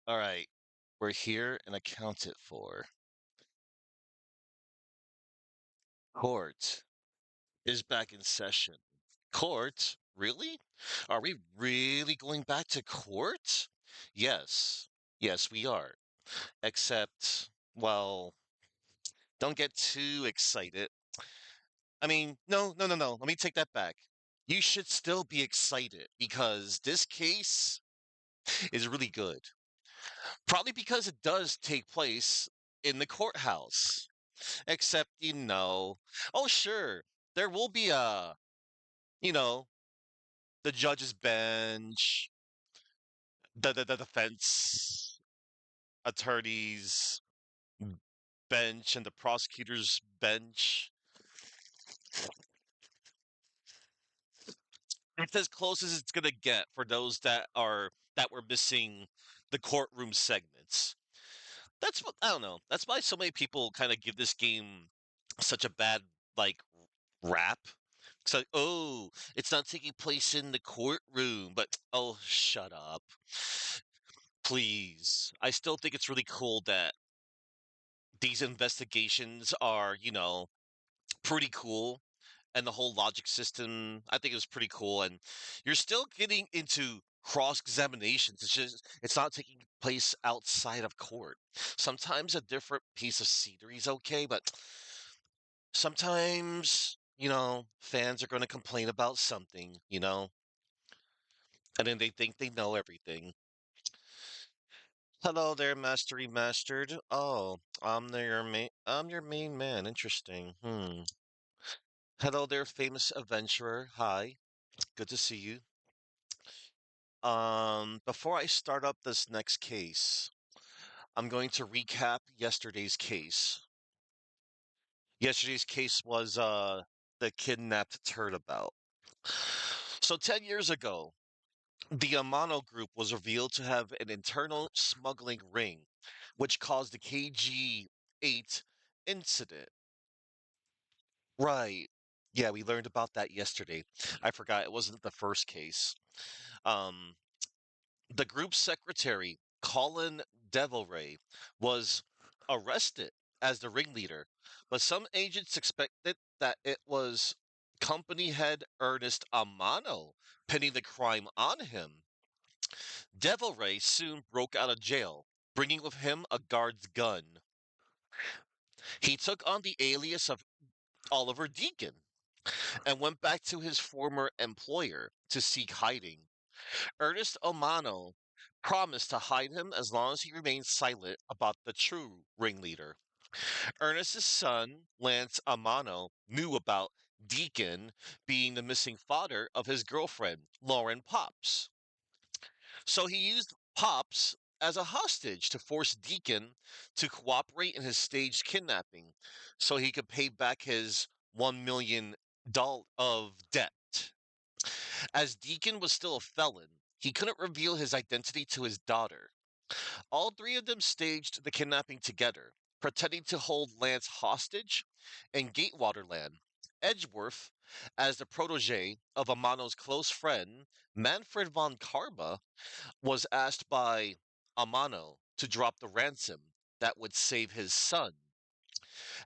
All right, we're here and accounted for. Court is back in session. Court? Really? Are we really going back to court? Yes. Yes, we are. Except, well, don't get too excited. I mean, no, no, no, no. Let me take that back. You should still be excited because this case is really good. Probably because it does take place in the courthouse. Except, oh, sure, there will be you know, the judge's bench, the defense attorney's bench, and the prosecutor's bench. It's as close as it's gonna get for those that were missing the courtroom segments. That's what I don't know. That's why so many people kind of give this game such a bad like rap. It's like, oh, it's not taking place in the courtroom, but oh, shut up. Please. I still think it's really cool that these investigations are, pretty cool. And the whole logic system, I think it was pretty cool. And you're still getting into cross examinations. It's not taking place outside of court. Sometimes a different piece of scenery is okay, but sometimes, fans are going to complain about something, and then they think they know everything. Hello there, Mastery Mastered. Oh, I'm your main man. Interesting. Hello there, famous adventurer. Hi. Good to see you. Before I start up this next case, I'm going to recap yesterday's case. Yesterday's case was the kidnapped turnabout. So 10 years ago, the Amano group was revealed to have an internal smuggling ring, which caused the KG-8 incident. Right. Yeah, we learned about that yesterday. I forgot it wasn't the first case. Um, the group's secretary, Colin Devilray, was arrested as the ringleader, but some agents suspected that it was company head Ernest Amano pinning the crime on him. Devilray soon broke out of jail, bringing with him a guard's gun. He took on the alias of Oliver Deacon and went back to his former employer to seek hiding. Ernest Omano promised to hide him as long as he remained silent about the true ringleader. Ernest's son, Lance Amano, knew about Deacon being the missing father of his girlfriend, Lauren Pops. So he used Pops as a hostage to force Deacon to cooperate in his staged kidnapping so he could pay back his $1 million of debt. As Deacon was still a felon, he couldn't reveal his identity to his daughter. All three of them staged the kidnapping together, pretending to hold Lance hostage in Gatewaterland. Edgeworth, as the protege of Amano's close friend, Manfred von Karma, was asked by Amano to drop the ransom that would save his son.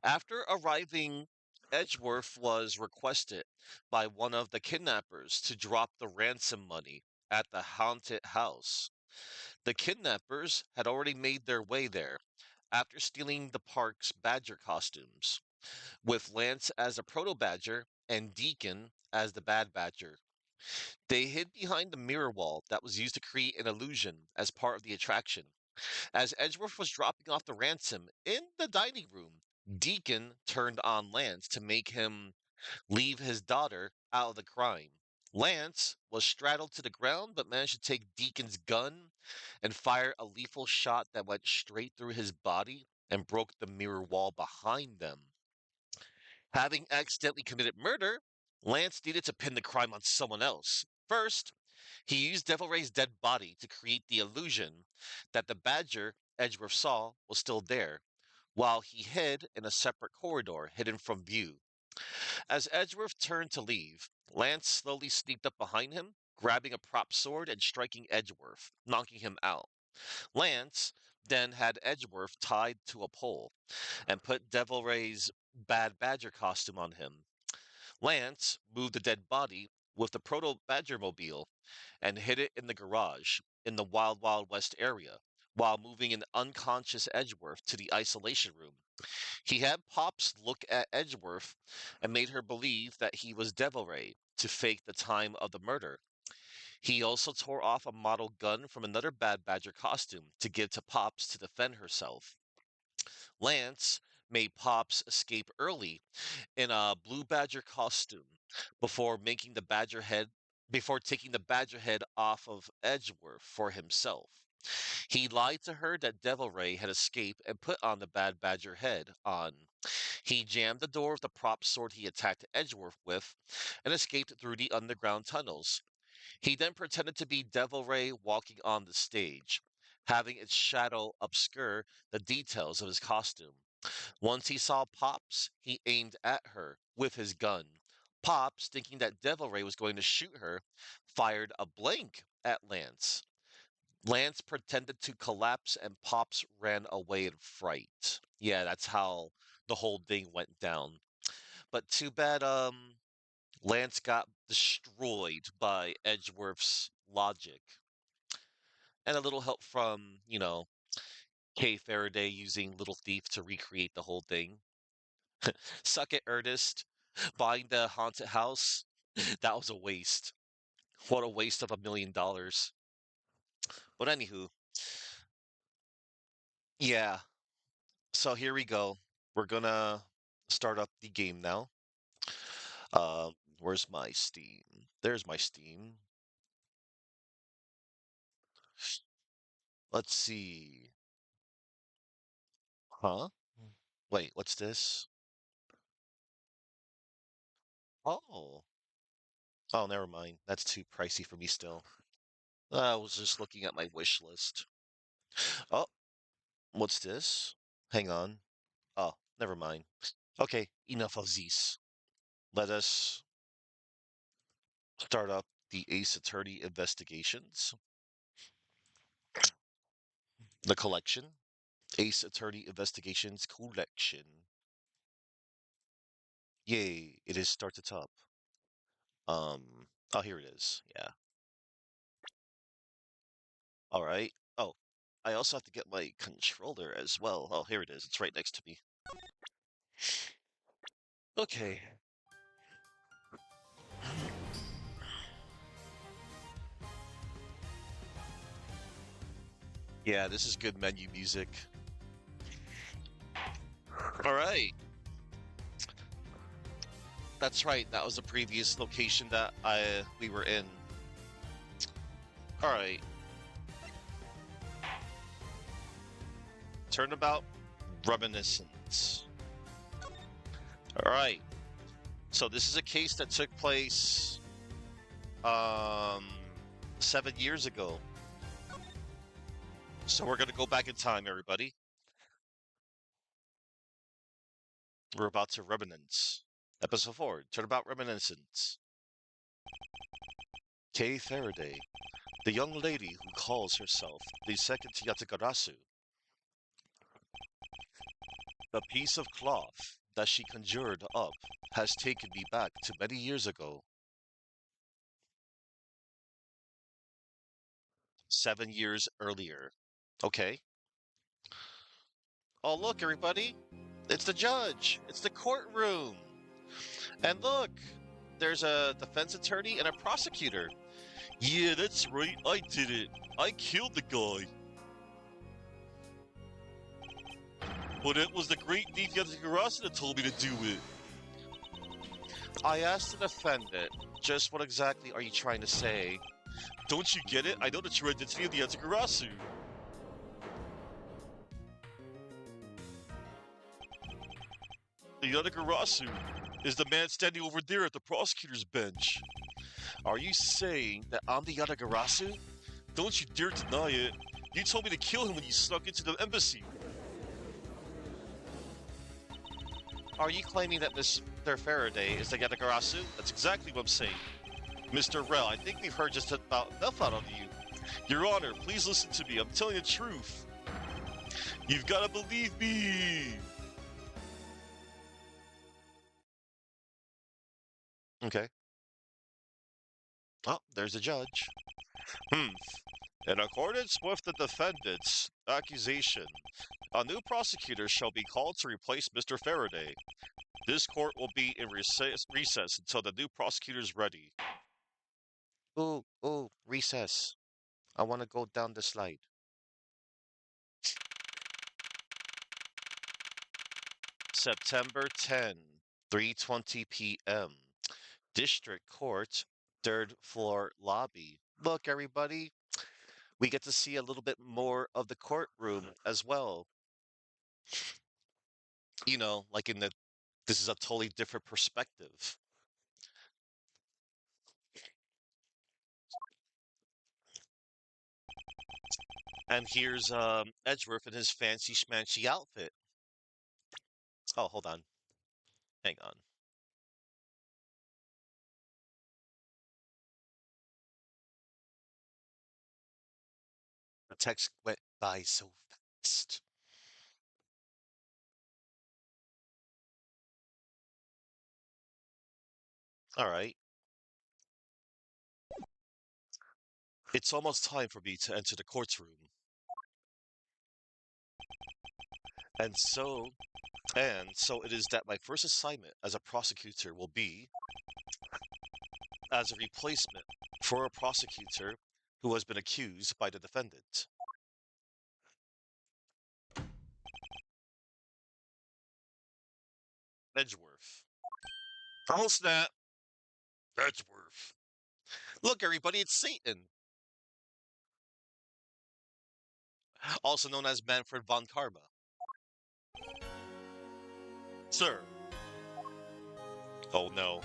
After arriving, Edgeworth was requested by one of the kidnappers to drop the ransom money at the haunted house. The kidnappers had already made their way there after stealing the park's badger costumes, with Lance as a proto badger and Deacon as the bad badger. They hid behind the mirror wall that was used to create an illusion as part of the attraction. As Edgeworth was dropping off the ransom in the dining room, Deacon turned on Lance to make him leave his daughter out of the crime. Lance was straddled to the ground but managed to take Deacon's gun and fire a lethal shot that went straight through his body and broke the mirror wall behind them. Having accidentally committed murder, Lance needed to pin the crime on someone else. First, he used Devil Ray's dead body to create the illusion that the badger Edgeworth saw was still there, while he hid in a separate corridor hidden from view. As Edgeworth turned to leave, Lance slowly sneaked up behind him, grabbing a prop sword and striking Edgeworth, knocking him out. Lance then had Edgeworth tied to a pole and put Devil Ray's Bad Badger costume on him. Lance moved the dead body with the Proto Badger mobile and hid it in the garage in the Wild Wild West area while moving an unconscious Edgeworth to the isolation room. He had Pops look at Edgeworth and made her believe that he was Devil Ray to fake the time of the murder. He also tore off a model gun from another Bad Badger costume to give to Pops to defend herself. Lance made Pops escape early in a blue badger costume before making the badger head before taking the badger head off of Edgeworth for himself. He lied to her that Devil Ray had escaped and put on the bad badger head on. He jammed the door with the prop sword he attacked Edgeworth with and escaped through the underground tunnels. He then pretended to be Devil Ray walking on the stage, having its shadow obscure the details of his costume. Once he saw Pops, he aimed at her with his gun. Pops, thinking that Devil Ray was going to shoot her, fired a blank at Lance. Lance pretended to collapse and Pops ran away in fright. Yeah, that's how the whole thing went down. But too bad Lance got destroyed by Edgeworth's logic. And a little help from, Kay Faraday using Little Thief to recreate the whole thing. Suck it, Ernest. Buying the haunted house, that was a waste. What a waste of $1 million. But anywho, yeah. So here we go. We're gonna start up the game now. Where's my Steam? There's my Steam. Let's see. Huh? Wait, what's this? Oh. Oh, never mind. That's too pricey for me still. I was just looking at my wish list. Oh, what's this? Hang on. Oh, never mind. Okay, enough of these. Let us start up the Ace Attorney investigations. The collection. Ace Attorney Investigations Collection. Yay, it is start to top. Oh, here it is. Yeah. All right. Oh, I also have to get my controller as well. Oh, here it is. It's right next to me. Okay. Yeah, this is good menu music. All right. That's right. That was the previous location that we were in. All right. Turnabout, Reminiscence. All right. So this is a case that took place um 7 years ago. So we're gonna go back in time, everybody. We're about to reminisce. Episode 4, Turnabout Reminiscence. Kay Faraday, the young lady who calls herself the second Yatagarasu. The piece of cloth that she conjured up has taken me back to many years ago. 7 years earlier. Okay. Oh, look, everybody. It's the judge. It's the courtroom. And look, there's a defense attorney and a prosecutor. Yeah, that's right. I did it. I killed the guy. But it was the great Yatagarasu that told me to do it. I asked the defendant, just what exactly are you trying to say? Don't you get it? I know the true identity of the Yatagarasu. The Yatagarasu is the man standing over there at the prosecutor's bench. Are you saying that I'm the Yatagarasu? Don't you dare deny it. You told me to kill him when you snuck into the embassy. Are you claiming that Mr. Faraday is the Yatagarasu? That's exactly what I'm saying. Mr. Rell, I think we've heard just about enough out of you. Your Honor, please listen to me. I'm telling the truth. You've got to believe me. Okay. Oh, there's the judge. Hmm. In accordance with the defendant's accusation, a new prosecutor shall be called to replace Mr. Faraday. This court will be in recess until the new prosecutor is ready. Oh, recess. I want to go down the slide. September 10, 3:20 p.m. District Court, third floor lobby. Look, everybody, we get to see a little bit more of the courtroom as well. You know, like this is a totally different perspective. And here's Edgeworth in his fancy schmancy outfit. Oh, hold on. Hang on. The text went by so fast. All right. It's almost time for me to enter the courtroom. And so it is that my first assignment as a prosecutor will be as a replacement for a prosecutor who has been accused by the defendant. Edgeworth. Oh snap! Edgeworth. Look, everybody, it's Satan, also known as Manfred von Karma. Sir. Oh no.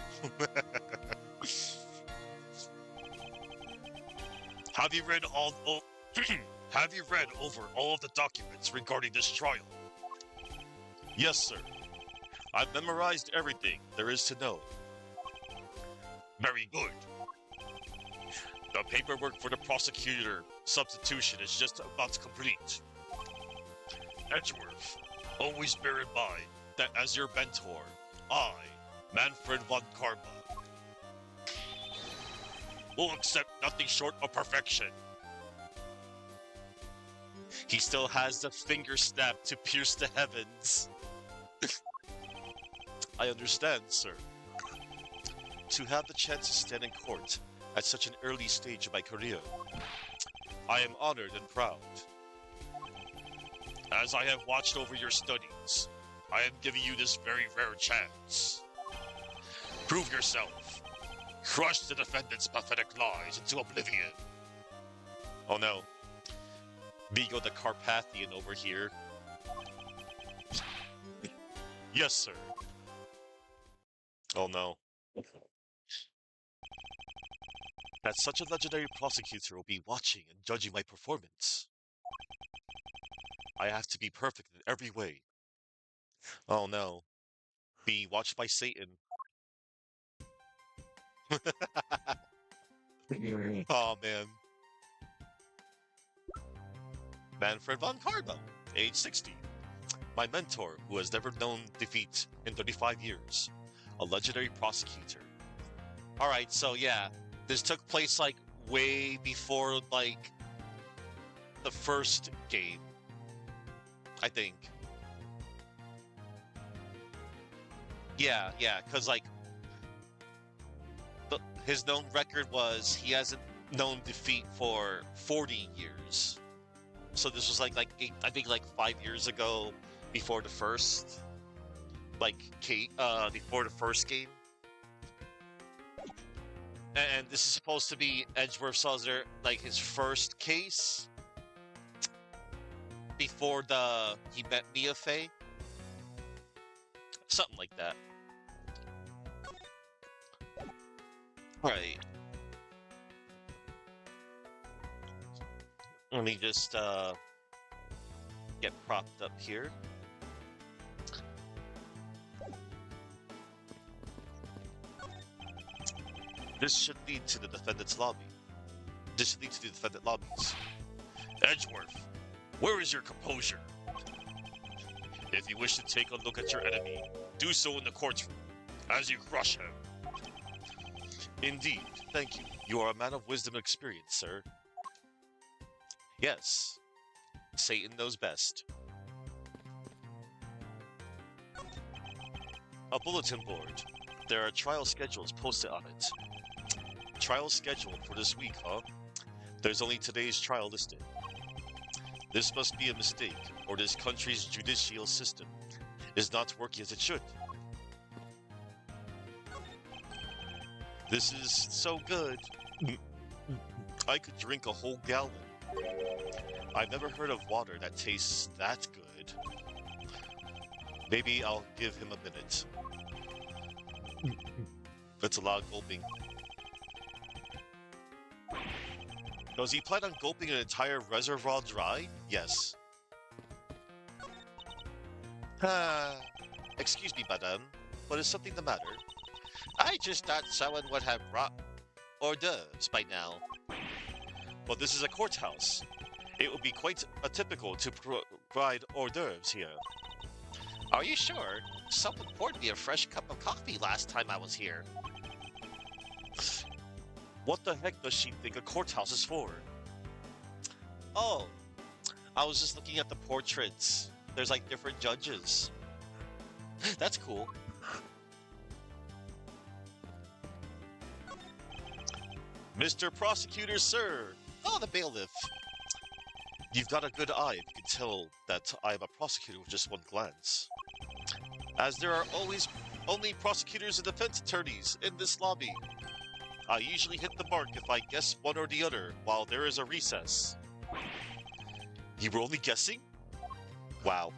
Have you read have you read over all of the documents regarding this trial? Yes, sir. I've memorized everything there is to know. Very good. The paperwork for the prosecutor substitution is just about to complete. Edgeworth, always bear in mind that as your mentor, I, Manfred von Karma, will accept nothing short of perfection. He still has the finger snap to pierce the heavens. I understand, sir. To have the chance to stand in court at such an early stage of my career, I am honored and proud. As I have watched over your studies, I am giving you this very rare chance. Prove yourself. Crush the defendant's pathetic lies into oblivion. Oh no. Vigo the Carpathian over here. Yes, sir. Oh no. That such a legendary prosecutor will be watching and judging my performance. I have to be perfect in every way. Oh no. Be watched by Satan. Oh man. Manfred von Karma, age 60. My mentor, who has never known defeat in 35 years. A legendary prosecutor. Alright, so yeah. This took place like way before like the first game. I think. Yeah, because like his known record was he hasn't known defeat for 40 years. So this was like I think like 5 years ago, before the first, before the first game. And this is supposed to be Edgeworth's other, like his first case before he met Mia Fey, something like that. Right. Let me just get propped up here. This should lead to the defendant's lobby. This should lead to the defendant lobbies. Edgeworth, where is your composure? If you wish to take a look at your enemy, do so in the courtroom, as you crush him. Indeed, thank you. You are a man of wisdom and experience, sir. Yes, Satan knows best. A bulletin board. There are trial schedules posted on it. Trial scheduled for this week, huh? There's only today's trial listed. This must be a mistake, or this country's judicial system is not working as it should. This is so good. I could drink a whole gallon. I've never heard of water that tastes that good. Maybe I'll give him a minute. That's a lot of gulping. Does he plan on gulping an entire reservoir dry? Yes. Excuse me, madame, but is something the matter? I just thought someone would have brought hors d'oeuvres by now. But this is a courthouse. It would be quite atypical to provide hors d'oeuvres here. Are you sure? Someone poured me a fresh cup of coffee last time I was here. What the heck does she think a courthouse is for? Oh, I was just looking at the portraits. There's like different judges. That's cool. Mr. Prosecutor, sir! Oh, the bailiff! You've got a good eye if you can tell that I am a prosecutor with just one glance. As there are always only prosecutors and defense attorneys in this lobby. I usually hit the mark if I guess one or the other while there is a recess. You were only guessing? Wow.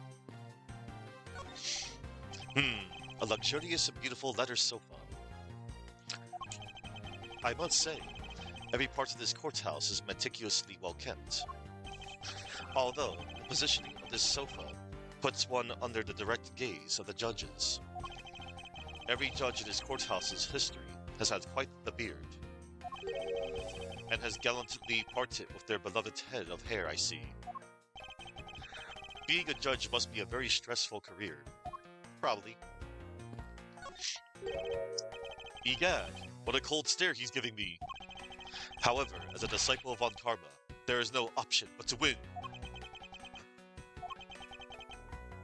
A luxurious and beautiful leather sofa. I must say, every part of this courthouse is meticulously well kept. Although, the positioning of this sofa puts one under the direct gaze of the judges. Every judge in this courthouse's history has had quite the beard, and has gallantly parted with their beloved head of hair, I see. Being a judge must be a very stressful career. Probably. Egad, what a cold stare he's giving me. However, as a disciple of Von Karma, there is no option but to win.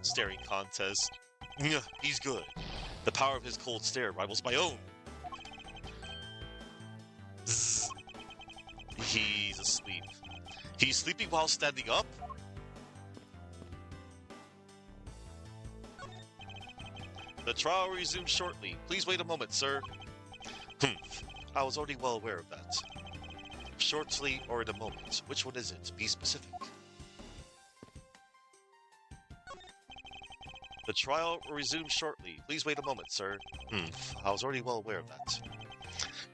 Staring contest. He's good. The power of his cold stare rivals my own. Zzz. He's asleep. He's sleeping while standing up? The trial resumes shortly. Please wait a moment, sir. I was already well aware of that. Shortly or in a moment. Which one is it? Be specific. The trial will resume shortly. Please wait a moment, sir. I was already well aware of that.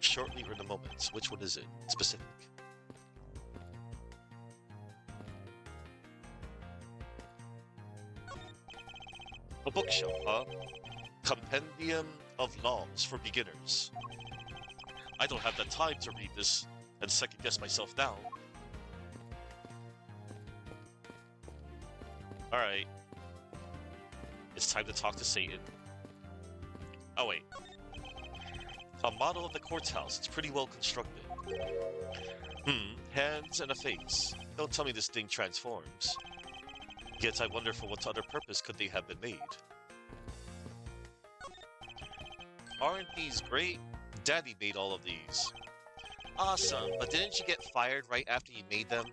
Shortly or in a moment. Which one is it? Specific. A bookshelf, huh? Compendium of Laws for Beginners. I don't have the time to read this and second-guess myself now. Alright. It's time to talk to Satan. Oh wait. A model of the courthouse. It's pretty well constructed. Hands and a face. Don't tell me this thing transforms. Yet I wonder for what other purpose could they have been made. Aren't these great? Daddy made all of these. Awesome, but didn't you get fired right after you made them?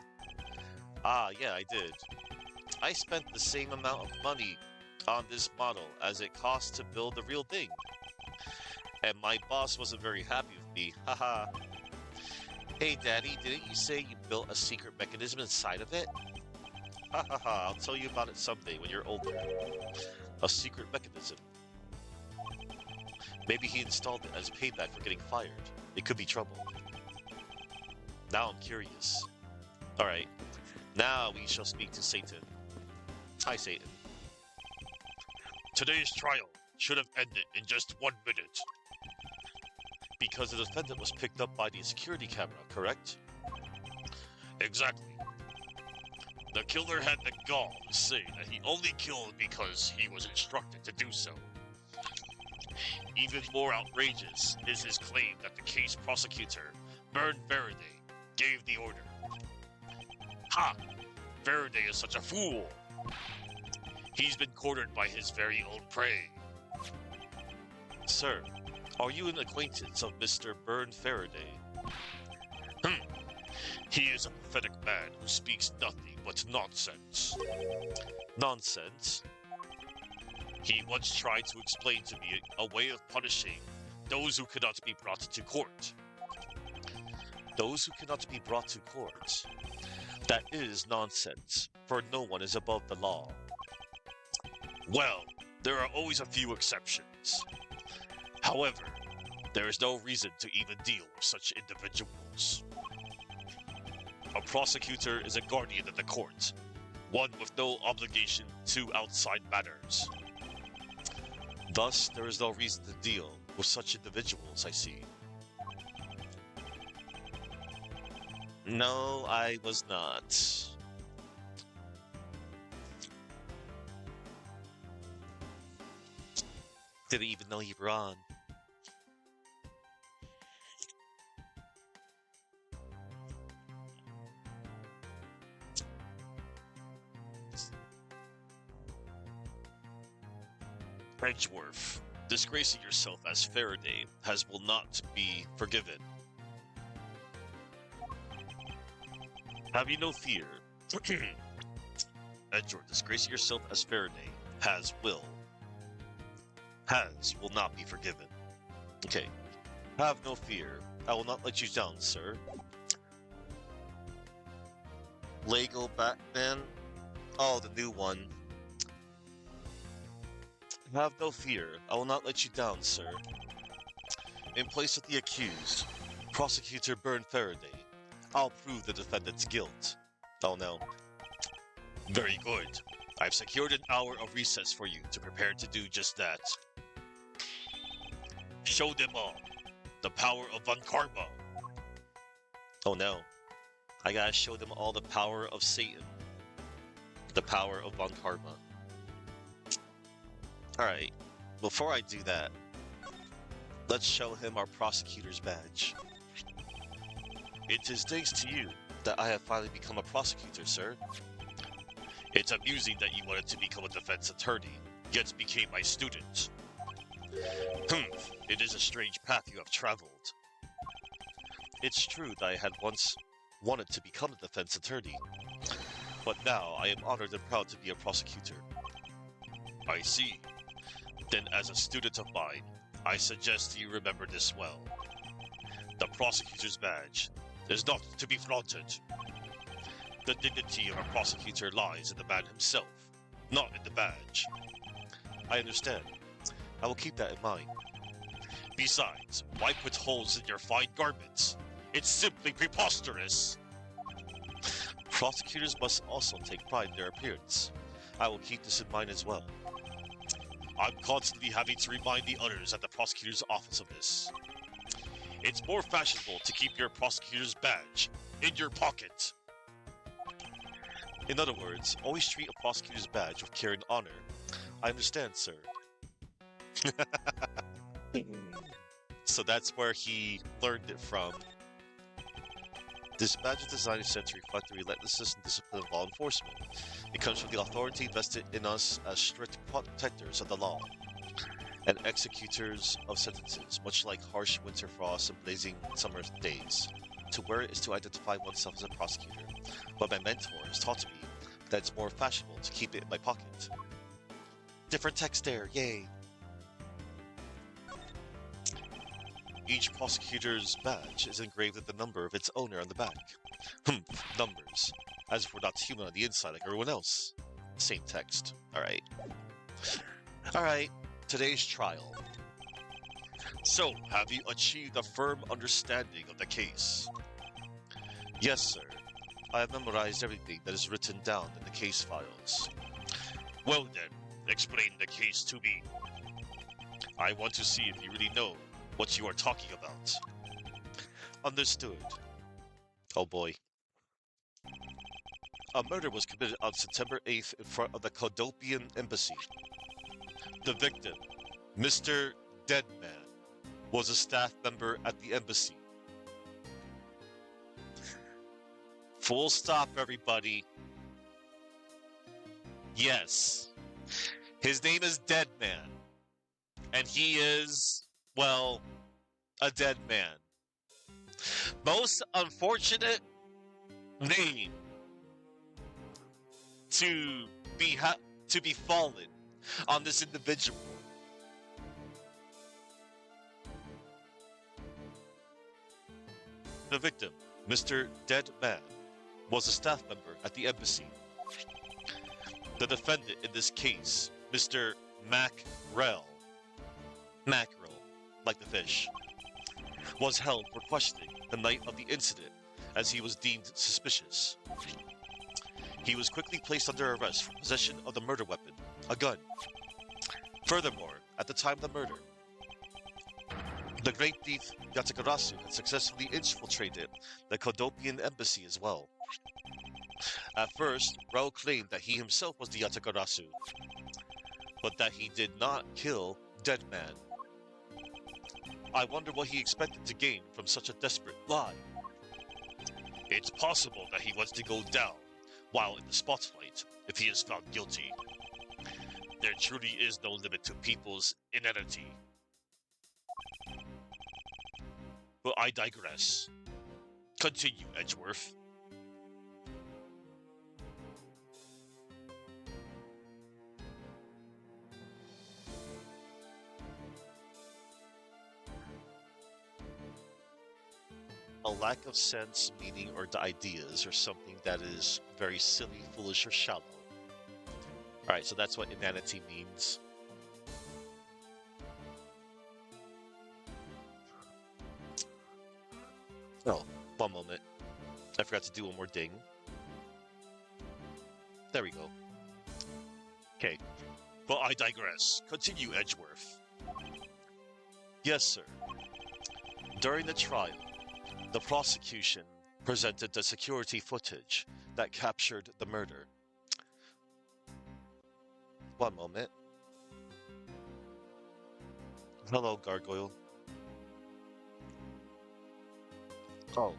Ah, yeah, I did. I spent the same amount of money on this model as it cost to build the real thing. And my boss wasn't very happy with me, haha. Hey Daddy, didn't you say you built a secret mechanism inside of it? Ha ha ha, I'll tell you about it someday when you're older. A secret mechanism. Maybe he installed it as payback for getting fired. It could be trouble. Now I'm curious. Alright, now we shall speak to Satan. Hi Satan. Today's trial should have ended in just 1 minute. Because the defendant was picked up by the security camera, correct? Exactly. The killer had the gall to say that he only killed because he was instructed to do so. Even more outrageous is his claim that the case prosecutor, Bern Faraday, gave the order. Ha! Faraday is such a fool! He's been cornered by his very own prey. Sir, are you an acquaintance of Mr. Byrne Faraday? Hmm. He is a pathetic man who speaks nothing but nonsense. Nonsense. He once tried to explain to me a way of punishing those who cannot be brought to court. Those who cannot be brought to court. That is nonsense, for no one is above the law. Well, there are always a few exceptions. However, there is no reason to even deal with such individuals. A prosecutor is a guardian of the court, one with no obligation to outside matters. Thus, there is no reason to deal with such individuals, I see. No, I was not. Didn't even know you were on. Edgeworth, disgracing yourself as Faraday will not be forgiven. Have you no fear? Edgeworth, disgracing yourself as Faraday will not be forgiven. Okay. Have no fear. I will not let you down, sir. Lego Batman? Oh, the new one. Have no fear. I will not let you down, sir. In place of the accused, Prosecutor Byrne Faraday, I'll prove the defendant's guilt. Oh no. Very good. I've secured an hour of recess for you to prepare to do just that. Show them all the power of Von Karma. Oh no. I gotta show them all the power of Satan. The power of Von Karma. Alright, before I do that, let's show him our prosecutor's badge. It is thanks to you that I have finally become a prosecutor, sir. It's amusing that you wanted to become a defense attorney, yet became my student. It is a strange path you have traveled. It's true that I had once wanted to become a defense attorney, but now I am honored and proud to be a prosecutor. I see. Then as a student of mine, I suggest you remember this well. The prosecutor's badge is not to be flaunted. The dignity of a prosecutor lies in the man himself, not in the badge. I understand. I will keep that in mind. Besides, why put holes in your fine garments? It's simply preposterous. Prosecutors must also take pride in their appearance. I will keep this in mind as well. I'm constantly having to remind the others at the prosecutor's office of this. It's more fashionable to keep your prosecutor's badge in your pocket. In other words, always treat a prosecutor's badge with care and honor. I understand, sir. So that's where he learned it from. This badge is designed to reflect the relentlessness and discipline of law enforcement. It comes from the authority vested in us as strict protectors of the law and executors of sentences, much like harsh winter frosts and blazing summer days. To wear it is to identify oneself as a prosecutor, but my mentor has taught me that it's more fashionable to keep it in my pocket. Different text there, yay! Each prosecutor's badge is engraved with the number of its owner on the back. Numbers. As if we're not human on the inside like everyone else. Same text. Alright. Alright, today's trial. So, have you achieved a firm understanding of the case? Yes, sir. I have memorized everything that is written down in the case files. Well then, explain the case to me. I want to see if you really know what you are talking about. Understood. Oh boy. A murder was committed on September 8th in front of the Kodopian embassy. The victim, Mr. Deadman, was a staff member at the embassy. Full stop, everybody. Yes. His name is Deadman. And he is, well, a dead man. Most unfortunate name to be fallen on this individual. The victim, Mr. Deadman, was a staff member at the embassy. The defendant in this case, Mr. Mackerel, like the fish, was held for questioning the night of the incident as he was deemed suspicious. He was quickly placed under arrest for possession of the murder weapon, a gun. Furthermore, at the time of the murder, the great thief Yatagarasu had successfully infiltrated the Kodopian embassy as well. At first, Rao claimed that he himself was the Yatagarasu, but that he did not kill Deadman. I wonder what he expected to gain from such a desperate lie. It's possible that he wants to go down while in the spotlight if he is found guilty. There truly is no limit to people's inanity. But I digress. Continue, Edgeworth. A lack of sense, meaning, or ideas, or something that is very silly, foolish, or shallow. Alright, so that's what inanity means. Oh, one moment. I forgot to do one more ding. There we go. Okay. But I digress. Continue, Edgeworth. Yes, sir. During the trial, the prosecution presented the security footage that captured the murder. One moment. Hello, Gargoyle. Oh.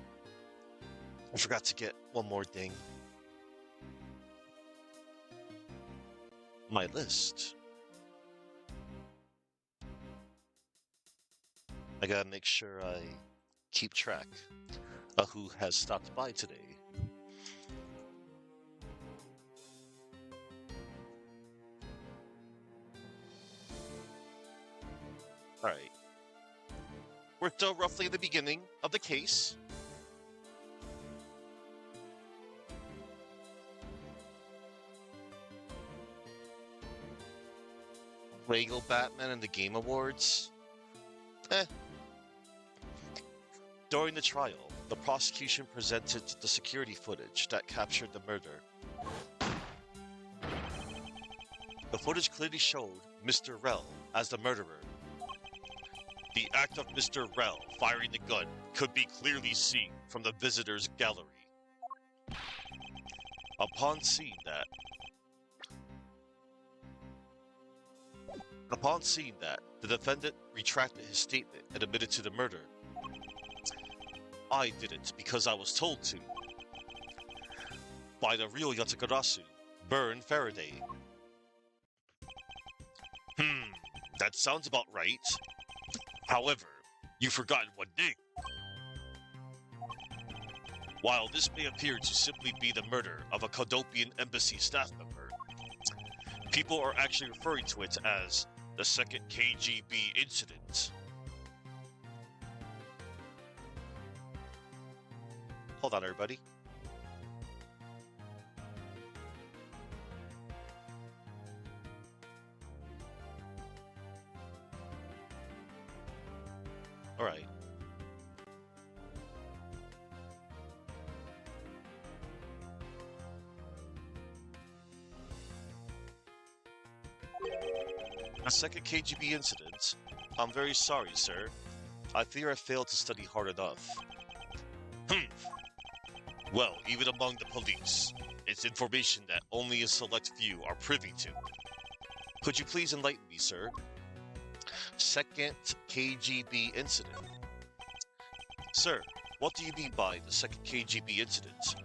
I forgot to get one more ding. My list. I gotta make sure I keep track of who has stopped by today. Alright. We're still roughly at the beginning of the case. Lego Batman and the Game Awards? During the trial, the prosecution presented the security footage that captured the murder. The footage clearly showed Mr. Rell as the murderer. The act of Mr. Rell firing the gun could be clearly seen from the visitors' gallery. Upon seeing that, the defendant retracted his statement and admitted to the murder. I did it because I was told to. By the real Yatagarasu, Burn Faraday. That sounds about right. However, you've forgotten one thing. While this may appear to simply be the murder of a Kodopian embassy staff member, people are actually referring to it as the second KGB incident. Hold on, everybody. All right. A second KGB incident? I'm very sorry, sir. I fear I failed to study hard enough. Well, even among the police, it's information that only a select few are privy to. Could you please enlighten me, sir? Second KGB incident. Sir, what do you mean by the second KGB incident?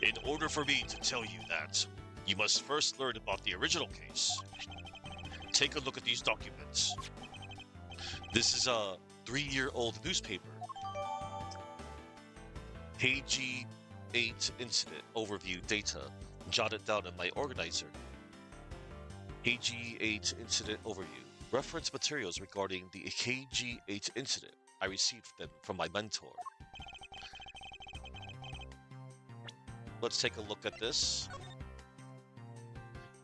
In order for me to tell you that, you must first learn about the original case. Take a look at these documents. This is a 3-year-old newspaper. KG8 incident overview data jotted down in my organizer. KG8 incident overview. Reference materials regarding the KG8 incident. I received them from my mentor. Let's take a look at this.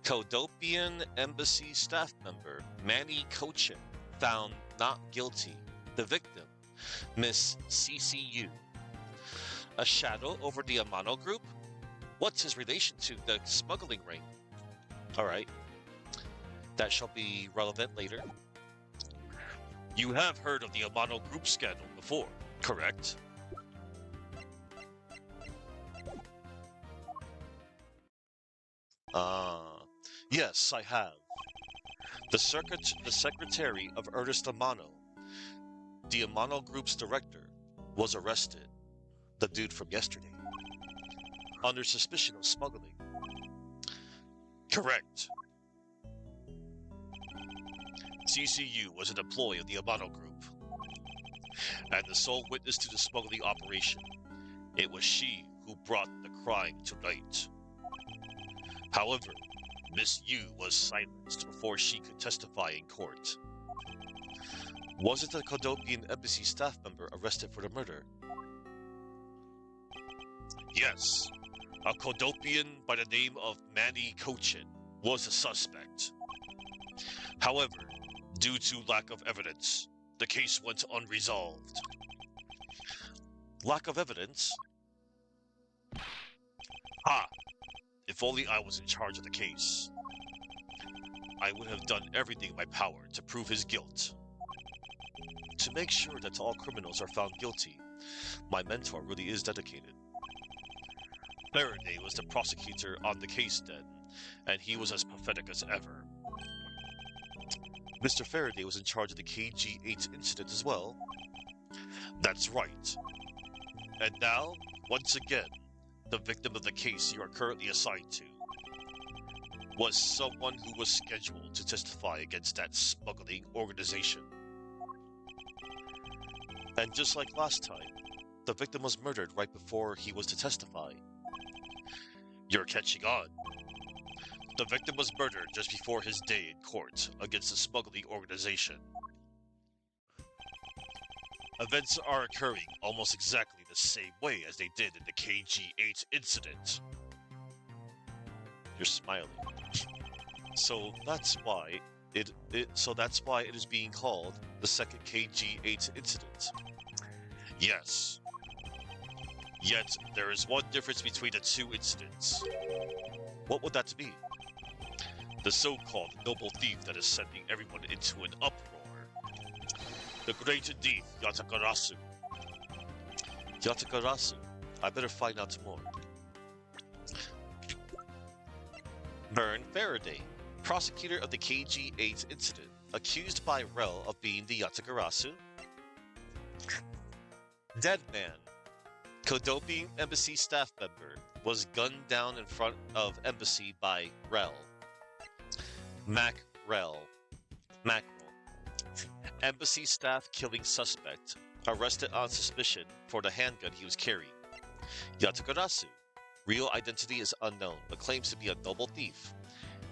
Kodopian Embassy staff member Manny Kochin found not guilty. The victim, Miss CCU. A shadow over the Amano group? What's his relation to the smuggling ring? Alright. That shall be relevant later. You have heard of the Amano group scandal before, correct? Yes, I have. The secretary of Ernest Amano, the Amano Group's director, was arrested. The dude from yesterday. Under suspicion of smuggling. Correct. CCU was an employee of the Amano Group, and the sole witness to the smuggling operation. It was she who brought the crime to light. However, Miss Yu was silenced before she could testify in court. Was it a Kodopian embassy staff member arrested for the murder? Yes, a Kodopian by the name of Manny Kochin was a suspect. However, due to lack of evidence, the case went unresolved. Lack of evidence? Ah, if only I was in charge of the case. I would have done everything in my power to prove his guilt. To make sure that all criminals are found guilty, my mentor really is dedicated. Faraday was the prosecutor on the case then, and he was as pathetic as ever. Mr. Faraday was in charge of the KG8 incident as well. That's right. And now, once again, the victim of the case you are currently assigned to was someone who was scheduled to testify against that smuggling organization. And just like last time, the victim was murdered right before he was to testify. You're catching on. The victim was murdered just before his day in court against the smuggling organization. Events are occurring almost exactly the same way as they did in the KG8 incident. You're smiling. So that's why it is being called the second KG8 incident. Yes. Yet there is one difference between the two incidents. What would that be? The so-called noble thief that is sending everyone into an uproar. The great thief Yatakarasu. Yatakarasu. I better find out more. Vern Faraday, prosecutor of the KG8 incident, accused by Rel of being the Yatakarasu. Dead man. Kodopi embassy staff member was gunned down in front of embassy by Rel. Macrel. Embassy staff killing suspect, arrested on suspicion for the handgun he was carrying. Yatakarasu. Real identity is unknown, but claims to be a noble thief.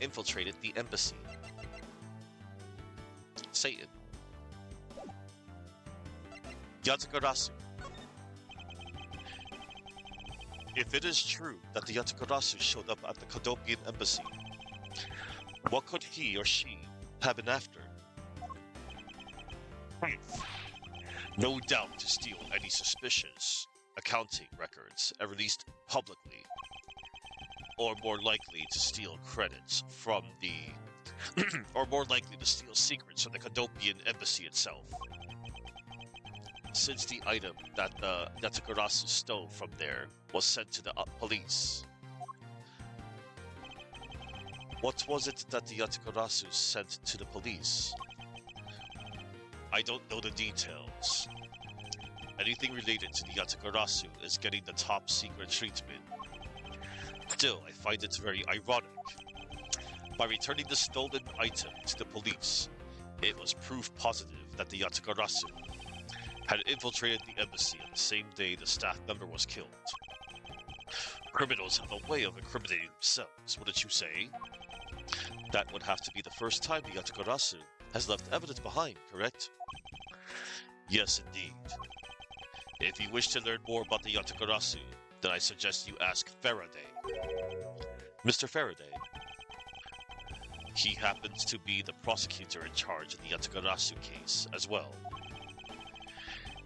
Infiltrated the embassy. Satan. Yatakarasu. If it is true that the Yatakarasu showed up at the Kodopian embassy, what could he or she have been after? No doubt to steal any suspicious accounting records and released publicly, or more likely to steal credits from the or more likely to steal secrets from the Kodopian embassy itself. since the item that the Yatagarasu stole from there was sent to the police. What was it that the Yatagarasu sent to the police? I don't know the details. Anything related to the Yatagarasu is getting the top secret treatment. Still, I find it very ironic. By returning the stolen item to the police, it was proof positive that the Yatagarasu had infiltrated the embassy on the same day the staff member was killed. Criminals have a way of incriminating themselves, wouldn't you say? That would have to be the first time the Yatagarasu has left evidence behind, correct? Yes, indeed. If you wish to learn more about the Yatagarasu, then I suggest you ask Faraday. Mr. Faraday? He happens to be the prosecutor in charge of the Yatagarasu case as well.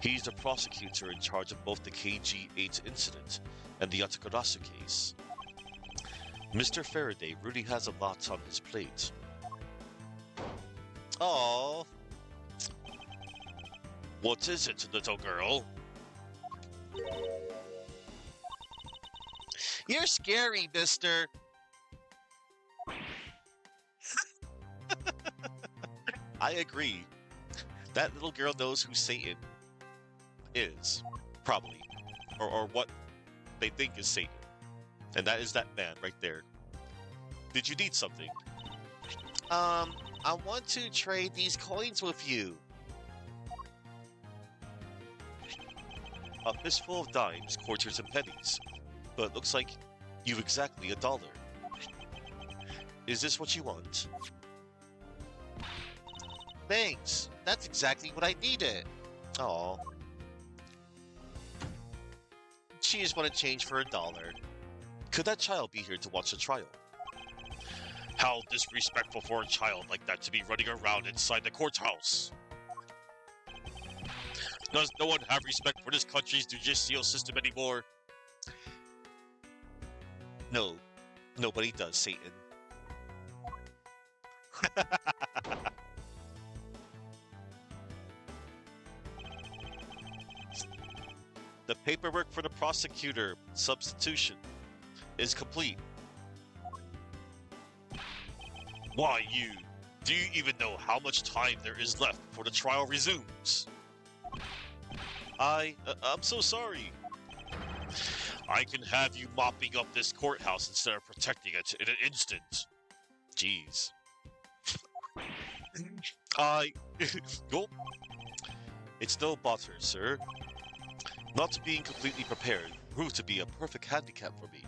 He's the prosecutor in charge of both the KG-8 incident and the Yatagarasu case. Mr. Faraday really has a lot on his plate. Oh. What is it, little girl? You're scary, mister. I agree. That little girl knows who Satan is, probably. Or what they think is Satan. And that is that man right there. Did you need something? I want to trade these coins with you. A fistful of dimes, quarters, and pennies. But it looks like you've exactly $1. Is this what you want? Thanks. That's exactly what I needed. Aw. She just wanted change for $1. Could that child be here to watch the trial? How disrespectful for a child like that to be running around inside the courthouse. Does no one have respect for this country's judicial system anymore? No. Nobody does, Satan. The paperwork for the prosecutor substitution is complete. Why, do you even know how much time there is left before the trial resumes? I'm so sorry. I can have you mopping up this courthouse instead of protecting it in an instant. Jeez. Go. It's no bother, sir. Not being completely prepared proved to be a perfect handicap for me.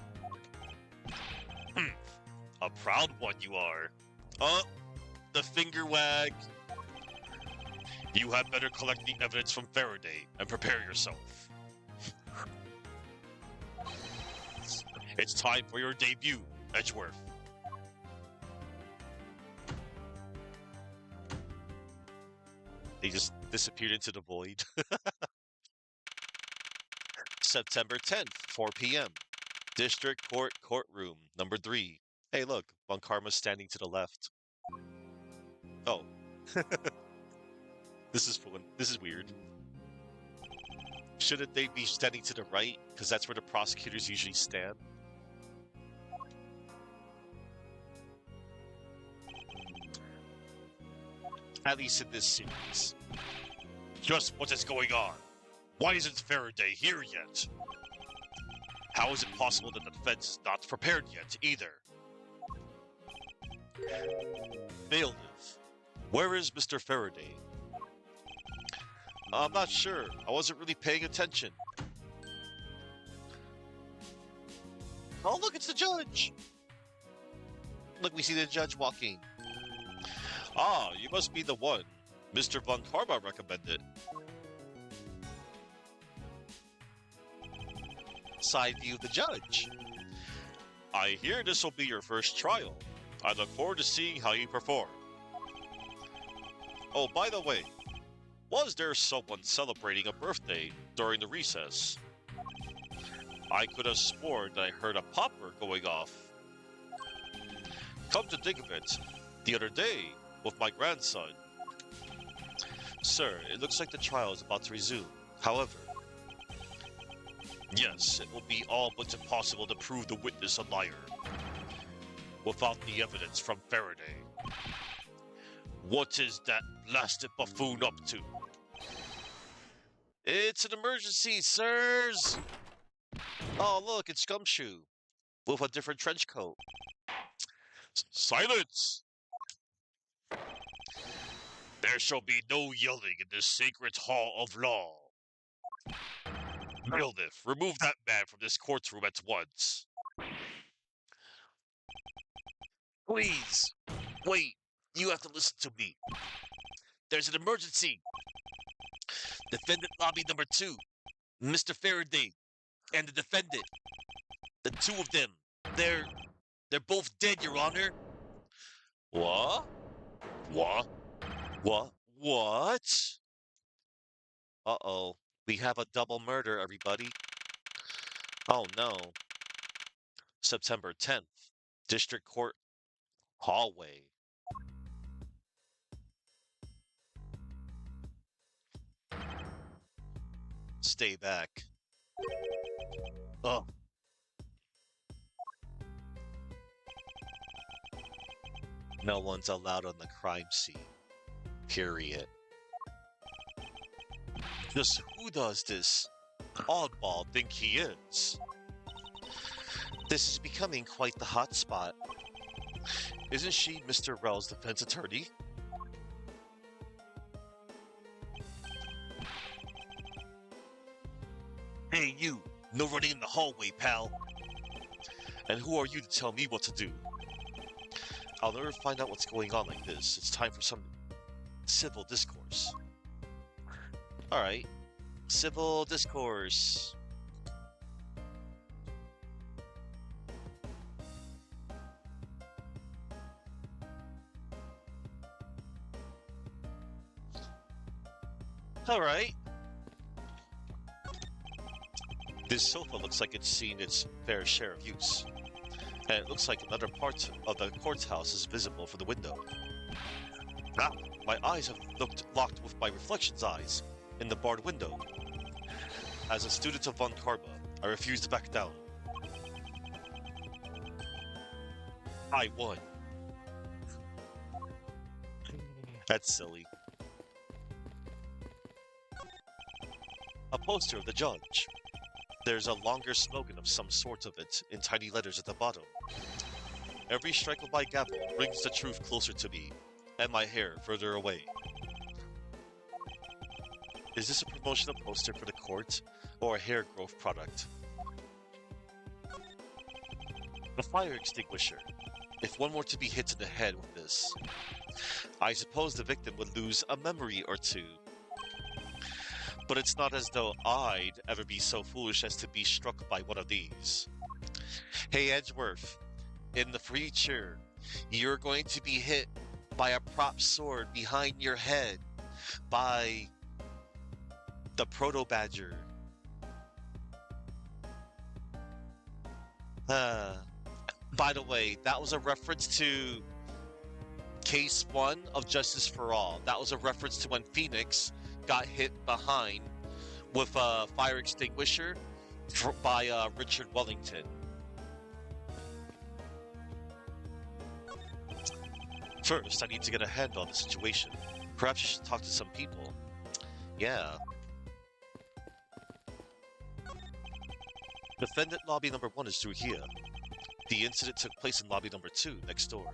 A proud one you are. The finger wag. You had better collect the evidence from Faraday and prepare yourself. It's time for your debut, Edgeworth. They just disappeared into the void. September 10th, 4 p.m. District Court Courtroom, number 3. Hey, look, Von Karma's standing to the left. Oh. This is fun. This is weird. Shouldn't they be standing to the right? Because that's where the prosecutors usually stand. At least in this series. Just what is going on? Why isn't Faraday here yet? How is it possible that the defense is not prepared yet, either? Bailiff, where is Mr. Faraday? I'm not sure. I wasn't really paying attention. Oh, look, it's the judge! Look, we see the judge walking. Ah, you must be the one. Mr. Von Karma recommended. Side view of the judge. I hear this will be your first trial. I look forward to seeing how you perform. Oh, by the way, was there someone celebrating a birthday during the recess? I could have sworn that I heard a popper going off. Come to think of it, the other day, with my grandson. Sir, it looks like the trial is about to resume. However, Yes, it will be all but impossible to prove the witness a liar without the evidence from Faraday. What is that blasted buffoon up to? it's an emergency, sirs! Oh, look, it's Gumshoe with a different trench coat. Silence! There shall be no yelling in this sacred hall of law. Bailiff, remove that man from this courtroom at once. Please, wait, you have to listen to me. There's an emergency. Defendant lobby number 2, Mr. Faraday, and the defendant. The two of them, they're both dead, Your Honor. What? What? What? Uh-oh. We have a double murder, everybody. Oh no. September 10th, District Court hallway. Stay back. Oh. No one's allowed on the crime scene. Period. Just who does this oddball think he is? This is becoming quite the hot spot. Isn't she Mr. Rell's defense attorney? Hey, you! No running in the hallway, pal! And who are you to tell me what to do? I'll never find out what's going on like this. It's time for some civil discourse. Alright. Civil discourse. Alright. This sofa looks like it's seen its fair share of use. And it looks like another part of the courthouse is visible from the window. Ah, my eyes have locked with my reflection's eyes in the barred window. As a student of Von Karma, I refuse to back down. I won. That's silly. A poster of the judge. There's a longer slogan of some sort of it in tiny letters at the bottom. Every strike of my gavel brings the truth closer to me, and my hair further away. Is this a promotional poster for the court, or a hair growth product? A fire extinguisher. If one were to be hit in the head with this, I suppose the victim would lose a memory or two. But it's not as though I'd ever be so foolish as to be struck by one of these. Hey, Edgeworth, in the future, you're going to be hit by a prop sword behind your head by the Proto-Badger. By the way, that was a reference to Case 1 of Justice for All. That was a reference to when Phoenix got hit behind with a fire extinguisher by Richard Wellington. First, I need to get a handle on the situation. Perhaps you should talk to some people. Yeah. Defendant lobby number 1 is through here. The incident took place in lobby number 2, next door.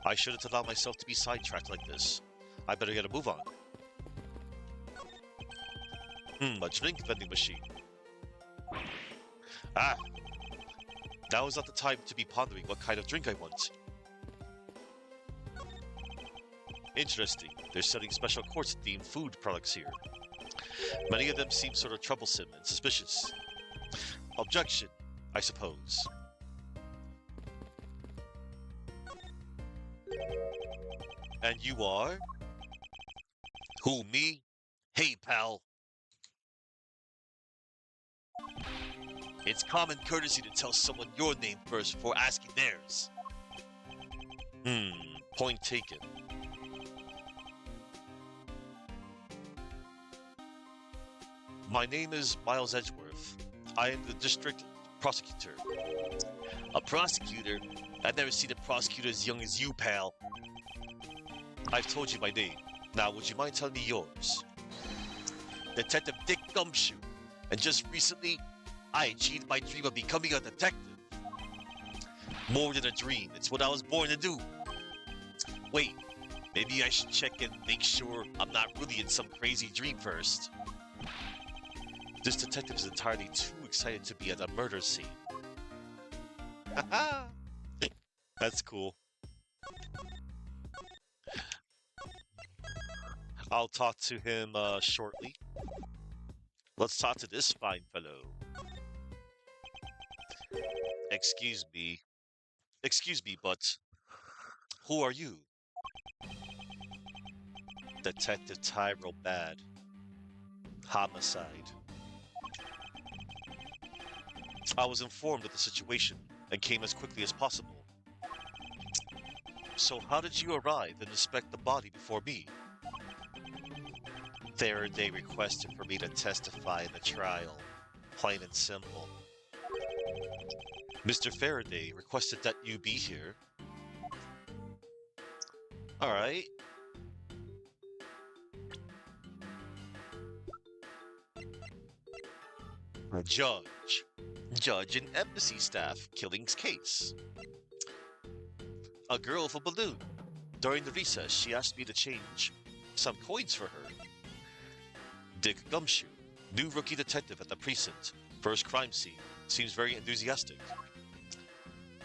I shouldn't allow myself to be sidetracked like this. I better get a move on. A drink vending machine. Ah! Now is not the time to be pondering what kind of drink I want. Interesting. They're selling special court-themed food products here. Many of them seem sort of troublesome and suspicious. Objection, I suppose. And you are? Who, me? Hey, pal. It's common courtesy to tell someone your name first before asking theirs. Point taken. My name is Miles Edgeworth. I am the district prosecutor. A prosecutor? I've never seen a prosecutor as young as you, pal. I've told you my name. Now, would you mind telling me yours? Detective Dick Gumshoe. And just recently, I achieved my dream of becoming a detective. More than a dream, it's what I was born to do. Wait, maybe I should check and make sure I'm not really in some crazy dream first. This detective is entirely too excited to be at a murder scene. Haha! That's cool. I'll talk to him shortly. Let's talk to this fine fellow. Excuse me. Excuse me, but who are you? Detective Tyrell Bad. Homicide. I was informed of the situation and came as quickly as possible. So how did you arrive and inspect the body before me? Faraday requested for me to testify in the trial. Plain and simple. Mr. Faraday requested that you be here. Alright. Judge. Judge and embassy staff killings case. A girl with a balloon. During the recess, she asked me to change some coins for her. Dick Gumshoe, new rookie detective at the precinct. First crime scene. Seems very enthusiastic.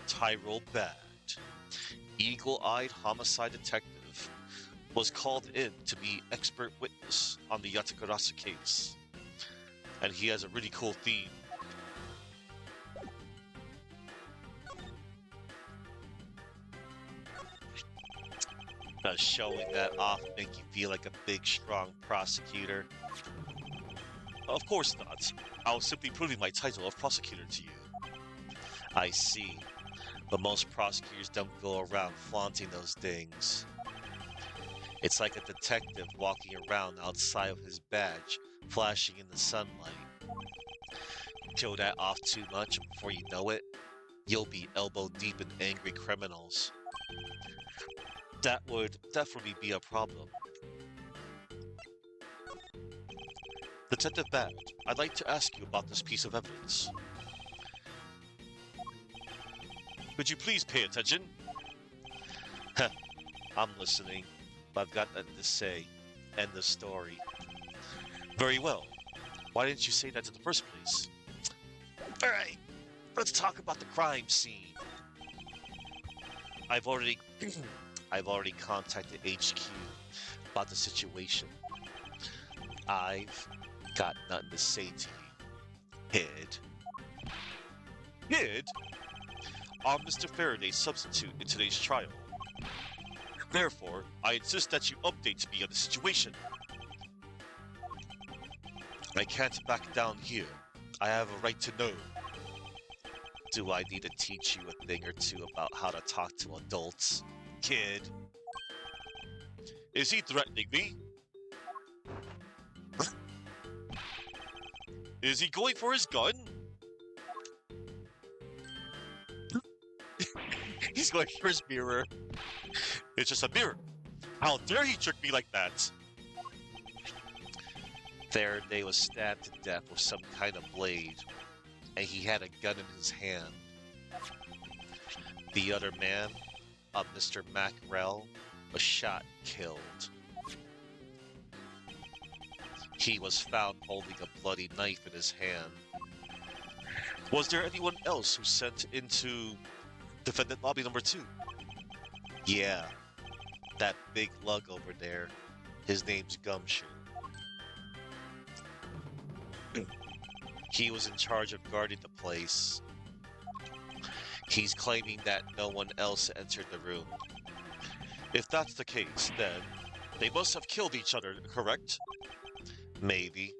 Tyrell Bad, eagle-eyed homicide detective, was called in to be expert witness on the Yatakarasa case. And he has a really cool theme. Does showing that off make you feel like a big, strong prosecutor? Of course not. I was simply proving my title of prosecutor to you. I see. But most prosecutors don't go around flaunting those things. It's like a detective walking around outside with his badge, flashing in the sunlight. Show that off too much, and before you know it, you'll be elbow deep in angry criminals. That would definitely be a problem. Detective Bad, I'd like to ask you about this piece of evidence. Could you please pay attention? Heh, I'm listening, but I've got nothing to say. End the story. Very well. Why didn't you say that in the first place? Alright, let's talk about the crime scene. I've already contacted HQ about the situation. I've got nothing to say to you. Hid? I'm Mr. Faraday's substitute in today's trial. Therefore, I insist that you update me on the situation. I can't back down here. I have a right to know. Do I need to teach you a thing or two about how to talk to adults, kid? Is he threatening me? Is he going for his gun? He's going for his mirror. It's just a mirror. How dare he trick me like that? Faraday was stabbed to death with some kind of blade, and he had a gun in his hand. The other man, Mr. Macrell, was shot and killed. He was found holding a bloody knife in his hand. Was there anyone else who sent into defendant lobby number 2? Yeah, that big lug over there. His name's Gumshoe. He was in charge of guarding the place. He's claiming that no one else entered the room. If that's the case, then they must have killed each other, correct? Maybe.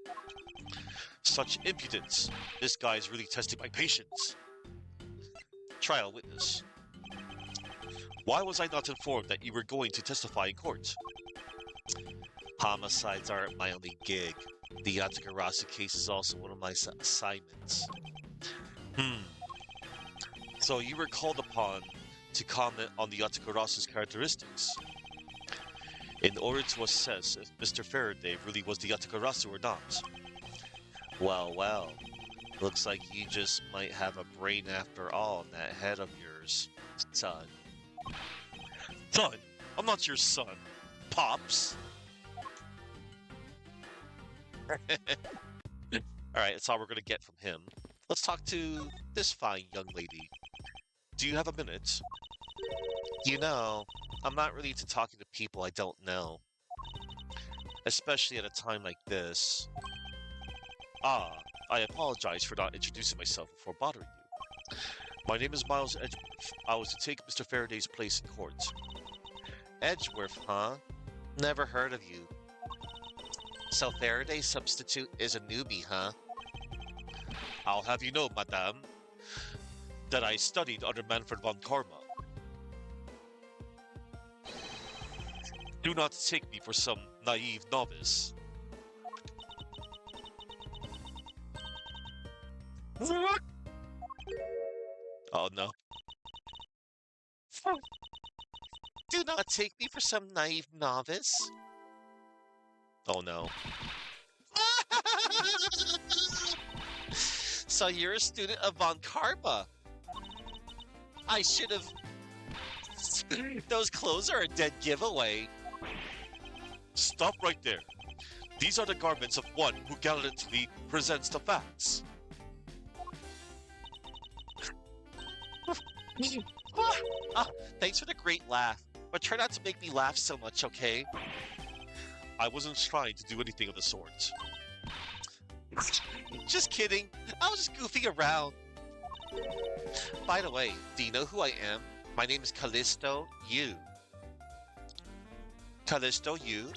Such impudence. This guy's really testing my patience. Trial witness. Why was I not informed that you were going to testify in court? Homicides aren't my only gig. The Yatagarasu case is also one of my assignments. Hmm. So you were called upon to comment on the Yatagarasu's characteristics in order to assess if Mr. Faraday really was the Yatagarasu or not. Well, well. Looks like you just might have a brain after all in that head of yours, son. Son? I'm not your son. Pops? Alright, that's all we're gonna get from him. Let's talk to this fine young lady. Do you have a minute? You know, I'm not really into talking to people I don't know. Especially at a time like this. Ah, I apologize for not introducing myself before bothering you. My name is Miles Edgeworth. I was to take Mr. Faraday's place in court. Edgeworth, huh? Never heard of you. So Faraday's substitute is a newbie, huh? I'll have you know, madame, that I studied under Manfred von Karma. Do not take me for some naive novice. Oh no. Do not take me for some naive novice. Oh no. So you're a student of von Karma. I should have. Those clothes are a dead giveaway. Stop right there. These are the garments of one who gallantly presents the facts. Thanks for the great laugh, but try not to make me laugh so much, okay? I wasn't trying to do anything of the sort. Just kidding. I was just goofing around. By the way, do you know who I am? My name is Callisto Yu. Callisto Yu?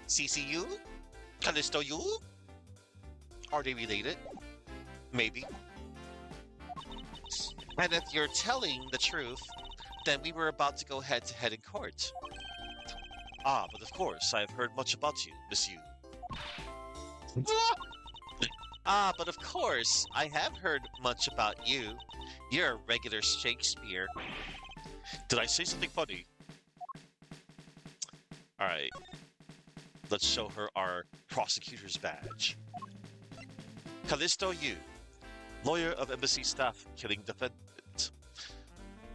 CCU? Callisto Yu? Are they related? Maybe. And if you're telling the truth, then we were about to go head-to-head in court. Ah, but of course, I have heard much about you, Miss Yu. Ah, but of course, I have heard much about you. You're a regular Shakespeare. Did I say something funny? Alright. Let's show her our prosecutor's badge. Callisto Yu, lawyer of embassy staff killing defendant.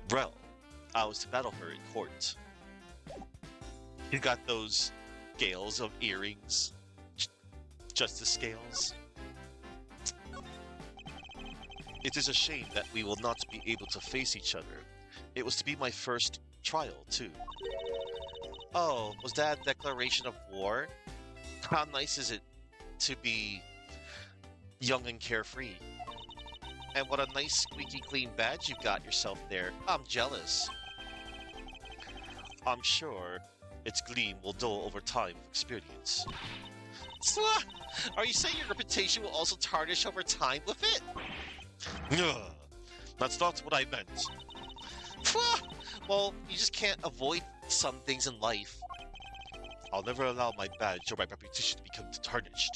Well, I was to battle her in court. You got those scales of earrings. Justice scales. It is a shame that we will not be able to face each other. It was to be my first trial, too. Oh, was that a declaration of war? How nice is it to be young and carefree? And what a nice squeaky clean badge you've got yourself there. I'm jealous. I'm sure its gleam will dull over time of experience. Are you saying your reputation will also tarnish over time with it? Ugh, that's not what I meant. Well, you just can't avoid some things in life. I'll never allow my badge or my reputation to become tarnished.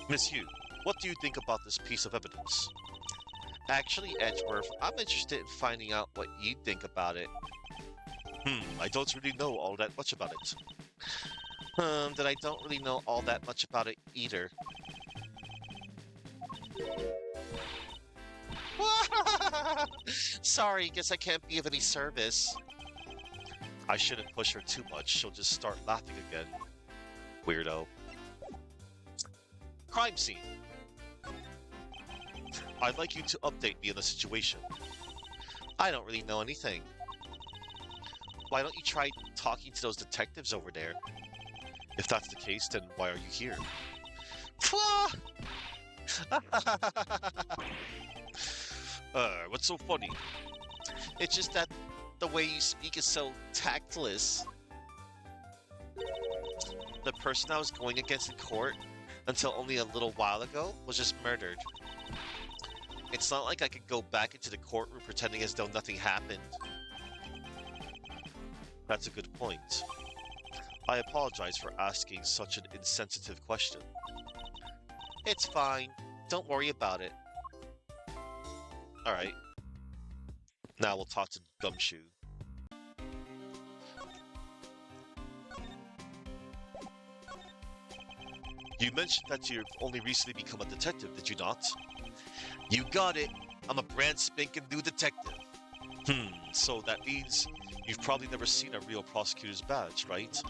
Miss Yu, what do you think about this piece of evidence? Actually, Edgeworth, I'm interested in finding out what you think about it. I don't really know all that much about it. That I don't really know all that much about it either. Sorry, guess I can't be of any service. I shouldn't push her too much, she'll just start laughing again. Weirdo. Crime scene. I'd like you to update me on the situation. I don't really know anything. Why don't you try talking to those detectives over there? If that's the case, then why are you here? What's so funny? It's just that the way you speak is so tactless. The person I was going against in court, until only a little while ago, was just murdered. It's not like I could go back into the courtroom pretending as though nothing happened. That's a good point. I apologize for asking such an insensitive question. It's fine. Don't worry about it. Alright, now we'll talk to Gumshoe. You mentioned that you've only recently become a detective, did you not? You got it. I'm a brand spanking new detective. So that means you've probably never seen a real prosecutor's badge, right?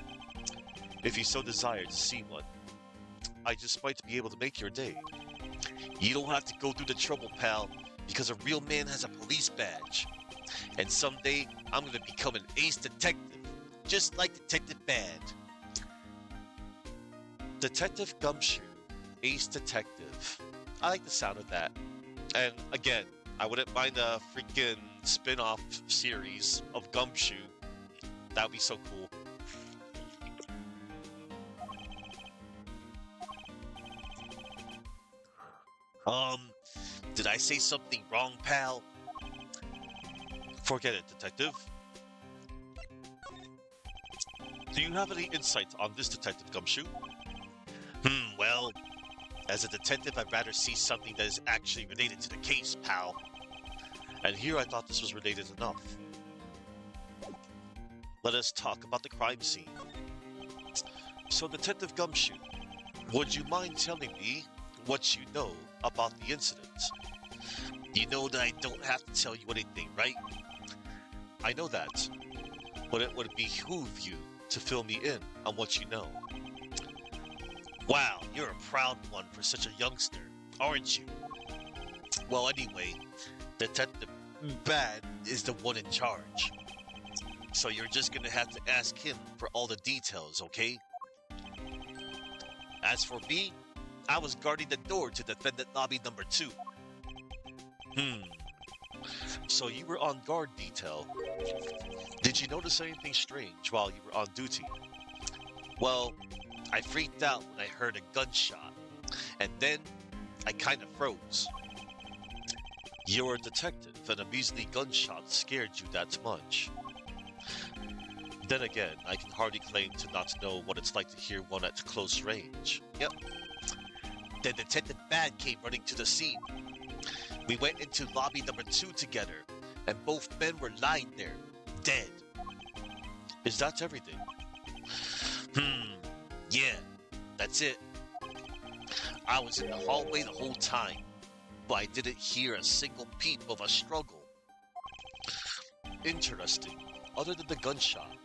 If you so desire to see one, I just might be able to make your day. You don't have to go through the trouble, pal, because a real man has a police badge. And someday, I'm gonna become an ace detective, just like Detective Bad. Detective Gumshoe, ace detective. I like the sound of that. And again, I wouldn't mind a freaking spin-off series of Gumshoe. That would be so cool. Um, did I say something wrong, pal? Forget it, detective. Do you have any insight on this Detective Gumshoe? Well, as a detective, I'd rather see something that is actually related to the case, pal. And here I thought this was related enough. Let us talk about the crime scene. So, Detective Gumshoe, would you mind telling me what you know about the incident? You know that I don't have to tell you anything, right? I know that, but it would behoove you to fill me in on what you know. Wow, you're a proud one for such a youngster, aren't you? Well, anyway, Detective Bad is the one in charge. So you're just gonna have to ask him for all the details, okay? As for me, I was guarding the door to defendant lobby number 2. Hmm, so you were on guard detail. Did you notice anything strange while you were on duty? Well, I freaked out when I heard a gunshot, and then I kind of froze. You're a detective, and a measly gunshot scared you that much. Then again, I can hardly claim to not know what it's like to hear one at close range. Yep. Then Detective Bad came running to the scene. We went into lobby number 2 together, and both men were lying there, dead. Is that everything? Yeah, that's it. I was in the hallway the whole time, but I didn't hear a single peep of a struggle. Interesting. Other than the gunshot,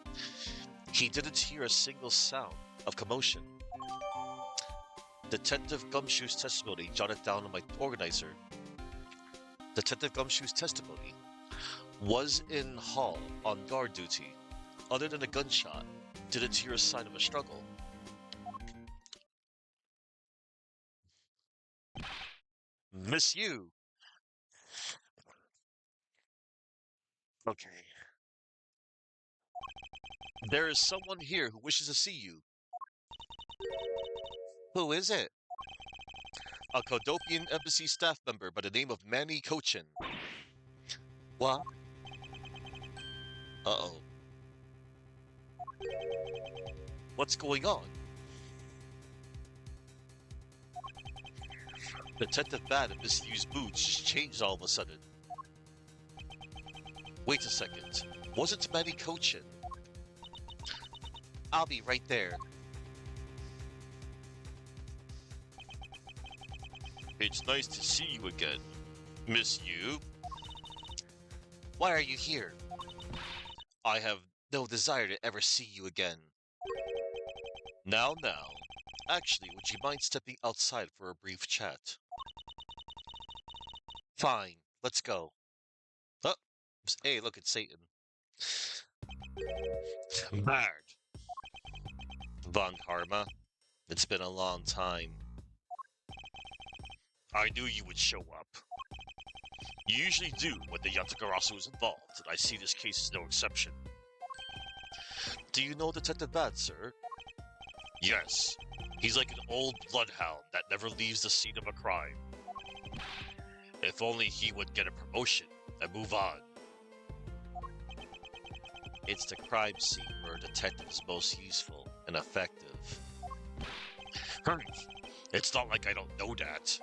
he didn't hear a single sound of commotion. Detective Gumshoe's testimony jotted down on my organizer. Detective Gumshoe's testimony was in hall on guard duty. Other than a gunshot, didn't hear a sign of a struggle. Miss you. Okay. There is someone here who wishes to see you. Who is it? A Kodopian embassy staff member by the name of Manny Cochin. What? Uh-oh. What's going on? Detective Bad and misused moods just changed all of a sudden. Wait a second. Wasn't Manny Cochin? I'll be right there. It's nice to see you again, Miss Yu. Why are you here? I have no desire to ever see you again. Now. Actually, would you mind stepping outside for a brief chat? Fine, let's go. Oh, hey, look, it's Satan. Bard. Von Karma. It's been a long time. I knew you would show up. You usually do when the Yatagarasu is involved, and I see this case is no exception. Do you know Detective Bad, sir? Yes. He's like an old bloodhound that never leaves the scene of a crime. If only he would get a promotion and move on. It's the crime scene where a detective is most useful and effective. It's not like I don't know that.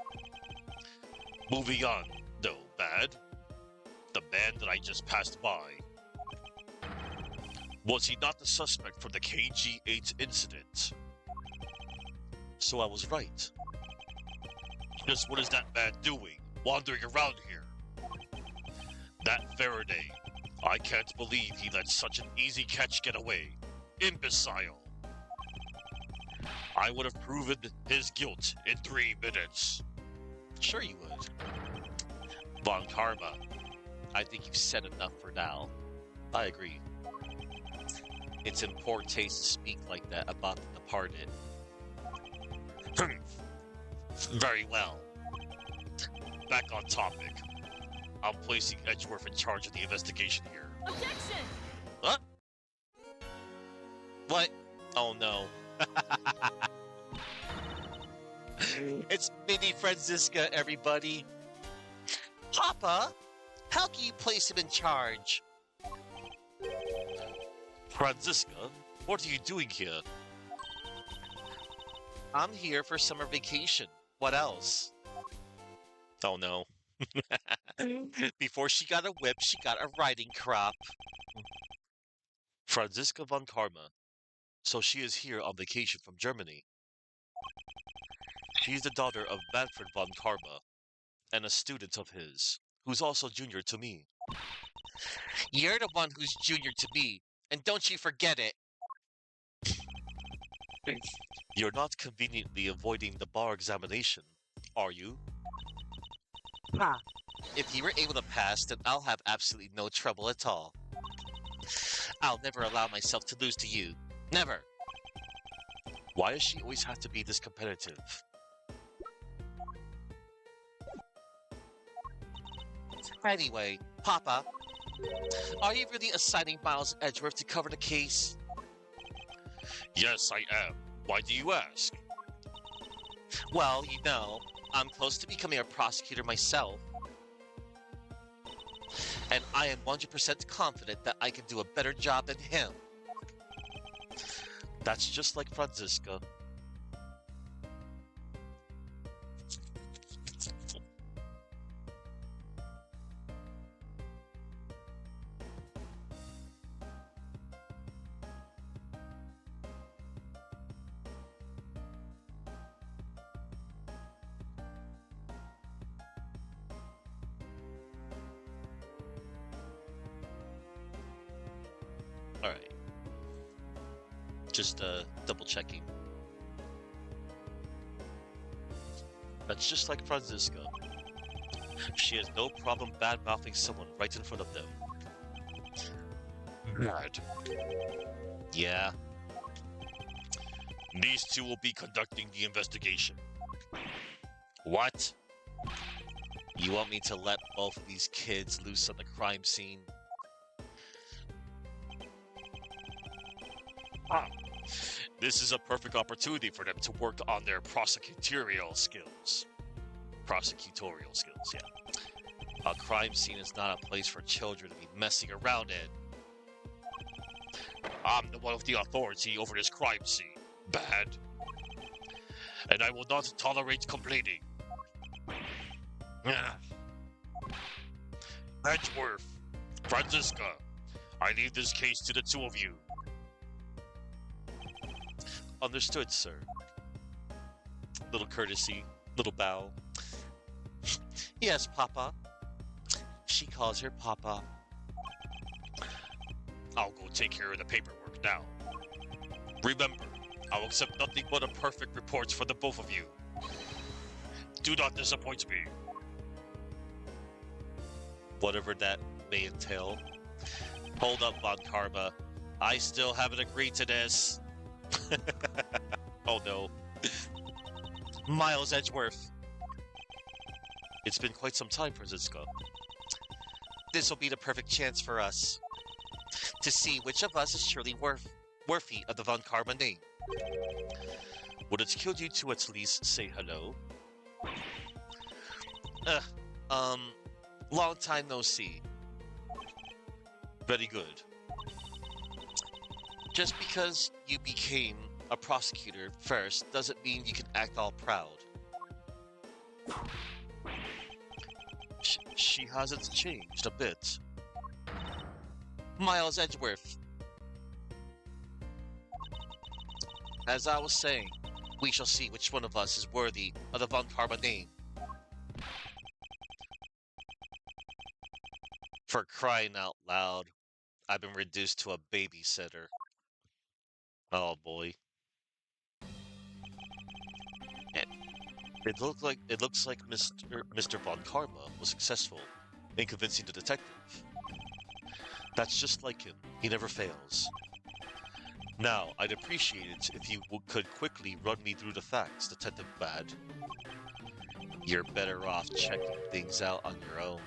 Moving on, though, bad. The man that I just passed by. Was he not the suspect for the KG-8 incident? So I was right. Just what is that man doing, wandering around here? That Faraday. I can't believe he let such an easy catch get away. Imbecile. I would have proven his guilt in 3 minutes. Sure you would. Von Karma, I think you've said enough for now. I agree. It's in poor taste to speak like that about the departed. Very well. Back on topic. I'm placing Edgeworth in charge of the investigation here. Objection! What? What? Oh no. It's Mini Franziska, everybody. Papa, how can you place him in charge? Franziska, what are you doing here? I'm here for summer vacation. What else? Oh no. Before she got a whip, she got a riding crop. Franziska von Karma. So she is here on vacation from Germany. She is the daughter of Manfred von Karma, and a student of his, who's also junior to me. You're the one who's junior to me, and don't you forget it. You're not conveniently avoiding the bar examination, are you? Ha. If you were able to pass, then I'll have absolutely no trouble at all. I'll never allow myself to lose to you. Never. Why does she always have to be this competitive? Anyway, Papa, are you really assigning Miles Edgeworth to cover the case? Yes, I am. Why do you ask? Well, you know, I'm close to becoming a prosecutor myself. And I am 100% confident that I can do a better job than him. That's just like Franziska. Alright. Just double checking. That's just like Franziska. She has no problem bad-mouthing someone right in front of them. Bad. Yeah. These two will be conducting the investigation. What? You want me to let both of these kids loose on the crime scene? This is a perfect opportunity for them to work on their prosecutorial skills. Prosecutorial skills, yeah. A crime scene is not a place for children to be messing around in. I'm the one with the authority over this crime scene. Bad. And I will not tolerate complaining. Edgeworth, Franziska, I leave this case to the two of you. Understood, sir. Little courtesy, little bow. Yes, Papa. She calls her Papa. I'll go take care of the paperwork now. Remember, I'll accept nothing but a perfect report for the both of you. Do not disappoint me. Whatever that may entail. Hold up, Von Karma. I still haven't agreed to this. Oh no. Miles Edgeworth. It's been quite some time, Franziska. This will be the perfect chance for us to see which of us is truly worthy of the Von Karma name. Would it kill you to at least say hello? Long time no see. Very good. Just because you became a prosecutor first doesn't mean you can act all proud. She hasn't changed a bit. Miles Edgeworth, as I was saying, we shall see which one of us is worthy of the Von Karma name. For crying out loud, I've been reduced to a babysitter. Oh boy. It, it looks like Mr. Von Karma was successful in convincing the detective. That's just like him. He never fails. Now, I'd appreciate it if you could quickly run me through the facts, Detective Bad. You're better off checking things out on your own.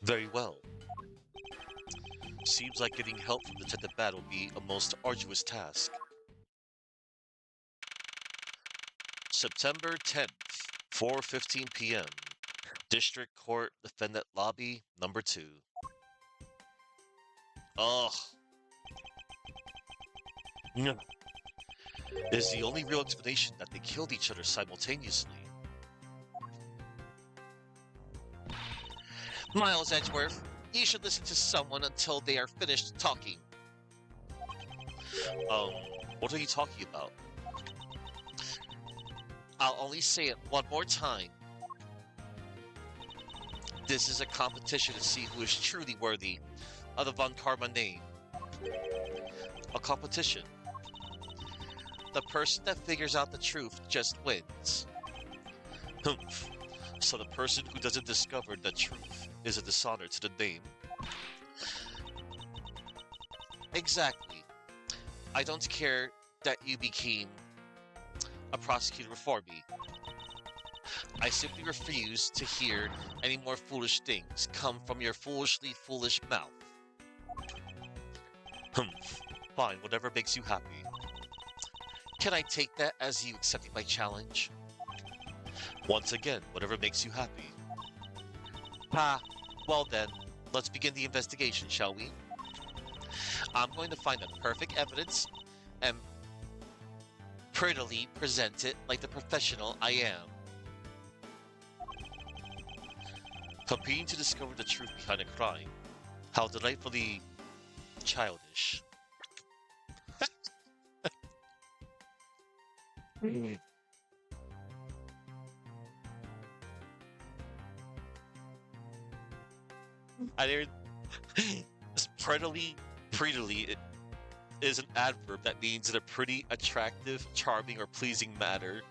Very well. Seems like getting help from Detective Bad will be a most arduous task. September 10th, 4:15 p.m. District Court Defendant Lobby, number 2. Ugh. No. Is the only real explanation that they killed each other simultaneously. Miles Edgeworth, you should listen to someone until they are finished talking. What are you talking about? I'll only say it one more time. This is a competition to see who is truly worthy of the Von Karma name. A competition. The person that figures out the truth just wins. Humph. So the person who doesn't discover the truth is a dishonor to the name. Exactly. I don't care that you became a prosecutor before me. I simply refuse to hear any more foolish things come from your foolishly foolish mouth. Humph. Fine, whatever makes you happy. Can I take that as you accepting my challenge? Once again, whatever makes you happy. Ah, well then, let's begin the investigation, shall we? I'm going to find the perfect evidence and prettily present it like the professional I am. Competing to discover the truth behind a crime. How delightfully childish. I didn't. Prettily is an adverb that means in a pretty, attractive, charming, or pleasing manner.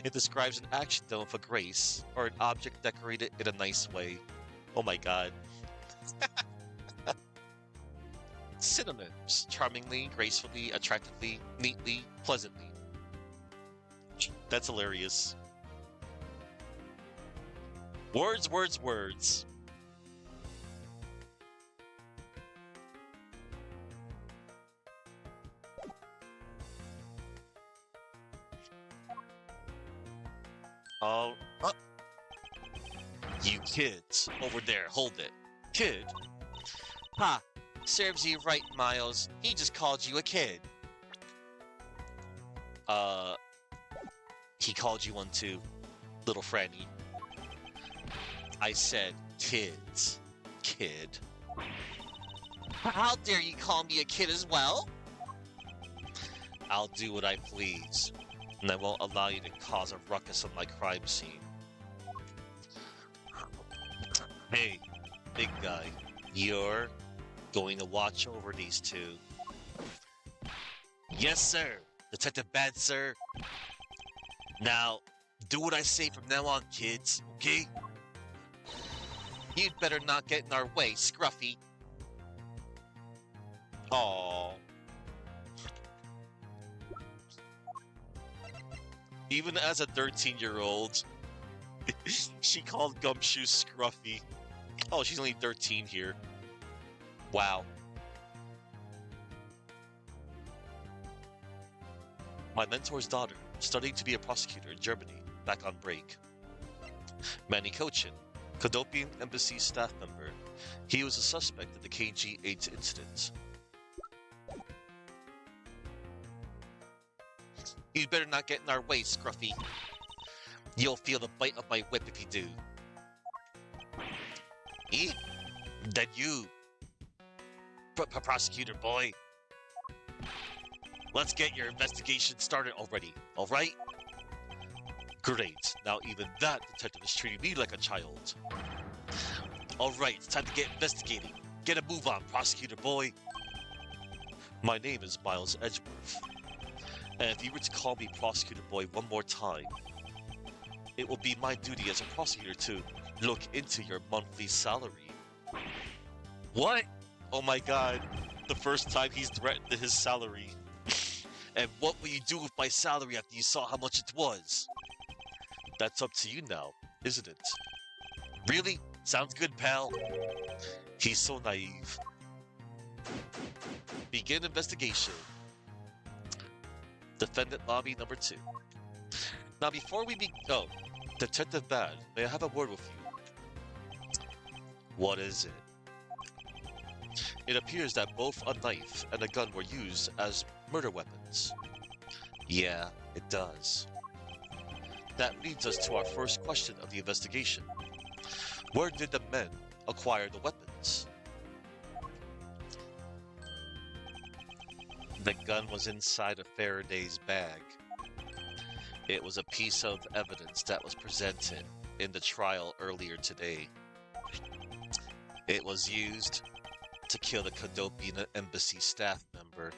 It describes an action done with a grace, or an object decorated in a nice way. Oh my god. Synonyms: charmingly, gracefully, attractively, neatly, pleasantly. That's hilarious. Words, words, words. Oh, you kids over there, hold it. Kid? Ha! Serves you right, Miles. He just called you a kid. Uh, he called you one too, little Franny. I said kids. Kid. How dare you call me a kid as well? I'll do what I please, and I won't allow you to cause a ruckus on my crime scene. Hey, big guy, you're going to watch over these two. Yes, sir. Detective Bad, sir. Now, do what I say from now on, kids, okay? You'd better not get in our way, Scruffy. Aww. Even as a 13-year-old, she called Gumshoe Scruffy. Oh, she's only 13 here. Wow. My mentor's daughter, studying to be a prosecutor in Germany, back on break. Manny Kochin, Cadopian Embassy staff member. He was a suspect in the KG-8 incident. You'd better not get in our way, Scruffy. You'll feel the bite of my whip if you do. Eh? Then you, prosecutor boy. Let's get your investigation started already, alright? Great. Now even that detective is treating me like a child. Alright, it's time to get investigating. Get a move on, prosecutor boy. My name is Miles Edgeworth. And if you were to call me prosecutor boy one more time, it will be my duty as a prosecutor to look into your monthly salary. What? Oh my god. The first time he's threatened his salary. And what will you do with my salary after you saw how much it was? That's up to you now, isn't it? Really? Sounds good, pal. He's so naive. Begin investigation. Defendant lobby number 2. Now before we oh, Detective Bad, may I have a word with you? What is it? It appears that both a knife and a gun were used as murder weapons. Yeah, it does. That leads us to our first question of the investigation. Where did the men acquire the weapons? The gun was inside of Faraday's bag. It was a piece of evidence that was presented in the trial earlier today. It was used to kill the Cadopian Embassy staff member.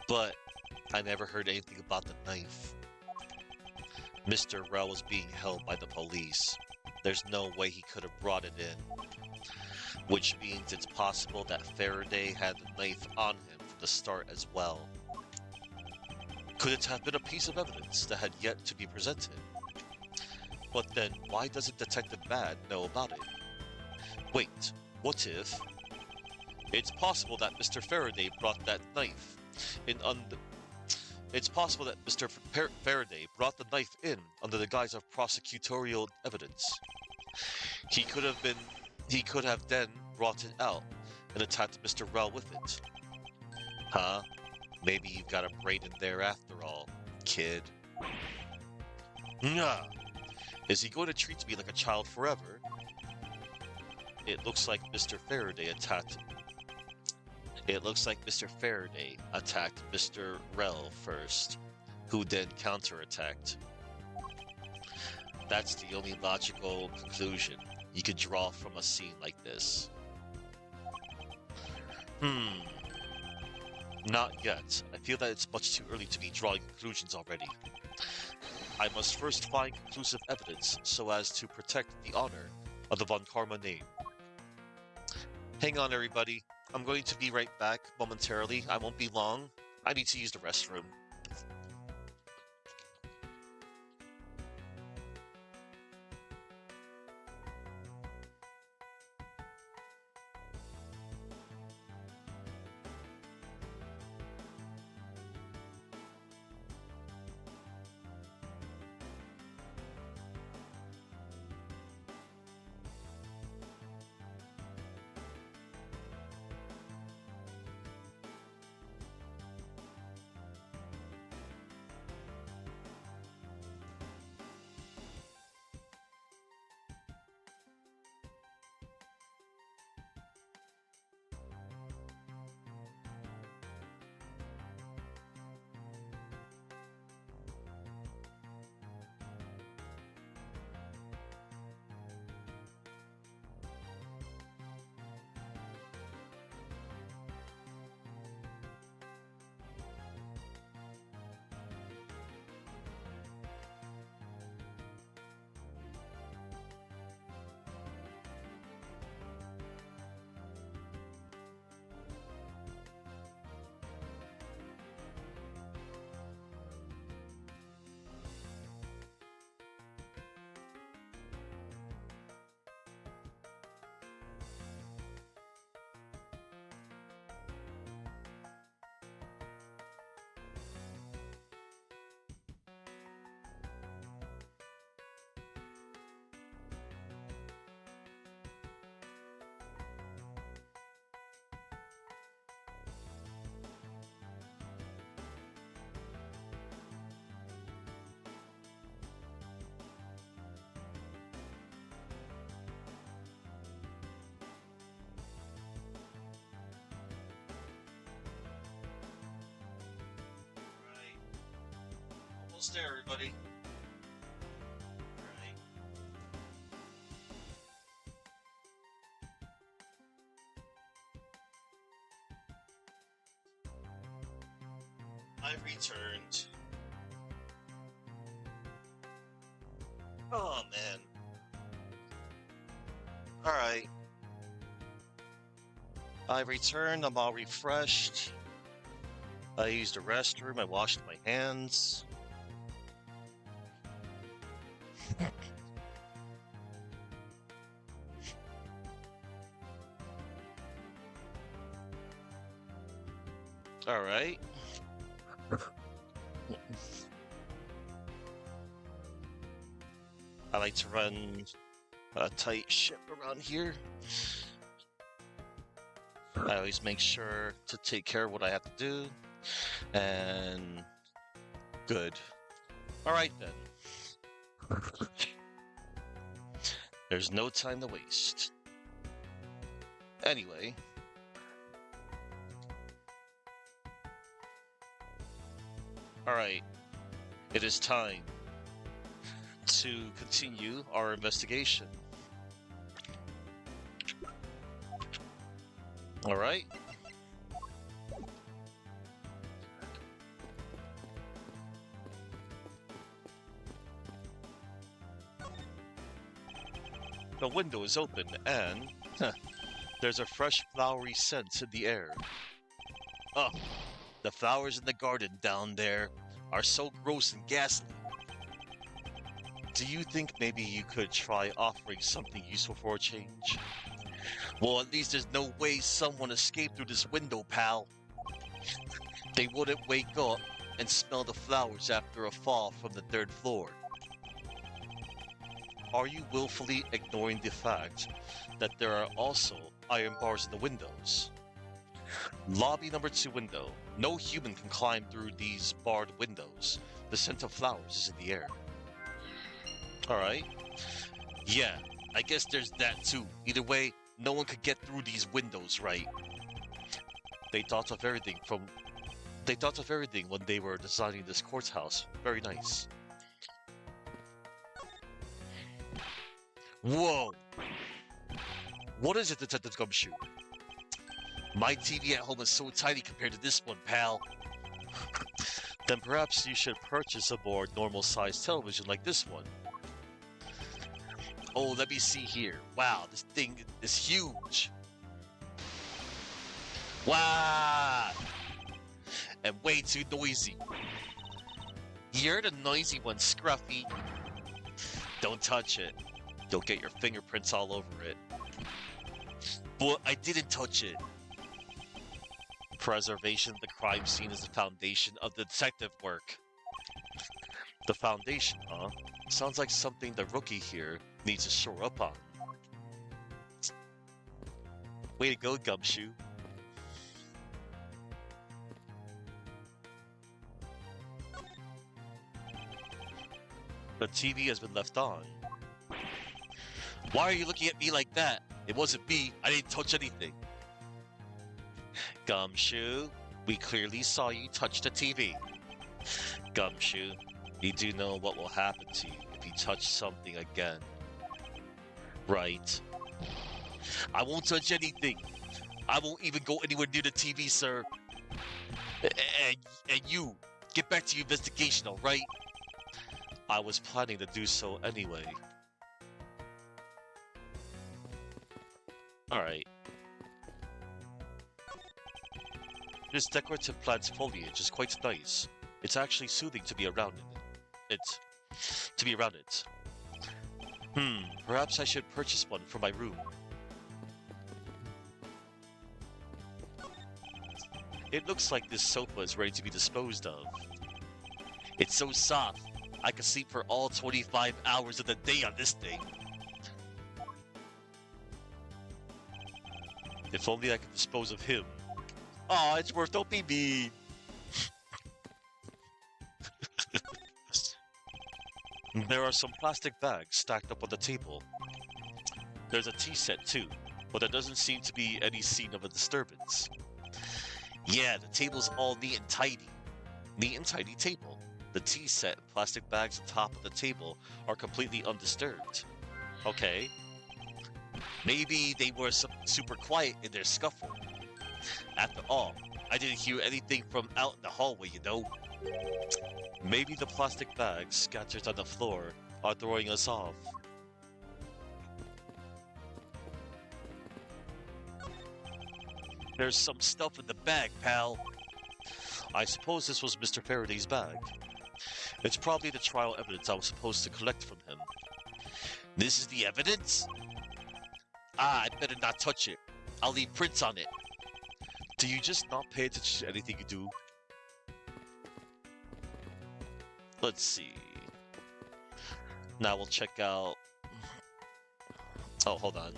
But I never heard anything about the knife. Mr. Rell was being held by the police. There's no way he could have brought it in. Which means it's possible that Faraday had the knife on him from the start as well. Could it have been a piece of evidence that had yet to be presented? But then, why doesn't Detective Bad know about it? Wait, what if... It's possible that Mr. Faraday brought that knife in It's possible that Mr. Faraday brought the knife in under the guise of prosecutorial evidence. He could have then brought it out and attacked Mr. Rell with it. Huh? Maybe you've got a brain in there after all, kid. Nah. Is he going to treat me like a child forever? It looks like Mr. Faraday attacked Mr. Rell first, who then counterattacked. That's the only logical conclusion you could draw from a scene like this. Not yet. I feel that it's much too early to be drawing conclusions already. I must first find conclusive evidence so as to protect the honor of the Von Karma name. Hang on, everybody. I'm going to be right back momentarily. I won't be long. I need to use the restroom. almost there, everybody. All right. I've returned. Oh, man. All right. I returned. I'm all refreshed. I used the restroom. I washed my hands. All right. I like to run a tight ship around here. I always make sure to take care of what I have to do. And good. All right then. There's no time to waste. Anyway. All right. It is time to continue our investigation. All right. The window is open and there's a fresh flowery scent in the air. Oh, the flowers in the garden down there are so gross and ghastly. Do you think maybe you could try offering something useful for a change? Well, at least there's no way someone escaped through this window, pal. They wouldn't wake up and smell the flowers after a fall from the 3rd floor. Are you willfully ignoring the fact that there are also iron bars in the windows? Lobby number 2 window. No human can climb through these barred windows. The scent of flowers is in the air. Alright. Yeah, I guess there's that too. Either way, no one could get through these windows, right? They thought of everything when they were designing this courthouse. Very nice. Whoa! What is it, Detective Gumshoe? My TV at home is so tiny compared to this one, pal. Then perhaps you should purchase a more normal-sized television like this one. Oh, let me see here. Wow, this thing is huge. Wow! And way too noisy. You're the noisy one, Scruffy. Don't touch it. You'll get your fingerprints all over it. But I didn't touch it. Preservation of the crime scene is the foundation of the detective work. The foundation, huh? Sounds like something the rookie here needs to shore up on. Way to go, Gumshoe. The TV has been left on. Why are you looking at me like that? It wasn't me. I didn't touch anything. Gumshoe, we clearly saw you touch the TV. Gumshoe, you do know what will happen to you if you touch something again. Right. I won't touch anything. I won't even go anywhere near the TV, sir. And you, get back to your investigation, alright? I was planning to do so anyway. Alright. This decorative plant's foliage is quite nice. It's actually soothing to be around it. Perhaps I should purchase one for my room. It looks like this sofa is ready to be disposed of. It's so soft, I could sleep for all 25 hours of the day on this thing. If only I could dispose of him. Aw, Edgeworth, don't be mean. There are some plastic bags stacked up on the table. There's a tea set too, but there doesn't seem to be any scene of a disturbance. Yeah, the table's all neat and tidy. Neat and tidy table. The tea set and plastic bags on top of the table are completely undisturbed. Okay. Maybe they were super quiet in their scuffle. After all, I didn't hear anything from out in the hallway, you know. Maybe the plastic bags scattered on the floor are throwing us off. There's some stuff in the bag, pal. I suppose this was Mr. Faraday's bag. It's probably the trial evidence I was supposed to collect from him. This is the evidence? Ah, I better not touch it. I'll leave prints on it. Do you just not pay attention to anything you do? Let's see. Now we'll check out... Oh, hold on.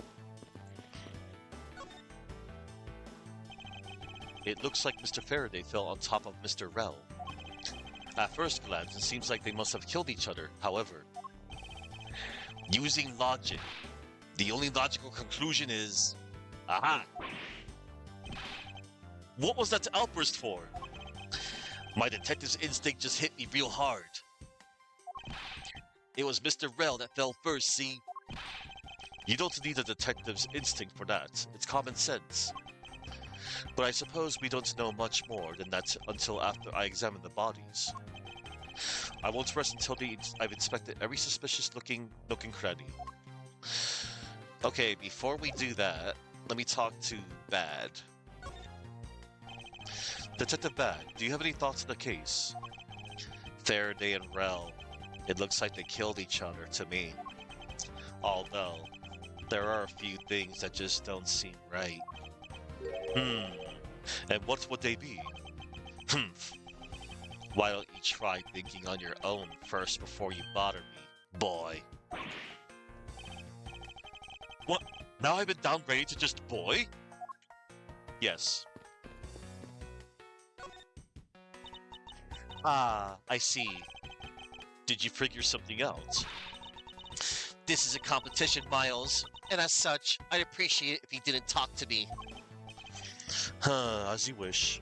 It looks like Mr. Faraday fell on top of Mr. Rell. At first glance, it seems like they must have killed each other, however. Using logic, the only logical conclusion is... Aha! What was that outburst for? My detective's instinct just hit me real hard. It was Mr. Rell that fell first, see? You don't need a detective's instinct for that. It's common sense. But I suppose we don't know much more than that until after I examine the bodies. I won't rest until I've inspected every suspicious looking nook and cranny. Okay, before we do that, let me talk to Bad. Detective Bad, do you have any thoughts on the case? Faraday and Rell. It looks like they killed each other to me. Although, there are a few things that just don't seem right. And what would they be? Why don't you try thinking on your own first before you bother me, boy? What? Now I've been downgraded to just boy? Yes. Ah, I see. Did you figure something out? This is a competition, Miles, and as such, I'd appreciate it if you didn't talk to me. As you wish.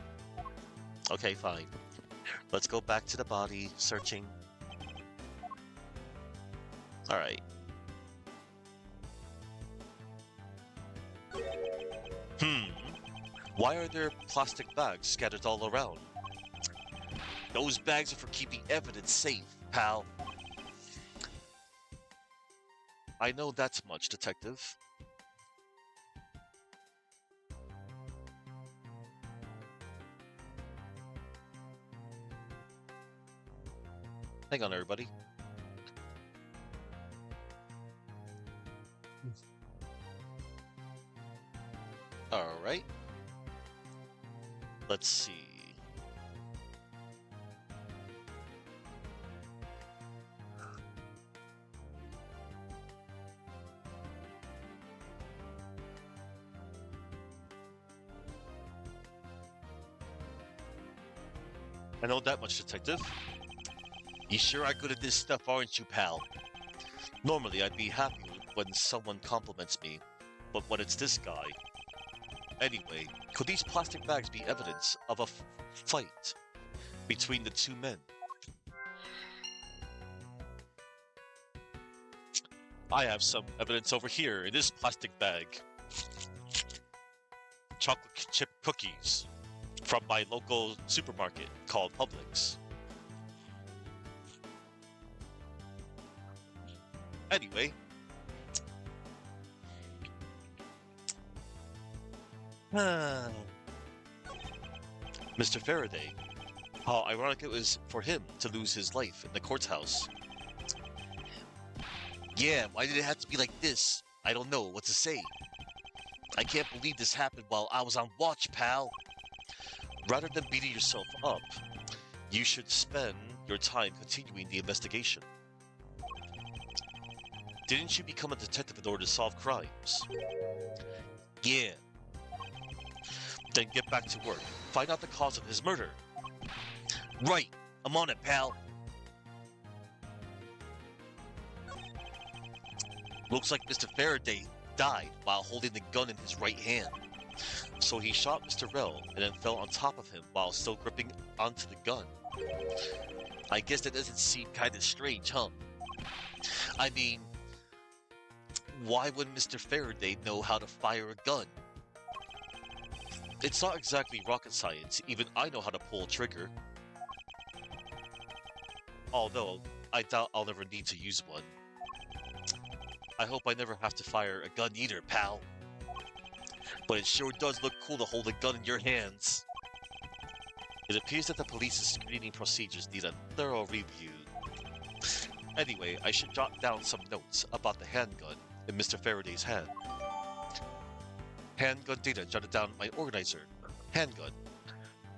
Okay, fine. Let's go back to the body, searching. Alright. Why are there plastic bags scattered all around? Those bags are for keeping evidence safe, pal. I know that's much, Detective. Hang on, everybody. Alright. Let's see. I know that much, Detective. You sure are good at this stuff, aren't you, pal? Normally, I'd be happy when someone compliments me, but when it's this guy... Anyway, could these plastic bags be evidence of a fight between the two men? I have some evidence over here in this plastic bag. Chocolate chip cookies from my local supermarket called Publix. Anyway, Mr. Faraday. How ironic it was for him to lose his life in the courthouse. Yeah, why did it have to be like this? I don't know what to say. I can't believe this happened while I was on watch, pal. Rather than beating yourself up, you should spend your time continuing the investigation. Didn't you become a detective in order to solve crimes? Yeah. Then get back to work. Find out the cause of his murder. Right. I'm on it, pal. Looks like Mr. Faraday died while holding the gun in his right hand. So he shot Mr. Rell and then fell on top of him while still gripping onto the gun. I guess that doesn't seem kind of strange, huh? I mean, why would Mr. Faraday know how to fire a gun? It's not exactly rocket science. Even I know how to pull a trigger. Although, I doubt I'll never need to use one. I hope I never have to fire a gun either, pal. But it sure does look cool to hold a gun in your hands. It appears that the police's screening procedures need a thorough review. Anyway, I should jot down some notes about the handgun in Mr. Faraday's hand. Handgun data jotted down my organizer. Handgun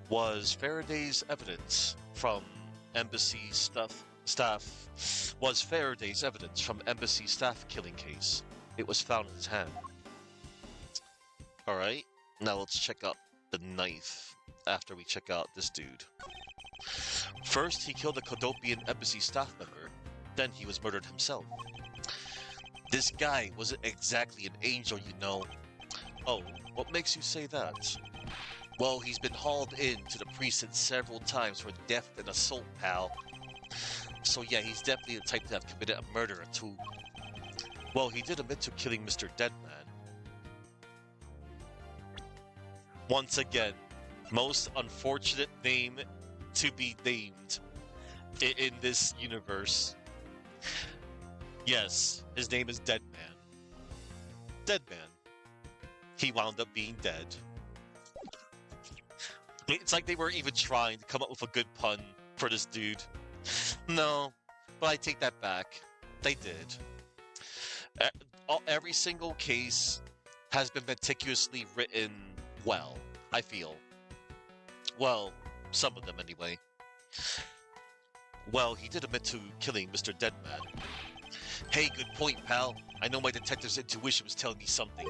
was Faraday's evidence from embassy staff was Faraday's evidence from embassy staff killing case. It was found in his hand. Alright, now let's check out the knife after we check out this dude. First, he killed a Kodopian embassy staff member, then he was murdered himself. This guy wasn't exactly an angel, you know. Oh, what makes you say that? Well, he's been hauled in to the precinct several times for theft and assault, pal. So yeah, he's definitely the type to have committed a murder or two. Well, he did admit to killing Mr. Deadman. Once again, most unfortunate name to be named in this universe. Yes, his name is Deadman. Deadman. He wound up being dead. It's like they weren't even trying to come up with a good pun for this dude. No, but I take that back. They did. Every single case has been meticulously written well, I feel. Well, some of them anyway. Well, he did admit to killing Mr. Deadman. Hey, good point, pal. I know my detective's intuition was telling me something.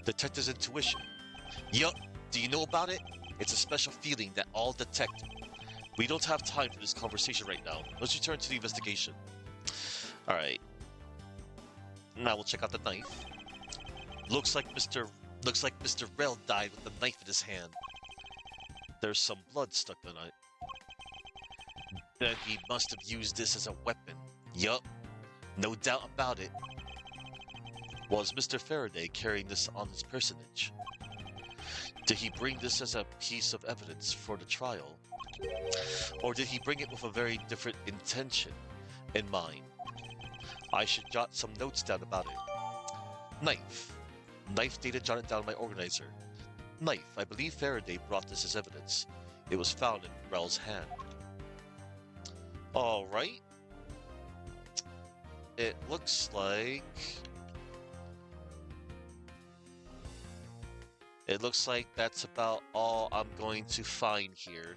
Detective's intuition? Yup. Do you know about it? It's a special feeling that all detect. We don't have time for this conversation right now. Let's return to the investigation. Alright. Now we'll check out the knife. Looks like Mr. Rel died with the knife in his hand. There's some blood stuck on it. Then he must have used this as a weapon. Yup. No doubt about it. Was Mr. Faraday carrying this on his personage? Did he bring this as a piece of evidence for the trial? Or did he bring it with a very different intention in mind? I should jot some notes down about it. Knife. Knife data jotted down in my organizer. Knife. I believe Faraday brought this as evidence. It was found in Rel's hand. Alright. It looks like... that's about all I'm going to find here.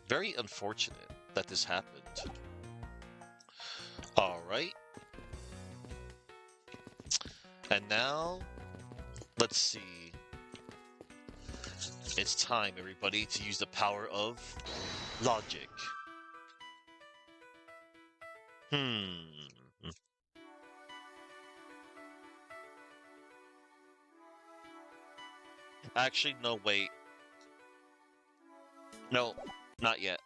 Very unfortunate that this happened. Alright. And now, let's see. It's time, everybody, to use the power of logic. Actually, no, wait. No, not yet.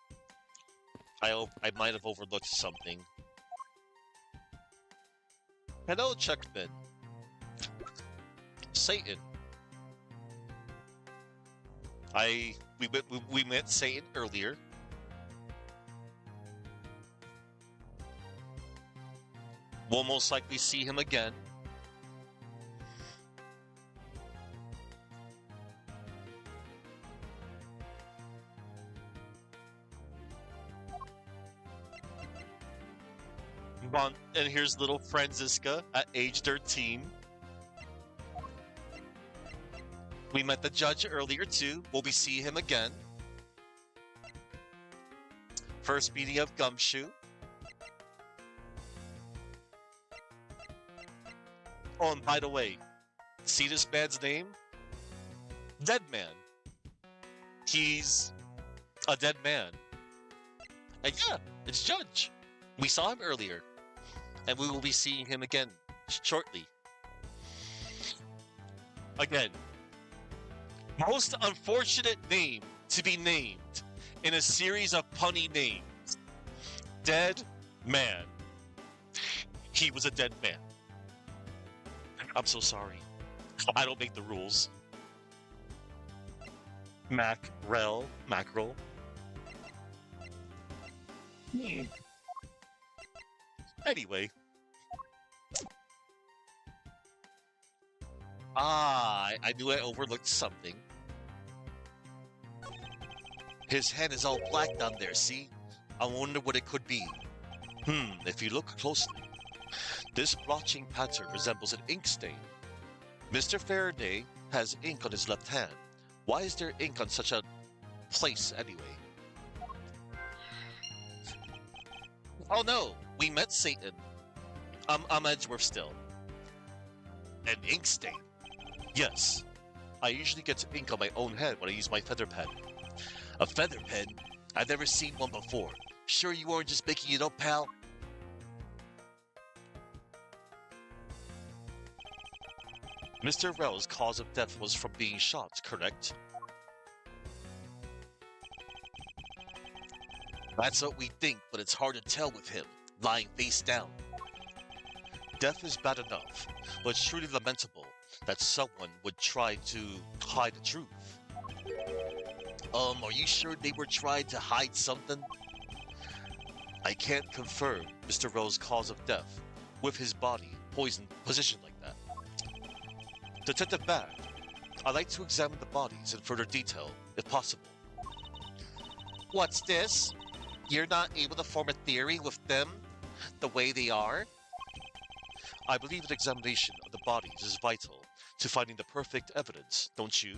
I might have overlooked something. Hello, Chuckman. Satan. We met Satan earlier. We'll most likely see him again. And here's little Franziska at age 13. We met the judge earlier too. We'll be seeing him again. First meeting of Gumshoe. Oh, and by the way, see this man's name? Deadman. He's a dead man. And yeah, it's Judge. We saw him earlier. And we will be seeing him again shortly. Again, most unfortunate name to be named in a series of punny names. Dead man. He was a dead man. I'm so sorry. I don't make the rules. Mackerel. Anyway. I knew I overlooked something. His hand is all black down there, see? I wonder what it could be. If you look closely, this blotching pattern resembles an ink stain. Mr. Faraday has ink on his left hand. Why is there ink on such a place anyway? Oh no, we met Satan. I'm Edgeworth still. An ink stain? Yes. I usually get ink on my own head when I use my feather pen. A feather pen? I've never seen one before. Sure you weren't just making it up, pal? Mr. Rell's cause of death was from being shot, correct? That's what we think, but it's hard to tell with him, lying face down. Death is bad enough, but it's truly lamentable that someone would try to hide the truth. Are you sure they were trying to hide something? I can't confirm Mr. Rell's cause of death with his body positioned like that. Detective Bad, I'd like to examine the bodies in further detail, if possible. What's this? You're not able to form a theory with them the way they are? I believe an examination of the bodies is vital to finding the perfect evidence, don't you?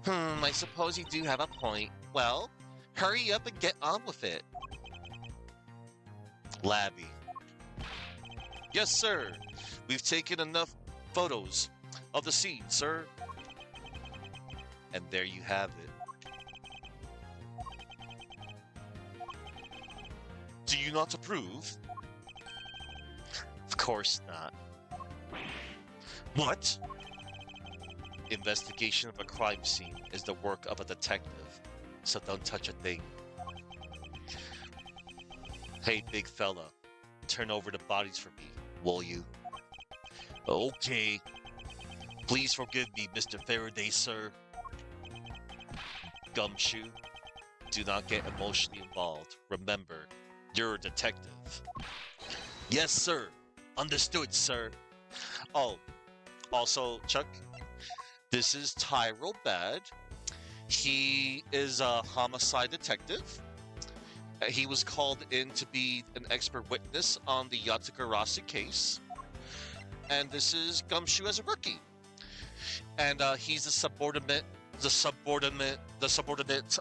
I suppose you do have a point. Well, hurry up and get on with it. Labby. Yes, sir. We've taken enough photos of the scene, sir. And there you have it. Do you not approve? Of course not. What? Investigation of a crime scene is the work of a detective, so don't touch a thing. Hey, big fella, turn over the bodies for me, will you? Okay. Please forgive me, Mr. Faraday, sir. Gumshoe, do not get emotionally involved. Remember, you're a detective. Yes, sir. Understood, sir. Oh, also, Chuck, this is Tyrell Bad. He is a homicide detective. He was called in to be an expert witness on the Yatakarasi case. And this is Gumshoe as a rookie. And he's the subordinate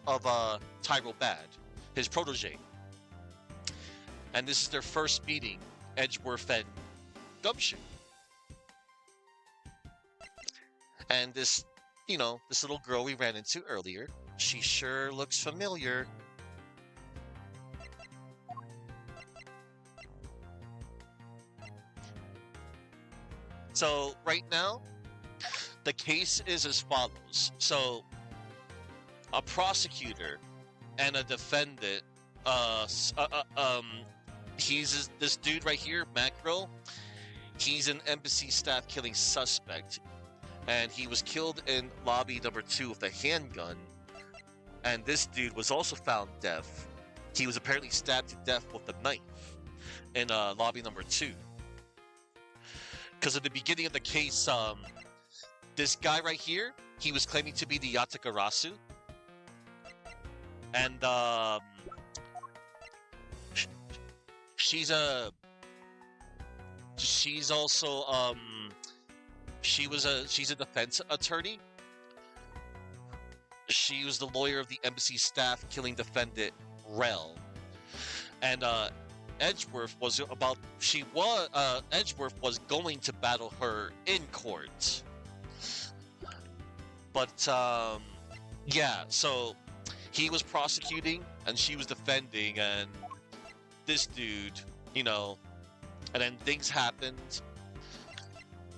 of Tyrell Bad, his protege. And this is their first meeting, Edgeworth and Gumshoe. And this little girl we ran into earlier, she sure looks familiar. So right now, the case is as follows. So a prosecutor and a defendant, this dude right here, Mackerel, he's an embassy staff killing suspect. And he was killed in lobby number 2 with a handgun. And this dude was also found dead. He was apparently stabbed to death with a knife in lobby number 2. Because at the beginning of the case, this guy right here, he was claiming to be the Yatakarasu. And she's also she's a defense attorney. She was the lawyer of the embassy staff killing defendant Rell. And Edgeworth was going to battle her in court. But yeah, so he was prosecuting and she was defending, and this dude, and then things happened.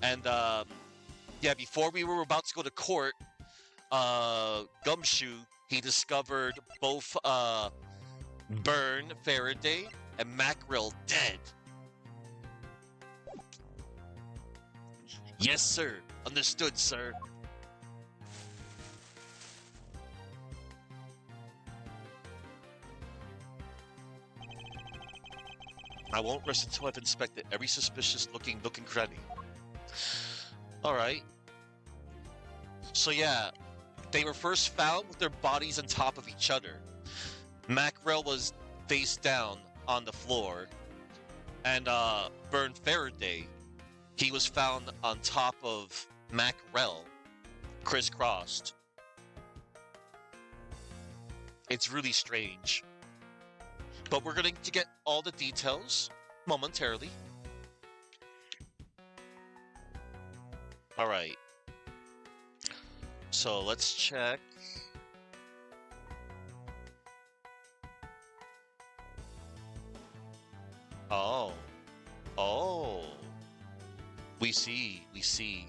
And yeah, before we were about to go to court, Gumshoe, he discovered both Byrne Faraday and Mackerel dead. Yes, sir. Understood, sir. I won't rest until I've inspected every suspicious-looking nook and cranny. All right. So yeah, they were first found with their bodies on top of each other. Mackerel was face down on the floor, and Byrne Faraday, he was found on top of Mackerel, crisscrossed. It's really strange. But we're going to get all the details momentarily. All right. So let's check. Oh. Oh. We see. We see.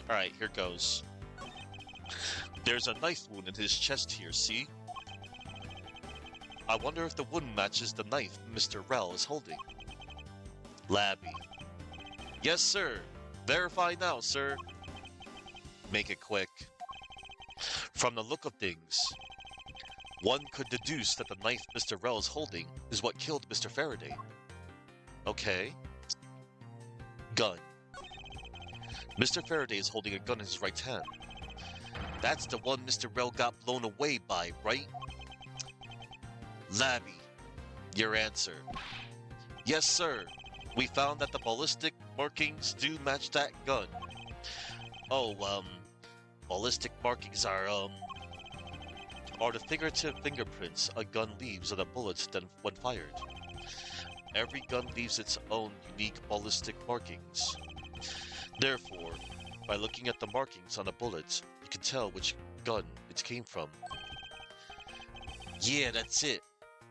All right, here goes. There's a knife wound in his chest here, see? I wonder if the wound matches the knife Mr. Rell is holding. Labby. Yes, sir. Verify now, sir. Make it quick. From the look of things, one could deduce that the knife Mr. Rell is holding is what killed Mr. Faraday. Okay. Gun. Mr. Faraday is holding a gun in his right hand. That's the one Mr. Rell got blown away by, right? Labby, your answer. Yes, sir. We found that the ballistic markings do match that gun. Oh, ballistic markings are the figurative fingerprints a gun leaves on a bullet when fired. Every gun leaves its own unique ballistic markings. Therefore, by looking at the markings on a bullet, you can tell which gun it came from. Yeah, that's it.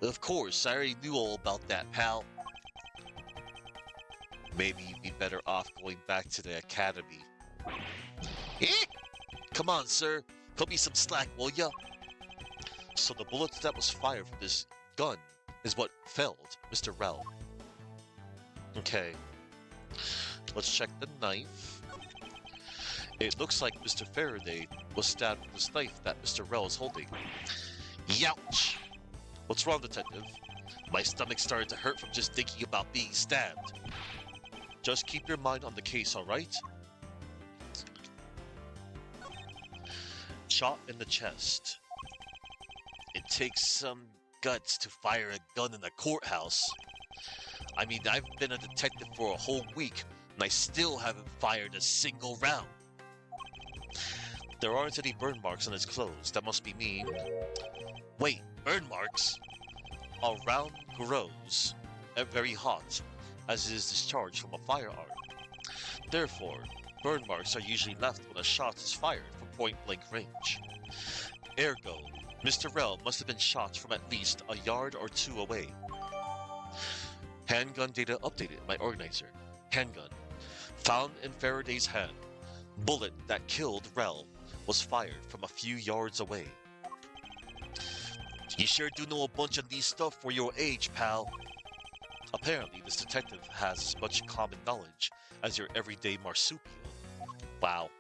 Of course, I already knew all about that, pal. Maybe you'd be better off going back to the academy. Eh? Come on, sir. Cut me some slack, will ya? So the bullet that was fired from this gun is what felled Mr. Rell. Okay. Let's check the knife. It looks like Mr. Faraday was stabbed with this knife that Mr. Rell is holding. Youch! What's wrong, detective? My stomach started to hurt from just thinking about being stabbed. Just keep your mind on the case, alright? Shot in the chest. It takes some guts to fire a gun in a courthouse. I mean, I've been a detective for a whole week, and I still haven't fired a single round. There aren't any burn marks on his clothes. That must be mean. Wait, burn marks? A round grows very hot, as it is discharged from a firearm. Therefore, burn marks are usually left when a shot is fired from point-blank range. Ergo, Mr. Rell must have been shot from at least a yard or two away. Handgun data updated, my organizer. Handgun. Found in Faraday's hand. Bullet that killed Rell was fired from a few yards away. You sure do know a bunch of these stuff for your age, pal. Apparently, this detective has as much common knowledge as your everyday marsupial. Wow.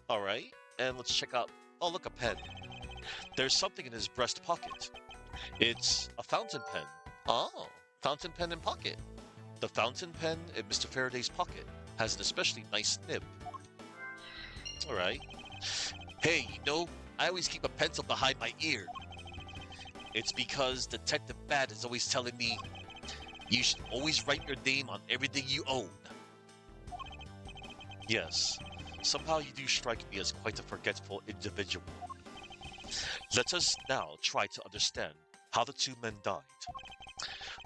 Alright, and let's check out... Oh, look, a pen. There's something in his breast pocket. It's a fountain pen. Oh, fountain pen in pocket. The fountain pen in Mr. Faraday's pocket has an especially nice nib. Alright. Hey, you know, I always keep a pencil behind my ear. It's because Detective Bad is always telling me you should always write your name on everything you own. Yes, somehow you do strike me as quite a forgetful individual. Let us now try to understand how the two men died.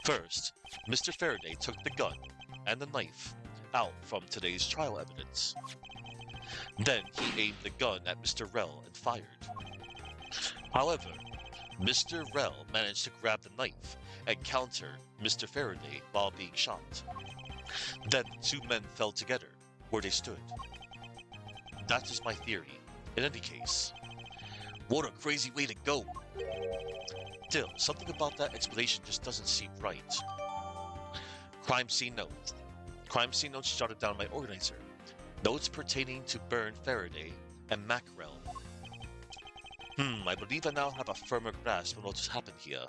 First, Mr. Faraday took the gun and the knife out from today's trial evidence. Then he aimed the gun at Mr. Rell and fired. However, Mr. Rell managed to grab the knife and counter Mr. Faraday while being shot. Then the two men fell together where they stood. That is my theory. In any case, what a crazy way to go. Still, something about that explanation just doesn't seem right. Crime scene notes. Crime scene notes jotted down by organizer. Notes pertaining to Byrne Faraday and Mackerel. I believe I now have a firmer grasp on what has happened here.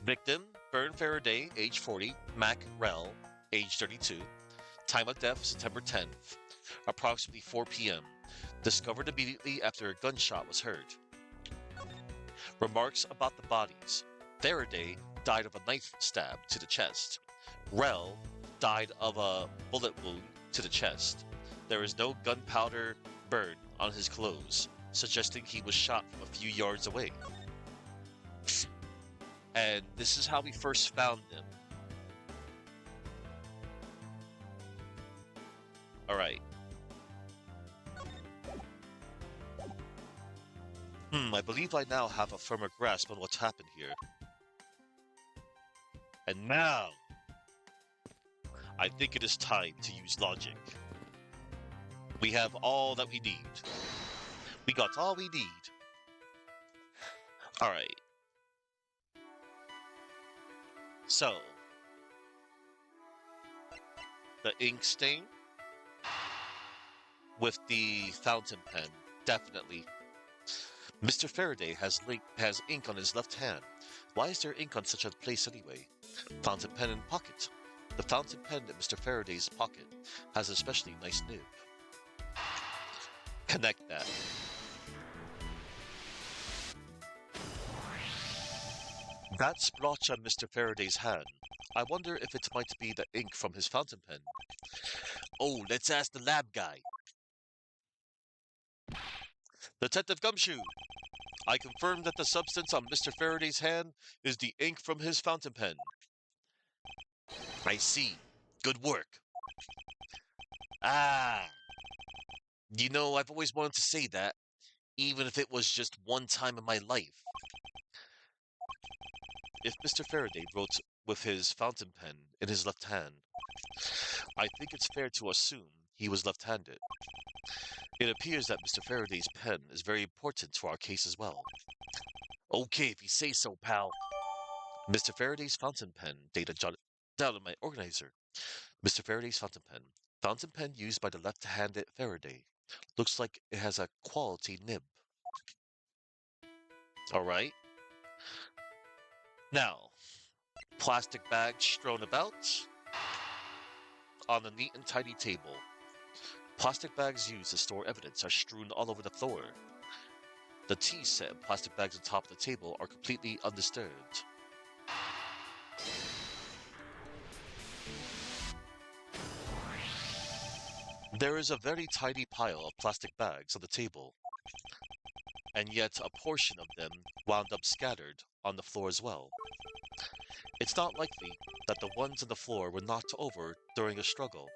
Victim, Byrne Faraday, age 40, Mackerel, age 32. Time of death, September 10th, approximately 4 p.m. Discovered immediately after a gunshot was heard. Remarks about the bodies. Faraday died of a knife stab to the chest. Rel died of a bullet wound to the chest. There is no gunpowder burn on his clothes, suggesting he was shot from a few yards away. And this is how we first found him. Alright. I believe I now have a firmer grasp on what's happened here. And now, I think it is time to use logic. We have all that we need. We got all we need. Alright. So, the ink stain with the fountain pen, definitely. Mr. Faraday has ink on his left hand. Why is there ink on such a place anyway? Fountain pen in pocket. The fountain pen in Mr. Faraday's pocket has an especially nice nib. Connect that. That splotch on Mr. Faraday's hand. I wonder if it might be the ink from his fountain pen. Oh, let's ask the lab guy. Detective Gumshoe, I confirm that the substance on Mr. Faraday's hand is the ink from his fountain pen. I see. Good work. Ah. You know, I've always wanted to say that, even if it was just one time in my life. If Mr. Faraday wrote with his fountain pen in his left hand, I think it's fair to assume he was left-handed. It appears that Mr. Faraday's pen is very important to our case as well. Okay, if you say so, pal. Mr. Faraday's fountain pen, data jotted down in my organizer. Mr. Faraday's fountain pen. Fountain pen used by the left-handed Faraday. Looks like it has a quality nib. Alright. Now, plastic bags strewn about on a neat and tidy table. Plastic bags used to store evidence are strewn all over the floor. The tea set and plastic bags on top of the table are completely undisturbed. There is a very tidy pile of plastic bags on the table, and yet a portion of them wound up scattered on the floor as well. It's not likely that the ones on the floor were knocked over during a struggle.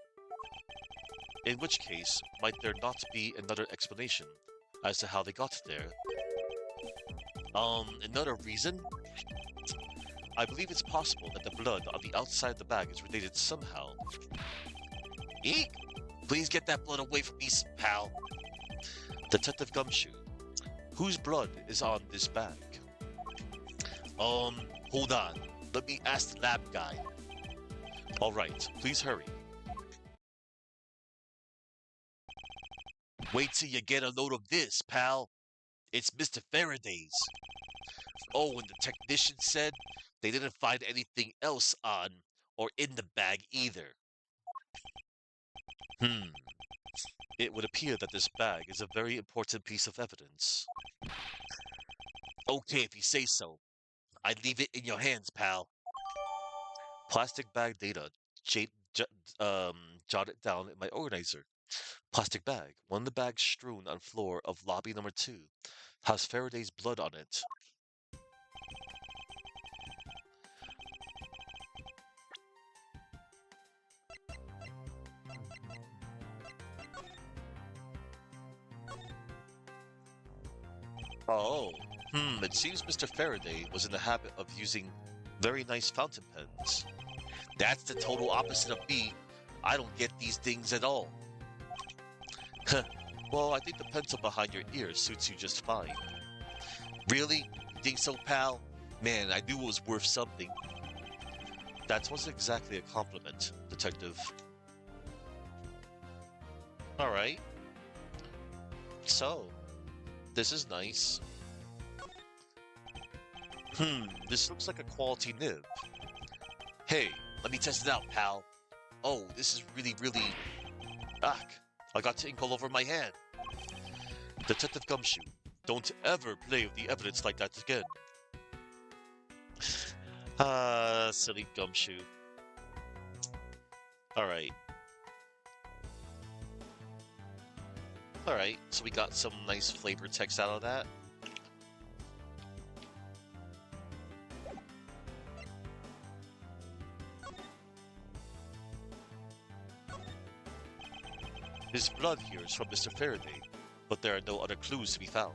In which case, might there not be another explanation as to how they got there? Another reason? I believe it's possible that the blood on the outside of the bag is related somehow. Eek! Please get that blood away from me, pal. Detective Gumshoe, whose blood is on this bag? Hold on. Let me ask the lab guy. Alright, please hurry. Wait till you get a load of this, pal. It's Mr. Faraday's. Oh, and the technician said they didn't find anything else on or in the bag either. It would appear that this bag is a very important piece of evidence. Okay, if you say so. I leave it in your hands, pal. Plastic bag data. Jotted down in my organizer. Plastic bag. One of the bags strewn on floor of lobby number 2 has Faraday's blood on it. Oh, it seems Mr. Faraday was in the habit of using very nice fountain pens. That's the total opposite of me. I don't get these things at all. Well, I think the pencil behind your ear suits you just fine. Really? You think so, pal? Man, I knew it was worth something. That wasn't exactly a compliment, Detective. Alright, so, this is nice. This looks like a quality nib. Hey, let me test it out, pal. Oh, this is really... Ack, I got ink all over my hand. Detective Gumshoe, don't ever play with the evidence like that again. Silly Gumshoe. Alright. Alright, so we got some nice flavor text out of that. His blood here is from Mr. Faraday, but there are no other clues to be found.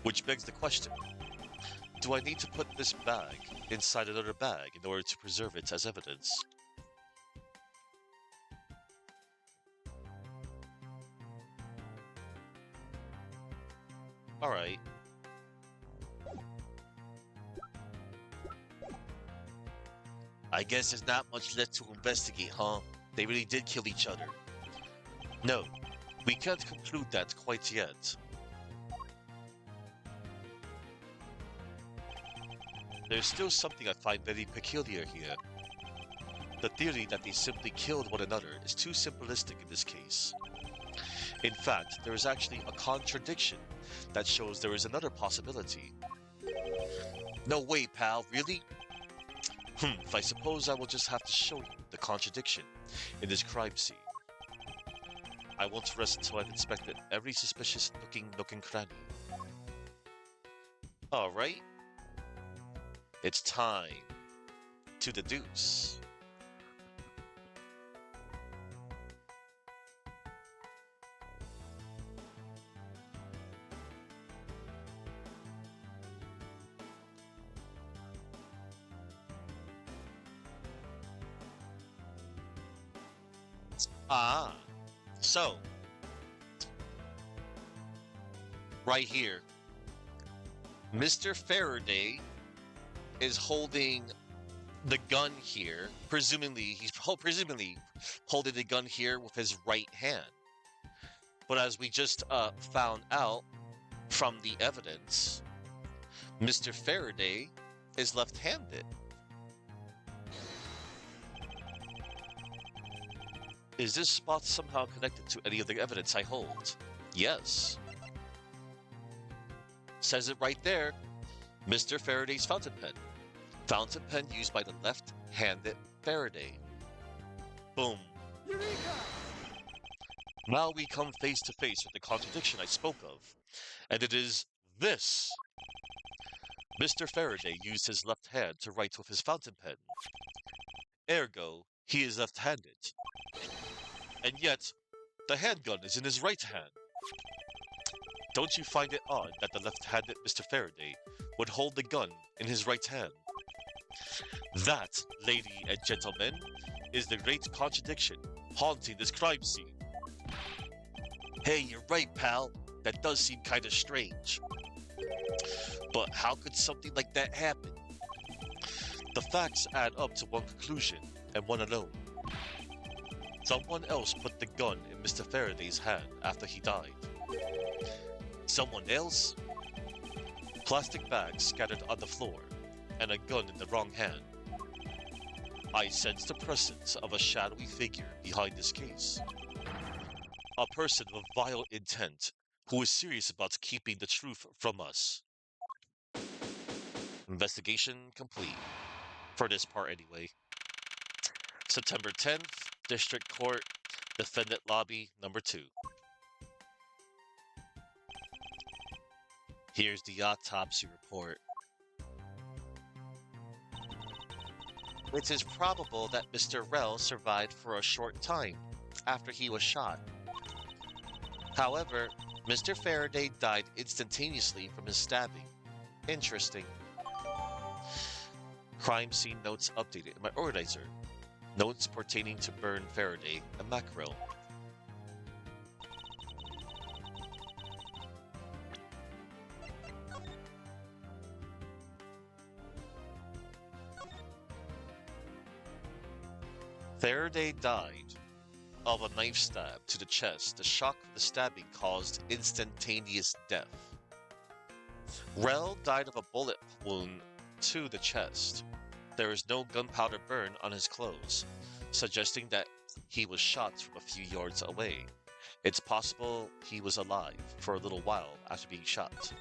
Which begs the question, do I need to put this bag inside another bag in order to preserve it as evidence? Alright. I guess there's not much left to investigate, huh? They really did kill each other. No, we can't conclude that quite yet. There's still something I find very peculiar here. The theory that they simply killed one another is too simplistic in this case. In fact, there is actually a contradiction that shows there is another possibility. No way, pal, really? I suppose I will just have to show you the contradiction in this crime scene. I won't rest until I've inspected every suspicious looking nook and cranny. Alright, it's time to deduce. Ah, so, right here, Mr. Faraday is holding the gun here. Presumably, he's presumably holding the gun here with his right hand. But as we just found out from the evidence, Mr. Faraday is left-handed. Is this spot somehow connected to any of the evidence I hold? Yes. Says it right there. Mr. Faraday's fountain pen. Fountain pen used by the left-handed Faraday. Boom. Eureka! Now we come face to face with the contradiction I spoke of. And it is this. Mr. Faraday used his left hand to write with his fountain pen. Ergo, he is left-handed. And yet, the handgun is in his right hand. Don't you find it odd that the left-handed Mr. Faraday would hold the gun in his right hand? That, lady and gentlemen, is the great contradiction haunting this crime scene. Hey, you're right, pal. That does seem kind of strange. But how could something like that happen? The facts add up to one conclusion, and one alone. Someone else put the gun in Mr. Faraday's hand after he died. Someone else? Plastic bags scattered on the floor, and a gun in the wrong hand. I sense the presence of a shadowy figure behind this case. A person with vile intent who is serious about keeping the truth from us. Investigation complete. For this part anyway. September 10th, District Court, Defendant Lobby number 2. Here's the autopsy report. It is probable that Mr. Rell survived for a short time after he was shot. However, Mr. Faraday died instantaneously from his stabbing. Interesting. Crime scene notes updated in my organizer. Notes pertaining to Byrne Faraday and Mackerel. Faraday died of a knife stab to the chest. The shock from the stabbing caused instantaneous death. Rel died of a bullet wound to the chest. There is no gunpowder burn on his clothes, suggesting that he was shot from a few yards away. It's possible he was alive for a little while after being shot.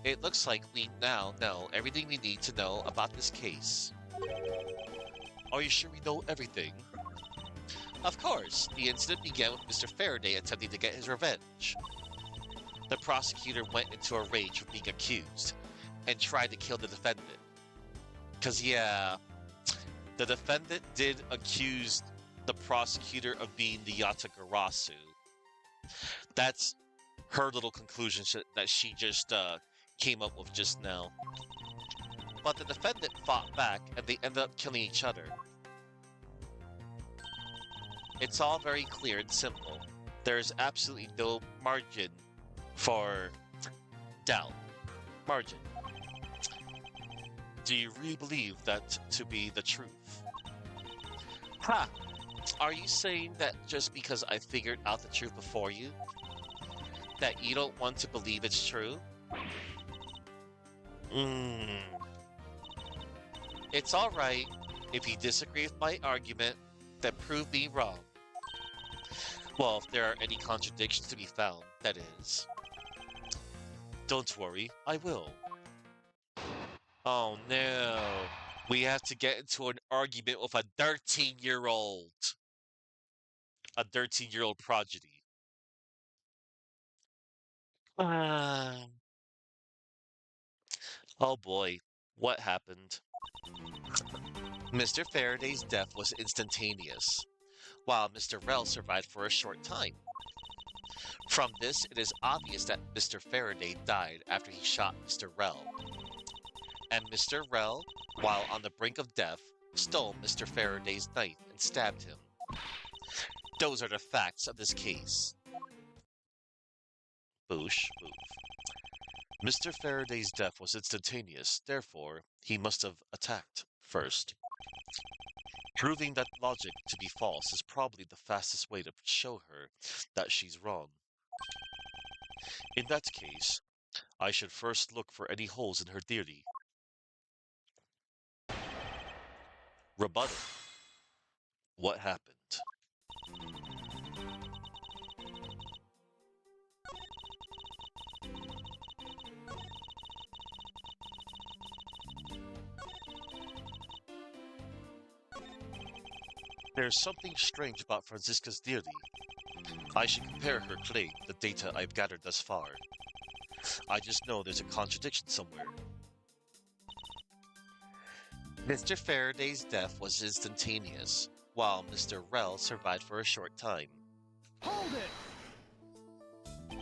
It looks like we now know everything we need to know about this case. Are you sure we know everything? Of course, the incident began with Mr. Faraday attempting to get his revenge. The prosecutor went into a rage for being accused and tried to kill the defendant. Because, yeah, the defendant did accuse the prosecutor of being the Yatagarasu. That's her little conclusion that she just came up with just now. But the defendant fought back and they ended up killing each other. It's all very clear and simple. There's absolutely no margin for doubt. Margin. Do you really believe that to be the truth? Ha! Are you saying that just because I figured out the truth before you, that you don't want to believe it's true? It's alright if you disagree with my argument, then prove me wrong. Well, if there are any contradictions to be found, that is. Don't worry, I will. Oh no. We have to get into an argument with a 13-year-old. A 13-year-old prodigy. Ah. Oh boy, what happened? Mr. Faraday's death was instantaneous, while Mr. Rel survived for a short time. From this, it is obvious that Mr. Faraday died after he shot Mr. Rel. And Mr. Rel, while on the brink of death, stole Mr. Faraday's knife and stabbed him. Those are the facts of this case. Boosh, boof. Mr. Faraday's death was instantaneous, therefore, he must have attacked first. Proving that logic to be false is probably the fastest way to show her that she's wrong. In that case, I should first look for any holes in her theory. Rebuttal. What happened? There's something strange about Franziska's theory. I should compare her claim to the data I've gathered thus far. I just know there's a contradiction somewhere. Mr. Faraday's death was instantaneous, while Mr. Rel survived for a short time. Hold it!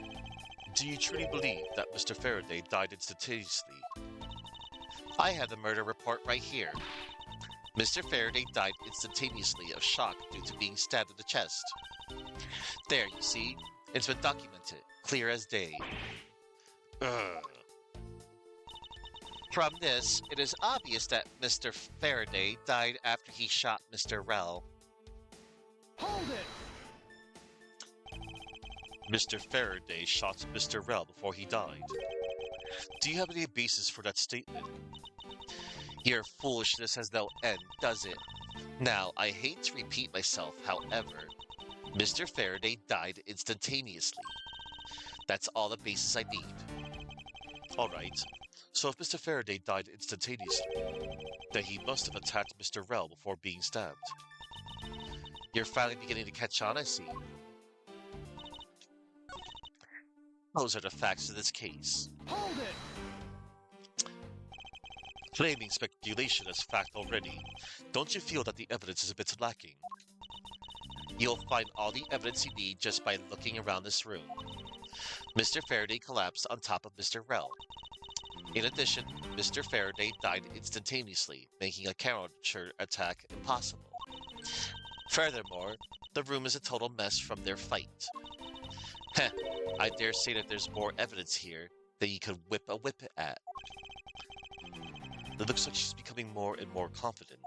Do you truly believe that Mr. Faraday died instantaneously? I have the murder report right here. Mr. Faraday died instantaneously of shock due to being stabbed in the chest. There, you see, it's been documented, clear as day. Ugh. From this, it is obvious that Mr. Faraday died after he shot Mr. Rel. Hold it! Mr. Faraday shot Mr. Rel before he died. Do you have any basis for that statement? Your foolishness has no end, does it? Now, I hate to repeat myself, however, Mr. Faraday died instantaneously. That's all the basis I need. Alright, so if Mr. Faraday died instantaneously, then he must have attacked Mr. Rel before being stabbed. You're finally beginning to catch on, I see. Those are the facts of this case. Hold it! Claiming speculation as fact already, don't you feel that the evidence is a bit lacking? You'll find all the evidence you need just by looking around this room. Mr. Faraday collapsed on top of Mr. Rel. In addition, Mr. Faraday died instantaneously, making a counter attack impossible. Furthermore, the room is a total mess from their fight. Heh, I dare say that there's more evidence here than you could whip a whip at. It looks like she's becoming more and more confident.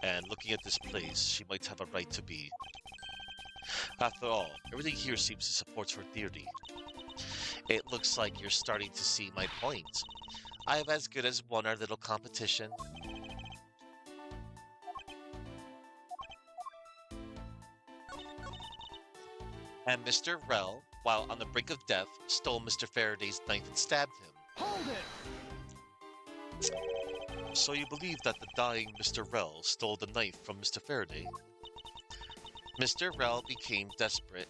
And looking at this place, she might have a right to be. After all, everything here seems to support her theory. It looks like you're starting to see my point. I have as good as won our little competition. And Mr. Rell, while on the brink of death, stole Mr. Faraday's knife and stabbed him. Hold it! So you believe that the dying Mr. Rell stole the knife from Mr. Faraday? Mr. Rell became desperate,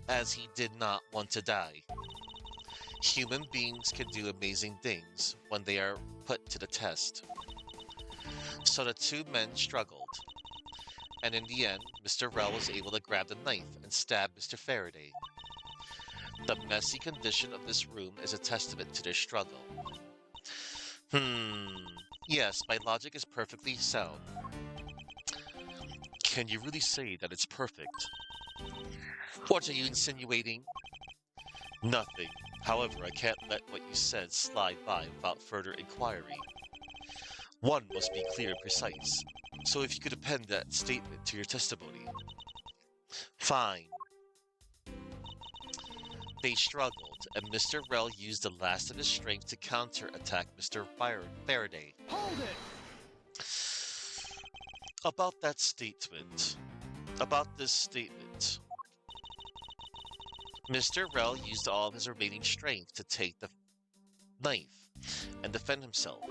as he did not want to die. Human beings can do amazing things when they are put to the test. So the two men struggled, and in the end, Mr. Rell was able to grab the knife and stab Mr. Faraday. The messy condition of this room is a testament to their struggle. Yes, my logic is perfectly sound. Can you really say that it's perfect? What are you insinuating? Nothing. However, I can't let what you said slide by without further inquiry. One must be clear and precise, so if you could append that statement to your testimony. Fine. They struggled, and Mr. Rell used the last of his strength to counter-attack Mr. Faraday. Hold it! About that statement. About this statement. Mr. Rell used all of his remaining strength to take the knife and defend himself.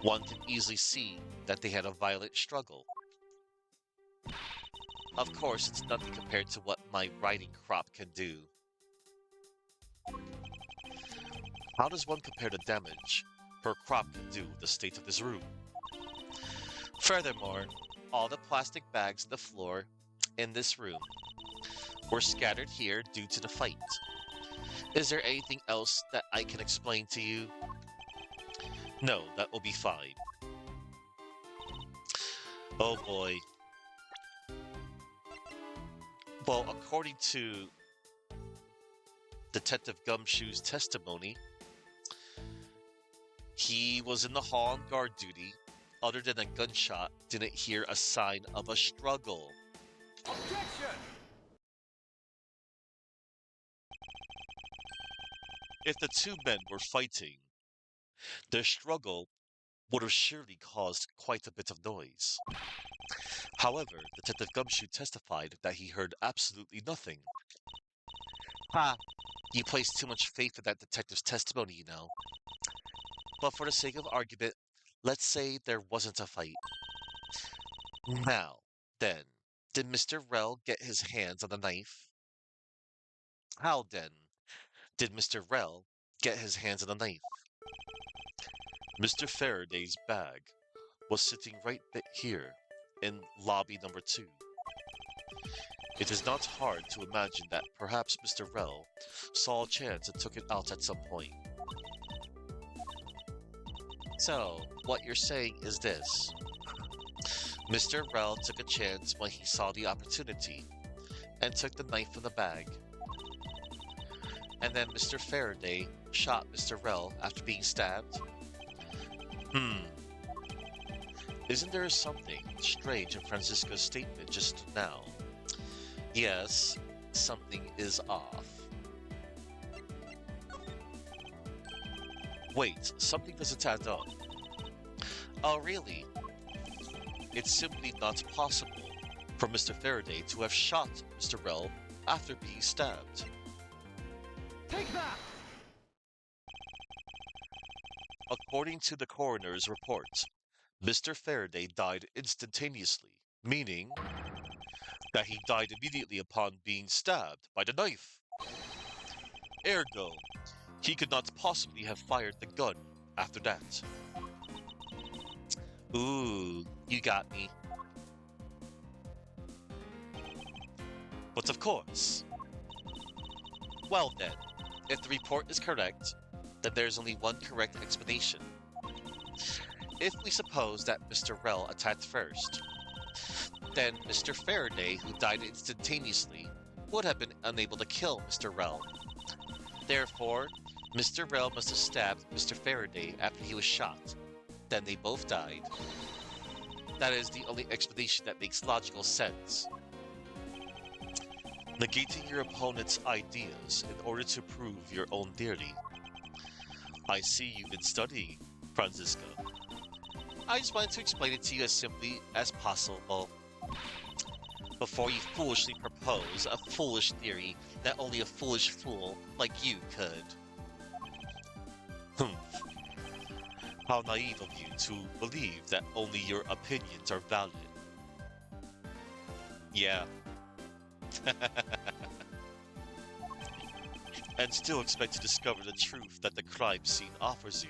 One can easily see that they had a violent struggle. Of course, it's nothing compared to what my riding crop can do. How does one compare the damage her crop can do with the state of this room? Furthermore, all the plastic bags on the floor in this room were scattered here due to the fight. Is there anything else that I can explain to you? No, that will be fine. Oh boy. Well, according to Detective Gumshoe's testimony, he was in the hall on guard duty. Other than a gunshot, didn't hear a sign of a struggle. Objection! If the two men were fighting, their struggle would have surely caused quite a bit of noise. However, Detective Gumshoe testified that he heard absolutely nothing. Ha! You place too much faith in that detective's testimony, you know. But for the sake of argument, let's say there wasn't a fight. Now, then, did Mr. Rell get his hands on the knife? How then did Mr. Rell get his hands on the knife? Mr. Faraday's bag was sitting right here in lobby number 2. It is not hard to imagine that perhaps Mr. Rell saw a chance and took it out at some point. So, what you're saying is this. Mr. Rell took a chance when he saw the opportunity and took the knife from the bag. And then Mr. Faraday shot Mr. Rell after being stabbed? Isn't there something strange in Francisco's statement just now? Yes, something is off. Wait, something doesn't add up. Oh, really? It's simply not possible for Mr. Faraday to have shot Mr. Rell after being stabbed. Take that! According to the coroner's report, Mr. Faraday died instantaneously, meaning that he died immediately upon being stabbed by the knife. Ergo, he could not possibly have fired the gun after that. Ooh, you got me. But of course. Well then, if the report is correct, then there's only one correct explanation. If we suppose that Mr. Rell attacked first, then Mr. Faraday, who died instantaneously, would have been unable to kill Mr. Rell. Therefore, Mr. Rell must have stabbed Mr. Faraday after he was shot. Then they both died. That is the only explanation that makes logical sense. Negating your opponent's ideas in order to prove your own theory. I see you've been studying, Franziska. I just wanted to explain it to you as simply as possible before you foolishly propose a foolish theory that only a foolish fool like you could. How naive of you to believe that only your opinions are valid. Yeah. And still expect to discover the truth that the crime scene offers you.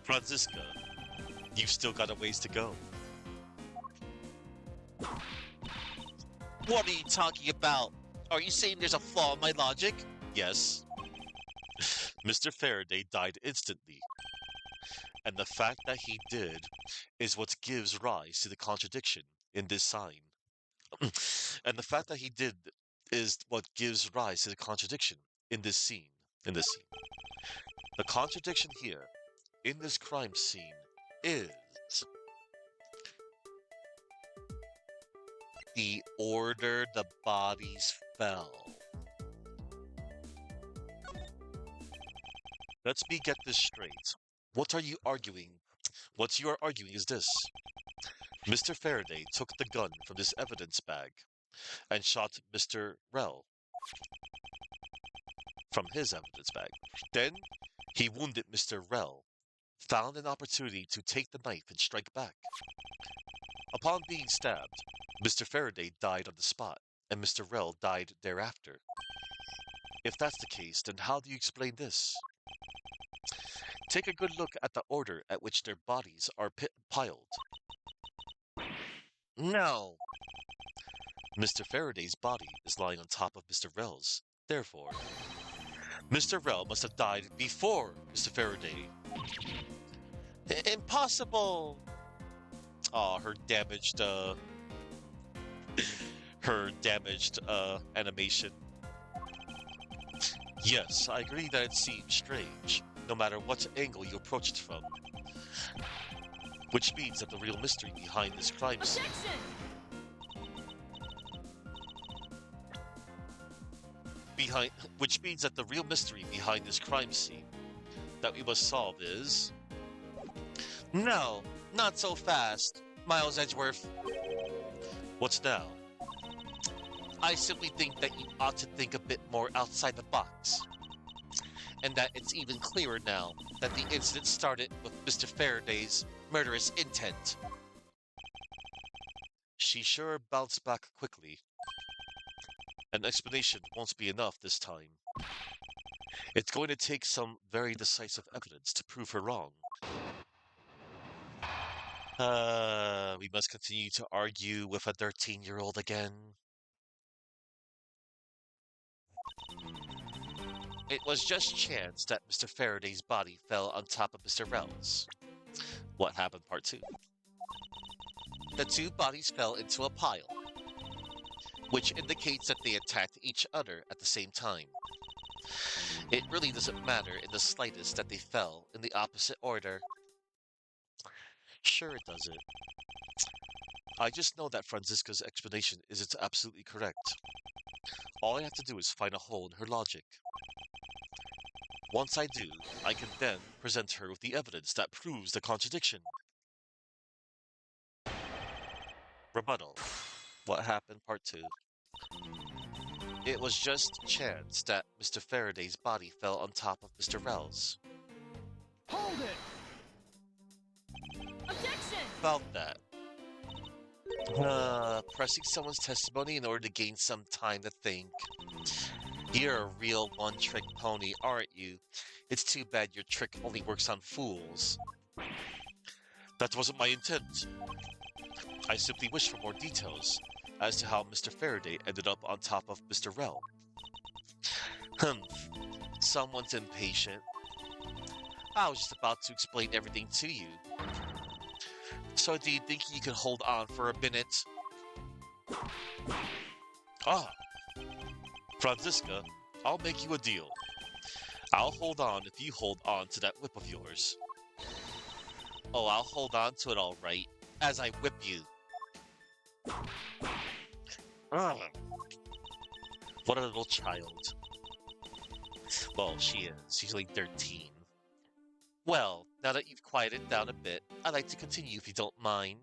Franziska, you've still got a ways to go. What are you talking about? Are you saying there's a flaw in my logic? Yes. Mr. Faraday died instantly. And the fact that he did is what gives rise to the contradiction in this sign. And the fact that he did is what gives rise to the contradiction in this scene. The contradiction here in this crime scene is the order the bodies fell. Let me get this straight. What are you arguing? What you are arguing is this. Mr. Faraday took the gun from this evidence bag and shot Mr. Rell from his evidence bag. Then he wounded Mr. Rell, found an opportunity to take the knife and strike back. Upon being stabbed, Mr. Faraday died on the spot, and Mr. Rell died thereafter. If that's the case, then how do you explain this? Take a good look at the order at which their bodies are piled. No! Mr. Faraday's body is lying on top of Mr. Rell's. Therefore, Mr. Rell must have died before Mr. Faraday. Impossible! Aw, her damaged animation. Yes, I agree that it seems strange, no matter what angle you approach it from. Which means that the real mystery behind this crime scene... Which means that the real mystery behind this crime scene that we must solve is... No, not so fast, Miles Edgeworth. What's now? I simply think that you ought to think a bit more outside the box. And that it's even clearer now that the incident started with Mr. Faraday's murderous intent. She sure bounced back quickly. An explanation won't be enough this time. It's going to take some very decisive evidence to prove her wrong. We must continue to argue with a 13-year-old again. It was just chance that Mr. Faraday's body fell on top of Mr. Rell's. What happened, part 2? The two bodies fell into a pile, which indicates that they attacked each other at the same time. It really doesn't matter in the slightest that they fell in the opposite order. Sure it doesn't. I just know that Franziska's explanation isn't absolutely correct. All I have to do is find a hole in her logic. Once I do, I can then present her with the evidence that proves the contradiction. Rebuttal. What happened, part 2? It was just chance that Mr. Faraday's body fell on top of Mr. Rell's. Hold it! Objection! About that. Pressing someone's testimony in order to gain some time to think. You're a real one-trick pony, aren't you? It's too bad your trick only works on fools. That wasn't my intent. I simply wish for more details as to how Mr. Faraday ended up on top of Mr. Rell. Someone's impatient. I was just about to explain everything to you. So do you think you can hold on for a minute? Ah! Franziska, I'll make you a deal. I'll hold on if you hold on to that whip of yours. Oh, I'll hold on to it all right, as I whip you. Ugh, what a little child. Well, she is. She's only 13. Well, now that you've quieted down a bit, I'd like to continue if you don't mind.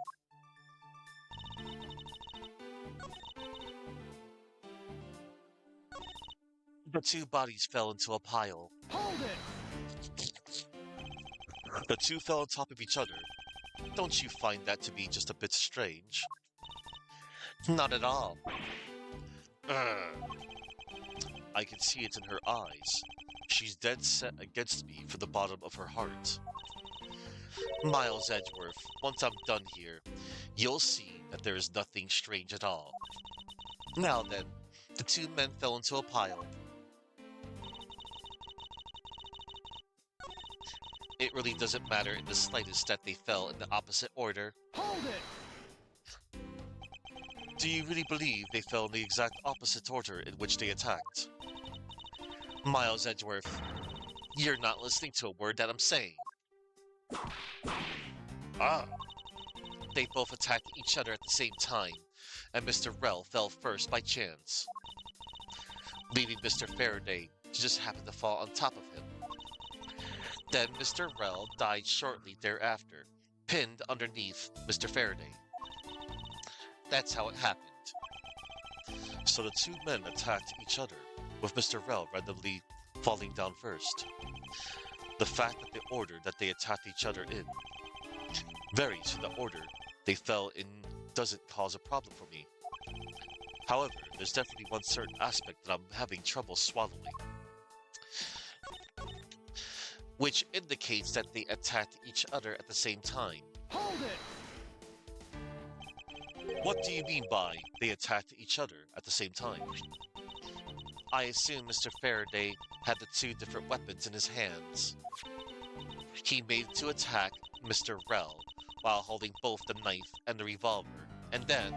The two bodies fell into a pile. Hold it! The two fell on top of each other. Don't you find that to be just a bit strange? Not at all. Ugh. I can see it in her eyes. She's dead set against me from the bottom of her heart. Miles Edgeworth, once I'm done here, you'll see that there is nothing strange at all. Now then, the two men fell into a pile. It really doesn't matter in the slightest that they fell in the opposite order. Hold it! Do you really believe they fell in the exact opposite order in which they attacked? Miles Edgeworth, you're not listening to a word that I'm saying. Ah. They both attacked each other at the same time, and Mr. Rell fell first by chance, leaving Mr. Faraday to just happen to fall on top of him. Then Mr. Rell died shortly thereafter, pinned underneath Mr. Faraday. That's how it happened. So the two men attacked each other, with Mr. Rell randomly falling down first. The fact that the order that they attacked each other in varies from the order they fell in doesn't cause a problem for me. However, there's definitely one certain aspect that I'm having trouble swallowing, which indicates that they attacked each other at the same time. Hold it! What do you mean by they attacked each other at the same time? I assume Mr. Faraday had the two different weapons in his hands. He made to attack Mr. Rell while holding both the knife and the revolver, and then,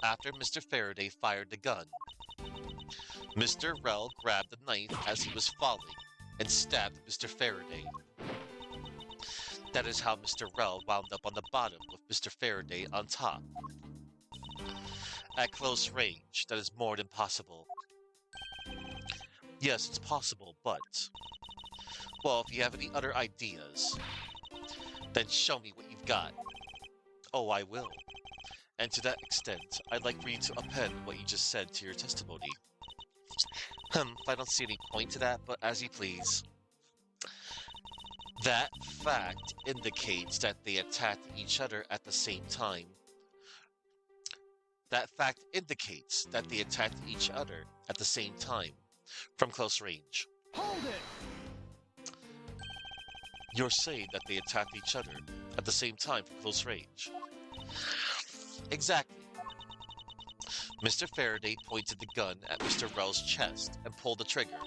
after Mr. Faraday fired the gun, Mr. Rell grabbed the knife as he was falling and stabbed Mr. Faraday. That is how Mr. Rell wound up on the bottom with Mr. Faraday on top. At close range, that is more than possible. Yes, it's possible, but... well, if you have any other ideas, then show me what you've got. Oh, I will. And to that extent, I'd like for you to append what you just said to your testimony. I don't see any point to that, but as you please. That fact indicates that they attacked each other at the same time. That fact indicates that they attacked each other at the same time, from close range. Hold it! You're saying that they attacked each other at the same time from close range. Exactly. Mr. Faraday pointed the gun at Mr. Rell's chest and pulled the trigger.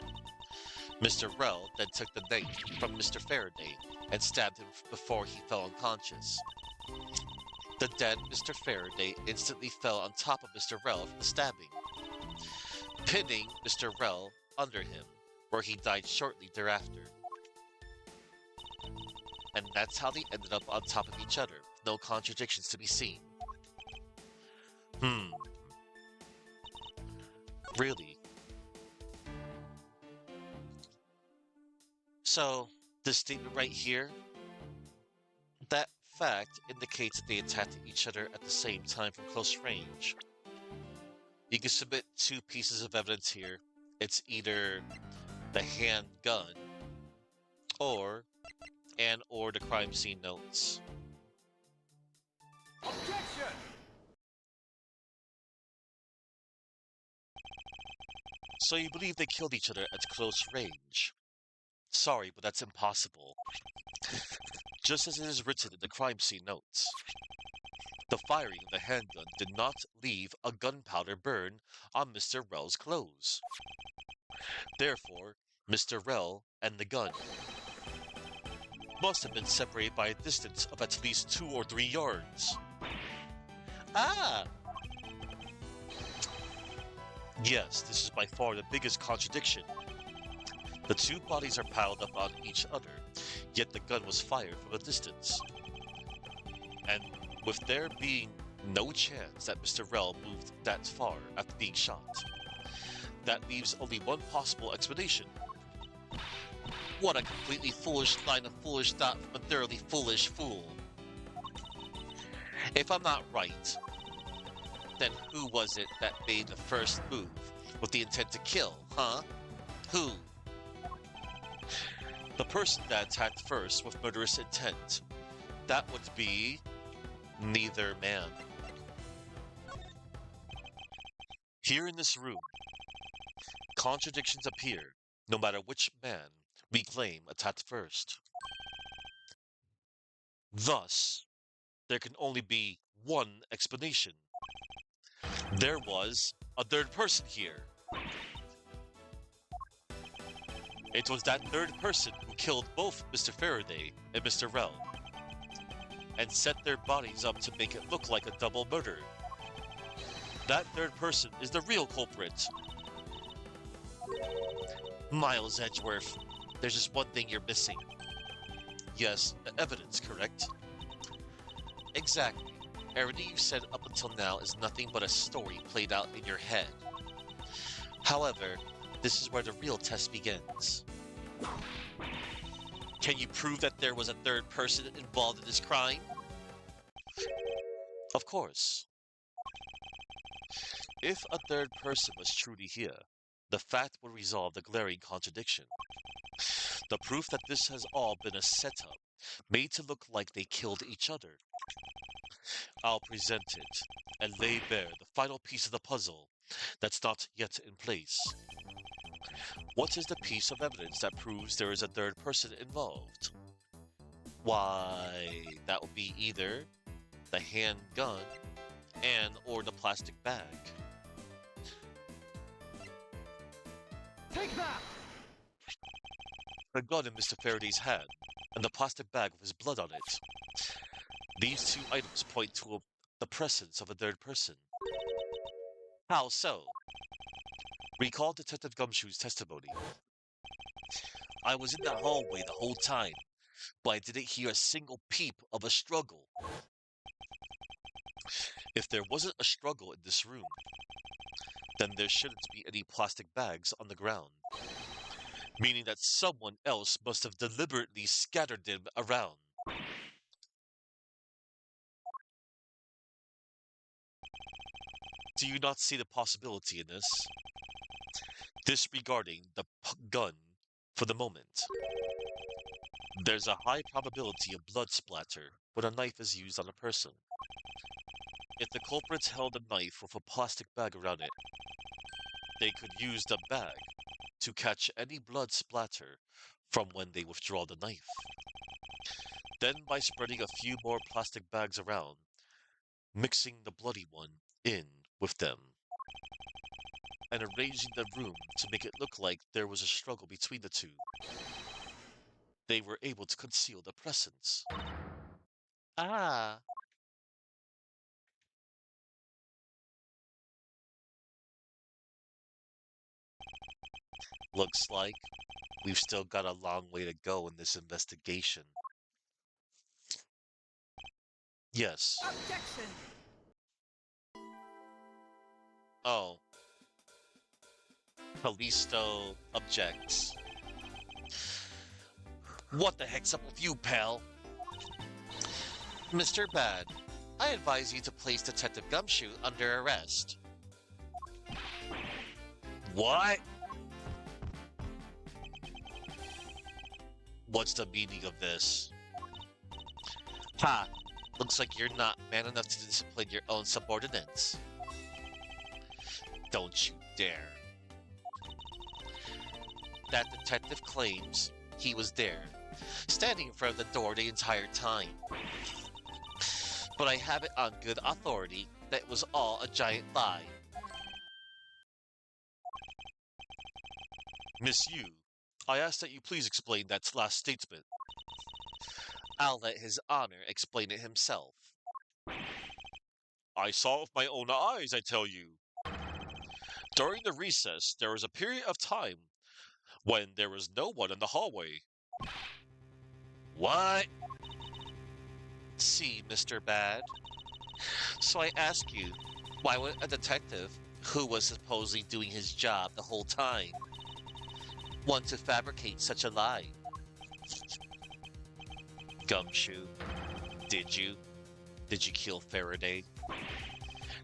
Mr. Rell then took the knife from Mr. Faraday and stabbed him before he fell unconscious. The dead Mr. Faraday instantly fell on top of Mr. Rell from the stabbing, pinning Mr. Rell under him, where he died shortly thereafter. And that's how they ended up on top of each other, no contradictions to be seen. Really? So, this statement right here, that fact indicates that they attacked each other at the same time from close range. You can submit two pieces of evidence here. It's either the handgun or the crime scene notes. Objection! So you believe they killed each other at close range? Sorry, but that's impossible. Just as it is written in the crime scene notes. The firing of the handgun did not leave a gunpowder burn on Mr. Rell's clothes. Therefore, Mr. Rell and the gun must have been separated by a distance of at least 2 or 3 yards. Ah! Yes, this is by far the biggest contradiction. The two bodies are piled up on each other, yet the gun was fired from a distance. And with there being no chance that Mr. Rell moved that far after being shot, that leaves only one possible explanation. What a completely foolish line of foolish thought from a thoroughly foolish fool. If I'm not right, then who was it that made the first move with the intent to kill, huh? Who? The person that attacked first with murderous intent. That would be neither man. Here in this room, contradictions appear no matter which man we claim attacked first. Thus, there can only be one explanation. There was a third person here. It was that third person who killed both Mr. Faraday and Mr. Rell, and set their bodies up to make it look like a double murder. That third person is the real culprit. Miles Edgeworth, there's just one thing you're missing. Yes, evidence, correct? Exactly. Everything you've said up until now is nothing but a story played out in your head. However, this is where the real test begins. Can you prove that there was a third person involved in this crime? Of course. If a third person was truly here, the fact would resolve the glaring contradiction. The proof that this has all been a setup, made to look like they killed each other. I'll present it and lay bare the final piece of the puzzle that's not yet in place. What is the piece of evidence that proves there is a third person involved? Why, that would be either the handgun and or the plastic bag. Take that! The gun in Mr. Faraday's hand and the plastic bag with his blood on it. These two items point to the presence of a third person. How so? Recall Detective Gumshoe's testimony. I was in the hallway the whole time, but I didn't hear a single peep of a struggle. If there wasn't a struggle in this room, then there shouldn't be any plastic bags on the ground, meaning that someone else must have deliberately scattered them around. Do you not see the possibility in this? Disregarding the gun for the moment. There's a high probability of blood splatter when a knife is used on a person. If the culprits held a knife with a plastic bag around it, they could use the bag to catch any blood splatter from when they withdraw the knife. Then by spreading a few more plastic bags around, mixing the bloody one in with them, and arranging the room to make it look like there was a struggle between the two, they were able to conceal the presence. Ah, looks like we've still got a long way to go in this investigation. Yes. Objection! Oh, Callisto objects. What the heck's up with you, pal? Mr. Bad, I advise you to place Detective Gumshoe under arrest. What? What's the meaning of this? Ha! Looks like you're not man enough to discipline your own subordinates. Don't you dare. That detective claims he was there, standing in front of the door the entire time. But I have it on good authority that it was all a giant lie. Miss Yu, I ask that you please explain that last statement. I'll let His Honor explain it himself. I saw it with my own eyes, I tell you. During the recess, there was a period of time when there was no one in the hallway. What? See, Mr. Bad. So I ask you, why would a detective who was supposedly doing his job the whole time want to fabricate such a lie? Gumshoe, did you? Did you kill Faraday?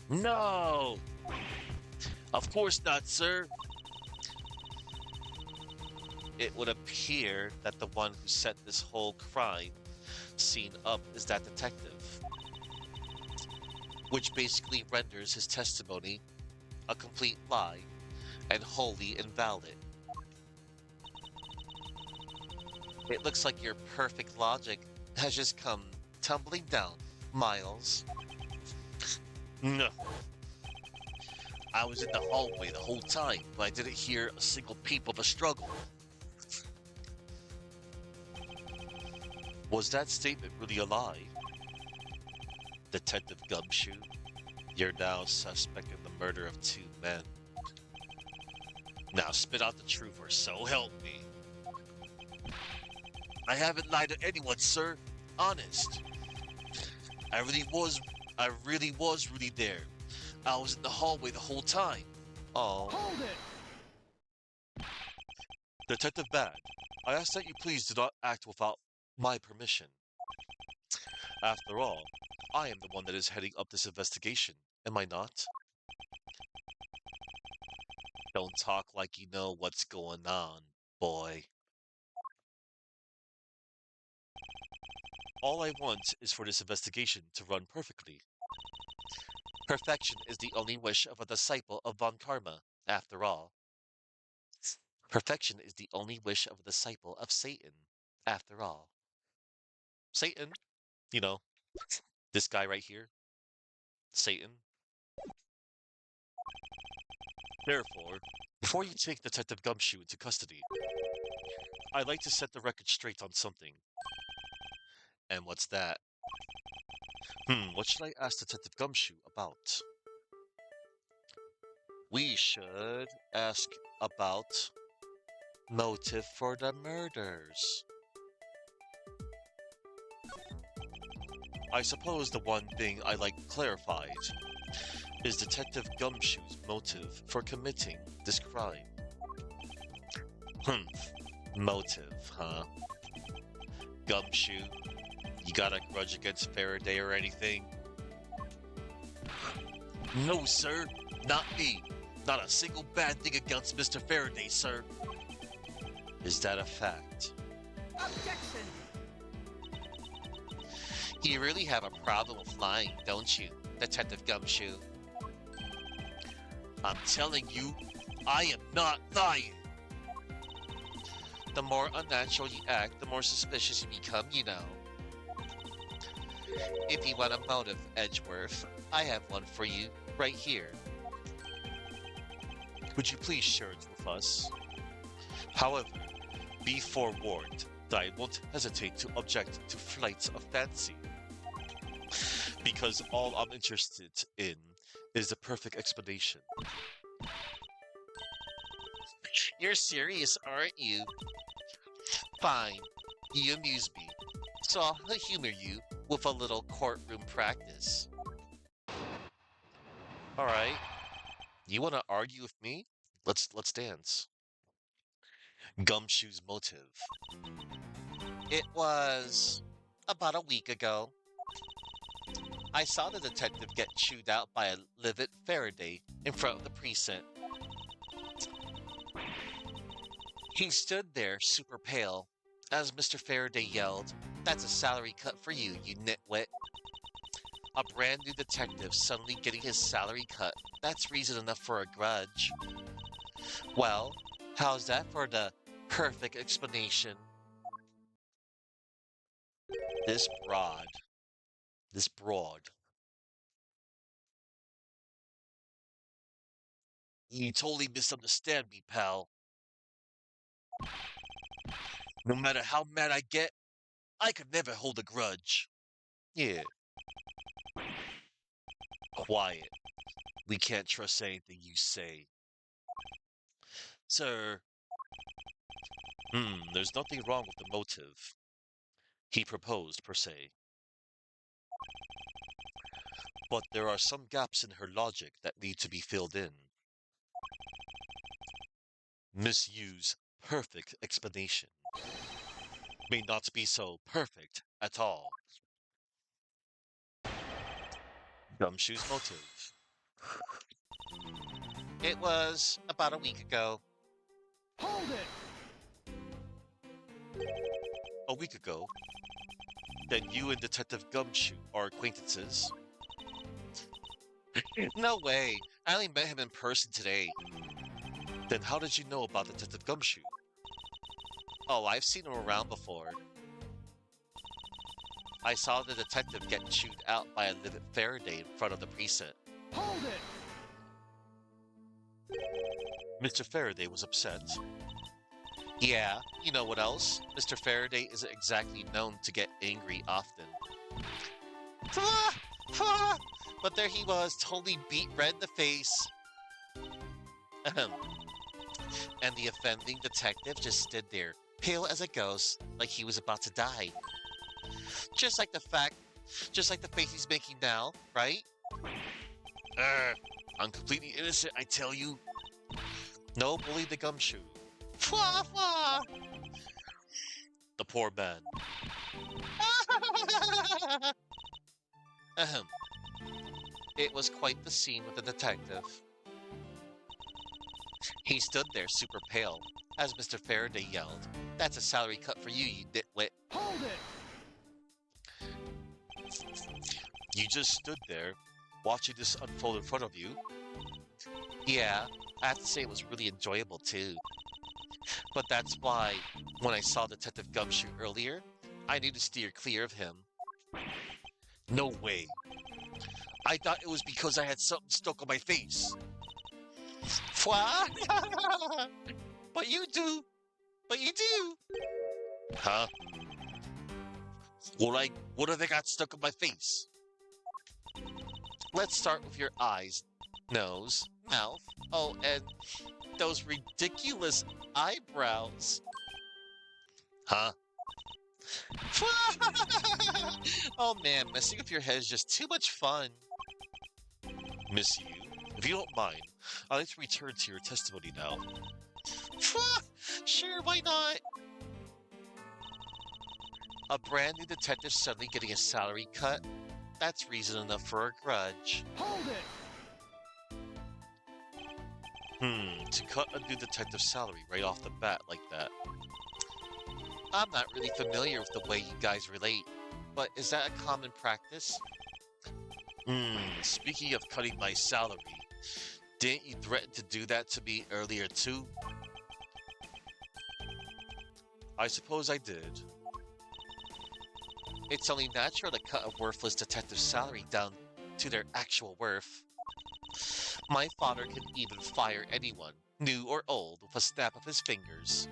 No! Of course not, sir. It would appear that the one who set this whole crime scene up is that detective, which basically renders his testimony a complete lie and wholly invalid. It looks like your perfect logic has just come tumbling down, Miles. No. I was in the hallway the whole time, but I didn't hear a single peep of a struggle. Was that statement really a lie? Detective Gumshoe, you're now suspect in the murder of 2 men. Now spit out the truth or so help me. I haven't lied to anyone, sir. Honest. I really was really there. I was in the hallway the whole time. Oh, Hold it! Detective Bad, I ask that you please do not act without my permission. After all, I am the one that is heading up this investigation, am I not? Don't talk like you know what's going on, boy. All I want is for this investigation to run perfectly. Perfection is the only wish of a disciple of Von Karma, after all. Perfection is the only wish of a disciple of Satan, after all. Satan, you know, this guy right here, Satan. Therefore, before you take Detective Gumshoe into custody, I'd like to set the record straight on something. And what's that? What should I ask Detective Gumshoe about? We should ask about motive for the murders. I suppose the one thing I like clarified is Detective Gumshoe's motive for committing this crime. Hmm, motive, huh? Gumshoe, you got a grudge against Faraday or anything? No, sir. Not me. Not a single bad thing against Mr. Faraday, sir. Is that a fact? Objection! You really have a problem with lying, don't you, Detective Gumshoe? I'm telling you, I am not lying. The more unnatural you act, the more suspicious you become, you know. If you want a motive, Edgeworth, I have one for you, right here. Would you please share it with us? However, be forewarned that I won't hesitate to object to flights of fancy. Because all I'm interested in is the perfect explanation. You're serious, aren't you? Fine, you amuse me, so I'll humor you with a little courtroom practice. Alright, you wanna argue with me? Let's dance. Gumshoe's motive. It was about a week ago. I saw the detective get chewed out by a livid Faraday in front of the precinct. He stood there super pale as Mr. Faraday yelled, "That's a salary cut for you, you nitwit." A brand new detective suddenly getting his salary cut, that's reason enough for a grudge. Well, how's that for the perfect explanation? This broad, this broad. You totally misunderstand me, pal. No matter how mad I get, I could never hold a grudge. Yeah, quiet. We can't trust anything you say. Sir, there's nothing wrong with the motive he proposed, per se. But there are some gaps in her logic that need to be filled in. Miss Yu's perfect explanation may not be so perfect at all. Gumshoe's motive. It was about a week ago. Hold it! A week ago, that you and Detective Gumshoe are acquaintances. No way. I only met him in person today. Then how did you know about Detective Gumshoe? Oh, I've seen him around before. I saw the detective get chewed out by a livid Faraday in front of the precinct. Hold it! Mr. Faraday was upset. Yeah, you know what else? Mr. Faraday isn't exactly known to get angry often. But there he was, totally beat red in the face. Ahem. And the offending detective just stood there, pale as a ghost, like he was about to die. Just like the face he's making now, right? I'm completely innocent, I tell you. No bully the gumshoe. Fwa fwa! The poor man. Ahem. It was quite the scene with the detective. He stood there super pale, as Mr. Faraday yelled, "That's a salary cut for you, you nitwit." Hold it! You just stood there, watching this unfold in front of you. Yeah, I have to say it was really enjoyable too. But that's why, when I saw Detective Gumshoe earlier, I knew to steer clear of him. No way. I thought it was because I had something stuck on my face. Fwa? But you do. But you do. Huh? What have I got stuck on my face? Let's start with your eyes, nose, mouth, oh, and those ridiculous eyebrows. Huh? Oh man, messing with your head is just too much fun. Miss you, if you don't mind, I'd like to return to your testimony now. Sure, why not? A brand new detective suddenly getting a salary cut? That's reason enough for a grudge. Hold it! To cut a new detective's salary right off the bat like that. I'm not really familiar with the way you guys relate, but is that a common practice? Speaking of cutting my salary, didn't you threaten to do that to me earlier too? I suppose I did. It's only natural to cut a worthless detective's salary down to their actual worth. My father can even fire anyone, new or old, with a snap of his fingers.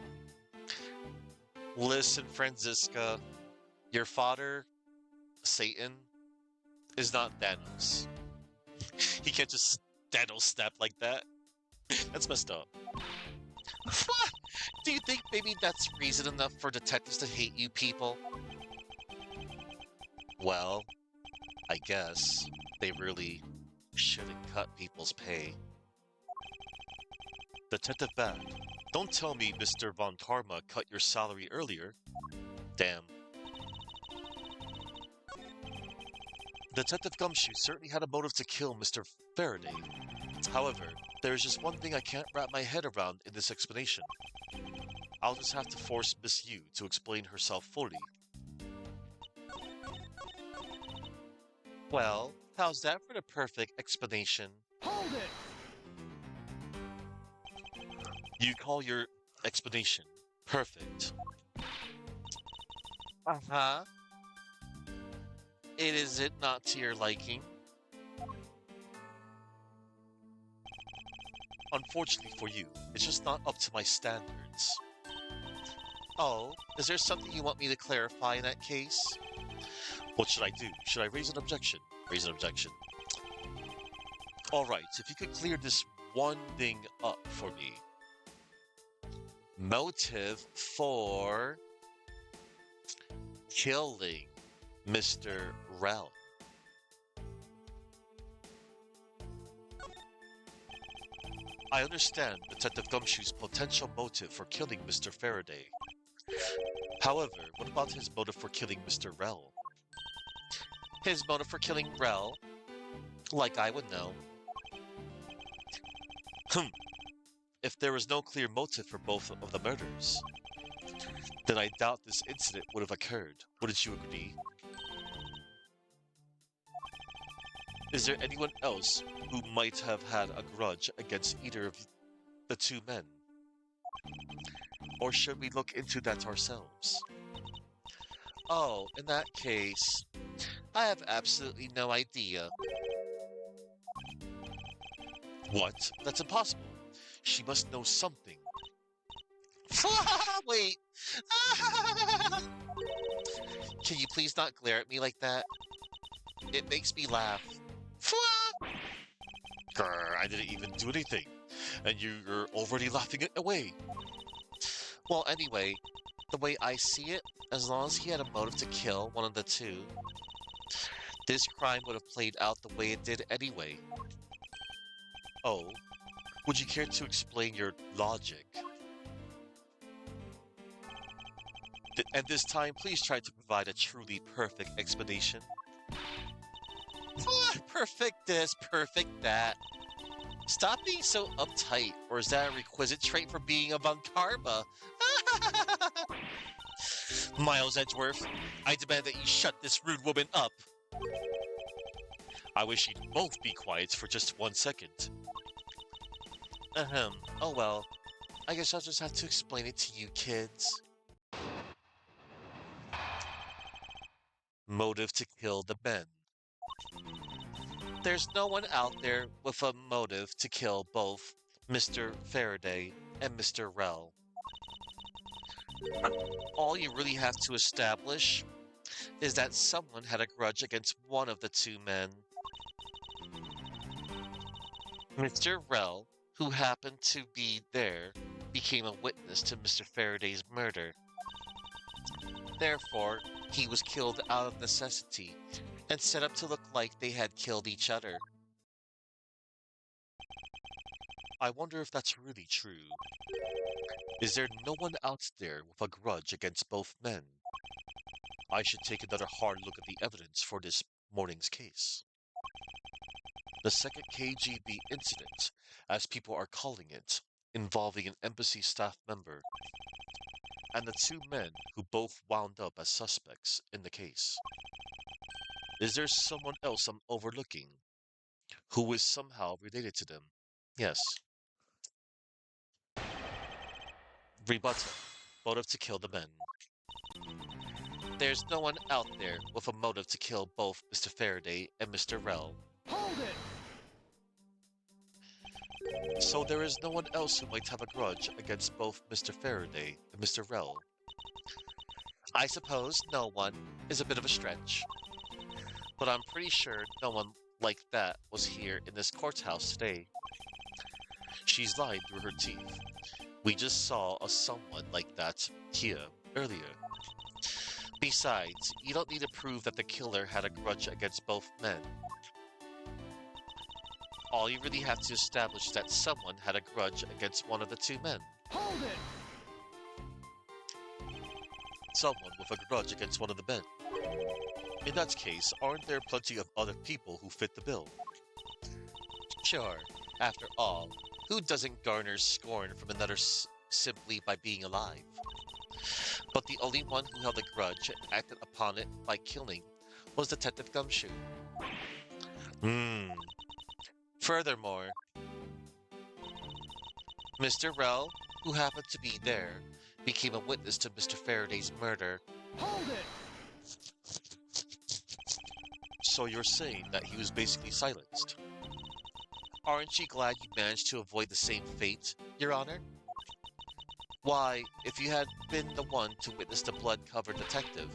Listen, Franziska, your father, Satan, is not Thanos. He can't just Thanos snap like that. That's messed up. What? Do you think maybe that's reason enough for detectives to hate you people? Well, I guess they really shouldn't cut people's pay. Detective Bad, don't tell me Mr. Von Karma cut your salary earlier. Damn. Detective Gumshoe certainly had a motive to kill Mr. Faraday. However, there's just one thing I can't wrap my head around in this explanation. I'll just have to force Miss Yu to explain herself fully. Well, how's that for the perfect explanation? Hold it! You call your explanation perfect. Uh-huh. Is it not to your liking? Unfortunately for you, it's just not up to my standards. Oh, is there something you want me to clarify in that case? What should I do? Should I raise an objection? Raise an objection. Alright, if you could clear this one thing up for me. Motive for killing Mr. Rel. I understand Detective Gumshoe's potential motive for killing Mr. Faraday. However, what about his motive for killing Mr. Rel? His motive for killing Rel? Like I would know. If there was no clear motive for both of the murders, then I doubt this incident would have occurred. Wouldn't you agree? Is there anyone else who might have had a grudge against either of the two men? Or should we look into that ourselves? Oh, in that case, I have absolutely no idea. What? That's impossible. She must know something. Wait. Can you please not glare at me like that? It makes me laugh. Grr, I didn't even do anything, and you're already laughing it away. Well, anyway, the way I see it, as long as he had a motive to kill one of the two, this crime would have played out the way it did anyway. Oh, would you care to explain your logic? And this time, please try to provide a truly perfect explanation. Perfect this, perfect that. Stop being so uptight, or is that a requisite trait for being a Von Karma? Miles Edgeworth, I demand that you shut this rude woman up. I wish you'd both be quiet for just 1 second. Ahem, oh well. I guess I'll just have to explain it to you kids. Motive to kill the men. There's no one out there with a motive to kill both Mr. Faraday and Mr. Rel. All you really have to establish is that someone had a grudge against one of the two men. Mr. Rel, who happened to be there, became a witness to Mr. Faraday's murder. Therefore, he was killed out of necessity and set up to look like they had killed each other. I wonder if that's really true. Is there no one out there with a grudge against both men? I should take another hard look at the evidence for this morning's case. The second KGB incident, as people are calling it, involving an embassy staff member, and the two men who both wound up as suspects in the case. Is there someone else I'm overlooking who is somehow related to them? Yes. Rebuttal. Motive to kill the men. There's no one out there with a motive to kill both Mr. Faraday and Mr. Rel. Hold it! So there is no one else who might have a grudge against both Mr. Faraday and Mr. Rel. I suppose no one is a bit of a stretch. But I'm pretty sure no one like that was here in this courthouse today. She's lied through her teeth. We just saw a someone like that here earlier. Besides, you don't need to prove that the killer had a grudge against both men. All you really have to establish is that someone had a grudge against one of the two men. Hold it! Someone with a grudge against one of the men. In that case, aren't there plenty of other people who fit the bill? Sure. After all, who doesn't garner scorn from another simply by being alive? But the only one who held a grudge and acted upon it by killing was Detective Gumshoe. Furthermore, Mr. Rel, who happened to be there, became a witness to Mr. Faraday's murder. Hold it! So you're saying that he was basically silenced? Aren't you glad you managed to avoid the same fate, Your Honor? Why, if you had been the one to witness the blood-covered detective...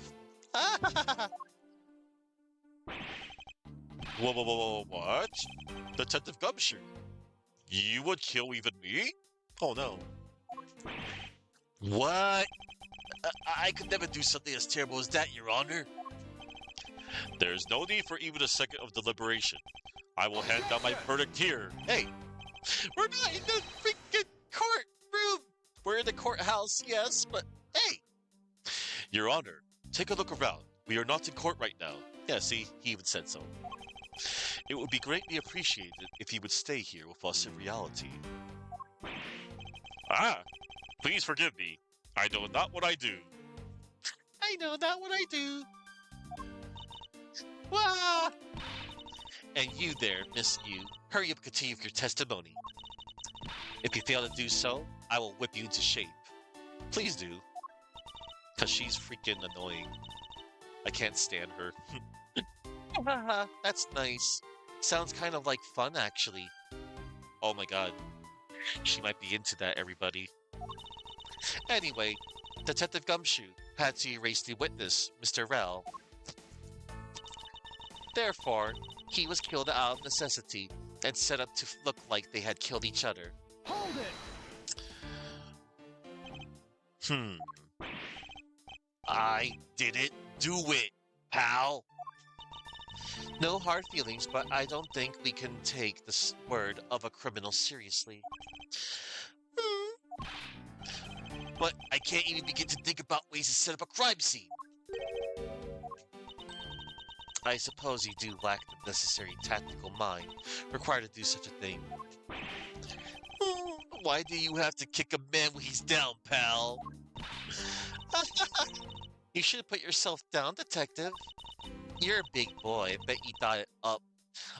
Whoa, what? Detective Gumshoe? You would kill even me? Oh no. What? I could never do something as terrible as that, Your Honor. There's no need for even a second of deliberation. I will hand down my verdict here. Hey, we're not in the freaking courtroom. We're in the courthouse, yes, but hey. Your Honor, take a look around. We are not in court right now. Yeah, see, he even said so. It would be greatly appreciated if he would stay here with us in reality. Ah, please forgive me. I know not what I do. I know not what I do. Ah! And you there, Miss You, hurry up and continue with your testimony. If you fail to do so, I will whip you into shape. Please do. Because she's freaking annoying. I can't stand her. That's nice. Sounds kind of like fun, actually. Oh my god. She might be into that, everybody. Anyway, Detective Gumshoe had to erase the witness, Mr. Rel. Therefore, he was killed out of necessity and set up to look like they had killed each other. Hold it! I didn't do it, pal. No hard feelings, but I don't think we can take the word of a criminal seriously. But I can't even begin to think about ways to set up a crime scene. I suppose you do lack the necessary tactical mind required to do such a thing. Why do you have to kick a man when he's down, pal? You should have put yourself down, detective. You're a big boy. I bet you thought it up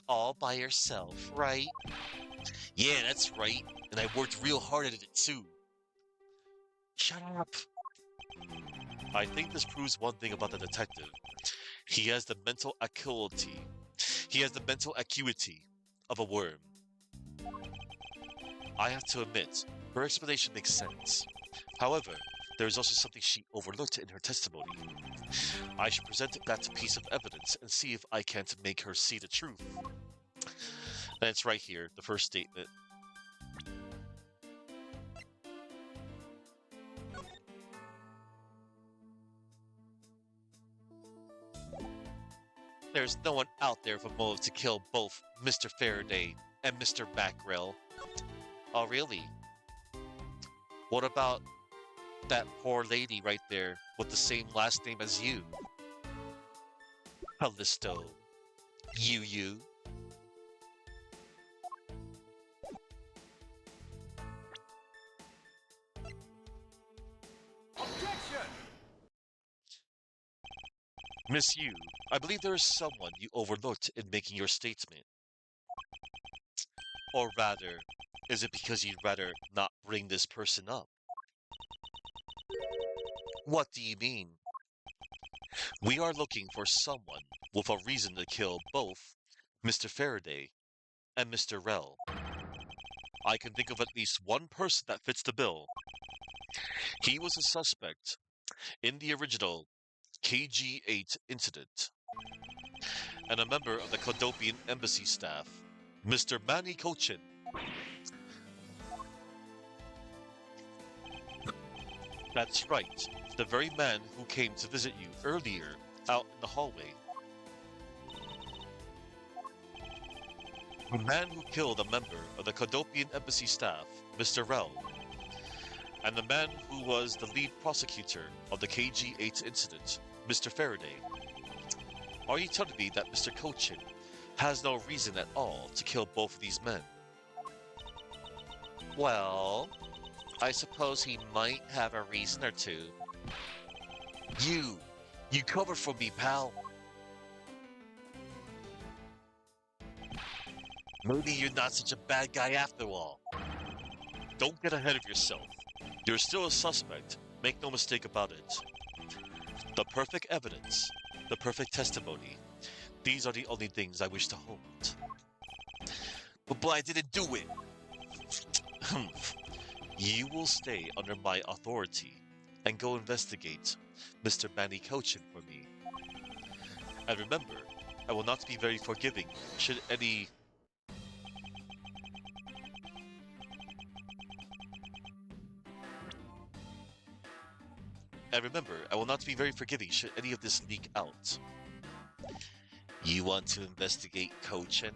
all by yourself, right? Yeah, that's right. And I worked real hard at it too. Shut up. I think this proves one thing about the detective. He has the mental acuity. He has the mental acuity of a worm. I have to admit, her explanation makes sense. However, there is also something she overlooked in her testimony. I should present that piece of evidence and see if I can't make her see the truth. And it's right here, the first statement. There's no one out there with a motive to kill both Mr. Faraday and Mr. Mackrell. Oh, really? What about that poor lady right there with the same last name as you? Callisto. You. Objection! Miss Yu, I believe there is someone you overlooked in making your statement. Or rather, is it because you'd rather not bring this person up? What do you mean? We are looking for someone with a reason to kill both Mr. Faraday and Mr. Rel. I can think of at least one person that fits the bill. He was a suspect in the original KG-8 incident and a member of the Clodopian embassy staff, Mr. Manny Cochin. That's right, the very man who came to visit you earlier out in the hallway. The man who killed a member of the Clodopian embassy staff, Mr. Rel, and the man who was the lead prosecutor of the KG-8 incident, Mr. Faraday. Are you telling me that Mr. Cochin has no reason at all to kill both of these men? Well, I suppose he might have a reason or two. You cover for me, pal. Maybe you're not such a bad guy after all. Don't get ahead of yourself. You're still a suspect, make no mistake about it. The perfect evidence, the perfect testimony, these are the only things I wish to hold. But I didn't do it. You will stay under my authority and go investigate Mr. Manny Cochin for me. And remember, I will not be very forgiving should any... And remember, I will not be very forgiving should any of this leak out. You want to investigate Cochin?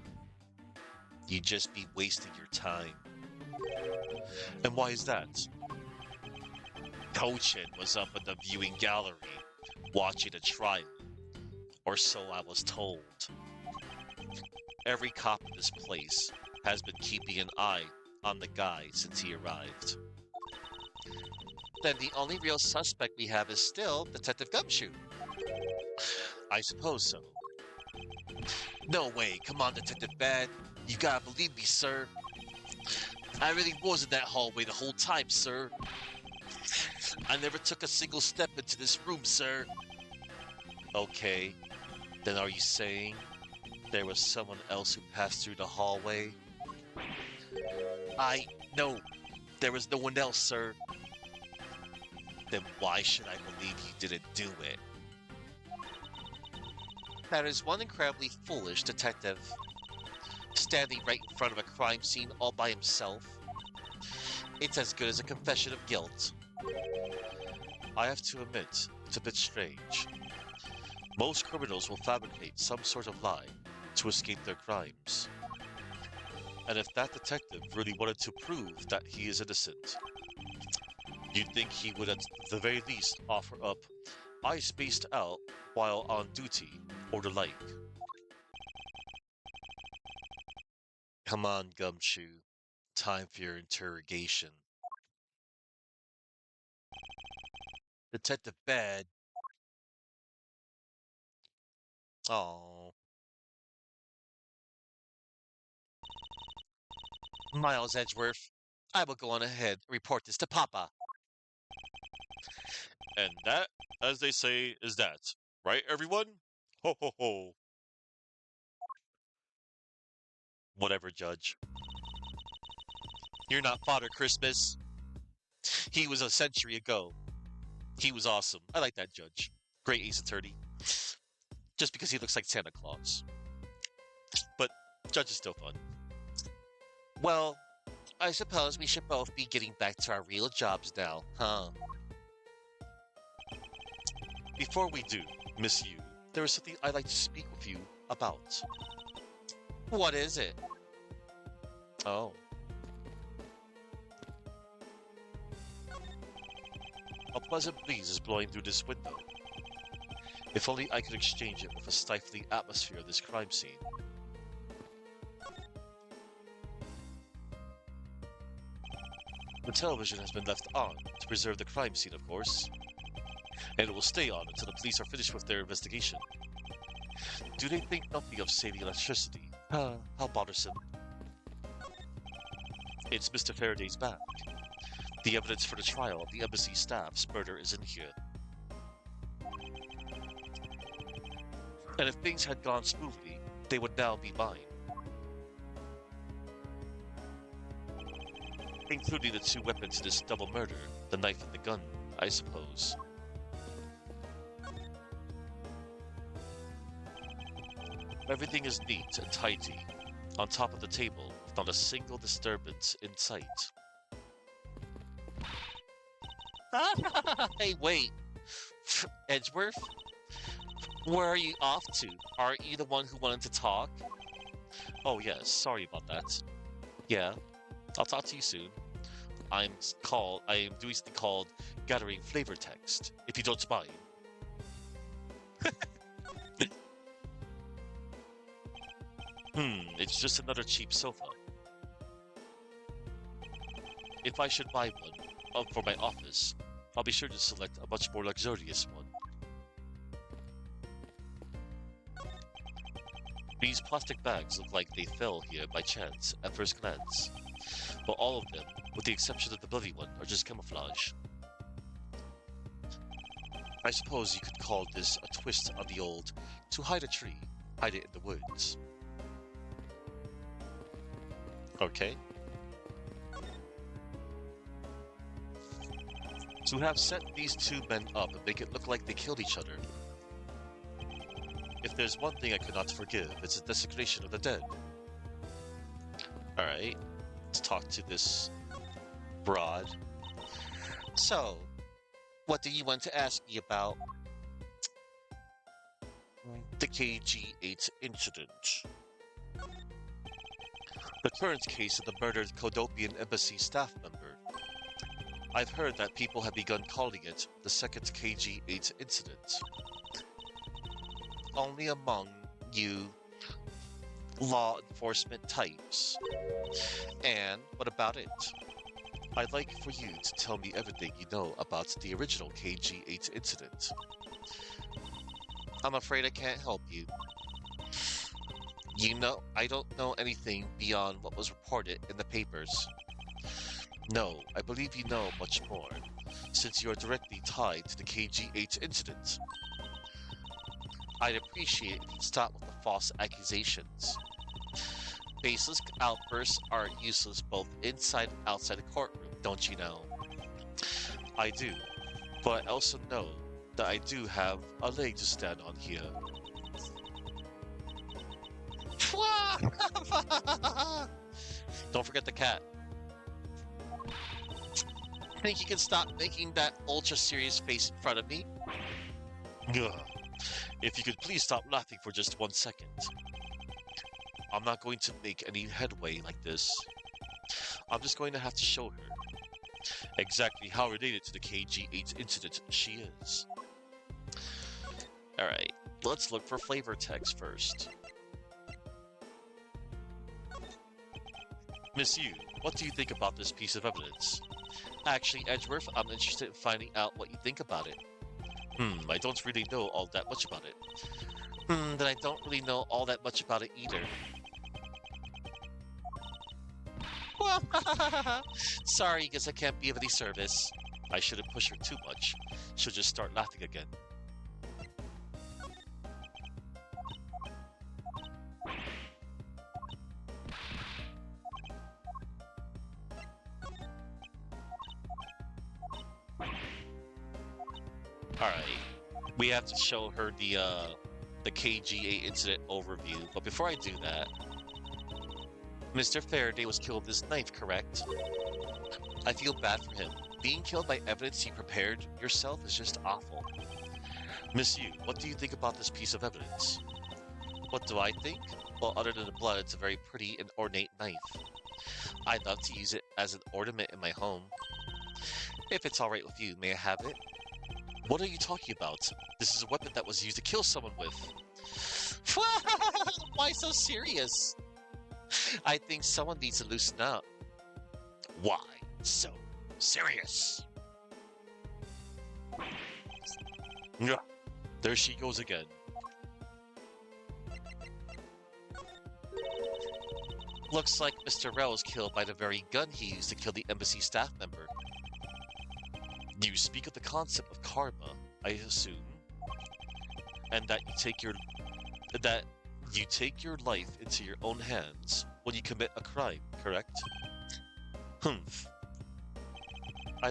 You'd just be wasting your time. And why is that? Cochin was up in the viewing gallery, watching a trial, or so I was told. Every cop in this place has been keeping an eye on the guy since he arrived. Then the only real suspect we have is still Detective Gumshoe. I suppose so. No way, come on, Detective Bad. You gotta believe me, sir. I really was in that hallway the whole time, sir. I never took a single step into this room, sir. Okay, then are you saying there was someone else who passed through the hallway? No, there was no one else, sir. Then why should I believe you didn't do it? That is one incredibly foolish detective. Standing right in front of a crime scene all by himself. It's as good as a confession of guilt. I have to admit, it's a bit strange. Most criminals will fabricate some sort of lie to escape their crimes. And if that detective really wanted to prove that he is innocent, you'd think he would at the very least offer up, I spaced out while on duty, or the like. Come on, Gumshoe. Time for your interrogation. Detective Bad. Oh, Miles Edgeworth. I will go on ahead and report this to Papa. And that, as they say, is that. Right, everyone? Ho ho ho. Whatever, Judge. You're not Father Christmas. He was a century ago. He was awesome. I like that judge. Great ace attorney. Just because he looks like Santa Claus. But Judge is still fun. Well, I suppose we should both be getting back to our real jobs now, huh? Before we do, Miss Yu, there is something I'd like to speak with you about. What is it? Oh. A pleasant breeze is blowing through this window. If only I could exchange it with the stifling atmosphere of this crime scene. The television has been left on to preserve the crime scene, of course. And it will stay on until the police are finished with their investigation. Do they think nothing of saving electricity? How bothersome. It's Mr. Faraday's back. The evidence for the trial of the embassy staff's murder is in here. And if things had gone smoothly, they would now be mine. Including the two weapons in this double murder, the knife and the gun, I suppose. Everything is neat and tidy, on top of the table, with not a single disturbance in sight. Hey, wait! Edgeworth? Where are you off to? Aren't you the one who wanted to talk? Oh yes, sorry about that. Yeah, I'll talk to you soon. I am doing something called gathering flavor text, if you don't mind. It's just another cheap sofa. If I should buy one for my office, I'll be sure to select a much more luxurious one. These plastic bags look like they fell here by chance at first glance, but all of them, with the exception of the bloody one, are just camouflage. I suppose you could call this a twist on the old, to hide a tree, hide it in the woods. Okay. To have set these two men up and make it look like they killed each other. If there's one thing I could not forgive, it's the desecration of the dead. Alright, let's talk to this broad. So, What do you want to ask me about? The KG-8 incident. The current case of the murdered Kodopian embassy staff member. I've heard that people have begun calling it the second KG-8 incident. Only among you law enforcement types. And what about it? I'd like for you to tell me everything you know about the original KG-8 incident. I'm afraid I can't help you. You know, I don't know anything beyond what was reported in the papers. No, I believe you know much more, since you are directly tied to the KG-8 incident. I'd appreciate if you'd stop with the false accusations. Baseless outbursts are useless both inside and outside the courtroom, don't you know? I do, but I also know that I do have a leg to stand on here. Don't forget the cat. Think you can stop making that ultra serious face in front of me? Ugh. If you could please stop laughing for just 1 second. I'm not going to make any headway like this. I'm just going to have to show her exactly how related to the KG-8 incident she is. Alright, let's look for flavor text first. Miss Yu, what do you think about this piece of evidence? Actually, Edgeworth, I'm interested in finding out what you think about it. I don't really know all that much about it. Then I don't really know all that much about it either. Sorry, guess I can't be of any service. I shouldn't push her too much. She'll just start laughing again. Alright, we have to show her the KG-8 incident overview, but before I do that, Mr. Faraday was killed with his knife, correct? I feel bad for him. Being killed by evidence you prepared yourself is just awful. Miss Yu, what do you think about this piece of evidence? What do I think? Well, other than the blood, it's a very pretty and ornate knife. I'd love to use it as an ornament in my home. If it's alright with you, may I have it? What are you talking about? This is a weapon that was used to kill someone with. Why so serious? I think someone needs to loosen up. Why so serious? Yeah, there she goes again. Looks like Mr. Rell was killed by the very gun he used to kill the embassy staff member. You speak of the concept of karma, I assume, and that you take your life into your own hands when you commit a crime, correct? I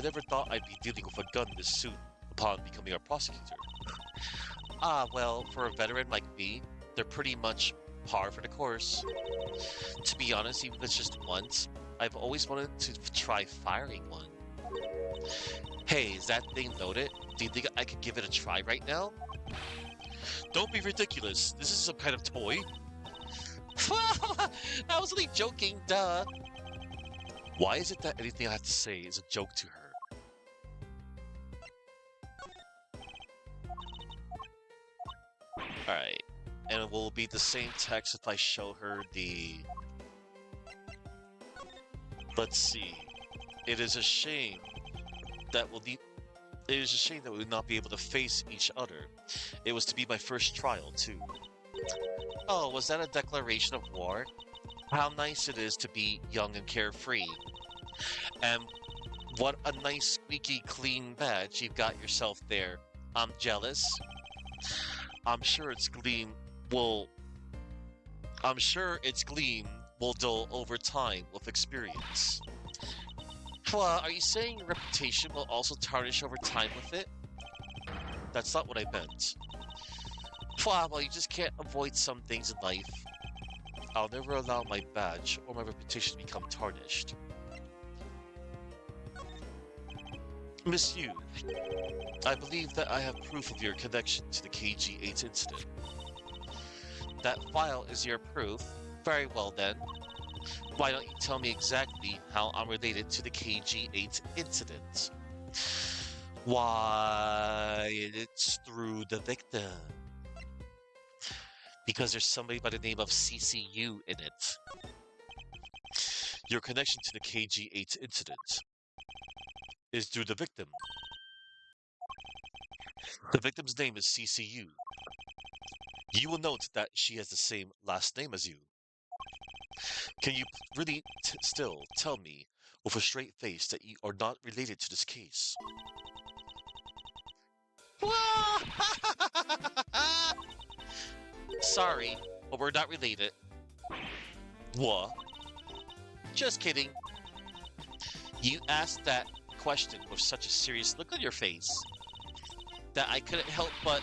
never thought I'd be dealing with a gun this soon upon becoming a prosecutor. Well, for a veteran like me, they're pretty much par for the course. To be honest, even if it's just once, I've always wanted to try firing one. Hey, is that thing loaded? Do you think I could give it a try right now? Don't be ridiculous. This is some kind of toy. I was only joking, duh. Why is it that anything I have to say is a joke to her? Alright, and it will be the same text if I show her the... Let's see. It is a shame that we will not be able to face each other. It was to be my first trial, too. Oh, was that a declaration of war? How nice it is to be young and carefree. And what a nice squeaky clean badge you've got yourself there. I'm jealous. I'm sure its gleam will dull over time with experience. Are you saying your reputation will also tarnish over time with it? That's not what I meant. Well, you just can't avoid some things in life. I'll never allow my badge or my reputation to become tarnished. Miss Yu, I believe that I have proof of your connection to the KG-8 incident. That file is your proof? Very well then. Why don't you tell me exactly how I'm related to the KG-8 incident? Why, it's through the victim. Because there's somebody by the name of CCU in it. Your connection to the KG-8 incident is through the victim. The victim's name is CCU. You will note that she has the same last name as you. Can you really still tell me with a straight face that you are not related to this case? Sorry, but we're not related. What? Just kidding. You asked that question with such a serious look on your face that I couldn't help but...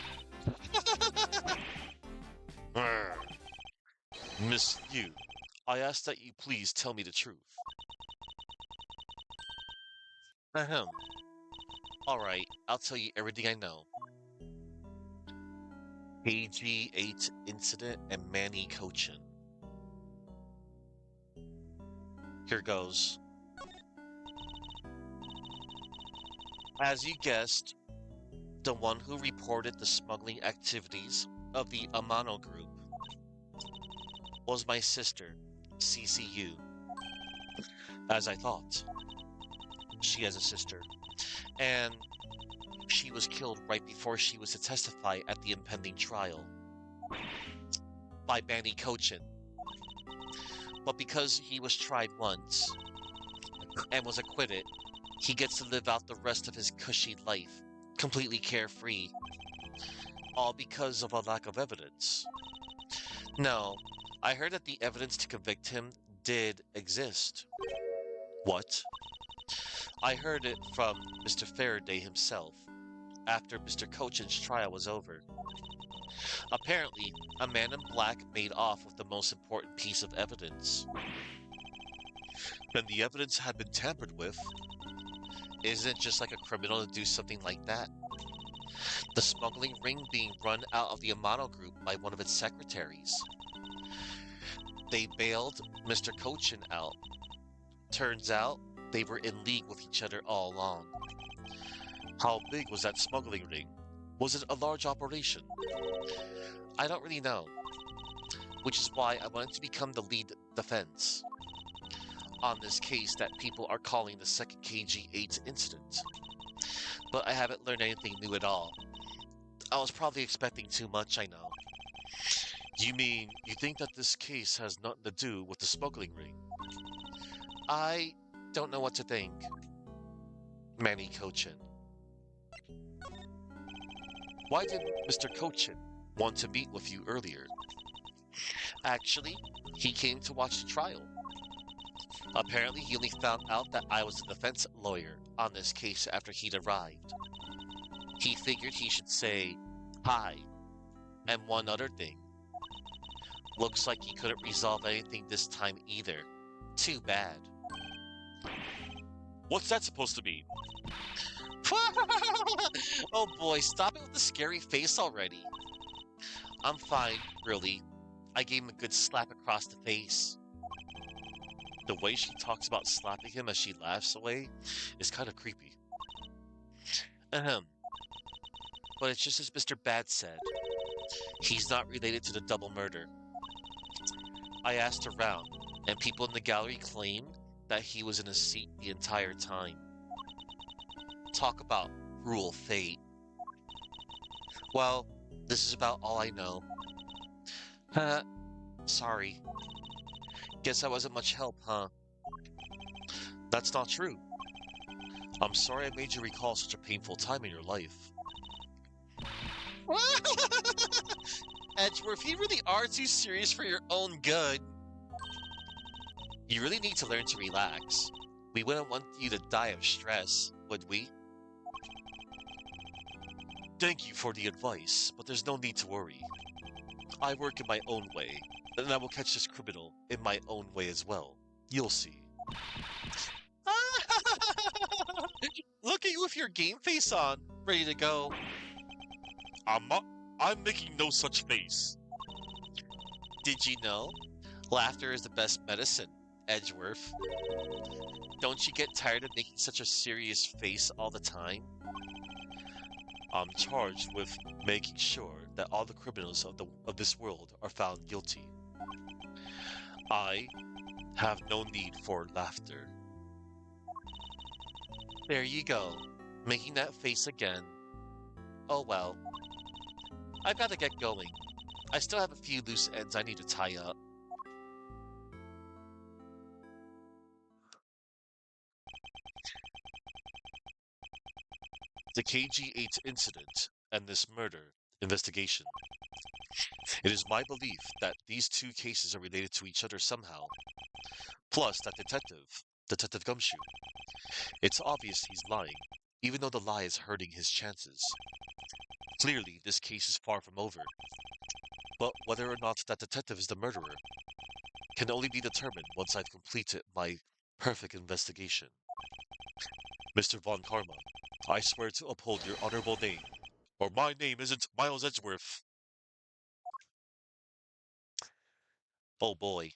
Miss Yu, I ask that you please tell me the truth. Ahem. Alright, I'll tell you everything I know. KG-8 incident and Manny Cochin. Here goes. As you guessed, the one who reported the smuggling activities of the Amano group was my sister, CCU. As I thought. She has a sister. And she was killed right before she was to testify at the impending trial. By Manny Cochin. But because he was tried once and was acquitted, he gets to live out the rest of his cushy life, completely carefree. All because of a lack of evidence. No, I heard that the evidence to convict him did exist. What? I heard it from Mr. Faraday himself, after Mr. Cochin's trial was over. Apparently, a man in black made off with the most important piece of evidence. Then the evidence had been tampered with. Isn't it just like a criminal to do something like that? The smuggling ring being run out of the Amano group by one of its secretaries. They bailed Mr. Cochin out. Turns out, they were in league with each other all along. How big was that smuggling ring? Was it a large operation? I don't really know. Which is why I wanted to become the lead defense on this case that people are calling the second KG-8 incident. But I haven't learned anything new at all. I was probably expecting too much, I know. You mean, you think that this case has nothing to do with the smuggling ring? I don't know what to think. Manny Cochin. Why did Mr. Cochin want to meet with you earlier? Actually, he came to watch the trial. Apparently, he only found out that I was the defense lawyer on this case after he'd arrived. He figured he should say hi, and one other thing. Looks like he couldn't resolve anything this time either. Too bad. What's that supposed to mean? Oh boy, stop it with the scary face already. I'm fine, really. I gave him a good slap across the face. The way she talks about slapping him as she laughs away is kind of creepy. Ahem. But it's just as Mr. Bad said. He's not related to the double murder. I asked around, and people in the gallery claimed that he was in his seat the entire time. Talk about cruel fate. Well, this is about all I know. Sorry. Guess I wasn't much help, huh? That's not true. I'm sorry I made you recall such a painful time in your life. Edgeworth, you really are too serious for your own good. You really need to learn to relax. We wouldn't want you to die of stress, would we? Thank you for the advice, but there's no need to worry. I work in my own way, and I will catch this criminal in my own way as well. You'll see. Look at you with your game face on, Ready to go. I'm not. I'm making no such face. Did you know? Laughter is the best medicine, Edgeworth. Don't you get tired of making such a serious face all the time? I'm charged with making sure that all the criminals of this world are found guilty. I have no need for laughter. There you go, making that face again. Oh well. I've got to get going. I still have a few loose ends I need to tie up. The KG8 incident and this murder investigation. It is my belief that these two cases are related to each other somehow. Plus, that Detective Gumshoe. It's obvious he's lying, even though the lie is hurting his chances. Clearly, this case is far from over. But whether or not that detective is the murderer can only be determined once I've completed my perfect investigation. Mr. Von Karma, I swear to uphold your honorable name, or my name isn't Miles Edgeworth. Oh boy.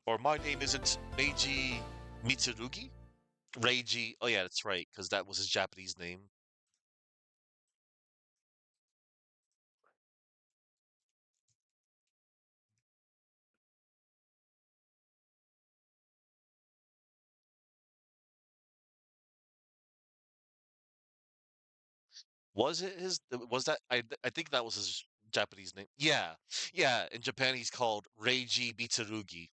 Or my name isn't Meiji Mitsurugi? Reiji. Oh yeah, that's right, because that was his Japanese name. Was it his? Was that? I think that was his Japanese name. Yeah, yeah. In Japan, he's called Reiji Mitsurugi.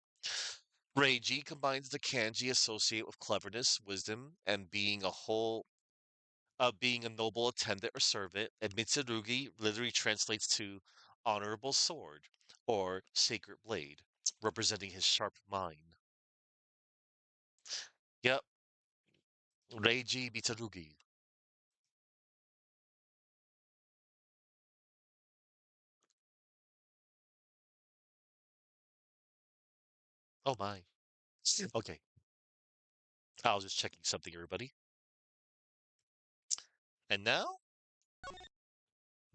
Reiji combines the kanji associated with cleverness, wisdom, and being a noble attendant or servant, and Mitsurugi literally translates to honorable sword or sacred blade, representing his sharp mind. Yep, Reiji Mitsurugi. Oh my. Okay, I was just checking something, everybody. And now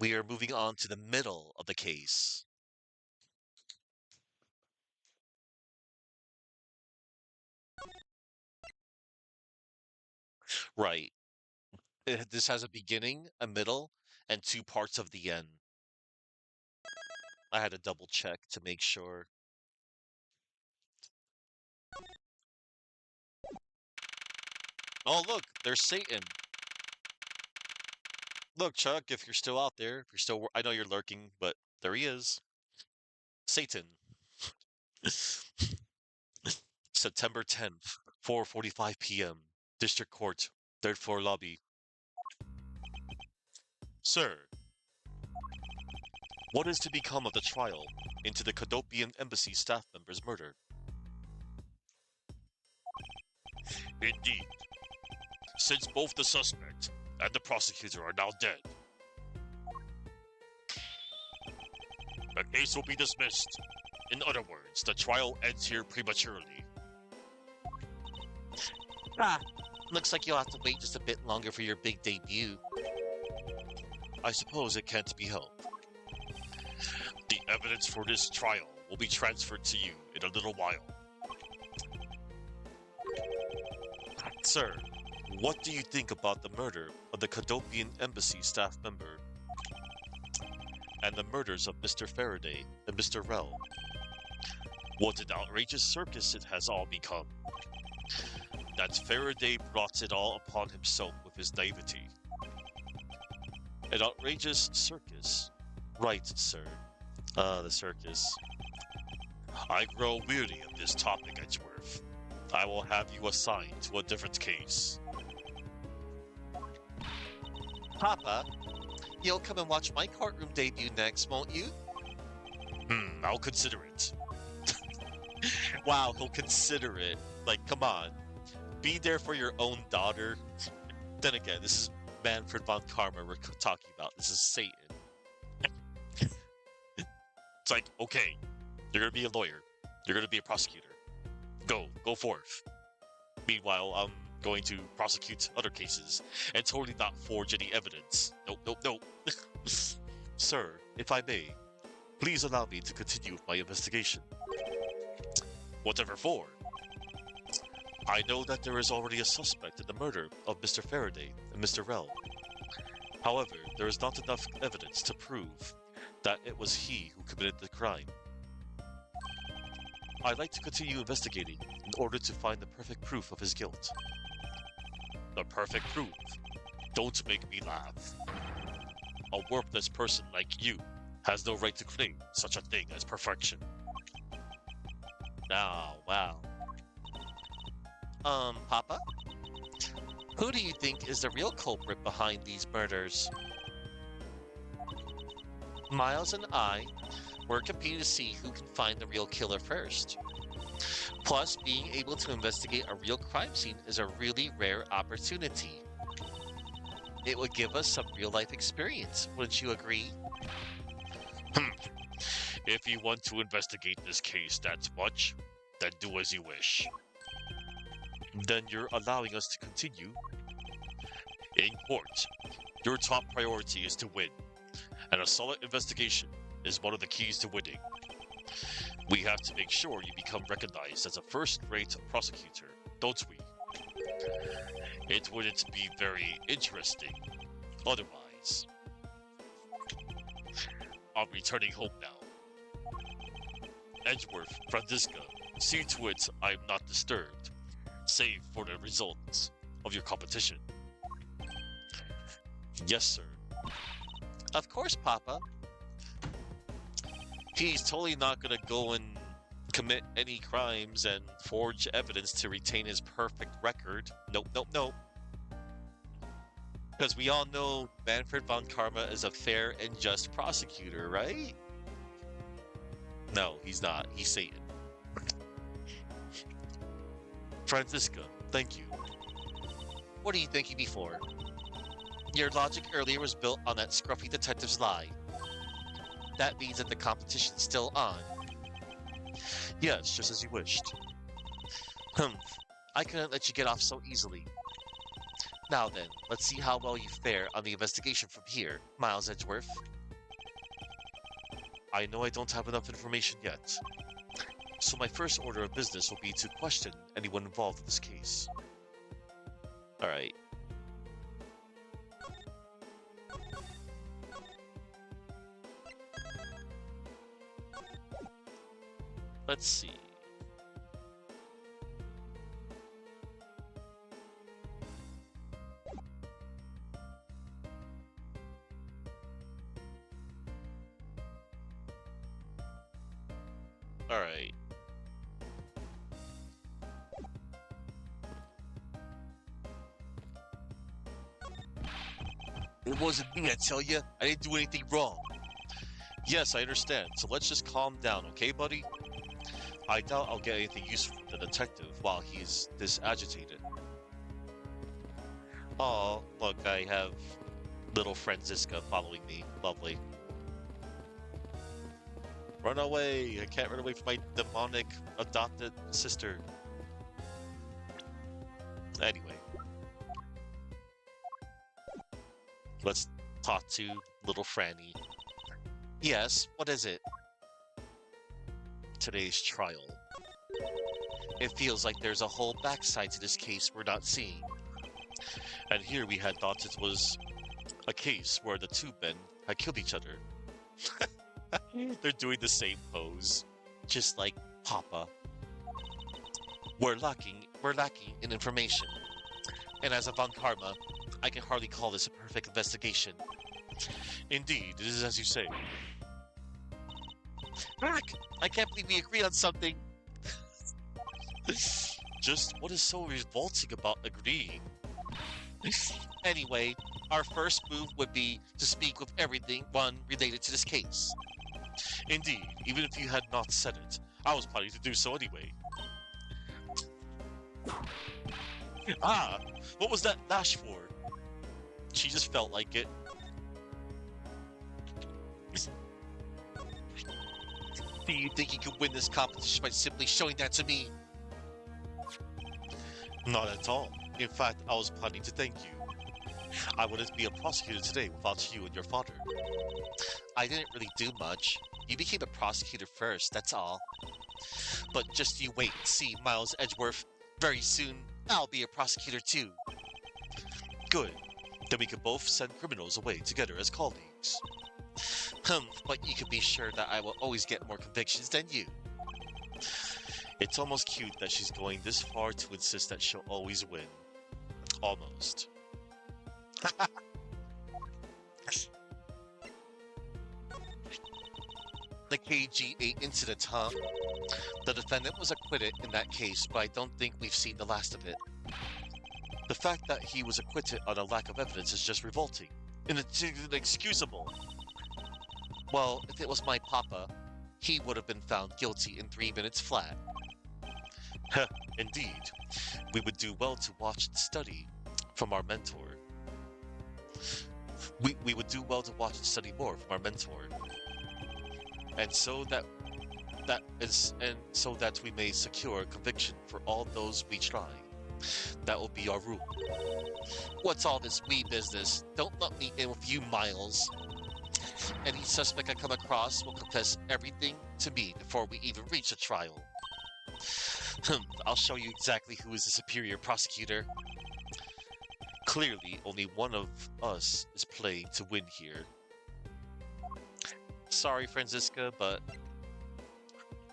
we are moving on to the middle of the case. Right. This has a beginning, a middle, and two parts of the end. I had to double check to make sure. Oh, look, there's Satan. Look, Chuck, if you're still out there, if you're still, I know you're lurking, but there he is. Satan. September 10th, 4:45 p.m. District Court, third floor lobby. Sir, what is to become of the trial into the Cadopian Embassy staff member's murder? Indeed. Since both the suspect and the prosecutor are now dead, the case will be dismissed. In other words, the trial ends here prematurely. Ah, looks like you'll have to wait just a bit longer for your big debut. I suppose it can't be helped. The evidence for this trial will be transferred to you in a little while. Sir, what do you think about the murder of the Cadopian Embassy staff member and the murders of Mr. Faraday and Mr. Rell? What an outrageous circus it has all become. That Faraday brought it all upon himself with his naivety. An outrageous circus. Right, sir. The circus. I grow weary of this topic, Edgeworth. I will have you assigned to a different case. Papa, you'll come and watch my courtroom debut next, won't you? I'll consider it. Wow, he'll consider it. Like, come on. Be there for your own daughter. Then again, this is Manfred von Karma we're talking about. This is Satan. It's like, okay, you're gonna be a lawyer. You're gonna be a prosecutor. Go forth. Meanwhile, going to prosecute other cases and totally not forge any evidence. Nope, nope, nope. Sir, if I may, please allow me to continue with my investigation. Whatever for? I know that there is already a suspect in the murder of Mr. Faraday and Mr. Rell. However, there is not enough evidence to prove that it was he who committed the crime. I'd like to continue investigating in order to find the perfect proof of his guilt. The perfect proof? Don't make me laugh. A worthless person like you has no right to claim such a thing as perfection. Now, wow. Papa? Who do you think is the real culprit behind these murders? Miles and I were competing to see who can find the real killer first. Plus, being able to investigate a real crime scene is a really rare opportunity. It would give us some real-life experience, wouldn't you agree? If you want to investigate this case that much, then do as you wish. Then you're allowing us to continue? In court, your top priority is to win, and a solid investigation is one of the keys to winning. We have to make sure you become recognized as a first-rate prosecutor, don't we? It wouldn't be very interesting otherwise. I'm returning home now. Edgeworth, Francisca, see to it I'm not disturbed, save for the results of your competition. Yes, sir. Of course, Papa. He's totally not gonna go and commit any crimes and forge evidence to retain his perfect record. Nope, nope, nope. Because we all know Manfred von Karma is a fair and just prosecutor, right? No, he's not. He's Satan. Francisca, thank you. What are you thanking me for? Your logic earlier was built on that scruffy detective's lie. That means that the competition's still on. Yes, just as you wished. I couldn't let you get off so easily. Now then, let's see how well you fare on the investigation from here, Miles Edgeworth. I know I don't have enough information yet, so my first order of business will be to question anyone involved in this case. Alright. Let's see. Alright. It wasn't me, I tell you. I didn't do anything wrong. Yes, I understand, so let's just calm down, okay, buddy? I doubt I'll get anything useful from the detective while he's this agitated. Oh, look, I have little Francisca following me. Lovely. Run away! I can't run away from my demonic adopted sister. Anyway. Let's talk to little Franny. Yes, what is it? Today's trial. It feels like there's a whole backside to this case we're not seeing. And here we had thought it was a case where the two men had killed each other. They're doing the same pose. Just like Papa. We're lacking in information. And as a Von Karma, I can hardly call this a perfect investigation. Indeed, it is as you say. Heck, I can't believe we agreed on something. Just what is so revolting about agreeing? Anyway, our first move would be to speak with everyone related to this case. Indeed, even if you had not said it, I was planning to do so anyway. Ah, what was that dash for? She just felt like it. Do you think you could win this competition by simply showing that to me? Not at all. In fact, I was planning to thank you. I wouldn't be a prosecutor today without you and your father. I didn't really do much. You became a prosecutor first, that's all. But just you wait and see, Miles Edgeworth. Very soon, I'll be a prosecutor too. Good. Then we can both send criminals away together as colleagues. But you can be sure that I will always get more convictions than you. It's almost cute that she's going this far to insist that she'll always win. Almost. The KG-8 incident, huh? The defendant was acquitted in that case, but I don't think we've seen the last of it. The fact that he was acquitted on a lack of evidence is just revolting. Inexcusable. Well, if it was my papa, he would have been found guilty in 3 minutes flat. Indeed. We would do well to watch and study from our mentor. We would do well to watch and study more from our mentor. And so that we may secure conviction for all those we try. That will be our rule. What's all this we business? Don't let me in with you, Miles. Any suspect I come across will confess everything to me before we even reach a trial. I'll show you exactly who is the superior prosecutor. Clearly, only one of us is playing to win here. Sorry, Franziska, but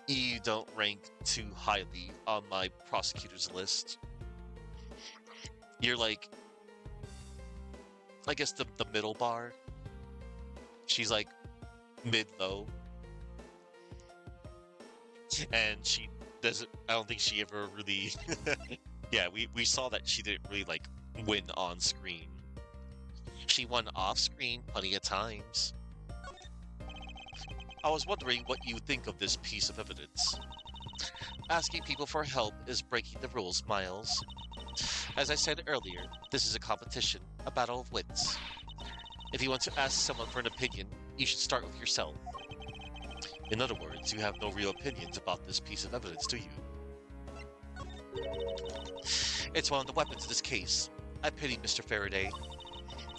you don't rank too highly on my prosecutor's list. You're like, I guess the middle bar. She's like mid-low. And she doesn't, I don't think she ever really, yeah, we saw that she didn't really like win on screen. She won off screen plenty of times. I was wondering what you think of this piece of evidence. Asking people for help is breaking the rules, Miles. As I said earlier, this is a competition, a battle of wits. If you want to ask someone for an opinion, you should start with yourself. In other words, you have no real opinions about this piece of evidence, do you? It's one of the weapons in this case. I pity Mr. Faraday.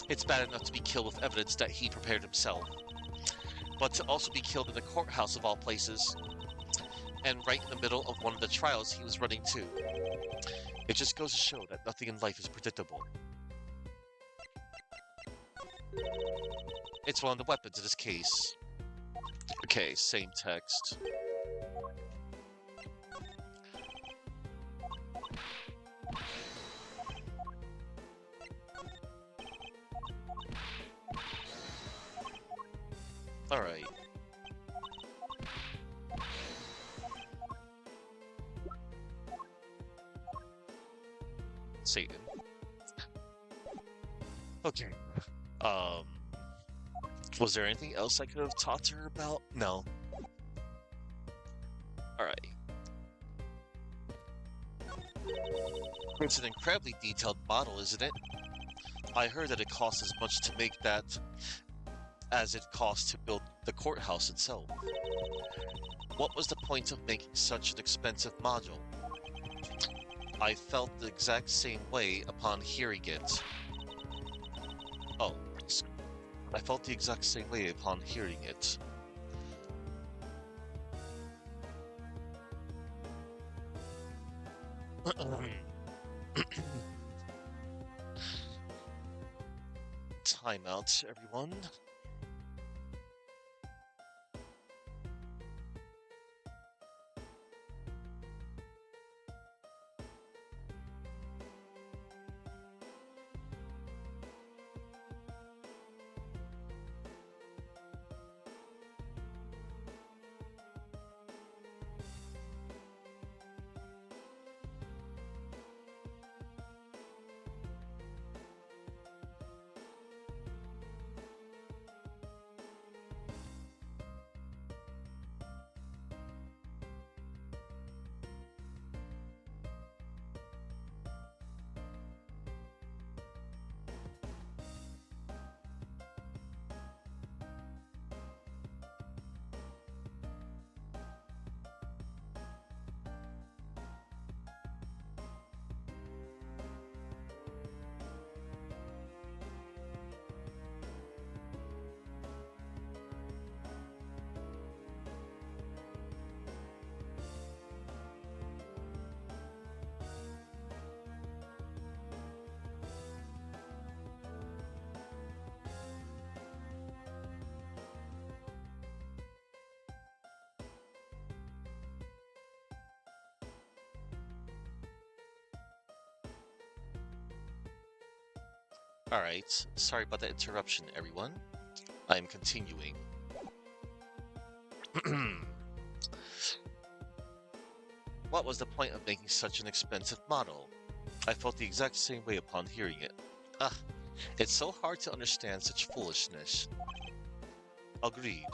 It's bad enough to be killed with evidence that he prepared himself, but to also be killed in the courthouse of all places, and right in the middle of one of the trials he was running too. It just goes to show that nothing in life is predictable. It's one of the weapons in this case. Okay, same text. Alright. Satan. Okay. Was there anything else I could have talked to her about? No. Alright. It's an incredibly detailed model, isn't it? I heard that it costs as much to make that as it costs to build the courthouse itself. What was the point of making such an expensive module? I felt the exact same way upon hearing it. Oh, I felt the exact same way upon hearing it. Time out, everyone. Alright, sorry about the interruption, everyone. I'm continuing. What was the point of making such an expensive model? I felt the exact same way upon hearing it. Ah, it's so hard to understand such foolishness. Agreed.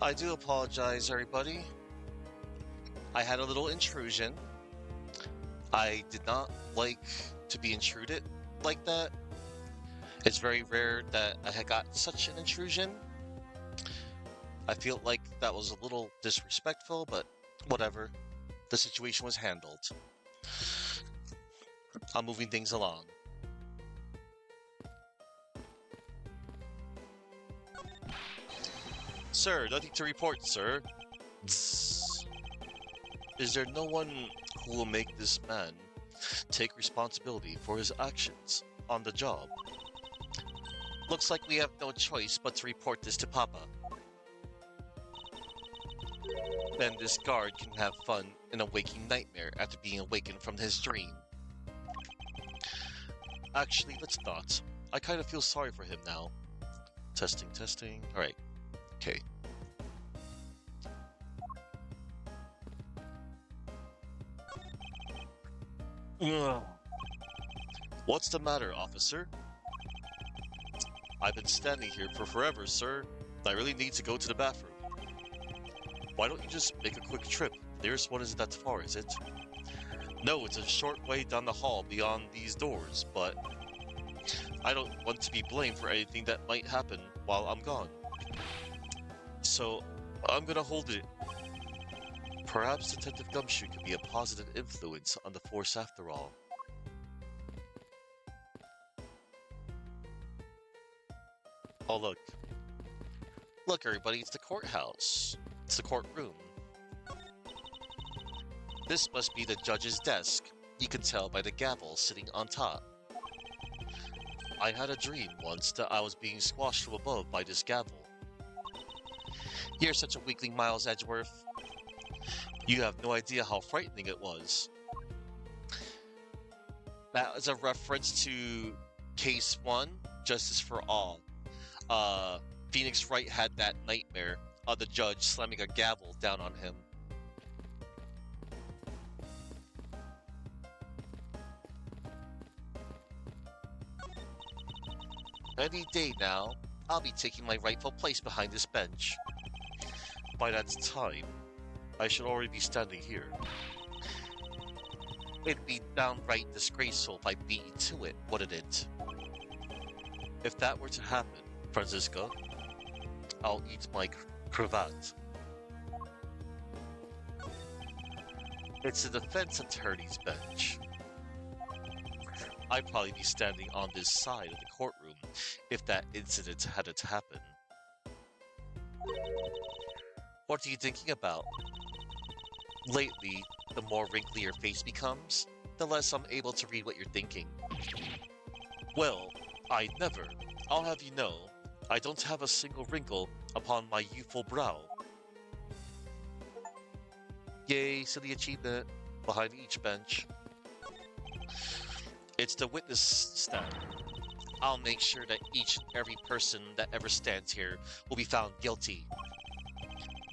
I do apologize, everybody. I had a little intrusion. I did not like to be intruded like that. It's very rare that I had got such an intrusion. I feel like that was a little disrespectful, but whatever. The situation was handled. I'm moving things along. Sir, nothing to report, sir. Is there no one who will make this man take responsibility for his actions on the job? Looks like we have no choice but to report this to Papa. Then this guard can have fun in a waking nightmare after being awakened from his dream. Actually, let's not. I kind of feel sorry for him now. Testing, testing. Alright. Okay. Ugh. What's the matter, officer? I've been standing here for forever, sir. I really need to go to the bathroom. Why don't you just make a quick trip? Nearest one isn't that far, is it? No, it's a short way down the hall beyond these doors, but I don't want to be blamed for anything that might happen while I'm gone. so I'm gonna hold it. Perhaps Detective Gumshoe could be a positive influence on the force after all. Oh, look. Look, everybody, it's the courthouse. It's the courtroom. This must be the judge's desk. You can tell by the gavel sitting on top. I had a dream once that I was being squashed from above by this gavel. You're such a weakling, Miles Edgeworth. You have no idea how frightening it was. That is a reference to Case 1, Justice for All. Phoenix Wright had that nightmare of the judge slamming a gavel down on him. Any day now, I'll be taking my rightful place behind this bench. By that time, I should already be standing here. It'd be downright disgraceful if I beat you to it, wouldn't it? If that were to happen, Francisca, I'll eat my cravat. It's the defense attorney's bench. I'd probably be standing on this side of the courtroom if that incident hadn't happened. What are you thinking about? Lately, the more wrinkly your face becomes, the less I'm able to read what you're thinking. Well, I never. I'll have you know, I don't have a single wrinkle upon my youthful brow. Yay, silly achievement behind each bench. It's the witness stand. I'll make sure that each and every person that ever stands here will be found guilty.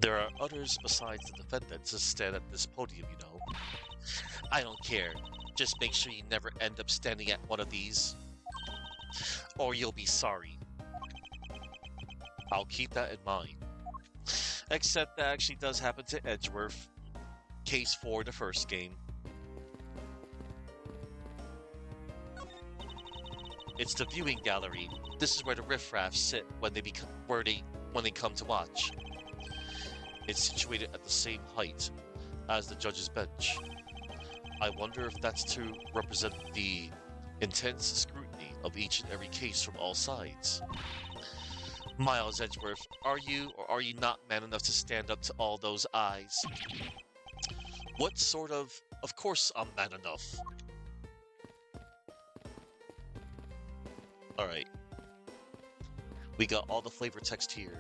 There are others besides the defendants that stand at this podium, you know. I don't care. Just make sure you never end up standing at one of these. Or you'll be sorry. I'll keep that in mind. Except that actually does happen to Edgeworth. Case 4, the first game. It's the viewing gallery. This is where the riffraff sit when they come to watch. It's situated at the same height as the judge's bench. I wonder if that's to represent the intense scrutiny of each and every case from all sides. Miles Edgeworth, are you or are you not man enough to stand up to all those eyes? What sort of... Of course I'm man enough. Alright. We got all the flavor text here.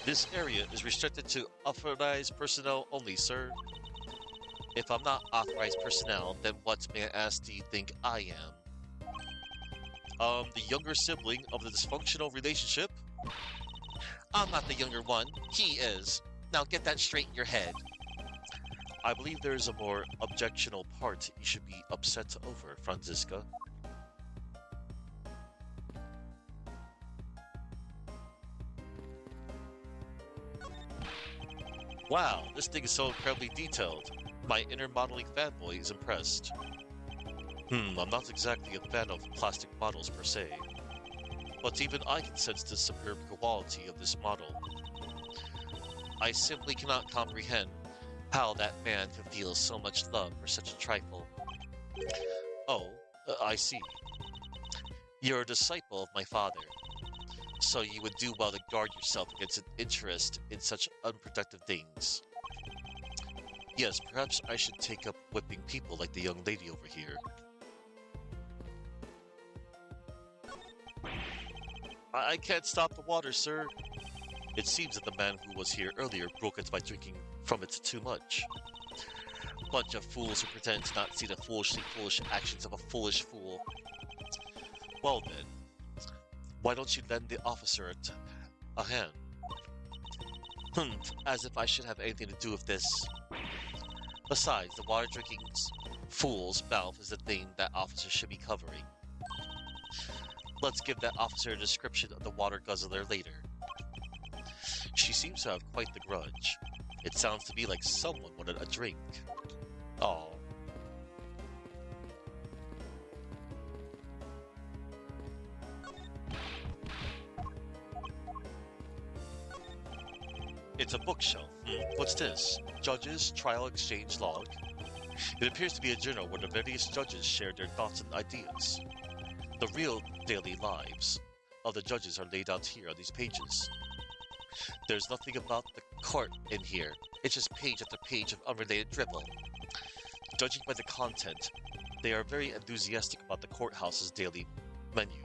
This area is restricted to authorized personnel only, sir. If I'm not authorized personnel, then what, may I ask, do you think I am? The younger sibling of the dysfunctional relationship? I'm not the younger one. He is. Now get that straight in your head. I believe there is a more objectionable part you should be upset over, Francisca. Wow, this thing is so incredibly detailed. My inner modeling fanboy is impressed. I'm not exactly a fan of plastic models per se. But even I can sense the superb quality of this model. I simply cannot comprehend how that man can feel so much love for such a trifle. Oh, I see. You're a disciple of my father, so you would do well to guard yourself against an interest in such unproductive things. Yes, perhaps I should take up whipping people like the young lady over here. I can't stop the water, sir. It seems that the man who was here earlier broke it by drinking from it too much. Bunch of fools who pretend to not see the foolishly foolish actions of a foolish fool. Well then, why don't you lend the officer a hand? As if I should have anything to do with this. Besides, the water-drinking fool's mouth is the thing that officer should be covering. Let's give that officer a description of the water guzzler later. She seems to have quite the grudge. It sounds to me like someone wanted a drink. Oh. It's a bookshelf. What's this? Judges Trial Exchange Log. It appears to be a journal where the various judges share their thoughts and ideas. The real daily lives of the judges are laid out here on these pages. There's nothing about the court in here. It's just page after page of unrelated dribble. Judging by the content, they are very enthusiastic about the courthouse's daily menu.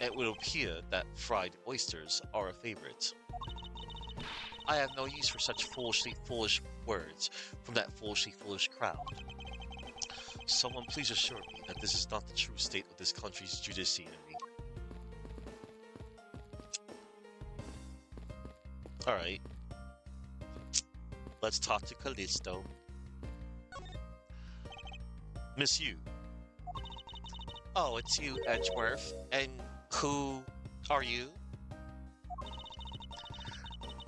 It would appear that fried oysters are a favorite. I have no use for such foolishly foolish words from that foolishly foolish crowd. Someone please assure me that this is not the true state of this country's judiciary. Alright. Let's talk to Callisto. Miss Yu. Oh, it's you, Edgeworth. And who are you?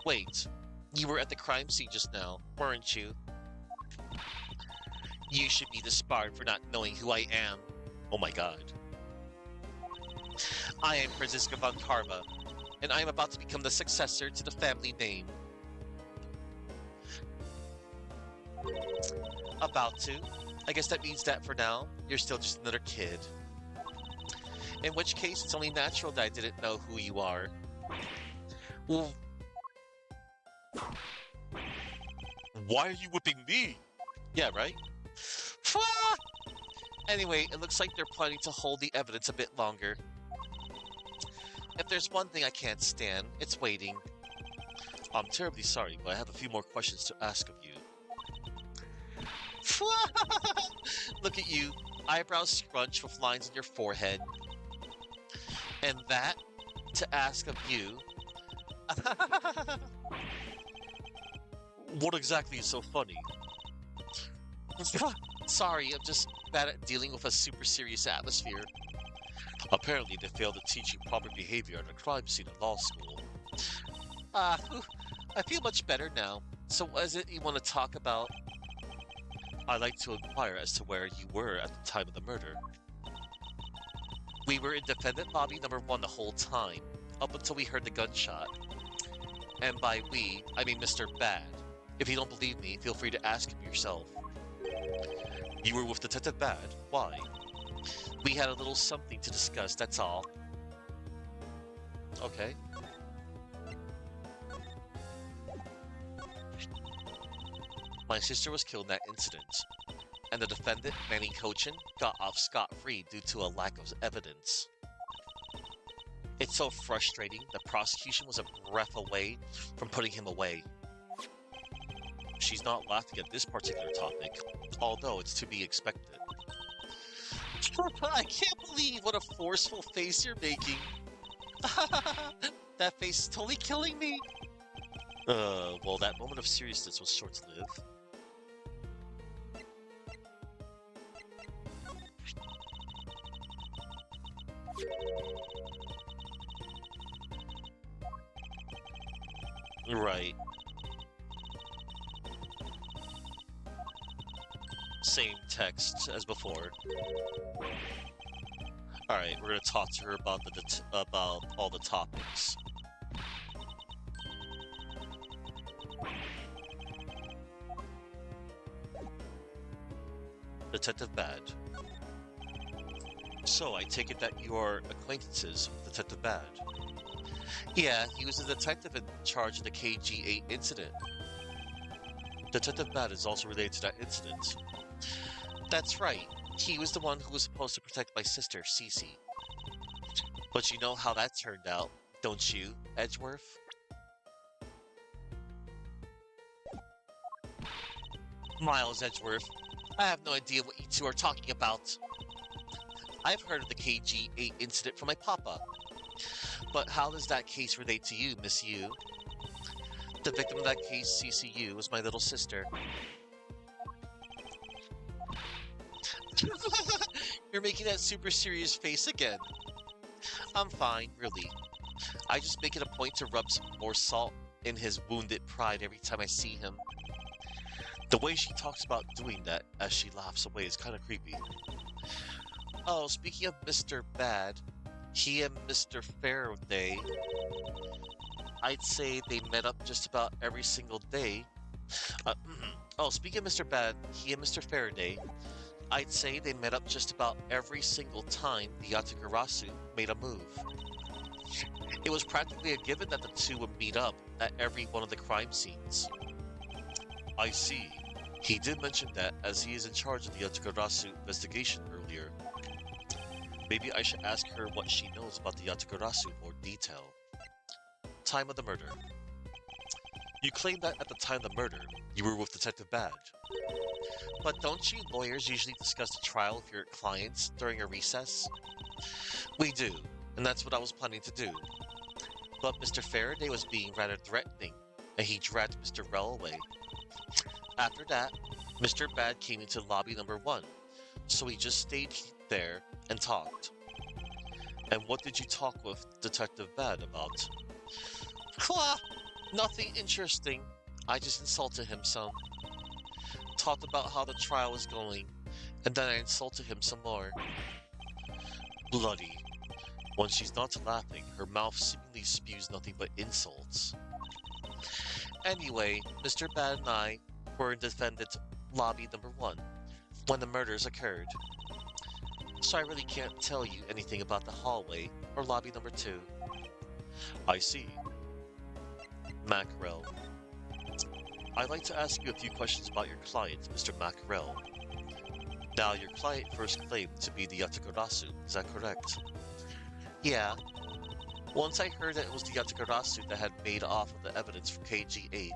Wait, you were at the crime scene just now, weren't you? You should be disbarred for not knowing who I am. Oh my god. I am Franziska von Karma, and I am about to become the successor to the family name. About to? I guess that means that for now, you're still just another kid. In which case, it's only natural that I didn't know who you are. Well, Why are you whipping me? yeah, right? Anyway, it looks like they're planning to hold the evidence a bit longer. If there's one thing I can't stand, it's waiting. I'm terribly sorry, but I have a few more questions to ask of you. Look at you, eyebrows scrunched with lines on your forehead. And that, to ask of you. What exactly is so funny? Sorry, I'm just bad at dealing with a super serious atmosphere. Apparently, they failed to teach you proper behavior at a crime scene in law school. I feel much better now. So what is it you want to talk about? I'd like to inquire as to where you were at the time of the murder. We were in defendant lobby number 1 the whole time, up until we heard the gunshot. And by we, I mean Mr. Bad. If you don't believe me, feel free to ask him yourself. You were with Detective Bad. Why? We had a little something to discuss, that's all. Okay. My sister was killed in that incident, and the defendant, Manny Cochin, got off scot-free due to a lack of evidence. It's so frustrating. The prosecution was a breath away from putting him away. She's not laughing at this particular topic, although it's to be expected. I can't believe what a forceful face you're making. That face is totally killing me. Well, that moment of seriousness was short-lived. Right. Same text as before. Alright, we're gonna talk to her about about all the topics. Detective Bad. So, I take it that you are acquaintances with Detective Bad? Yeah, he was the detective in charge of the KG-8 incident. Detective Bad is also related to that incident. That's right. He was the one who was supposed to protect my sister, Cece. But you know how that turned out, don't you, Edgeworth? Miles Edgeworth, I have no idea what you two are talking about. I've heard of the KG-8 incident from my papa. But how does that case relate to you, Miss Yu? The victim of that case, CCU, was my little sister. You're making that super serious face again. I'm fine, really. I just make it a point to rub some more salt in his wounded pride every time I see him. The way she talks about doing that as she laughs away is kind of creepy. Oh, speaking of Mr. Bad, he and Mr. Faraday, I'd say they met up just about every single day. Uh, speaking of Mr. Bad, he and Mr. Faraday, I'd say they met up just about every single time the Yatagarasu made a move. It was practically a given that the two would meet up at every one of the crime scenes. I see. He did mention that as he is in charge of the Yatagarasu investigation earlier. Maybe I should ask her what she knows about the Yatagarasu in more detail. Time of the murder. You claim that at the time of the murder, you were with Detective Bad. But don't you lawyers usually discuss the trial with your clients during a recess? We do, and that's what I was planning to do. But Mr. Faraday was being rather threatening, and he dragged Mr. Rell away. After that, Mr. Bad came into lobby number 1, so we just stayed there and talked. And what did you talk with Detective Bad about? Claw! Nothing interesting. I just insulted him some. Talked about how the trial was going, and then I insulted him some more. Bloody. When she's not laughing, her mouth seemingly spews nothing but insults. Anyway, Mr. Bad and I were in defendant lobby number 1 when the murders occurred. So I really can't tell you anything about the hallway or lobby number 2. I see. Mackerel. I'd like to ask you a few questions about your client, Mr. Mackerel. Now, your client first claimed to be the Yatagarasu, is that correct? Yeah. Once I heard that it was the Yatagarasu that had made off with the evidence from KG-8,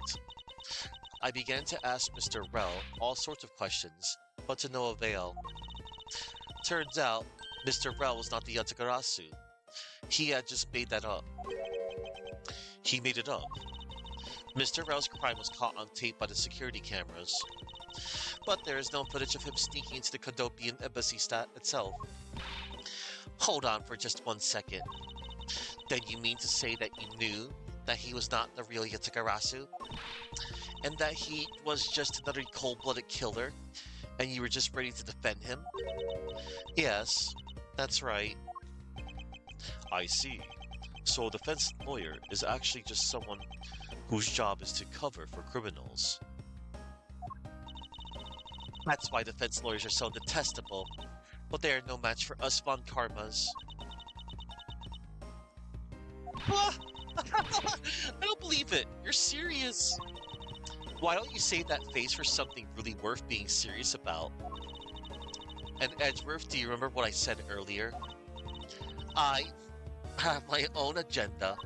I began to ask Mr. Rell all sorts of questions, but to no avail. Turns out, Mr. Rell was not the Yatagarasu. He had just made that up. He made it up. Mr. Rell's crime was caught on tape by the security cameras, but there is no footage of him sneaking into the Kodopian embassy itself. Hold on for just 1 second. Then you mean to say that you knew that he was not the real Yatagarasu? And that he was just another cold-blooded killer, and you were just ready to defend him? Yes, that's right. I see. So a defense lawyer is actually just someone whose job is to cover for criminals. That's why defense lawyers are so detestable, but they are no match for us Von Karmas. I don't believe it. You're serious. Why don't you save that face for something really worth being serious about? And Edgeworth, do you remember what I said earlier? I have my own agenda.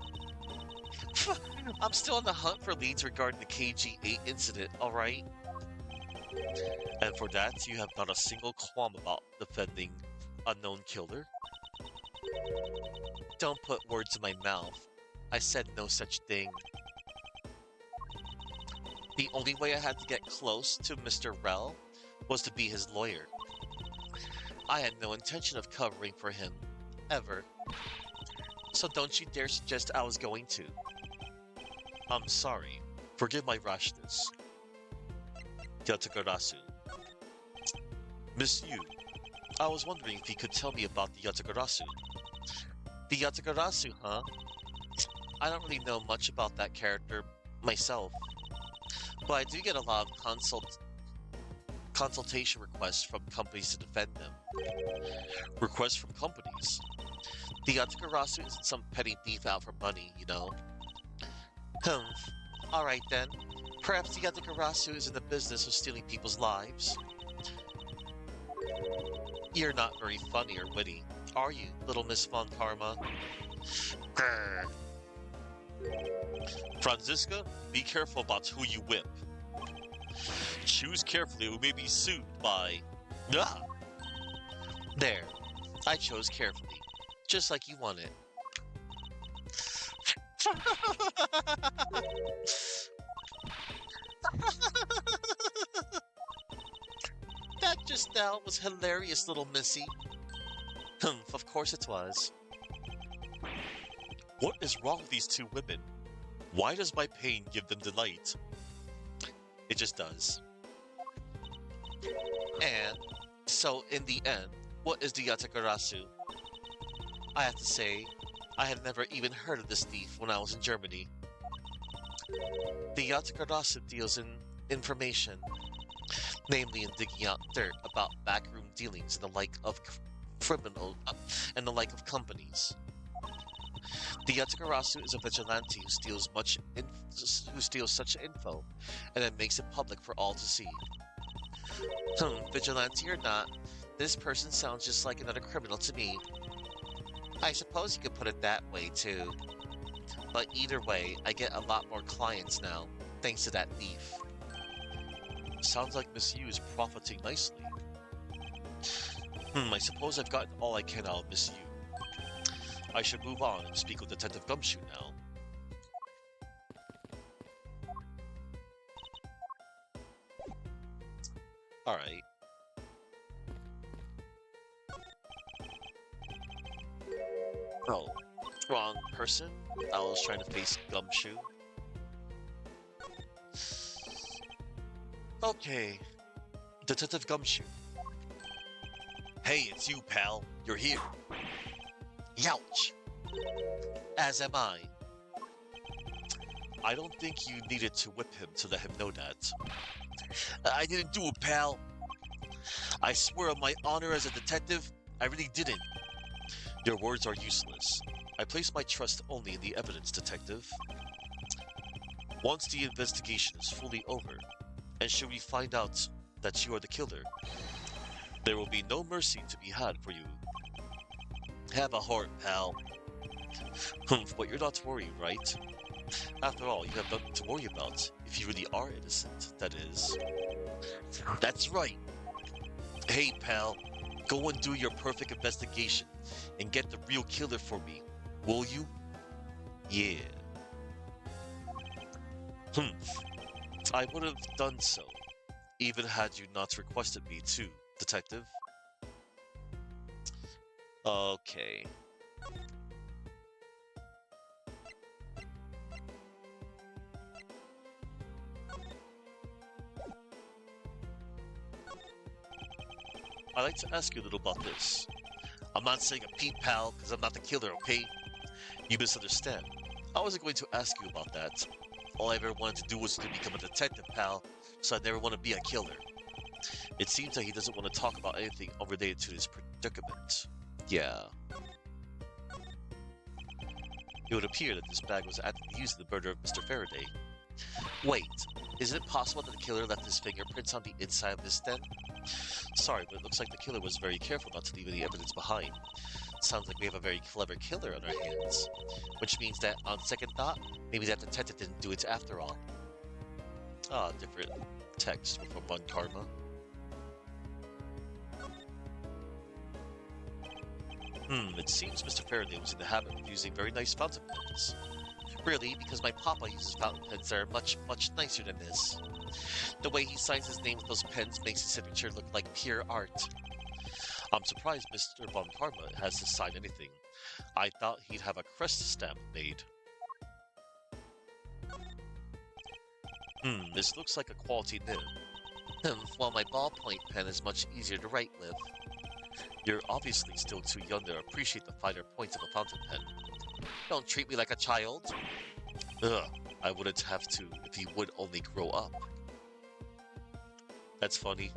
I'm still on the hunt for leads regarding the KG-8 incident, alright? And for that, you have not a single qualm about defending unknown killer? Don't put words in my mouth. I said no such thing. The only way I had to get close to Mr. Rell was to be his lawyer. I had no intention of covering for him, ever. So don't you dare suggest I was going to. I'm sorry. Forgive my rashness. Yatagarasu. Miss Yu, I was wondering if you could tell me about the Yatagarasu. The Yatagarasu, huh? I don't really know much about that character myself, but I do get a lot of consultation requests from companies to defend them. Requests from companies? The Yatagarasu isn't some petty thief out for money, you know. Alright then. Perhaps the Yatagarasu is in the business of stealing people's lives. You're not very funny or witty, are you, little Miss Von Karma? Grr. Franziska, be careful about who you whip. Choose carefully or we may be sued by... Ah! There. I chose carefully. Just like you wanted. That just now was hilarious, little missy. Of course it was. What is wrong with these two women? Why does my pain give them delight? It just does. And so, in the end, what is the Yatakarasu? I have to say, I had never even heard of this thief when I was in Germany. The Yatakarasu deals in information, namely in digging out dirt about backroom dealings and the like of criminal and the like of companies. The Yatakarasu is a vigilante who steals such info and then makes it public for all to see. Vigilante or not, this person sounds just like another criminal to me. I suppose you could put it that way too. But either way, I get a lot more clients now, thanks to that thief. Sounds like Miss Yu is profiting nicely. I suppose I've gotten all I can out of Miss Yu. I should move on and speak with Detective Gumshoe now. Alright. Oh, wrong person? I was trying to face Gumshoe. Okay. Detective Gumshoe. Hey, it's you, pal. You're here. Youch! As am I. I don't think you needed to whip him to let him know that. I didn't do it, pal. I swear on my honor as a detective, I really didn't. Your words are useless. I place my trust only in the evidence, detective. Once the investigation is fully over, and should we find out that you are the killer, there will be no mercy to be had for you. Have a heart, pal. But you're not worried, right? After all, you have nothing to worry about, if you really are innocent, that is. That's right. Hey, pal, go and do your perfect investigation, and get the real killer for me, will you? Yeah. I would have done so, even had you not requested me to, detective. Okay. I'd like to ask you a little about this. I'm not saying a peep, pal, because I'm not the killer, okay? You misunderstand. I wasn't going to ask you about that. All I ever wanted to do was to become a detective, pal, so I never want to be a killer. It seems that he doesn't want to talk about anything unrelated to his predicament. Yeah. It would appear that this bag was actively used in the murder of Mr. Faraday. Wait, is it possible that the killer left his fingerprints on the inside of this den? Sorry, but it looks like the killer was very careful not to leave any evidence behind. Sounds like we have a very clever killer on our hands. Which means that, on second thought, maybe that detective didn't do it after all. Ah, different text from Bon Karma. It seems Mr. Faraday was in the habit of using very nice fountain pens. Really, because my papa uses fountain pens that are much, much nicer than this. The way he signs his name with those pens makes his signature look like pure art. I'm surprised Mr. Von Karma has to sign anything. I thought he'd have a crest stamp made. This looks like a quality nib. While my ballpoint pen is much easier to write with. You're obviously still too young to appreciate the finer points of a fountain pen. Don't treat me like a child. Ugh, I wouldn't have to if he would only grow up. That's funny.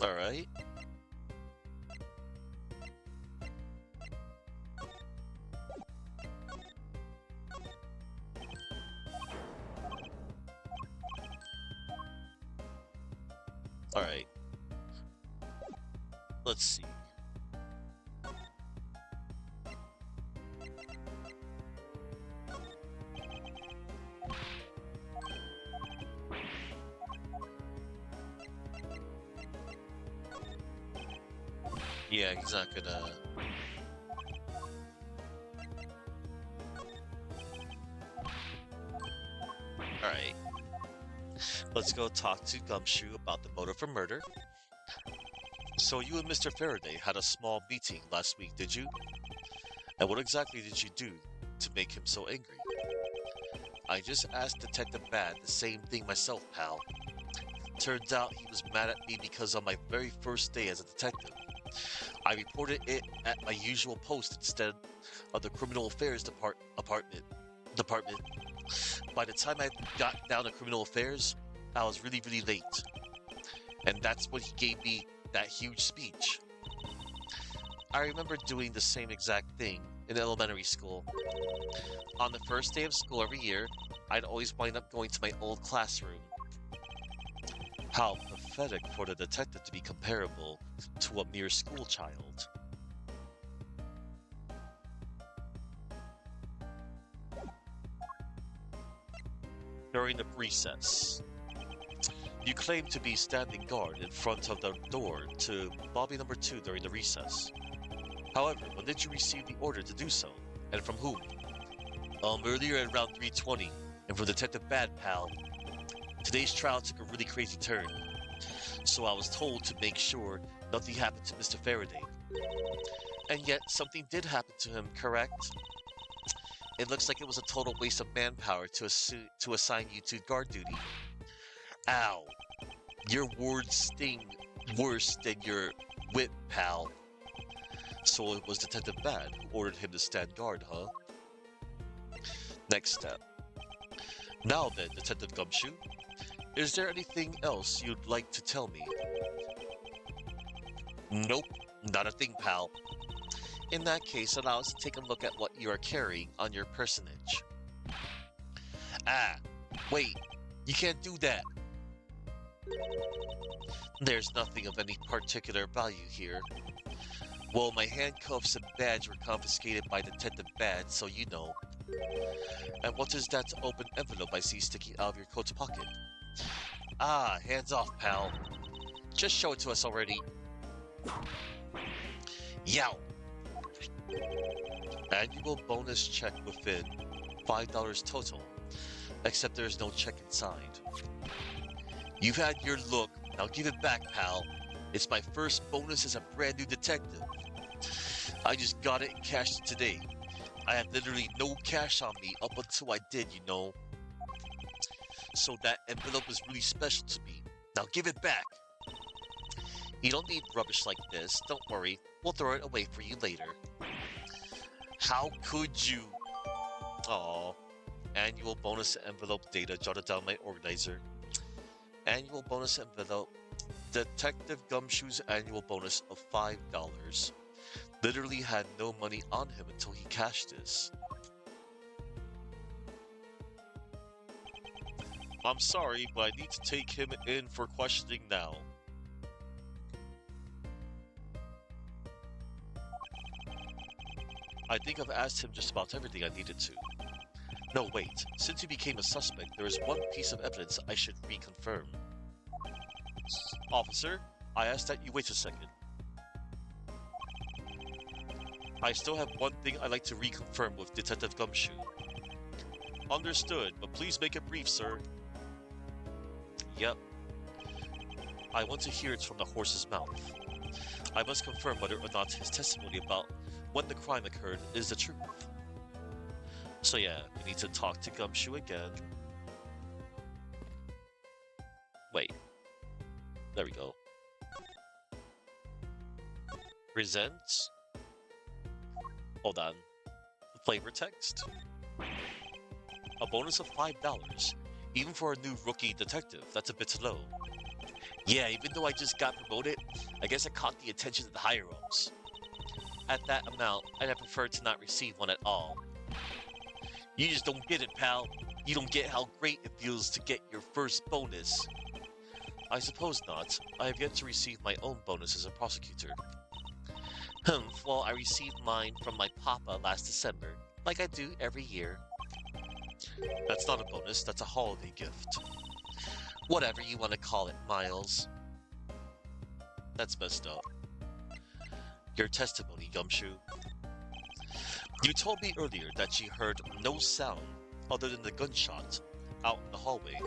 Alright. Alright. Let's see. Yeah, he's not gonna... Alright. Let's go talk to Gumshoe about the motive for murder. So you and Mr. Faraday had a small meeting last week, did you? And what exactly did you do to make him so angry? I just asked Detective Bad the same thing myself, pal. Turns out he was mad at me because on my very first day as a detective, I reported it at my usual post instead of the criminal affairs department. By the time I got down to criminal affairs, I was really late. And that's when he gave me that huge speech. I remember doing the same exact thing in elementary school. On the first day of school every year, I'd always wind up going to my old classroom. How pathetic for the detective to be comparable to a mere school child. During the recess, you claim to be standing guard in front of the door to lobby number 2 during the recess. However, when did you receive the order to do so, and from whom? Earlier at around 3:20, and from Detective Bad, pal. Today's trial took a really crazy turn, so I was told to make sure nothing happened to Mr. Faraday. And yet, something did happen to him, correct? It looks like it was a total waste of manpower to assign you to guard duty. Ow. Your words sting worse than your whip, pal. So it was Detective Bad who ordered him to stand guard, huh? Next step. Now then, Detective Gumshoe, is there anything else you'd like to tell me? Nope, not a thing, pal. In that case, allow us to take a look at what you are carrying on your personage. Ah, wait, you can't do that. There's nothing of any particular value here. Well, my handcuffs and badge were confiscated by Detective Bad, so you know. And what is that open envelope I see sticking out of your coat pocket? Ah, hands off, pal. Just show it to us already. Yow! Annual bonus check within $5 total, except there's no check inside. You've had your look, now give it back, pal. It's my first bonus as a brand new detective. I just got it and cashed it today. I had literally no cash on me up until I did, you know. So that envelope was really special to me. Now give it back. You don't need rubbish like this. Don't worry. We'll throw it away for you later. How could you? Aw. Annual bonus envelope data jotted down by organizer. Annual bonus envelope. Detective Gumshoe's annual bonus of $5. Literally had no money on him until he cashed this. I'm sorry, but I need to take him in for questioning now. I think I've asked him just about everything I needed to. No, wait. Since he became a suspect, there is one piece of evidence I should reconfirm. Officer, I ask that you wait a second. I still have one thing I'd like to reconfirm with Detective Gumshoe. Understood, but please make it brief, sir. Yep. I want to hear it from the horse's mouth. I must confirm whether or not his testimony about when the crime occurred is the truth. So yeah, we need to talk to Gumshoe again. Wait. There we go. Presents. Hold on. Flavor text. A bonus of $5. Even for a new rookie detective, that's a bit low. Yeah, even though I just got promoted, I guess I caught the attention of the higher-ups. At that amount, I'd have preferred to not receive one at all. You just don't get it, pal. You don't get how great it feels to get your first bonus. I suppose not. I have yet to receive my own bonus as a prosecutor. Well, I received mine from my papa last December, like I do every year. That's not a bonus, that's a holiday gift. Whatever you want to call it, Miles. That's messed up. Your testimony, Gumshoe. You told me earlier that you heard no sound other than the gunshot out in the hallway.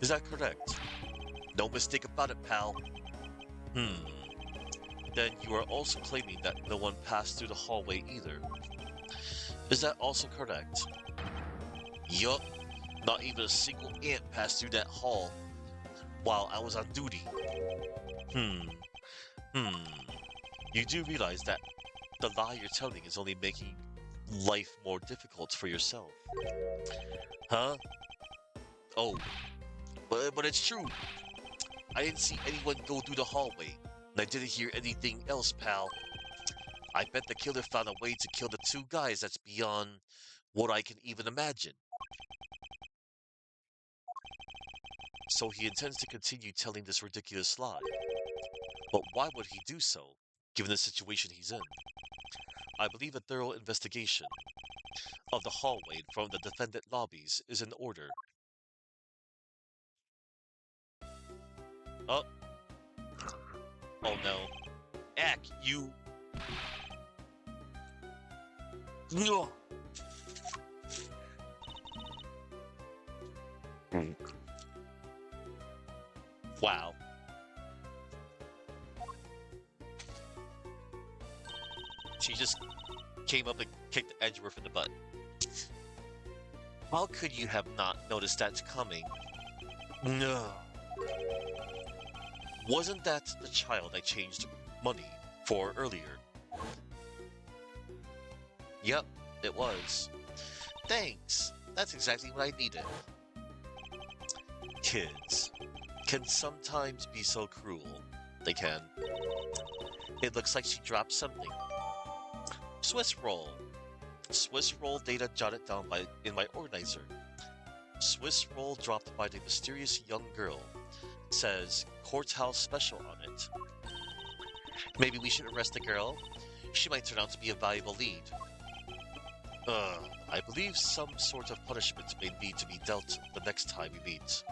Is that correct? No mistake about it, pal. Then you are also claiming that no one passed through the hallway either. Is that also correct? Yup. Not even a single ant passed through that hall while I was on duty. Hmm. Hmm. You do realize that the lie you're telling is only making life more difficult for yourself. Huh? Oh, but it's true. I didn't see anyone go through the hallway, and I didn't hear anything else, pal. I bet the killer found a way to kill the two guys that's beyond what I can even imagine. So he intends to continue telling this ridiculous lie. But why would he do so, given the situation he's in? I believe a thorough investigation of the hallway from the defendant lobbies is in order. Oh, oh no. Ack, you... Ugh. Wow. She just came up and kicked Edgeworth in the butt. How could you have not noticed that coming? No. Wasn't that the child I changed money for earlier? Yep, it was. Thanks. That's exactly what I needed. Kids can sometimes be so cruel. They can. It looks like she dropped something. Swiss roll. Swiss roll data jotted down in my organizer. Swiss roll dropped by the mysterious young girl. Says courthouse special on it. Maybe we should arrest the girl. She might turn out to be a valuable lead. I believe some sort of punishment may need to be dealt the next time we meet.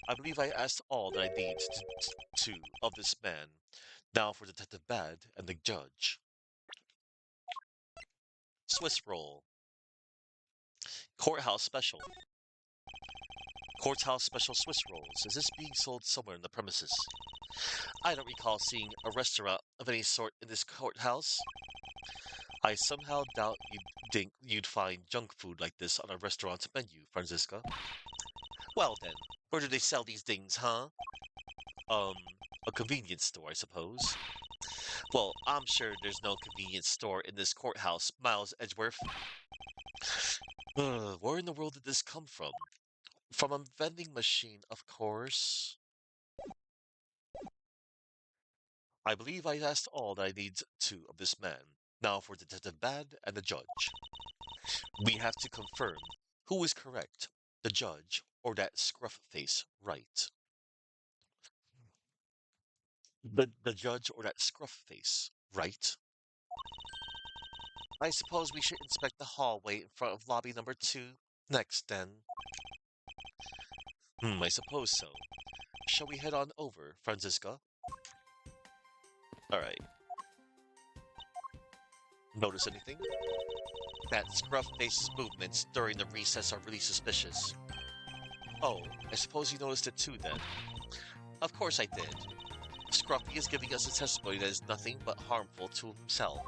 I believe I asked all that I need to of this man. Now for Detective Bad and the judge. Swiss roll. Courthouse special. Courthouse special Swiss rolls. Is this being sold somewhere in the premises? I don't recall seeing a restaurant of any sort in this courthouse. I somehow doubt you'd find junk food like this on a restaurant's menu, Franziska. Well then, where do they sell these things, huh? A convenience store, I suppose. Well, I'm sure there's no convenience store in this courthouse, Miles Edgeworth. Where in the world did this come from? From a vending machine, of course. I believe I asked all that I need to of this man. Now for Detective Bad and the judge. We have to confirm who is correct, the judge or that scruff face, right? The judge or that scruff face, right? I suppose we should inspect the hallway in front of lobby number 2 next, then. I suppose so. Shall we head on over, Franziska? Alright. Notice anything? That scruff face's movements during the recess are really suspicious. Oh, I suppose you noticed it too then. Of course I did. Scruffy is giving us a testimony that is nothing but harmful to himself.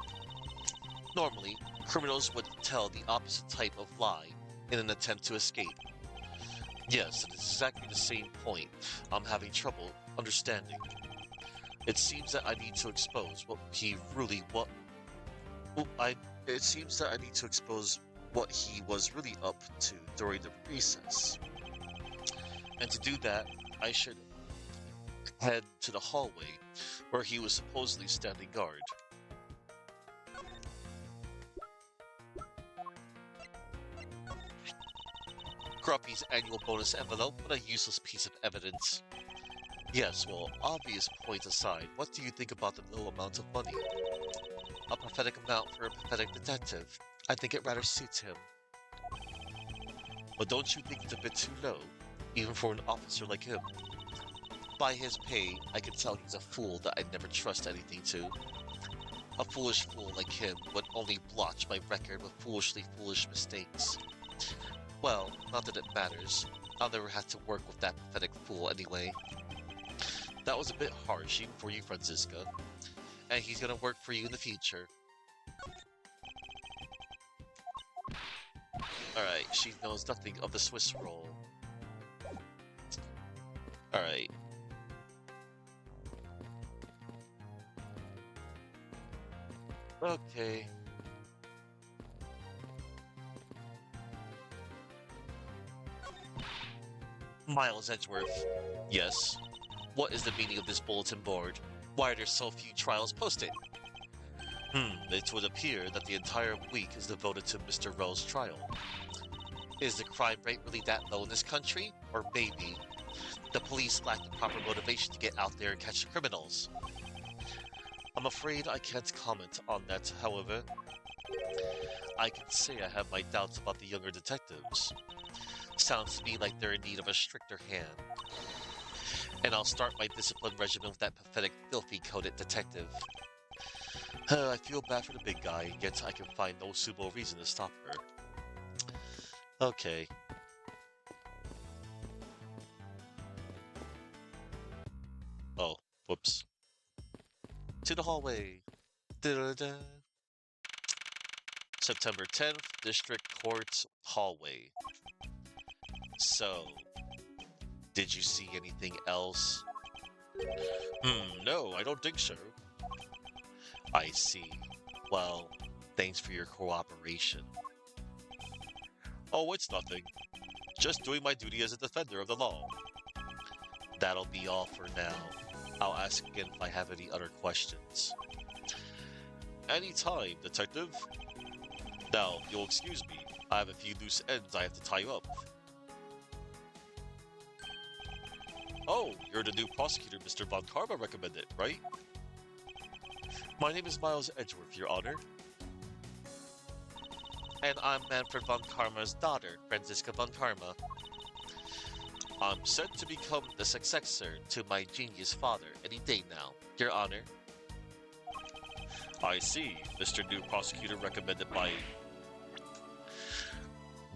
Normally, criminals would tell the opposite type of lie in an attempt to escape. Yes, it is exactly the same point I'm having trouble understanding. It seems that I need to expose what he really what it seems that I need to expose what he was really up to during the recess. And to do that, I should head to the hallway where he was supposedly standing guard. Grumpy's annual bonus envelope, what a useless piece of evidence. Yes, well, obvious point aside, what do you think about the low amount of money? A pathetic amount for a pathetic detective. I think it rather suits him. But don't you think it's a bit too low, even for an officer like him? By his pay, I can tell he's a fool that I'd never trust anything to. A foolish fool like him would only blotch my record with foolish mistakes. Well, not that it matters. I'll never have to work with that pathetic fool anyway. that was a bit harsh even for you, Franziska. And he's gonna work for you in the future. Alright, she knows nothing of the Swiss roll. Alright. Okay. Miles Edgeworth. Yes. What is the meaning of this bulletin board? Why are there so few trials posted? It would appear that the entire week is devoted to Mr. Rowe's trial. Is the crime rate really that low in this country? Or maybe the police lack the proper motivation to get out there and catch the criminals? I'm afraid I can't comment on that, however. I can say I have my doubts about the younger detectives. Sounds to me like they're in need of a stricter hand. And I'll start my discipline regimen with that pathetic, filthy-coated detective. I feel bad for the big guy, yet I can find no suitable reason to stop her. Okay. Oh, whoops. To the hallway. Da-da-da. September 10th, District Court hallway. So, did you see anything else? No, I don't think so. I see. Well, thanks for your cooperation. Oh, it's nothing. Just doing my duty as a defender of the law. That'll be all for now. I'll ask again if I have any other questions. Anytime, detective. Now, you'll excuse me. I have a few loose ends I have to tie you up. Oh, you're the new prosecutor Mr. Von Karma recommended, right? My name is Miles Edgeworth, Your Honor. And I'm Manfred Von Karma's daughter, Franziska Von Karma. I'm set to become the successor to my genius father any day now, Your Honor. I see, Mr. New Prosecutor recommended by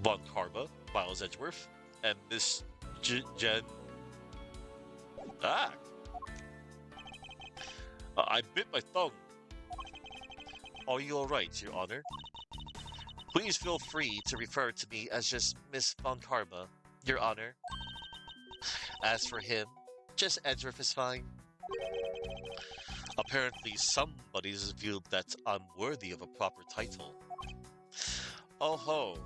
Von Karma, Miles Edgeworth, and Miss Jen... Ah! I bit my tongue. Are you alright, Your Honor? Please feel free to refer to me as just Miss Von Karma, Your Honor. As for him, just Edgeworth is fine. Apparently somebody's viewed that I'm worthy of a proper title. Oh ho.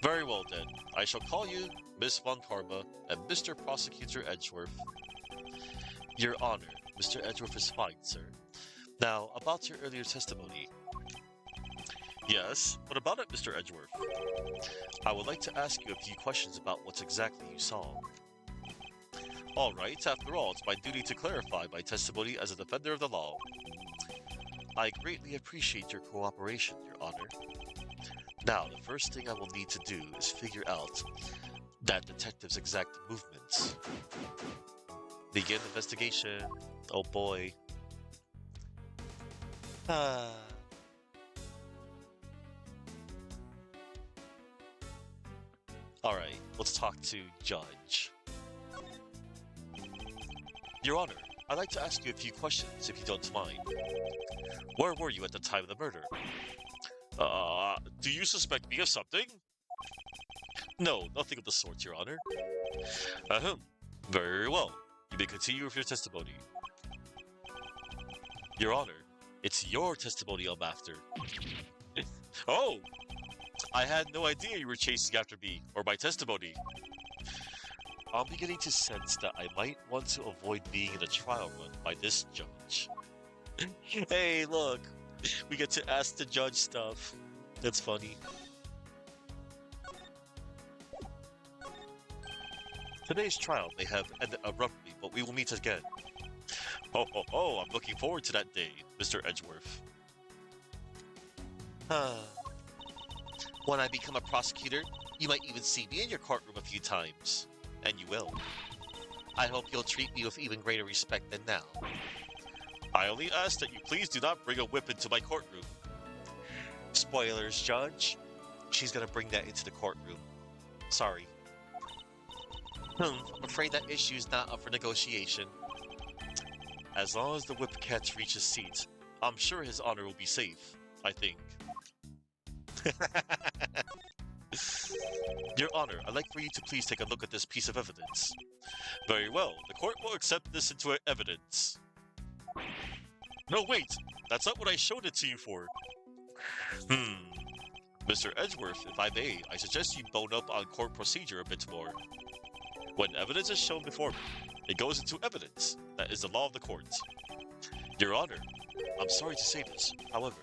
Very well then, I shall call you Miss Von Karma and Mr. Prosecutor Edgeworth. Your Honor, Mr. Edgeworth is fine, sir. Now, about your earlier testimony. Yes, what about it, Mr. Edgeworth? I would like to ask you a few questions about what exactly you saw. Alright, after all, it's my duty to clarify my testimony as a defender of the law. I greatly appreciate your cooperation, Your Honor. Now, the first thing I will need to do is figure out that detective's exact movements. Begin investigation. Oh boy. Alright, let's talk to Judge. Your Honor, I'd like to ask you a few questions, if you don't mind. Where were you at the time of the murder? Do you suspect me of something? No, nothing of the sort, Your Honor. Very well. You may continue with your testimony. Your Honor, it's your testimony I'm after. Oh! I had no idea you were chasing after me, or my testimony. I'm beginning to sense that I might want to avoid being in a trial run by this judge. Hey, look! We get to ask the judge stuff. That's funny. Today's trial may have ended abruptly, but we will meet again. Oh, I'm looking forward to that day, Mr. Edgeworth. When I become a prosecutor, you might even see me in your courtroom a few times. And you will. I hope you'll treat me with even greater respect than now. I only ask that you please do not bring a whip into my courtroom. Spoilers, Judge. She's gonna bring that into the courtroom. Sorry. I'm afraid that issue's not up for negotiation. As long as the whip can't reach his seat, I'm sure his honor will be safe, I think. Your Honor, I'd like for you to please take a look at this piece of evidence. Very well, the court will accept this into evidence. No, wait! That's not what I showed it to you for. Mr. Edgeworth, if I may, I suggest you bone up on court procedure a bit more. When evidence is shown before me, it goes into evidence. That is the law of the court. Your Honor, I'm sorry to say this, however,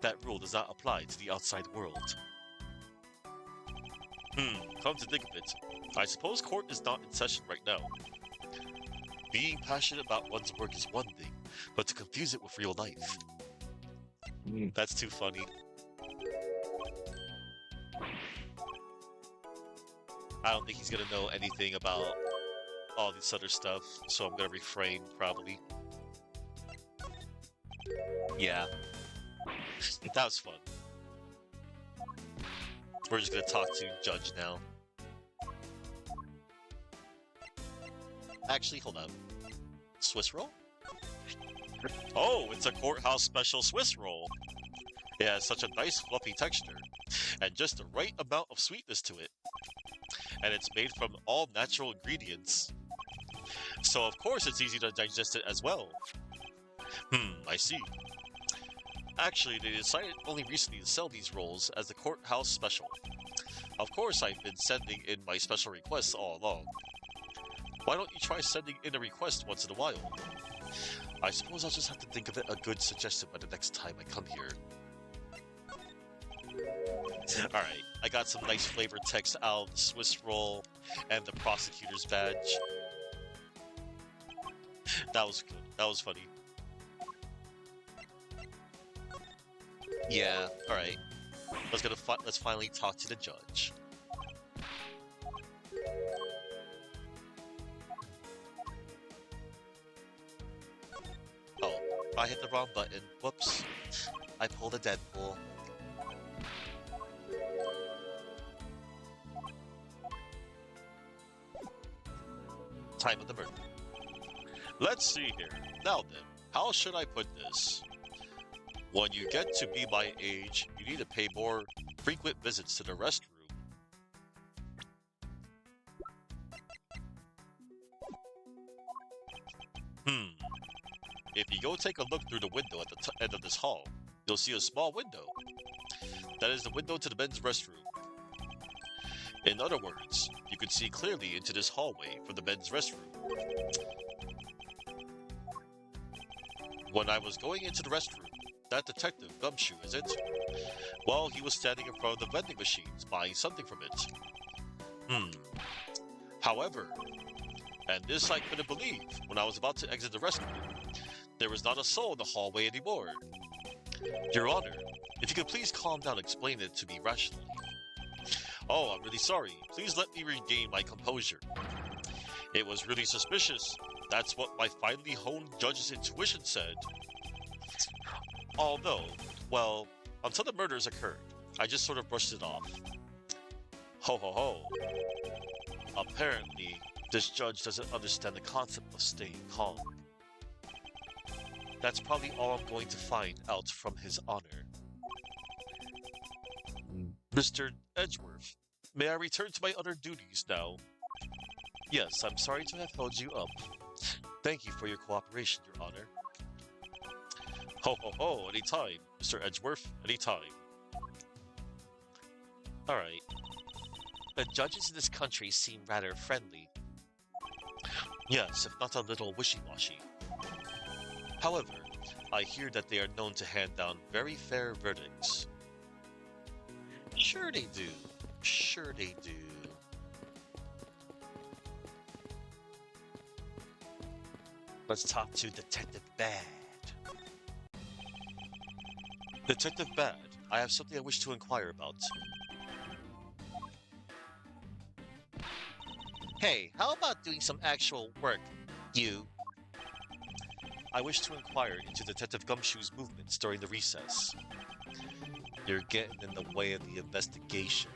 that rule does not apply to the outside world. Come to think of it, I suppose court is not in session right now. Being passionate about one's work is one thing, but to confuse it with real life. That's too funny. I don't think he's gonna know anything about all this other stuff, so I'm gonna refrain, probably. Yeah. That was fun. We're just gonna talk to Judge now. Actually, hold on. Swiss roll? Oh, it's a courthouse special Swiss roll. It has such a nice fluffy texture, and just the right amount of sweetness to it. And it's made from all natural ingredients. So of course it's easy to digest it as well. I see. Actually, they decided only recently to sell these rolls as the courthouse special. Of course, I've been sending in my special requests all along. Why don't you try sending in a request once in a while? I suppose I'll just have to think of it a good suggestion by the next time I come here. Alright, I got some nice flavored text out of the Swiss roll and the prosecutor's badge. That was good. That was funny. Yeah, alright. Let's finally talk to the judge. Oh, I hit the wrong button. Whoops. I pulled a Deadpool. Time of the murder. Let's see here. Now then, how should I put this? When you get to be my age, you need to pay more frequent visits to the restroom. If you go take a look through the window at the end of this hall, you'll see a small window. That is the window to the men's restroom. In other words, you can see clearly into this hallway from the men's restroom. When I was going into the restroom, that detective, Gumshoe, is it? Well, he was standing in front of the vending machines, buying something from it. However, and this I couldn't believe, when I was about to exit the restroom, there was not a soul in the hallway anymore. Your Honor, if you could please calm down and explain it to me rationally. Oh, I'm really sorry. Please let me regain my composure. It was really suspicious. That's what my finely honed judge's intuition said. Although, well, until the murders occurred, I just sort of brushed it off. Ho ho ho. Apparently, this judge doesn't understand the concept of staying calm. That's probably all I'm going to find out from his honor. Mr. Edgeworth, may I return to my other duties now? Yes, I'm sorry to have held you up. Thank you for your cooperation, Your Honor. Ho ho ho, anytime, Mr. Edgeworth, anytime. Alright. The judges in this country seem rather friendly. Yes, if not a little wishy-washy. However, I hear that they are known to hand down very fair verdicts. Sure they do. Sure they do. Let's talk to Detective Bad. Detective Bad, I have something I wish to inquire about. Hey, how about doing some actual work, you? I wish to inquire into Detective Gumshoe's movements during the recess. You're getting in the way of the investigation.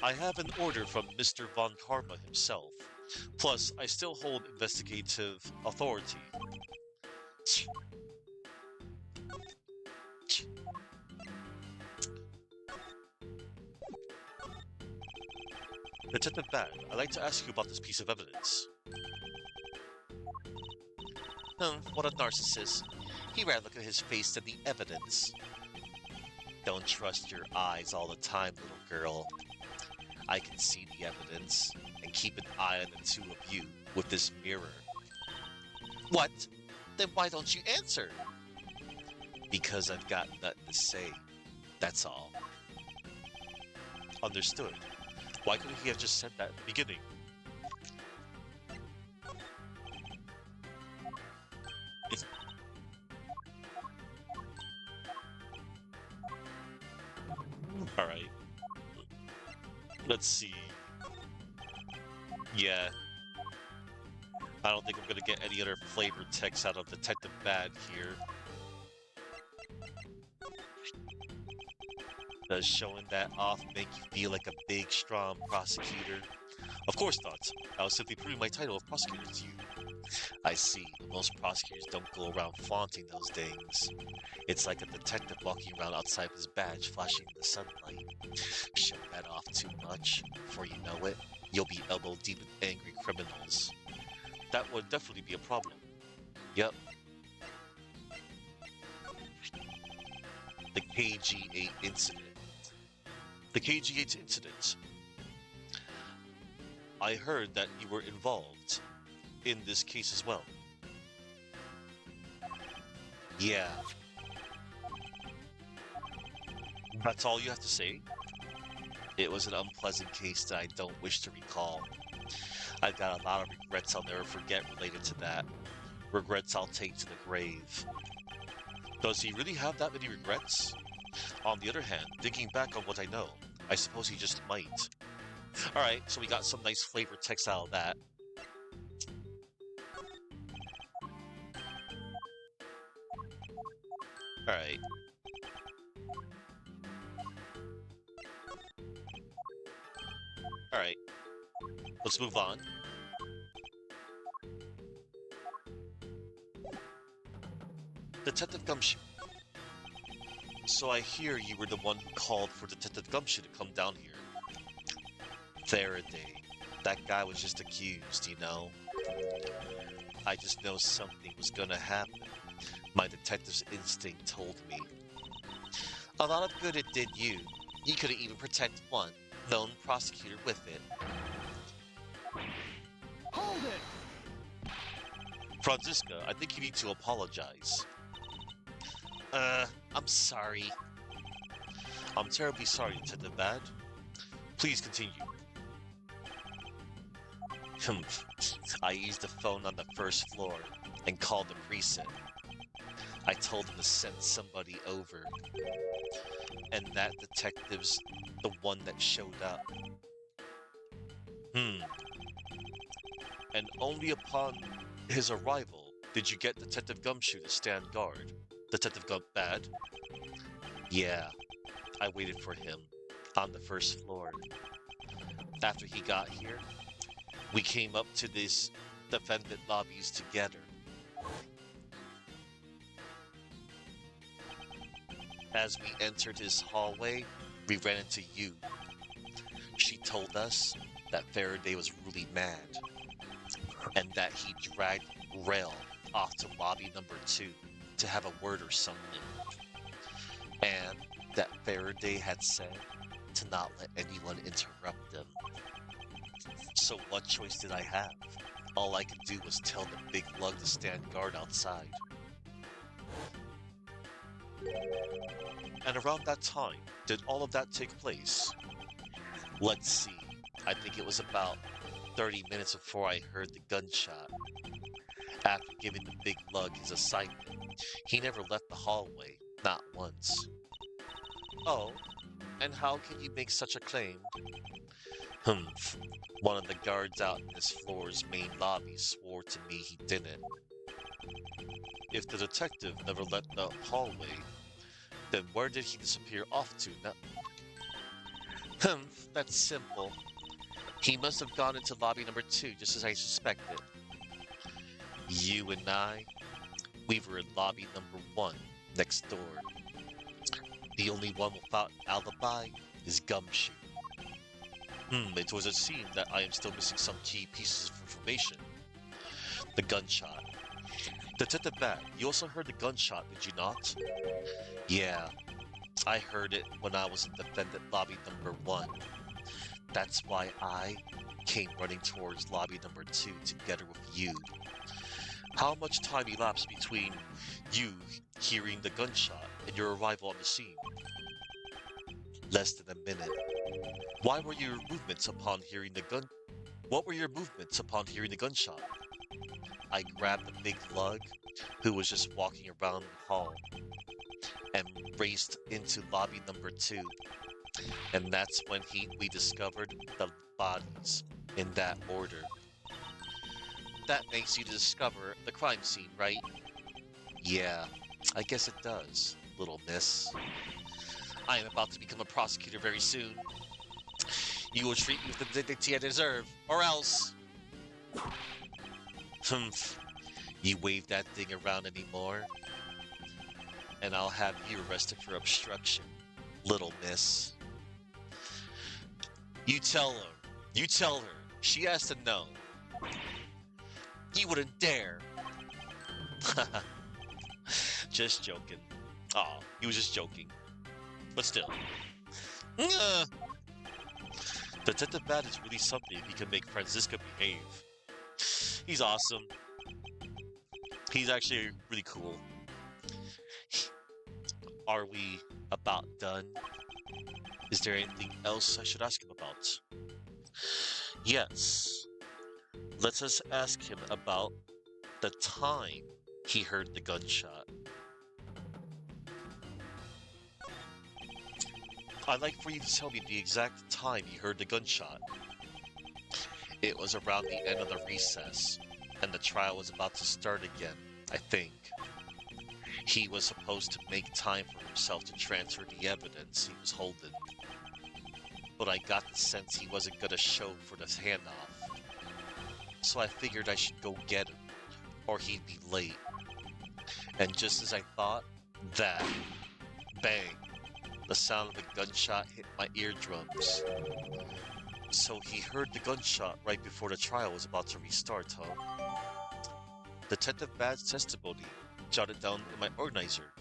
I have an order from Mr. Von Karma himself, Plus, I still hold investigative authority. Detective Bad, I'd like to ask you about this piece of evidence. What a narcissist. He'd rather look at his face than the evidence. Don't trust your eyes all the time, little girl. I can see the evidence and keep an eye on the two of you with this mirror. What? Then why don't you answer? Because I've got nothing to say. That's all. Understood. Why couldn't he have just said that at the beginning? Alright. Let's see. Yeah. I don't think I'm gonna get any other flavored text out of Detective Bad here. Does showing that off make you feel like a big, strong prosecutor? Of course not. I was simply proving my title of prosecutor to you. I see. Most prosecutors don't go around flaunting those things. It's like a detective walking around outside with his badge flashing in the sunlight. Show that off too much, before you know it, you'll be elbow deep in angry criminals. That would definitely be a problem. Yep. The KG8 incident. The KG8 incident. I heard that you were involved in this case as well. Yeah. That's all you have to say? It was an unpleasant case that I don't wish to recall. I've got a lot of regrets I'll never forget related to that. Regrets I'll take to the grave. Does he really have that many regrets? On the other hand, thinking back on what I know, I suppose he just might. Alright, so we got some nice flavor text out of that. Alright. Alright. Let's move on. Detective Gumshoe. So I hear you were the one who called for Detective Gumshoe to come down here. Faraday. That guy was just accused, you know? I just know something was gonna happen. My detective's instinct told me. A lot of good it did you. You couldn't even protect one known prosecutor with it. Hold it! Franziska, I think you need to apologize. I'm sorry. I'm terribly sorry, Detective Bad. Please continue. I used the phone on the first floor and called the precinct. I told them to send somebody over. And that detective's the one that showed up. And only upon his arrival did you get Detective Gumshoe to stand guard. Detective Bad? Yeah, I waited for him on the first floor. After he got here, we came up to these defendant lobbies together. As we entered his hallway, we ran into you. She told us that Faraday was really mad, and that he dragged Rail off to lobby number 2 to have a word or something. And that Faraday had said to not let anyone interrupt them. So what choice did I have? All I could do was tell the big lug to stand guard outside. And around that time, did all of that take place? Let's see. I think it was about 30 minutes before I heard the gunshot. After giving the big lug his assignment, he never left the hallway, not once. Oh, and how can you make such a claim? One of the guards out in this floor's main lobby swore to me he didn't. If the detective never left the hallway, then where did he disappear off to now? That's simple. He must have gone into lobby number 2, just as I suspected. You and I, we were in lobby number 1, next door. The only one without alibi is Gumshoe. It was a seem that I am still missing some key pieces of information. The gunshot. Detective Bat, you also heard the gunshot, did you not? Yeah, I heard it when I was in defendant lobby number 1. That's why I came running towards lobby number 2 together with you. How much time elapsed between you hearing the gunshot and your arrival on the scene? Less than a minute. Why were your movements upon hearing the gun? What were your movements upon hearing the gunshot? I grabbed the big lug, who was just walking around the hall, and raced into lobby number 2. And that's when we discovered the bodies in that order. That makes you discover the crime scene, right? Yeah, I guess it does, little miss. I am about to become a prosecutor very soon. You will treat me with the dignity I deserve, or else... Humph. You wave that thing around anymore, and I'll have you arrested for obstruction, little miss. You tell her. You tell her. She has to know. You wouldn't dare. Just joking. Aw, he was just joking. But still. Detective Bat is really something. He can make Franziska behave. He's awesome. He's actually really cool. Are we about done? Is there anything else I should ask him about? Yes. Let us ask him about the time he heard the gunshot. I'd like for you to tell me the exact time you heard the gunshot. It was around the end of the recess, and the trial was about to start again, I think. He was supposed to make time for himself to transfer the evidence he was holding. But I got the sense he wasn't gonna show for the handoff. So I figured I should go get him, or he'd be late. And just as I thought, that, bang, the sound of a gunshot hit my eardrums. So he heard the gunshot right before the trial was about to restart, huh? Detective Bad's testimony, jotted down in my organizer.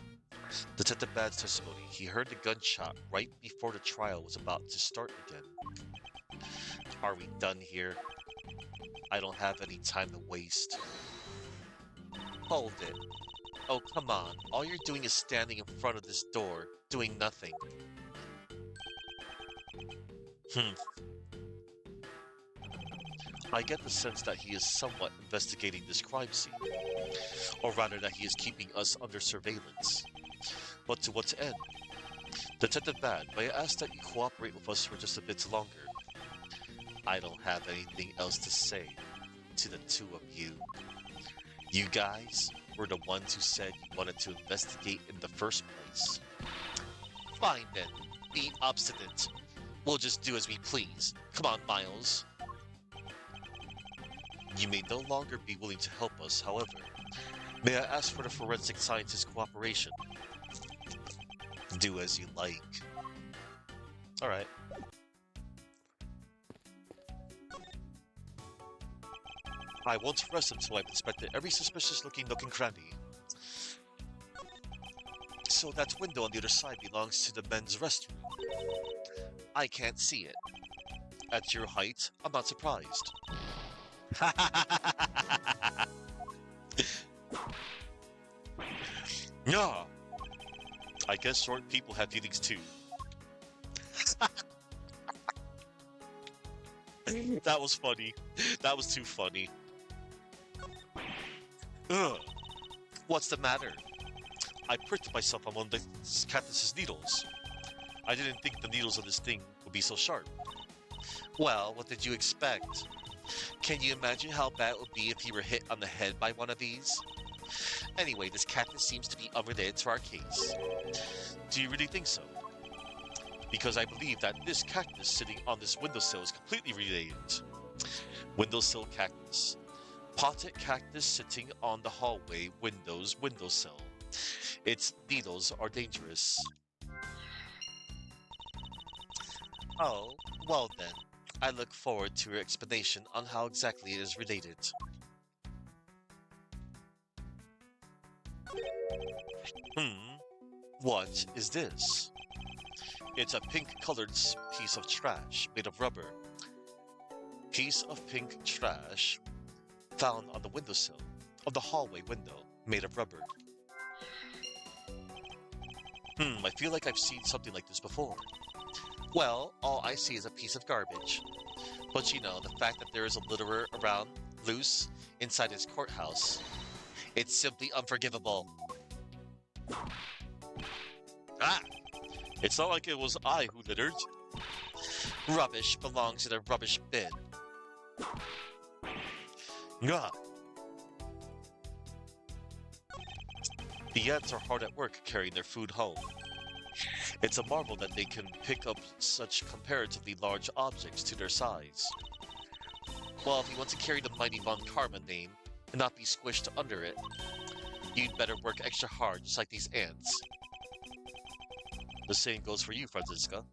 Detective Bad's testimony, he heard the gunshot right before the trial was about to start again. Are we done here? I don't have any time to waste. Hold it. Oh, come on. All you're doing is standing in front of this door, doing nothing. I get the sense that he is somewhat investigating this crime scene. Or rather that he is keeping us under surveillance. But to what end? Detective Bad, may I ask that you cooperate with us for just a bit longer? I don't have anything else to say to the two of you. You guys were the ones who said you wanted to investigate in the first place. Fine then, be obstinate. We'll just do as we please. Come on, Miles. You may no longer be willing to help us, however. May I ask for the forensic scientist's cooperation? Do as you like. Alright. I won't rest until I've inspected every suspicious-looking nook and cranny. So that window on the other side belongs to the men's restroom. I can't see it. At your height, I'm not surprised. Yeah. I guess short people have feelings too. That was funny. That was too funny. Ugh. What's the matter? I pricked myself on one of the Katniss's needles. I didn't think the needles of this thing would be so sharp. Well, what did you expect? Can you imagine how bad it would be if you were hit on the head by one of these? Anyway, this Katniss seems to be unrelated to our case. Do you really think so? because I believe that this cactus sitting on this windowsill is completely related. Windowsill cactus. Potted cactus sitting on the hallway window's windowsill. Its needles are dangerous. Oh, well then. I look forward to your explanation on how exactly it is related. Hmm, what is this? It's a pink-colored piece of trash made of rubber. Piece of pink trash found on the windowsill of the hallway window made of rubber. I feel like I've seen something like this before. Well, all I see is a piece of garbage. But you know, the fact that there is a litterer around, loose, inside his courthouse, it's simply unforgivable. Ah! It's not like it was I who littered. Rubbish belongs in a rubbish bin. Gah! The ants are hard at work carrying their food home. It's a marvel that they can pick up such comparatively large objects to their size. Well, if you want to carry the mighty Von Karma name and not be squished under it, you'd better work extra hard just like these ants. The same goes for you, Franziska.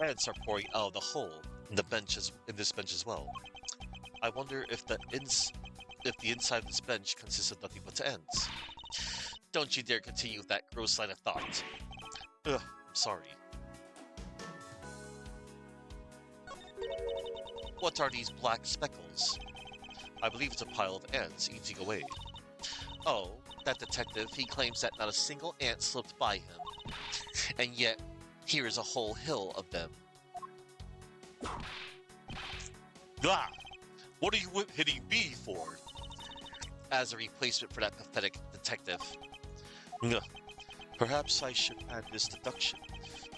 Ants are pouring out of the hole in this bench as well. I wonder if the inside of this bench consists of nothing but ants. Don't you dare continue with that gross line of thought. Ugh, I'm sorry. What are these black speckles? I believe it's a pile of ants eating away. Oh, that detective, he claims that not a single ant slipped by him. And yet, here is a whole hill of them. Ah! What are you hitting me for? As a replacement for that pathetic detective. Ugh. Perhaps I should add this deduction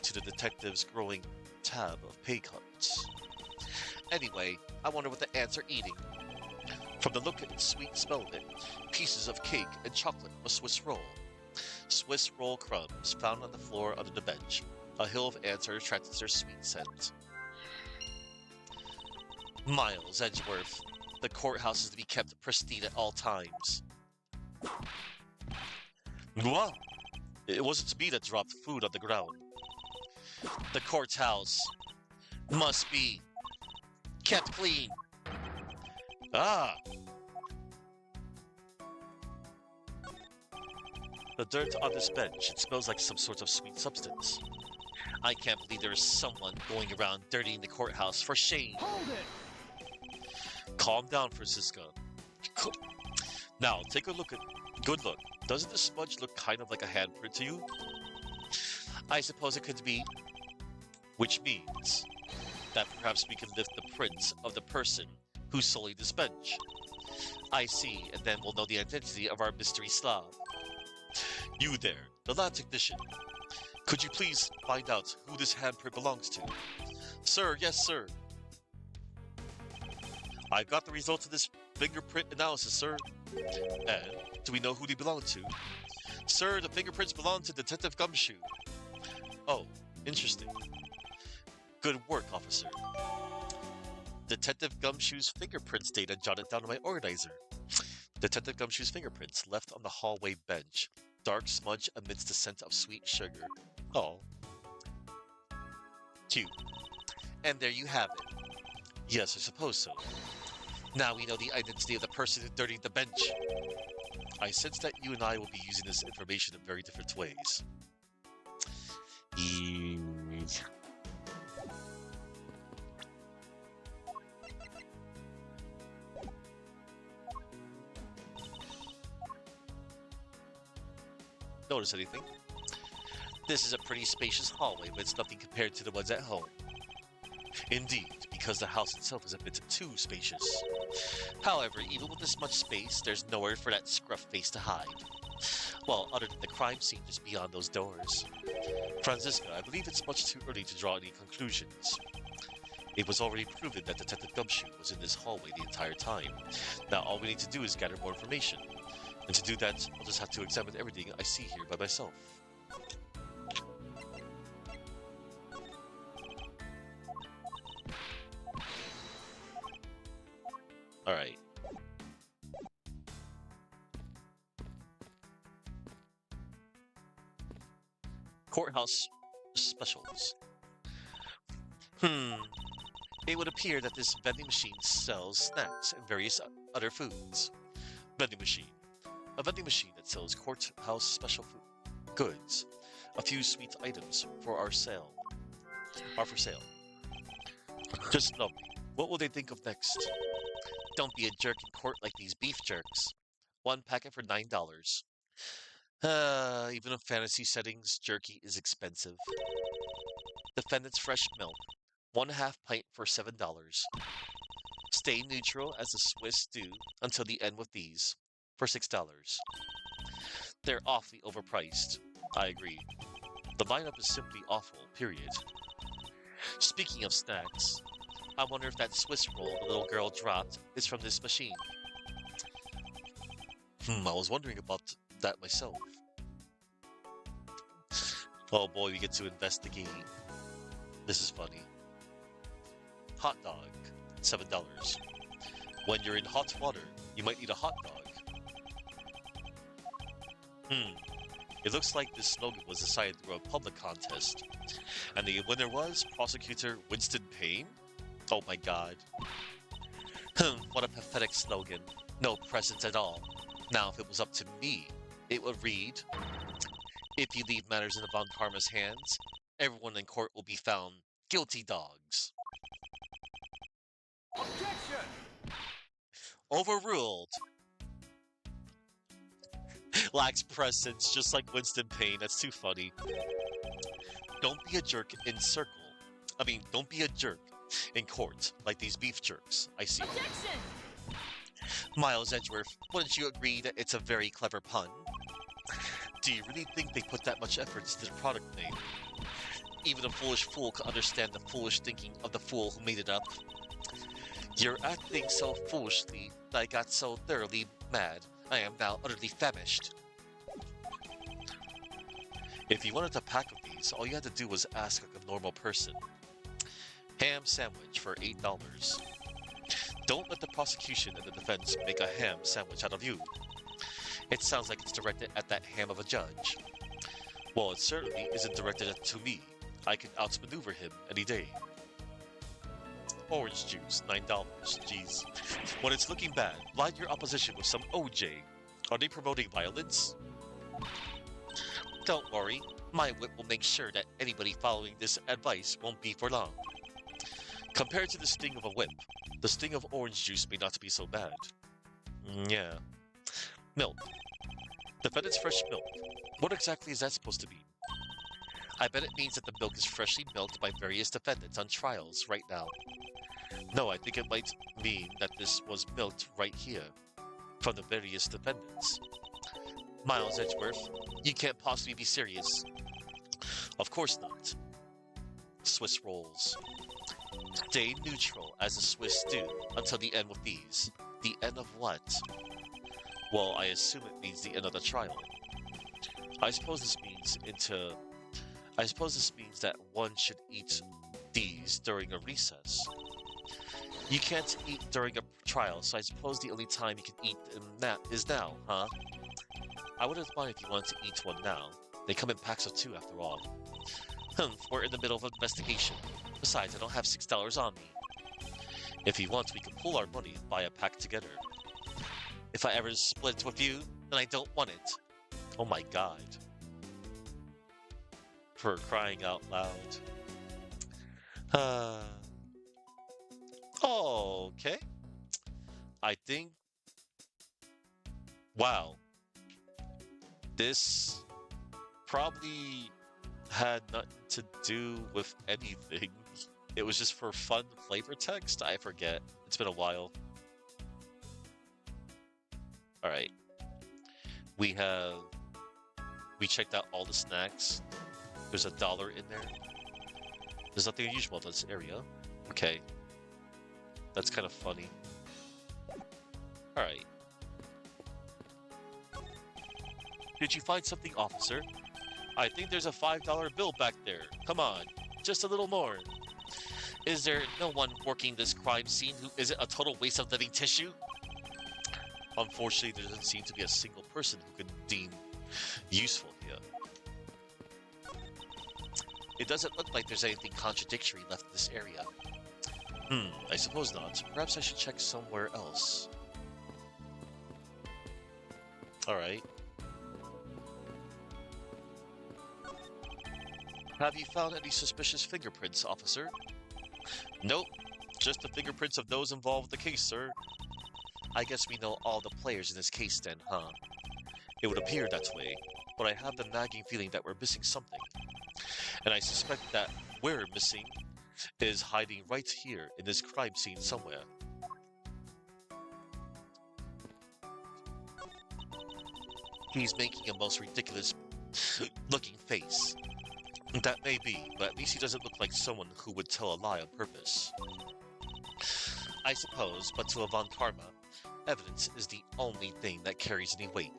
to the detective's growing tab of pay cuts. Anyway, I wonder what the ants are eating. From the look and sweet smell of it, pieces of cake and chocolate of Swiss roll. Swiss roll crumbs found on the floor under the bench. A hill of ants are attracted to their sweet scent. Miles, Edgeworth. The courthouse is to be kept pristine at all times. What? It wasn't me that dropped food on the ground. The courthouse must be kept clean. Ah! The dirt on this bench, it smells like some sort of sweet substance. I can't believe there is someone going around dirtying the courthouse. For shame. Hold it! Calm down, Francisca. Now, take a look at... Good look. Doesn't the smudge look kind of like a handprint to you? I suppose it could be. Which means that perhaps we can lift the prints of the person who's sullied this bench. I see, and then we'll know the identity of our mystery Slav. You there, the lab technician. Could you please find out who this handprint belongs to? Sir, yes, sir. I've got the results of this fingerprint analysis, sir. And do we know who they belong to? Sir, the fingerprints belong to Detective Gumshoe. Oh, interesting. Good work, officer. Detective Gumshoe's fingerprints data jotted down on my organizer. Detective Gumshoe's fingerprints left on the hallway bench. Dark smudge amidst the scent of sweet sugar. Oh. Cute. And there you have it. Yes, I suppose so. Now we know the identity of the person who dirtied the bench. I sense that you and I will be using this information in very different ways. Notice anything? This is a pretty spacious hallway, but it's nothing compared to the ones at home. Indeed, because the house itself is a bit too spacious. However, even with this much space, there's nowhere for that scruff face to hide. Well, other than the crime scene just beyond those doors. Franziska, I believe it's much too early to draw any conclusions. It was already proven that Detective Gumshoe was in this hallway the entire time. Now all we need to do is gather more information. And to do that, I'll just have to examine everything I see here by myself. Alright. Courthouse specials. It would appear that this vending machine sells snacks and various other foods. Vending machine. A vending machine that sells courthouse special food goods. A few sweet items are for sale. Just lovely. What will they think of next? Don't be a jerk in court like these beef jerks. One packet for $9. Even in fantasy settings, jerky is expensive. Defendant's fresh milk. 1/2 pint for $7. Stay neutral as a Swiss stew until the end with these for $6. They're awfully overpriced. I agree. The lineup is simply awful, period. Speaking of snacks, I wonder if that Swiss roll the little girl dropped is from this machine. I was wondering about that myself. Oh boy, we get to investigate. This is funny. Hot dog, $7. When you're in hot water, you might need a hot dog. It looks like this slogan was decided through a public contest. And the winner was Prosecutor Winston Payne? Oh my god. What a pathetic slogan. No presence at all. Now, if it was up to me, it would read, if you leave matters in the Von Karma's hands, everyone in court will be found guilty dogs. Objection! Overruled. Lacks presence, just like Winston Payne. That's too funny. Don't be a jerk don't be a jerk in court like these beef jerks. I see. Objection! Miles Edgeworth, wouldn't you agree that it's a very clever pun? Do you really think they put that much effort into the product name? Even a foolish fool could understand the foolish thinking of the fool who made it up. You're acting so foolishly that I got so thoroughly mad, I am now utterly famished. If you wanted a pack of these, all you had to do was ask like a normal person. Ham sandwich for $8. Don't let the prosecution and the defense make a ham sandwich out of you. It sounds like it's directed at that ham of a judge. Well, it certainly isn't directed to me. I can outmaneuver him any day. Orange juice, $9. Jeez. When it's looking bad, line your opposition with some OJ. Are they promoting violence? Don't worry. My whip will make sure that anybody following this advice won't be for long. Compared to the sting of a whip, the sting of orange juice may not be so bad. Yeah. Milk. Defendant's fresh milk. What exactly is that supposed to mean? I bet it means that the milk is freshly milked by various defendants on trials right now. No, I think it might mean that this was milked right here, from the various defendants. Miles Edgeworth, you can't possibly be serious. Of course not. Swiss rolls. Stay neutral as a Swiss stew until the end with these. The end of what? Well, I assume it means the end of the trial. I suppose this means that one should eat these during a recess. You can't eat during a trial, so I suppose the only time you can eat them is now, huh? I wouldn't mind if you wanted to eat one now. They come in packs of 2 after all. We're in the middle of an investigation. Besides, I don't have $6 on me. If you want, we can pool our money and buy a pack together. If I ever split with you, then I don't want it. Oh my god. For crying out loud. Okay. I think... Wow. This probably had nothing to do with anything. It was just for fun flavor text? I forget. It's been a while. Alright. We checked out all the snacks. There's $1 in there. There's nothing unusual in this area. Okay. That's kind of funny. Alright. Did you find something, officer? I think there's a $5 bill back there. Come on, just a little more. Is there no one working this crime scene who isn't a total waste of living tissue? Unfortunately, there doesn't seem to be a single person who can deem useful here. It doesn't look like there's anything contradictory left in this area. I suppose not. Perhaps I should check somewhere else. Alright. Have you found any suspicious fingerprints, officer? Nope. Just the fingerprints of those involved with the case, sir. I guess we know all the players in this case then, huh? It would appear that way, but I have the nagging feeling that we're missing something. And I suspect that we're missing is hiding right here in this crime scene somewhere. He's making a most ridiculous looking face. That may be, but at least he doesn't look like someone who would tell a lie on purpose. I suppose, but to Avant Karma, evidence is the only thing that carries any weight.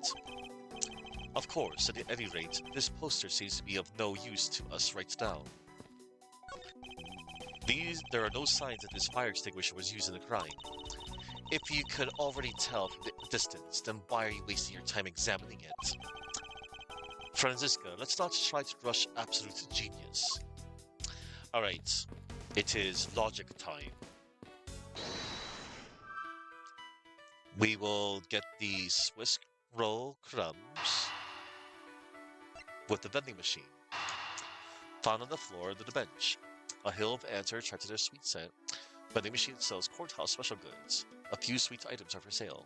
Of course, at any rate, this poster seems to be of no use to us right now. There are no signs that this fire extinguisher was used in the crime. If you could already tell from the distance, then why are you wasting your time examining it? Franziska, let's not try to rush absolute genius. Alright, it is logic time. We will get the Swiss roll crumbs with the vending machine. Found on the floor under the bench. A hill of ants are attracted to their sweet scent. Vending machine sells courthouse special goods. A few sweet items are for sale.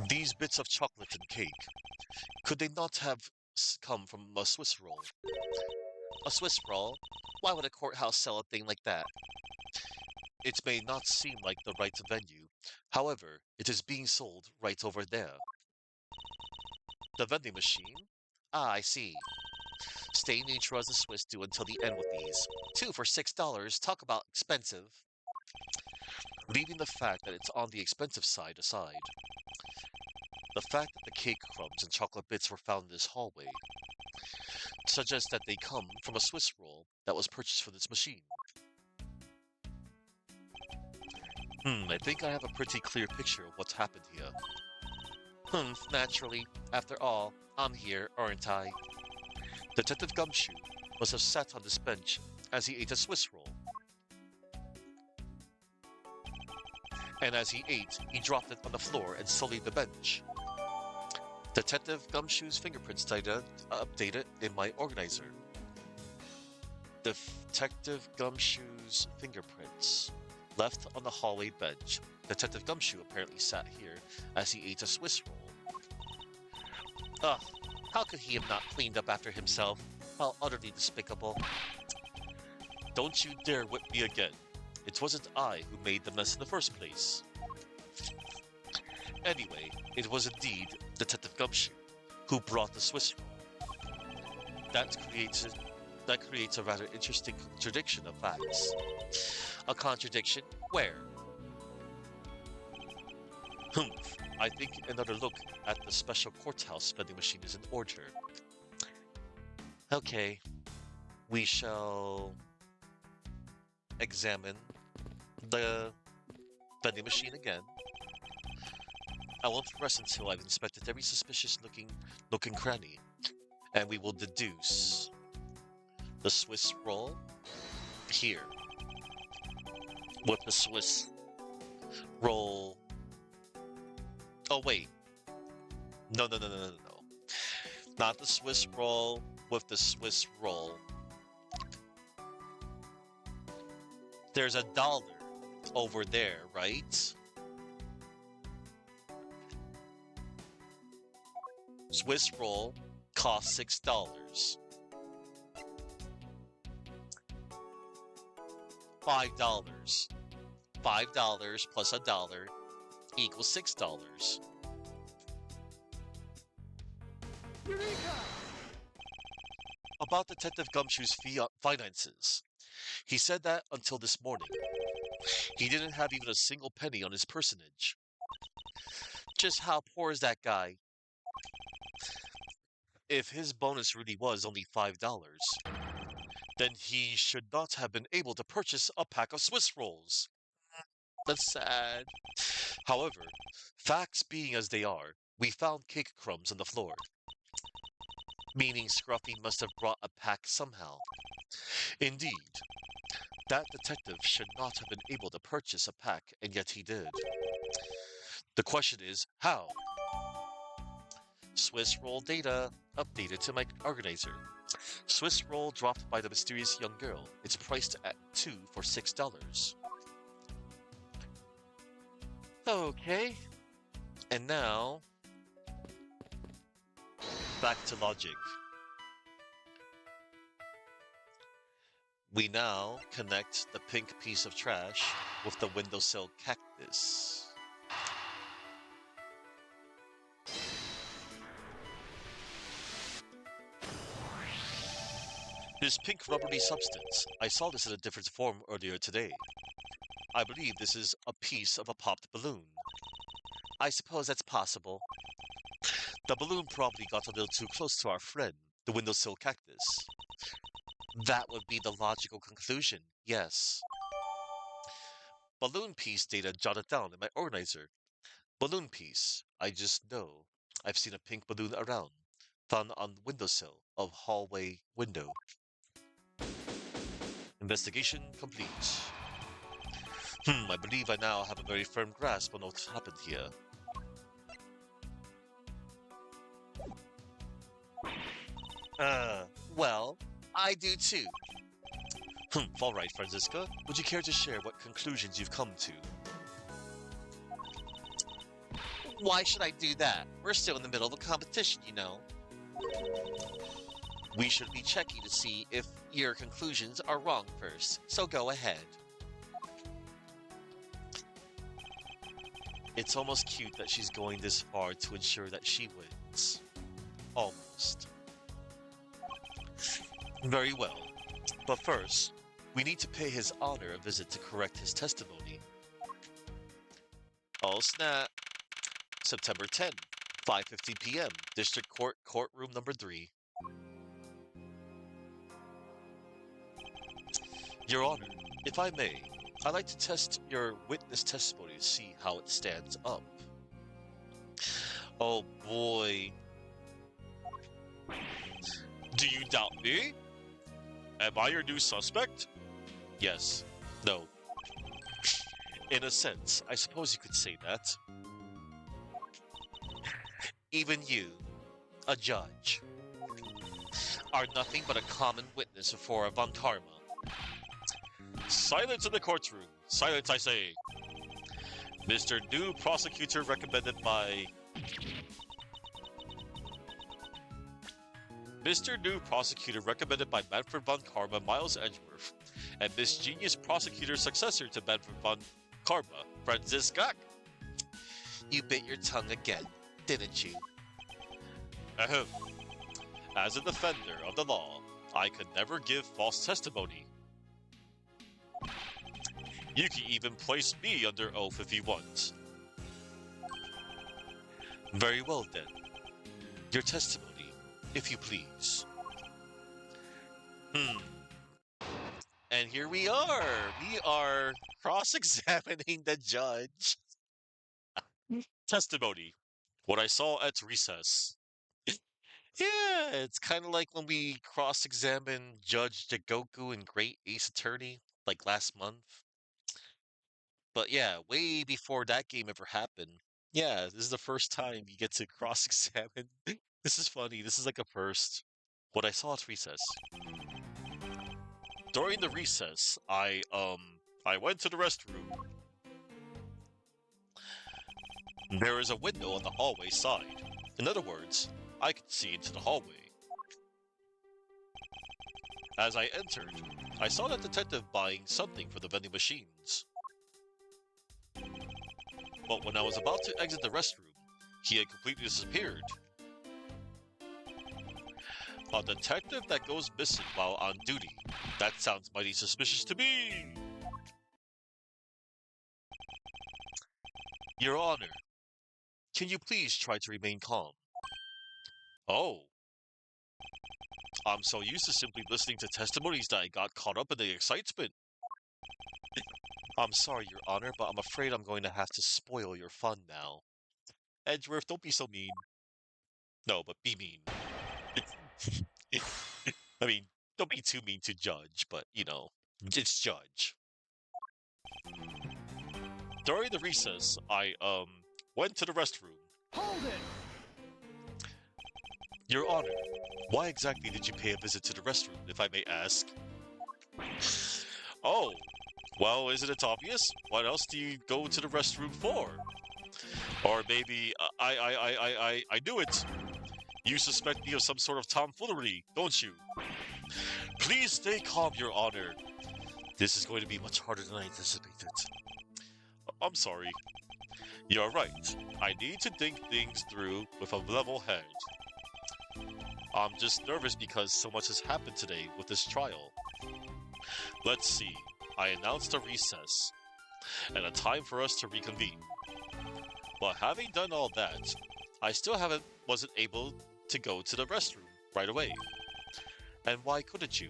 These bits of chocolate and cake, could they not have come from a Swiss roll? A Swiss roll? Why would a courthouse sell a thing like that? It may not seem like the right venue. However, it is being sold right over there. The vending machine? Ah, I see. Stay neutral as the Swiss do until the end with these. 2 for $6, talk about expensive. Leaving the fact that it's on the expensive side aside, the fact that the cake crumbs and chocolate bits were found in this hallway suggests that they come from a Swiss roll that was purchased for this machine. I think I have a pretty clear picture of what's happened here. Naturally. After all, I'm here, aren't I? Detective Gumshoe must have sat on this bench as he ate a Swiss roll. And as he ate, he dropped it on the floor and sullied the bench. Detective Gumshoe's fingerprints updated in my organizer. Detective Gumshoe's fingerprints left on the hallway bench. Detective Gumshoe apparently sat here as he ate a Swiss roll. Ugh, how could he have not cleaned up after himself? How utterly despicable. Don't you dare whip me again. It wasn't I who made the mess in the first place. Anyway, it was indeed Detective Gumshoe who brought the Swiss roll. That creates a rather interesting contradiction of facts. A contradiction? Where? I think another look at the special courthouse vending machine is in order. Okay, we shall examine the vending machine again. I won't rest until I've inspected every suspicious looking cranny, and we will deduce the Swiss roll here with the Swiss roll. Oh wait, no, not the Swiss roll with the Swiss roll. There's $1 over there, right? Swiss roll costs $6. $5. $5 plus $1 equals $6. about Detective Gumshoe's finances. He said that until this morning. He didn't have even a single penny on his personage. Just how poor is that guy? If his bonus really was only $5, then he should not have been able to purchase a pack of Swiss rolls. That's sad. However, facts being as they are, we found cake crumbs on the floor, meaning Scruffy must have brought a pack somehow. Indeed, that detective should not have been able to purchase a pack, and yet he did. The question is, how? Swiss roll data updated to my organizer. Swiss roll dropped by the mysterious young girl. It's priced at 2 for $6. Okay. And now, back to logic. We now connect the pink piece of trash with the windowsill cactus. This pink rubbery substance, I saw this in a different form earlier today. I believe this is a piece of a popped balloon. I suppose that's possible. The balloon probably got a little too close to our friend, the windowsill cactus. That would be the logical conclusion, yes. Balloon piece data jotted down in my organizer. Balloon piece, I just know. I've seen a pink balloon around, found on windowsill of hallway window. Investigation complete. I believe I now have a very firm grasp on what happened here. Well, I do too. All right, Franziska. Would you care to share what conclusions you've come to? Why should I do that? We're still in the middle of a competition, you know. We should be checking to see if your conclusions are wrong first, so go ahead. It's almost cute that she's going this far to ensure that she wins. Almost. Very well. But first, we need to pay His Honor a visit to correct his testimony. Oh snap. September 10, 5:50 p.m., District Court, Courtroom number 3. Your Honor, if I may, I'd like to test your witness testimony to see how it stands up. Oh boy. Do you doubt me? Am I your new suspect? Yes. No. In a sense, I suppose you could say that. Even you, a judge, are nothing but a common witness before a Von Karma. Silence in the courtroom. Silence, I say. Mr. New Prosecutor recommended by... Mr. New Prosecutor recommended by Manfred Von Karma, Miles Edgeworth, and Miss Genius Prosecutor successor to Manfred Von Karma, Franziska. You bit your tongue again, didn't you? Ahem. As a defender of the law, I could never give false testimony. You can even place me under oath if you want. Very well then. Your testimony, if you please. And here we are. We are cross-examining the judge. Testimony. What I saw at recess. Yeah, it's kind of like when we cross-examined Judge Jigoku in Great Ace Attorney, like last month. But yeah, way before that game ever happened. Yeah, this is the first time you get to cross-examine. This is funny. This is like a first. What I saw at recess. During the recess, I went to the restroom. There is a window on the hallway side. In other words, I could see into the hallway. As I entered, I saw that detective buying something for the vending machines. But when I was about to exit the restroom, he had completely disappeared. A detective that goes missing while on duty. That sounds mighty suspicious to me. Your Honor, can you please try to remain calm? Oh, I'm so used to simply listening to testimonies that I got caught up in the excitement. I'm sorry, Your Honor, but I'm afraid I'm going to have to spoil your fun now. Edgeworth, don't be so mean. No, but be mean. I mean, don't be too mean to Judge, but, it's Judge. During the recess, I, went to the restroom. Hold it! Your Honor, why exactly did you pay a visit to the restroom, if I may ask? Oh, well, isn't it obvious? What else do you go to the restroom for? Or maybe, I knew it! You suspect me of some sort of tomfoolery, don't you? Please stay calm, Your Honor. This is going to be much harder than I anticipated. I'm sorry. You're right. I need to think things through with a level head. I'm just nervous because so much has happened today with this trial. Let's see. I announced a recess and a time for us to reconvene. But having done all that, I still wasn't able to go to the restroom right away. And why couldn't you?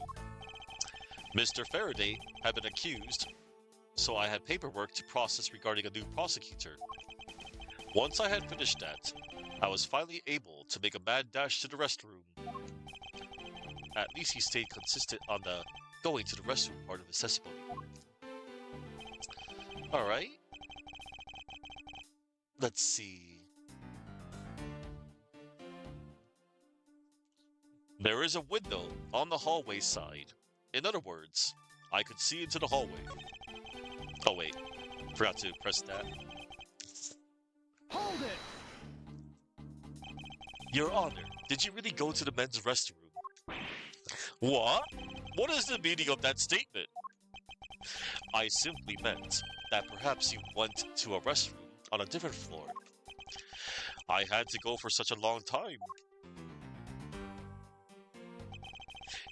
Mr. Faraday had been accused, so I had paperwork to process regarding a new prosecutor. Once I had finished that, I was finally able to make a mad dash to the restroom. At least he stayed consistent on the going to the restroom part of his testimony. Alright. Let's see. There is a window on the hallway side. In other words, I could see into the hallway. Oh wait, forgot to press that. Hold it! Your Honor, did you really go to the men's restroom? What? What is the meaning of that statement? I simply meant that perhaps you went to a restroom on a different floor. I had to go for such a long time.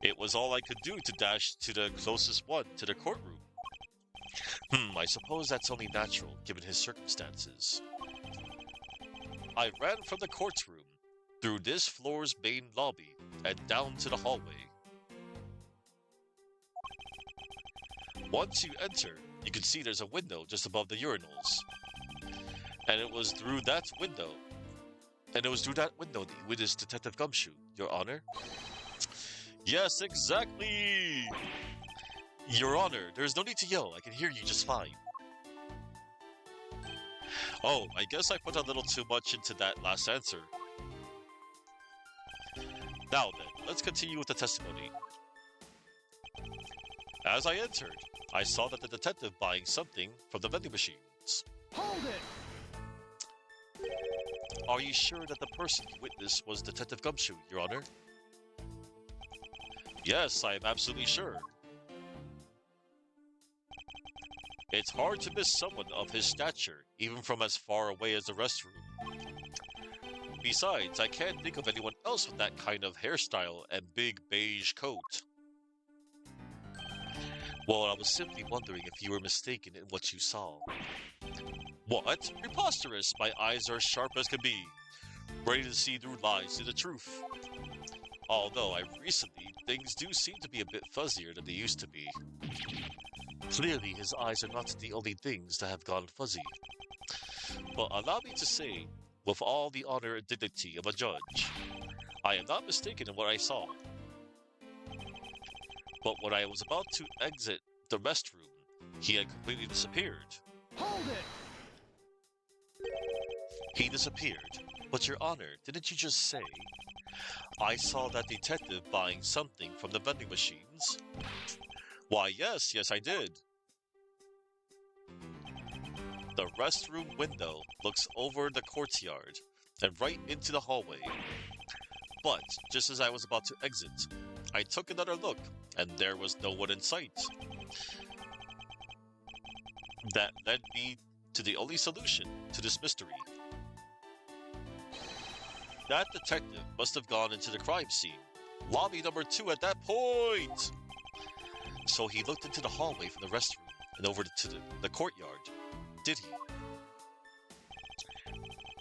It was all I could do to dash to the closest one to the courtroom. I suppose that's only natural, given his circumstances. I ran from the courtroom, through this floor's main lobby, and down to the hallway. Once you enter, you can see there's a window just above the urinals. And it was through that window that you witnessed Detective Gumshoe, Your Honor. Yes, exactly! Your Honor, there's no need to yell. I can hear you just fine. Oh, I guess I put a little too much into that last answer. Now then, let's continue with the testimony. As I entered, I saw that the detective buying something from the vending machines. Hold it! Are you sure that the person you witnessed was Detective Gumshoe, Your Honor? Yes, I am absolutely sure. It's hard to miss someone of his stature, even from as far away as the restroom. Besides, I can't think of anyone else with that kind of hairstyle and big beige coat. Well, I was simply wondering if you were mistaken in what you saw. What? Preposterous! My eyes are sharp as can be, ready to see through lies to the truth. Although recently, things do seem to be a bit fuzzier than they used to be. Clearly, his eyes are not the only things that have gone fuzzy. But allow me to say, with all the honor and dignity of a judge, I am not mistaken in what I saw. But when I was about to exit the restroom, he had completely disappeared. Hold it! He disappeared. But Your Honor, didn't you just say, I saw that detective buying something from the vending machines? Why, yes, I did. The restroom window looks over the courtyard and right into the hallway. But just as I was about to exit, I took another look, and there was no one in sight. That led me to the only solution to this mystery. That detective must have gone into the crime scene, lobby number 2 at that point. So he looked into the hallway from the restroom and over to the courtyard, did he?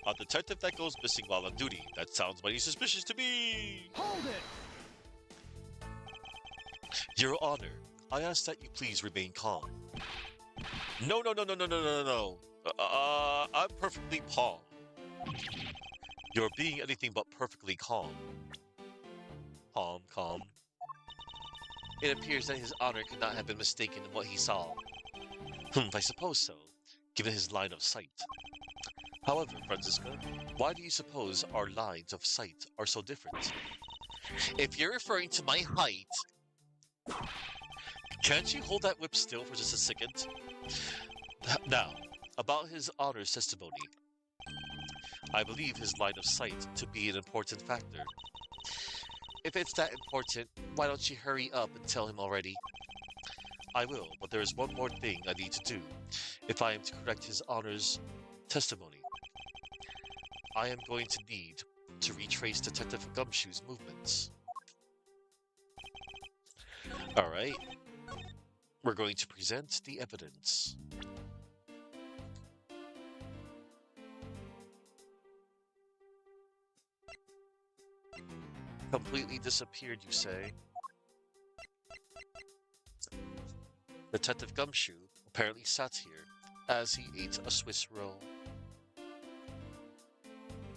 A detective that goes missing while on duty. That sounds mighty suspicious to me. Hold it! Your Honor, I ask that you please remain calm. No. I'm perfectly calm. You're being anything but perfectly calm. Calm. It appears that His Honor could not have been mistaken in what he saw. I suppose so, given his line of sight. However, Franziska, why do you suppose our lines of sight are so different? If you're referring to my height... Can't you hold that whip still for just a second? Now, about His Honor's testimony. I believe his line of sight to be an important factor. If it's that important, why don't you hurry up and tell him already? I will, but there is one more thing I need to do if I am to correct His Honor's testimony. I am going to need to retrace Detective Gumshoe's movements. Alright. We're going to present the evidence. Completely disappeared, you say? Detective Gumshoe apparently sat here as he ate a Swiss roll.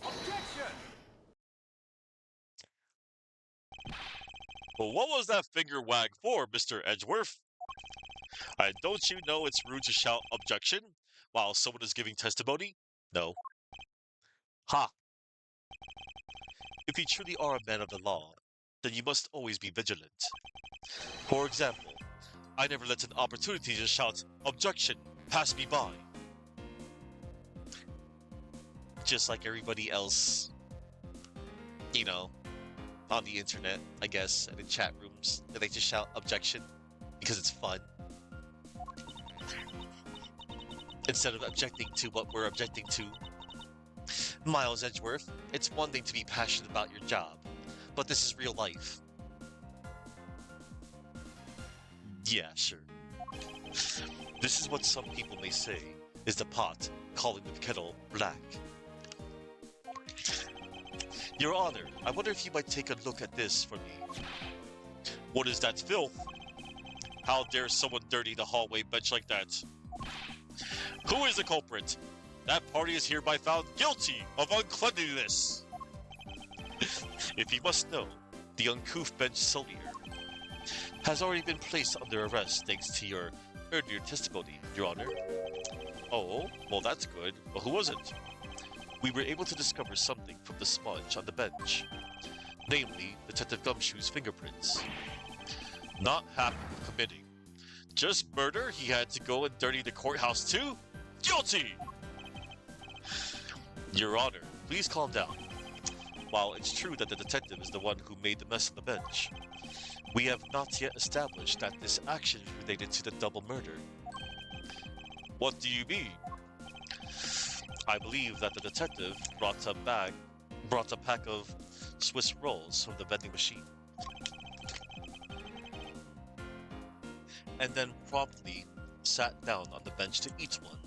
Objection! But what was that finger wag for, Mr. Edgeworth? Don't you know it's rude to shout objection while someone is giving testimony? No. Ha! If you truly are a man of the law, then you must always be vigilant. For example, I never let an opportunity to shout, "Objection! Pass me by!" Just like everybody else, you know, on the internet, I guess, and in chat rooms, they like to shout objection because it's fun. Instead of objecting to what we're objecting to. Miles Edgeworth, it's one thing to be passionate about your job, but this is real life. Yeah, sure. This is what some people may say is the pot calling the kettle black. Your Honor, I wonder if you might take a look at this for me. What is that filth? How dare someone dirty the hallway bench like that? Who is the culprit? That party is hereby found guilty of uncleanliness. If you must know, the uncouth bench sullier has already been placed under arrest thanks to your earlier testimony, Your Honor. Oh, well that's good, but who was it? We were able to discover something from the smudge on the bench, namely Detective Gumshoe's fingerprints. Not happy with committing just murder, he had to go and dirty the courthouse too? Guilty! Your Honor, please calm down. While it's true that the detective is the one who made the mess on the bench, we have not yet established that this action is related to the double murder. What do you mean? I believe that the detective brought a pack of Swiss rolls from the vending machine, and then promptly sat down on the bench to eat one.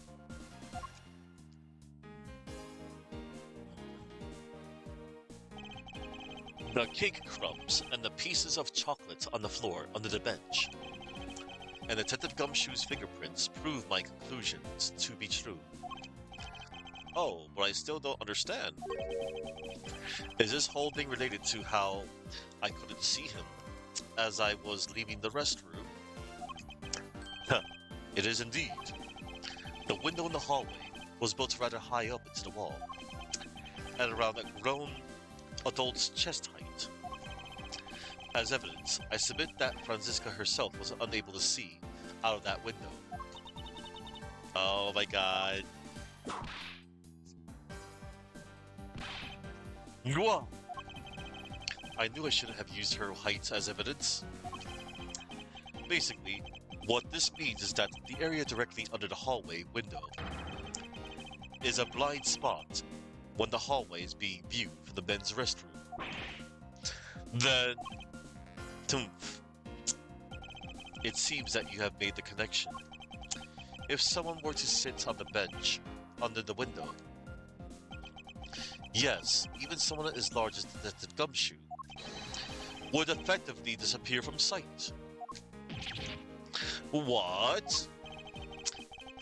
The cake crumbs and the pieces of chocolate on the floor under the bench, and Detective Gumshoe's fingerprints prove my conclusions to be true. Oh, but I still don't understand. Is this whole thing related to how I couldn't see him as I was leaving the restroom? Huh, it is indeed. The window in the hallway was built rather high up into the wall, at around a grown adult's chest height. As evidence, I submit that Franziska herself was unable to see out of that window. Oh my god. Mwah! I knew I shouldn't have used her height as evidence. Basically, what this means is that the area directly under the hallway window is a blind spot when the hallway is being viewed from the men's restroom. Then, Tumph. It seems that you have made the connection. If someone were to sit on the bench, under the window, yes, even someone as large as the gumshoe, would effectively disappear from sight. What?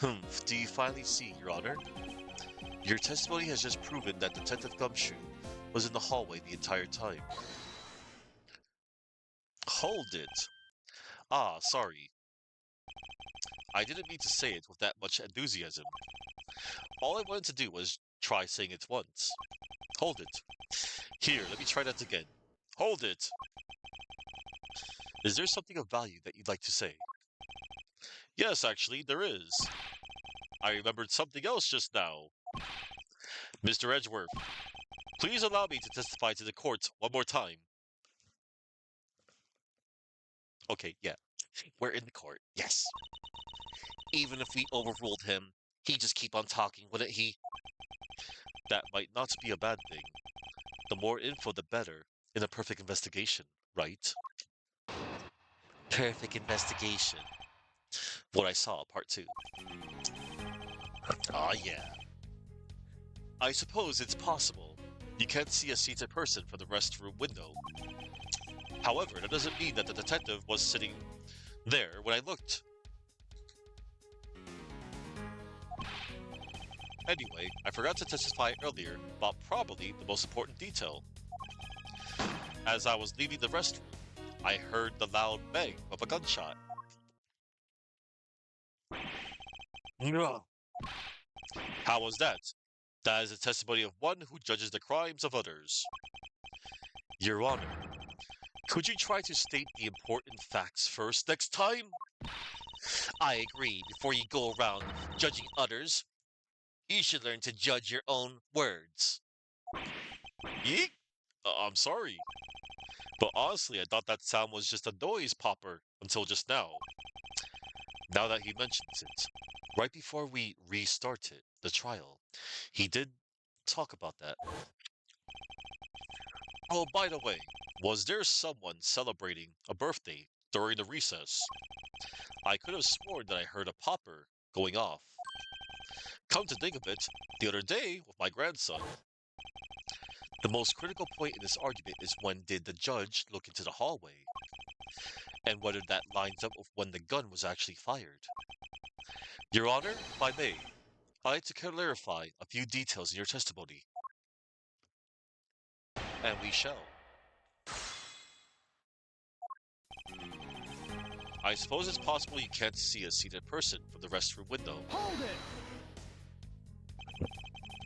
Humph, do you finally see, Your Honor? Your testimony has just proven that Detective Gumshoe was in the hallway the entire time. Hold it. Ah, sorry. I didn't mean to say it with that much enthusiasm. All I wanted to do was try saying it once. Hold it. Here, let me try that again. Hold it! Is there something of value that you'd like to say? Yes, actually, there is. I remembered something else just now. Mr. Edgeworth, please allow me to testify to the court one more time. Okay, yeah. We're in the court, yes. Even if we overruled him, he'd just keep on talking, wouldn't he? That might not be a bad thing. The more info, the better, in a perfect investigation, right? Perfect investigation. What I saw, part 2. Ah, yeah. I suppose it's possible. You can't see a seated person from the restroom window. However, that doesn't mean that the detective was sitting there when I looked. Anyway, I forgot to testify earlier about probably the most important detail. As I was leaving the restroom, I heard the loud bang of a gunshot. Ugh. How was that? That is the testimony of one who judges the crimes of others. Your Honor, could you try to state the important facts first next time? I agree. Before you go around judging others, you should learn to judge your own words. Yeek? I'm sorry. But honestly, I thought that sound was just a noise popper until just now. Now that he mentions it, right before we restarted the trial, he did talk about that. Oh, by the way, was there someone celebrating a birthday during the recess? I could have sworn that I heard a popper going off. Come to think of it, the other day with my grandson. The most critical point in this argument is when did the judge look into the hallway, and whether that lines up with when the gun was actually fired. Your Honor, if I may, I'd like to clarify a few details in your testimony. And we shall. I suppose it's possible you can't see a seated person from the restroom window. Hold it!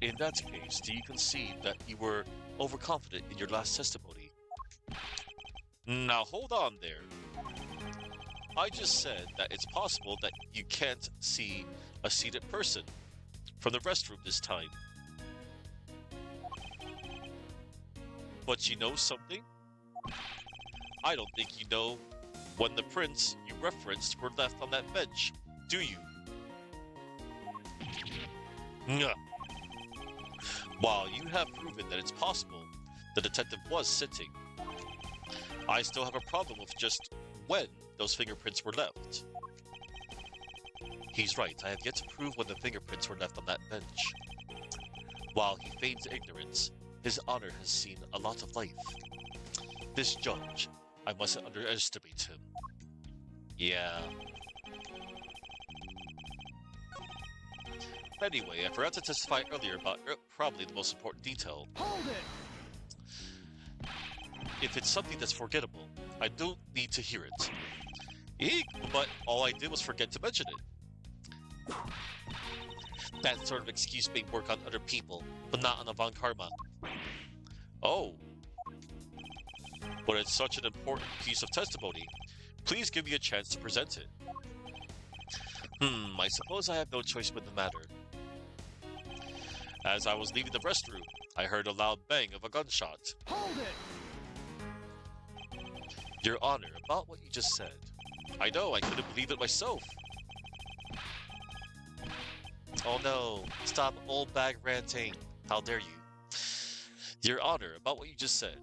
In that case, do you concede that you were overconfident in your last testimony? Now hold on there. I just said that it's possible that you can't see a seated person from the restroom this time. But you know something? I don't think you know when the prints you referenced were left on that bench, do you? Nyah. While you have proven that it's possible the detective was sitting, I still have a problem with just when those fingerprints were left. He's right, I have yet to prove when the fingerprints were left on that bench. While he feigns ignorance, his honor has seen a lot of life. This judge, I mustn't underestimate him. Yeah. Anyway, I forgot to testify earlier about probably the most important detail. Hold it! If it's something that's forgettable, I don't need to hear it. Eek, but all I did was forget to mention it. That sort of excuse may work on other people, but not on Avant Karma. Oh. But it's such an important piece of testimony. Please give me a chance to present it. I suppose I have no choice in the matter. As I was leaving the restroom, I heard a loud bang of a gunshot. Hold it! Your Honor, about what you just said. I know, I couldn't believe it myself. Oh no, stop old bag ranting. How dare you? Your Honor, about what you just said.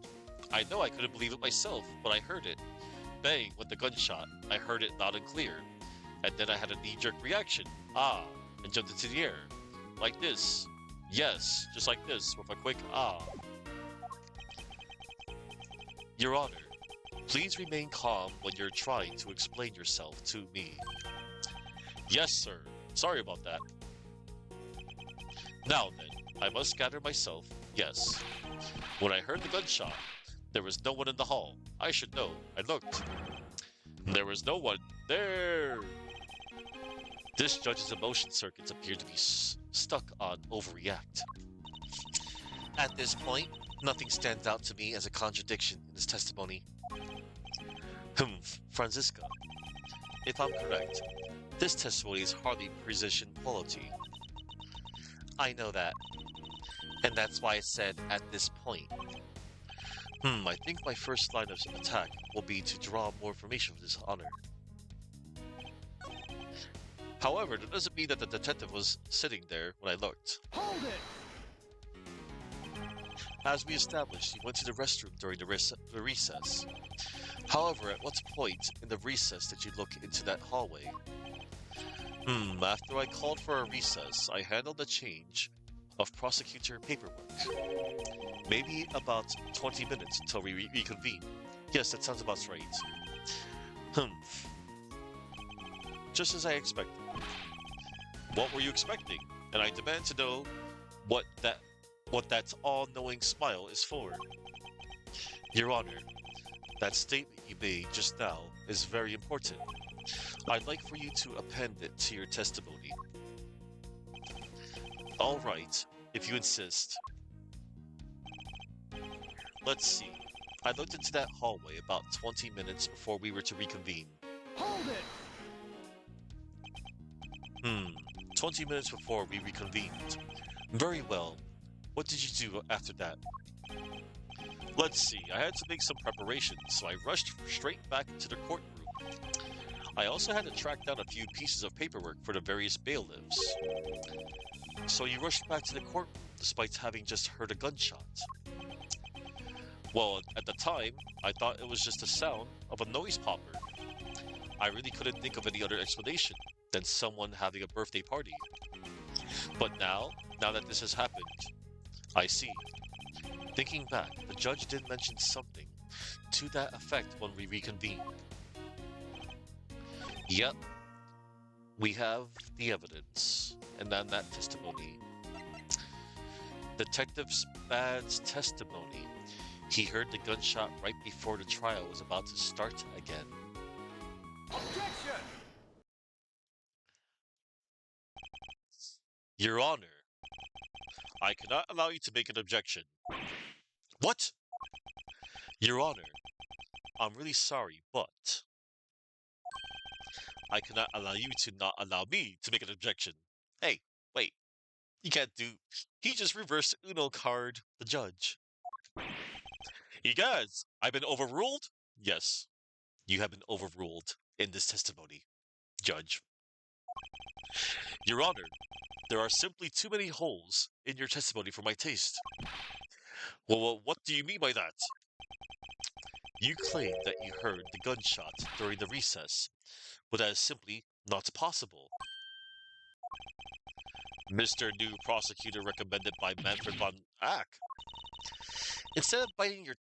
I know I couldn't believe it myself, but I heard it. bang went the gunshot. I heard it loud and clear. And then I had a knee-jerk reaction. Ah, and jumped into the air. Like this. Yes, just like this, with a quick ah. Your Honor, please remain calm when you're trying to explain yourself to me. Yes, sir. Sorry about that. Now then, I must gather myself. Yes. When I heard the gunshot, there was no one in the hall. I should know. I looked. There was no one there. This judge's emotion circuits appear to be stuck on overreact. At this point, nothing stands out to me as a contradiction in his testimony. Franziska. If I'm correct, this testimony is hardly precision quality. I know that, and that's why I said at this point. I think my first line of attack will be to draw more information for this honor. However, that doesn't mean that the detective was sitting there when I looked. Hold it! As we established, he went to the restroom during the recess. However, at what point in the recess did you look into that hallway? After I called for a recess, I handled the change of prosecutor paperwork. Maybe about 20 minutes until we reconvene. Yes, that sounds about right. Just as I expected. What were you expecting? And I demand to know what that all-knowing smile is for. Your Honor, that statement you made just now is very important. I'd like for you to append it to your testimony. All right, if you insist. Let's see. I looked into that hallway about 20 minutes before we were to reconvene. Hold it! 20 minutes before we reconvened. Very well. What did you do after that? Let's see, I had to make some preparations, so I rushed straight back into the courtroom. I also had to track down a few pieces of paperwork for the various bailiffs. So you rushed back to the courtroom despite having just heard a gunshot? Well, at the time, I thought it was just the sound of a noise popper. I really couldn't think of any other explanation than someone having a birthday party. But now that this has happened, I see. Thinking back, the judge did mention something to that effect when we reconvened. Yep, we have the evidence, and then that testimony. Detective Spad's testimony. He heard the gunshot right before the trial was about to start again. Objection! Your Honor, I cannot allow you to make an objection. What? Your Honor, I'm really sorry, but I cannot allow you to not allow me to make an objection. Hey, wait. You can't do... He just reversed Uno card the judge. He does. I've been overruled? Yes, you have been overruled in this testimony, Judge. Your Honor, there are simply too many holes in your testimony for my taste. Well, what do you mean by that? You claim that you heard the gunshot during the recess, but that is simply not possible. Mr. New Prosecutor recommended by Manfred von Ack. Instead of biting your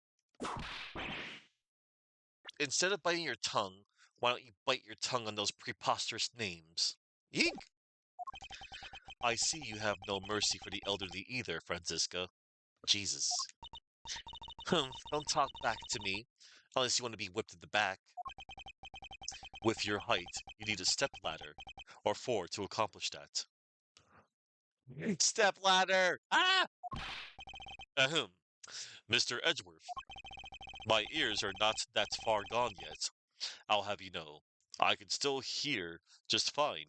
tongue, why don't you bite your tongue on those preposterous names? Eek! I see you have no mercy for the elderly either, Franziska. Jesus. Don't talk back to me, unless you want to be whipped in the back. With your height, you need a stepladder, or 4 to accomplish that. Stepladder! Ah! Ahem. Mr. Edgeworth, my ears are not that far gone yet. I'll have you know, I can still hear just fine.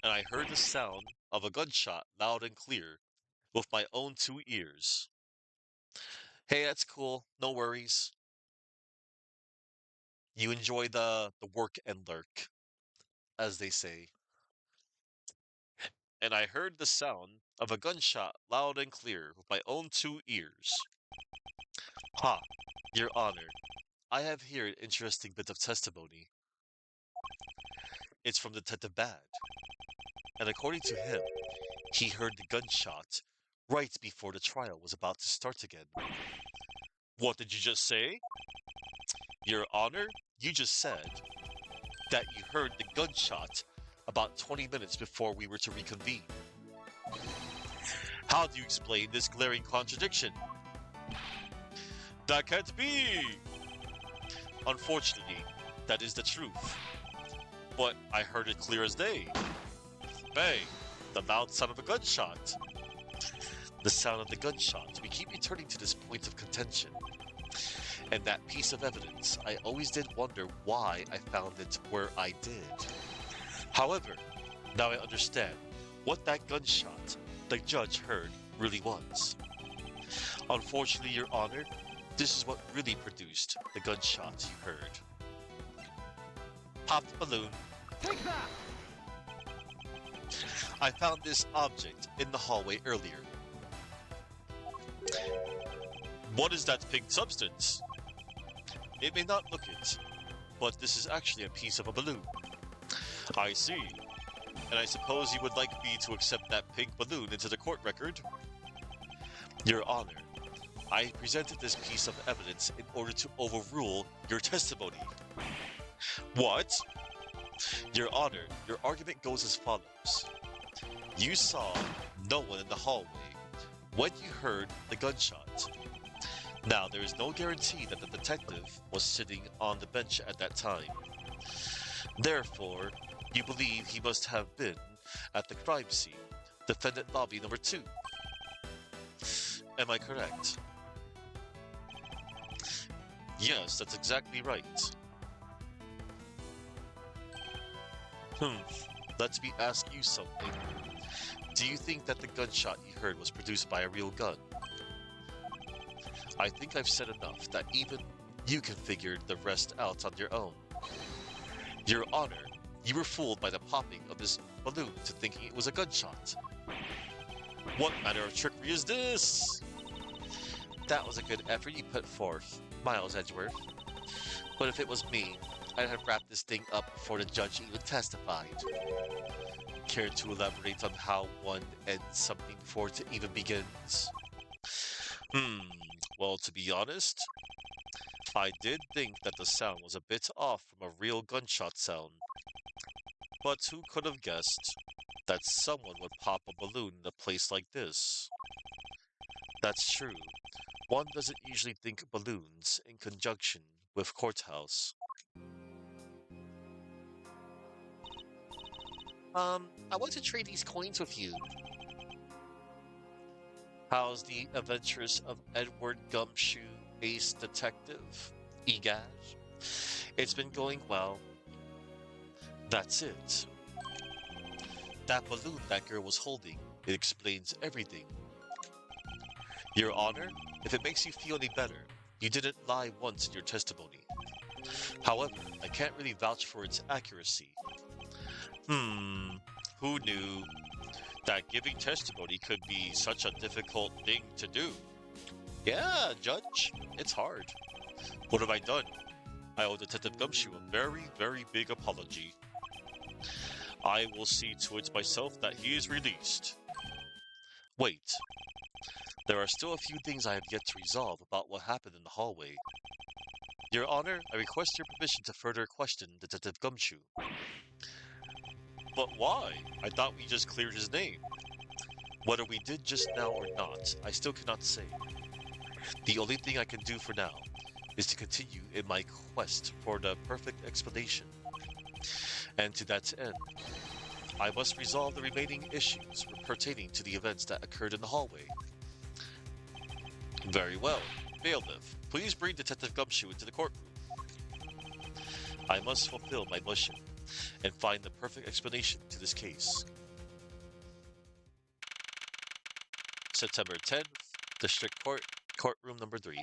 And I heard the sound of a gunshot loud and clear with my own 2 ears. Hey, that's cool. No worries. You enjoy the work and lurk, as they say. And I heard the sound of a gunshot loud and clear with my own 2 ears. Ha, Your Honor, I have here an interesting bit of testimony. It's from Detective Bad, and according to him, he heard the gunshot right before the trial was about to start again. What did you just say? Your Honor, you just said that you heard the gunshot about 20 minutes before we were to reconvene. How do you explain this glaring contradiction? That can't be! Unfortunately, that is the truth. But I heard it clear as day. Bang! The loud sound of a gunshot. The sound of the gunshot. We keep returning to this point of contention. And that piece of evidence, I always did wonder why I found it where I did. However, now I understand what that gunshot the judge heard really was. Unfortunately, Your Honor, this is what really produced the gunshot you heard. Pop the balloon. Take that! I found this object in the hallway earlier. What is that pink substance? It may not look it, but this is actually a piece of a balloon. I see. And I suppose you would like me to accept that pink balloon into the court record? Your Honor, I presented this piece of evidence in order to overrule your testimony. What? Your Honor, your argument goes as follows. You saw no one in the hallway when you heard the gunshot. Now, there is no guarantee that the detective was sitting on the bench at that time. Therefore, you believe he must have been at the crime scene, defendant lobby number 2. Am I correct? Yes, that's exactly right. Let me ask you something. Do you think that the gunshot you heard was produced by a real gun? I think I've said enough that even you can figure the rest out on your own. Your Honor, you were fooled by the popping of this balloon to thinking it was a gunshot. What manner of trickery is this? That was a good effort you put forth, Miles Edgeworth. But if it was me, I'd have wrapped this thing up before the judge even testified. Care to elaborate on how one ends something before it even begins? Well, to be honest, I did think that the sound was a bit off from a real gunshot sound. But who could have guessed that someone would pop a balloon in a place like this? That's true. One doesn't usually think balloons in conjunction with courthouse. I want to trade these coins with you. How's the adventures of Edward Gumshoe, ace detective? Egad? It's been going well. That's it. That balloon that girl was holding, it explains everything. Your Honor, if it makes you feel any better, you didn't lie once in your testimony. However, I can't really vouch for its accuracy. Who knew that giving testimony could be such a difficult thing to do? Yeah, Judge, it's hard. What have I done? I owe Detective Gumshoe a very, very big apology. I will see to it myself that he is released. Wait. There are still a few things I have yet to resolve about what happened in the hallway. Your Honor, I request your permission to further question Detective Gumshoe. But why? I thought we just cleared his name. Whether we did just now or not, I still cannot say. The only thing I can do for now is to continue in my quest for the perfect explanation. And to that end, I must resolve the remaining issues pertaining to the events that occurred in the hallway. Very well. Bailiff, please bring Detective Gumshoe into the courtroom. I must fulfill my mission and find the perfect explanation to this case. September 10th, District Court, Courtroom number 3.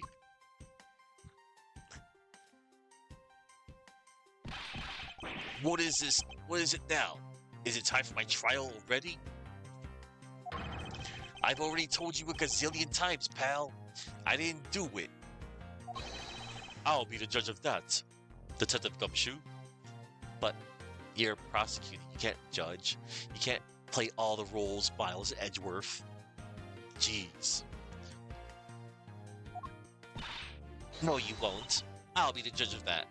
What is this? What is it now? Is it time for my trial already? I've already told you a gazillion times, pal. I didn't do it. I'll be the judge of that, Detective Gumshoe. But you're prosecuting. You can't judge. You can't play all the roles, Miles Edgeworth. Jeez. No, you won't. I'll be the judge of that.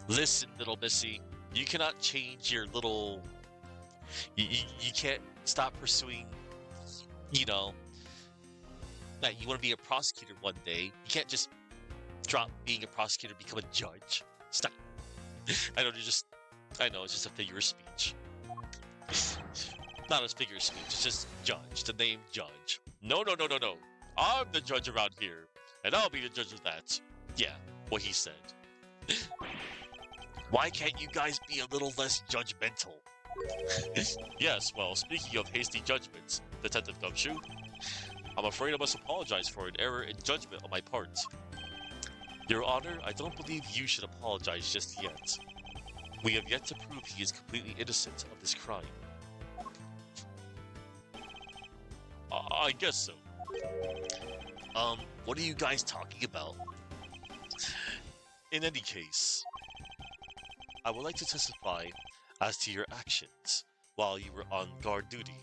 Listen, little missy, you cannot change your little. You can't stop pursuing, you know, that you want to be a prosecutor one day. You can't just drop being a prosecutor, become a judge. Stop. I know it's just a figure of speech. Not a figure of speech, it's just judge, the name judge. No, no, no, no, no. I'm the judge around here, and I'll be the judge of that. Yeah, what he said. Why can't you guys be a little less judgmental? Yes, well, speaking of hasty judgments, Detective Gumshoe, I'm afraid I must apologize for an error in judgment on my part. Your Honor, I don't believe you should apologize just yet. We have yet to prove he is completely innocent of this crime. I guess so. What are you guys talking about? In any case, I would like to testify as to your actions while you were on guard duty.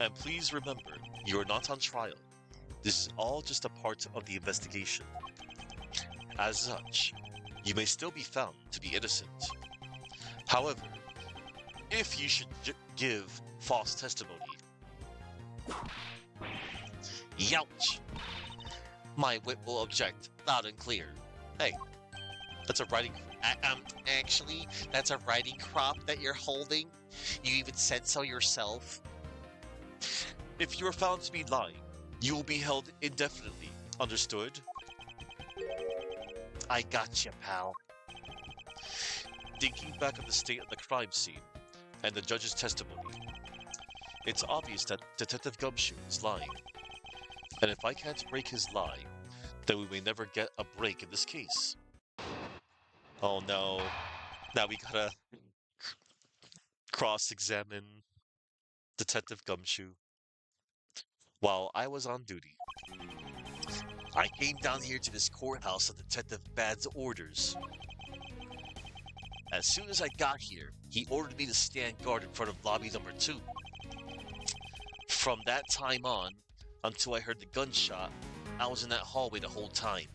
And please remember, you are not on trial. This is all just a part of the investigation. As such, you may still be found to be innocent. However, if you should give false testimony, youch! My whip will object loud and clear. Hey, that's a writing. Actually, that's a writing crop that you're holding. You even said so yourself. If you are found to be lying, you will be held indefinitely. Understood? I gotcha, pal. Thinking back on the state of the crime scene and the judge's testimony, it's obvious that Detective Gumshoe is lying. And if I can't break his lie, then we may never get a break in this case. Oh no. Now we gotta cross-examine Detective Gumshoe. While I was on duty, I came down here to this courthouse on Detective Bad's orders. As soon as I got here, he ordered me to stand guard in front of lobby number 2. From that time on, until I heard the gunshot, I was in that hallway the whole time.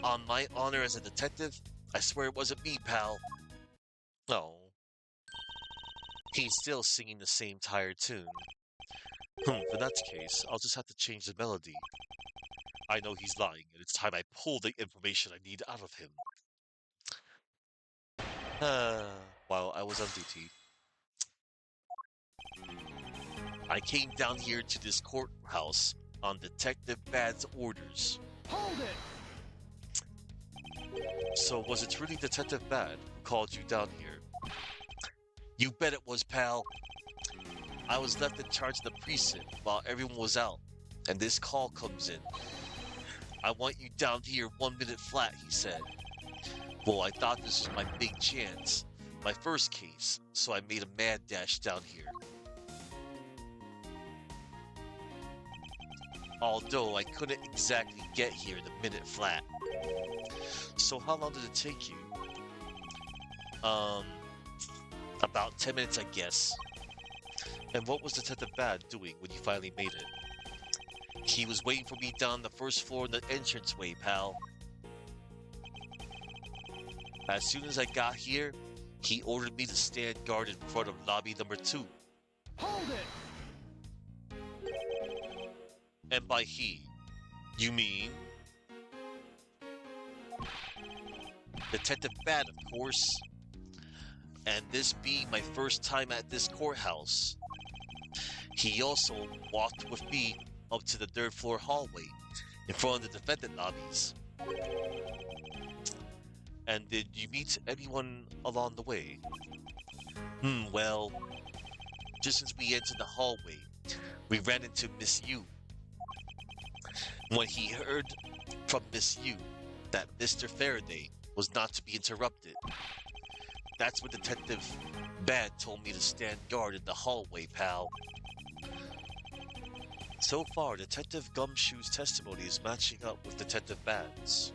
On my honor as a detective, I swear it wasn't me, pal. Oh. He's still singing the same tired tune. In that case, I'll just have to change the melody. I know he's lying, and it's time I pull the information I need out of him. While I was on duty, I came down here to this courthouse on Detective Bad's orders. Hold it! So was it really Detective Bad who called you down here? You bet it was, pal. I was left in charge of the precinct while everyone was out, and this call comes in. I want you down here 1 minute flat, he said. Well, I thought this was my big chance, my first case, so I made a mad dash down here. Although I couldn't exactly get here in a minute flat. So how long did it take you? About 10 minutes, I guess. And what was Detective Bad doing when you finally made it? He was waiting for me down the first floor in the entranceway, pal. As soon as I got here, he ordered me to stand guard in front of lobby number 2. Hold it! And by he, you mean Detective Bad, of course. And this being my first time at this courthouse, he also walked with me up to the 3rd floor hallway in front of the defendant lobbies. And did you meet anyone along the way? Well, just as we entered the hallway, we ran into Miss Yu. When he heard from Miss Yu that Mr. Faraday was not to be interrupted, that's when Detective Bad told me to stand guard in the hallway, pal. So far, Detective Gumshoe's testimony is matching up with Detective Bad's.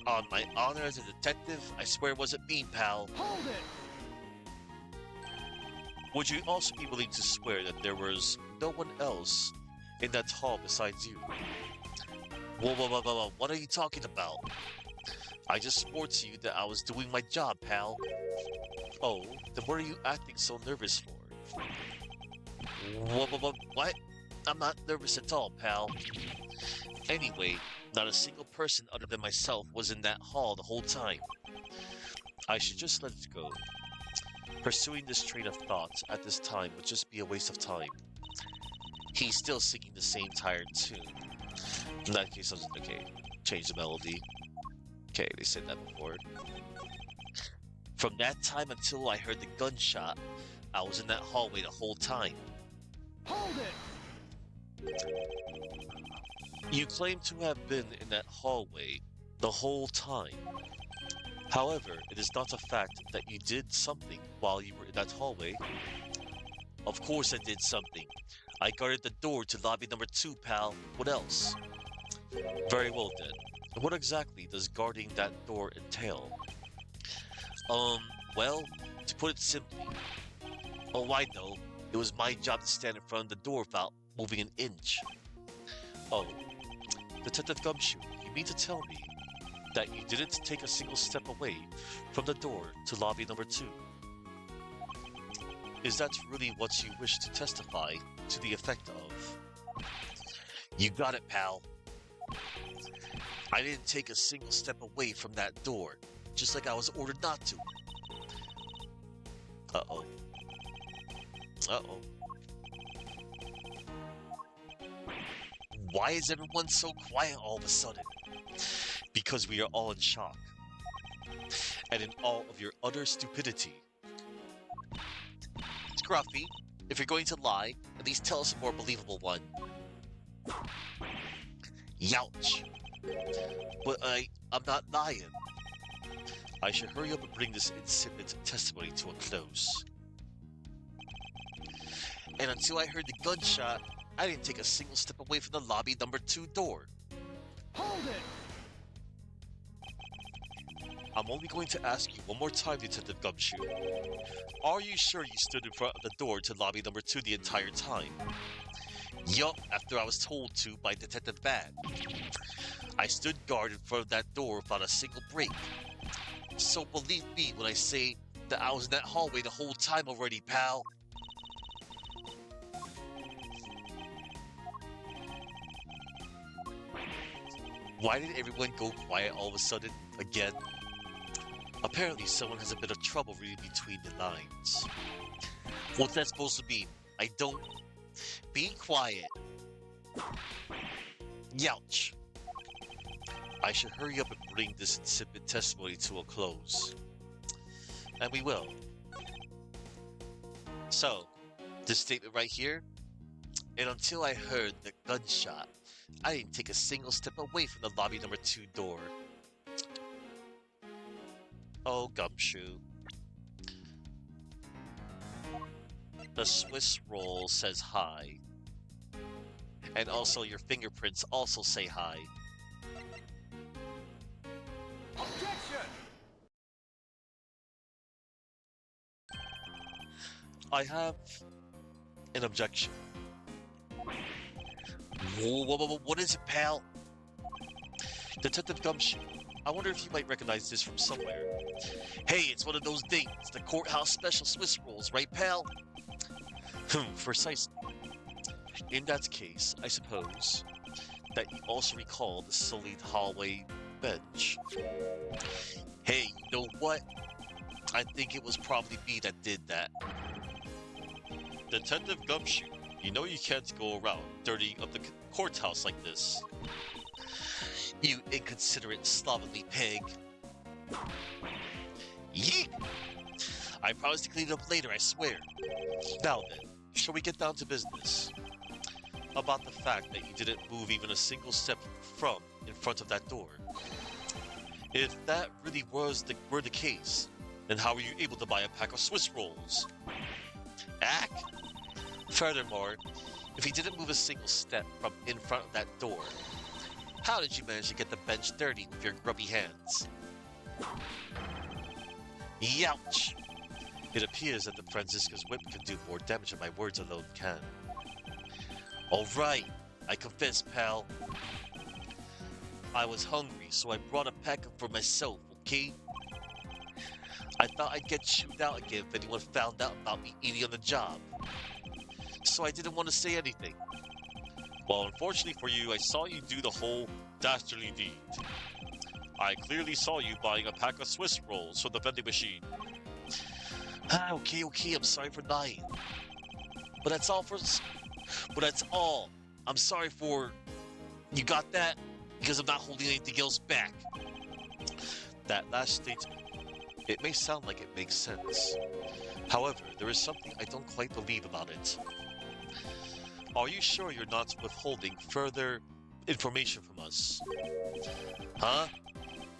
On my honor as a detective, I swear it wasn't me, pal. Hold it! Would you also be willing to swear that there was no one else in that hall besides you? Whoa, what are you talking about? I just swore to you that I was doing my job, pal. Oh, then what are you acting so nervous for? What? I'm not nervous at all, pal. Anyway, not a single person other than myself was in that hall the whole time. I should just let it go. Pursuing this train of thought at this time would just be a waste of time. He's still singing the same tired tune. In that case, I was okay. Change the melody. Okay, they said that before. From that time until I heard the gunshot, I was in that hallway the whole time. Hold it! You claim to have been in that hallway the whole time. However, it is not a fact that you did something while you were in that hallway. Of course I did something. I guarded the door to lobby number 2, pal. What else? Very well then. What exactly does guarding that door entail? Well, to put it simply, oh, I know. It was my job to stand in front of the door without moving an inch. Oh, Detective Gumshoe, you mean to tell me that you didn't take a single step away from the door to lobby number 2? Is that really what you wish to testify to the effect of? You got it, pal. I didn't take a single step away from that door, just like I was ordered not to. Uh-oh. Uh-oh. Why is everyone so quiet all of a sudden? Because we are all in shock. And in all of your utter stupidity. Scruffy, if you're going to lie, at least tell us a more believable one. Youch. But I'm not lying. I should hurry up and bring this insipid testimony to a close. And until I heard the gunshot, I didn't take a single step away from the lobby number 2 door. Hold it! I'm only going to ask you one more time, Detective Gumshoe. Are you sure you stood in front of the door to lobby number 2 the entire time? Yup, after I was told to by Detective Bad. I stood guard in front of that door without a single break. So believe me when I say that I was in that hallway the whole time already, pal. Why did everyone go quiet all of a sudden, again? Apparently someone has a bit of trouble reading between the lines. What's that supposed to mean? I don't... Be quiet. Youch. I should hurry up and bring this insipid testimony to a close. And we will. So, this statement right here, and until I heard the gunshot, I didn't take a single step away from the lobby number 2 door. Oh, Gumshoe. The Swiss roll says hi. And also your fingerprints also say hi. Objection! I have an objection. Whoa, what is it, pal? Detective Gumshoe, I wonder if you might recognize this from somewhere. Hey, it's one of those things, the courthouse special Swiss rolls, right, pal? Precisely. In that case, I suppose that you also recall the sullied hallway bench. Hey, you know what? I think it was probably me that did that. Detective Gumshoe, you know you can't go around dirtying up the courthouse like this. You inconsiderate slovenly pig. Yeet! I promise to clean it up later, I swear. Now then, shall we get down to business? About the fact that you didn't move even a single step in front of that door. If that really were the case, Then how were you able to buy a pack of Swiss rolls? Ack! Furthermore, if you didn't move a single step from in front of that door, how did you manage to get the bench dirty with your grubby hands? Youch! It appears that the Franziska's whip can do more damage than my words alone can. Alright, I confess, pal. I was hungry, so I brought a pack for myself, okay? I thought I'd get chewed out again if anyone found out about me eating on the job. So I didn't want to say anything. Well, unfortunately for you, I saw you do the whole dastardly deed. I clearly saw you buying a pack of Swiss rolls from the vending machine. Okay, I'm sorry for lying. But that's all. I'm sorry for... You got that? Because I'm not holding anything else back. That last statement, it may sound like it makes sense. However, there is something I don't quite believe about it. Are you sure you're not withholding further information from us? Huh?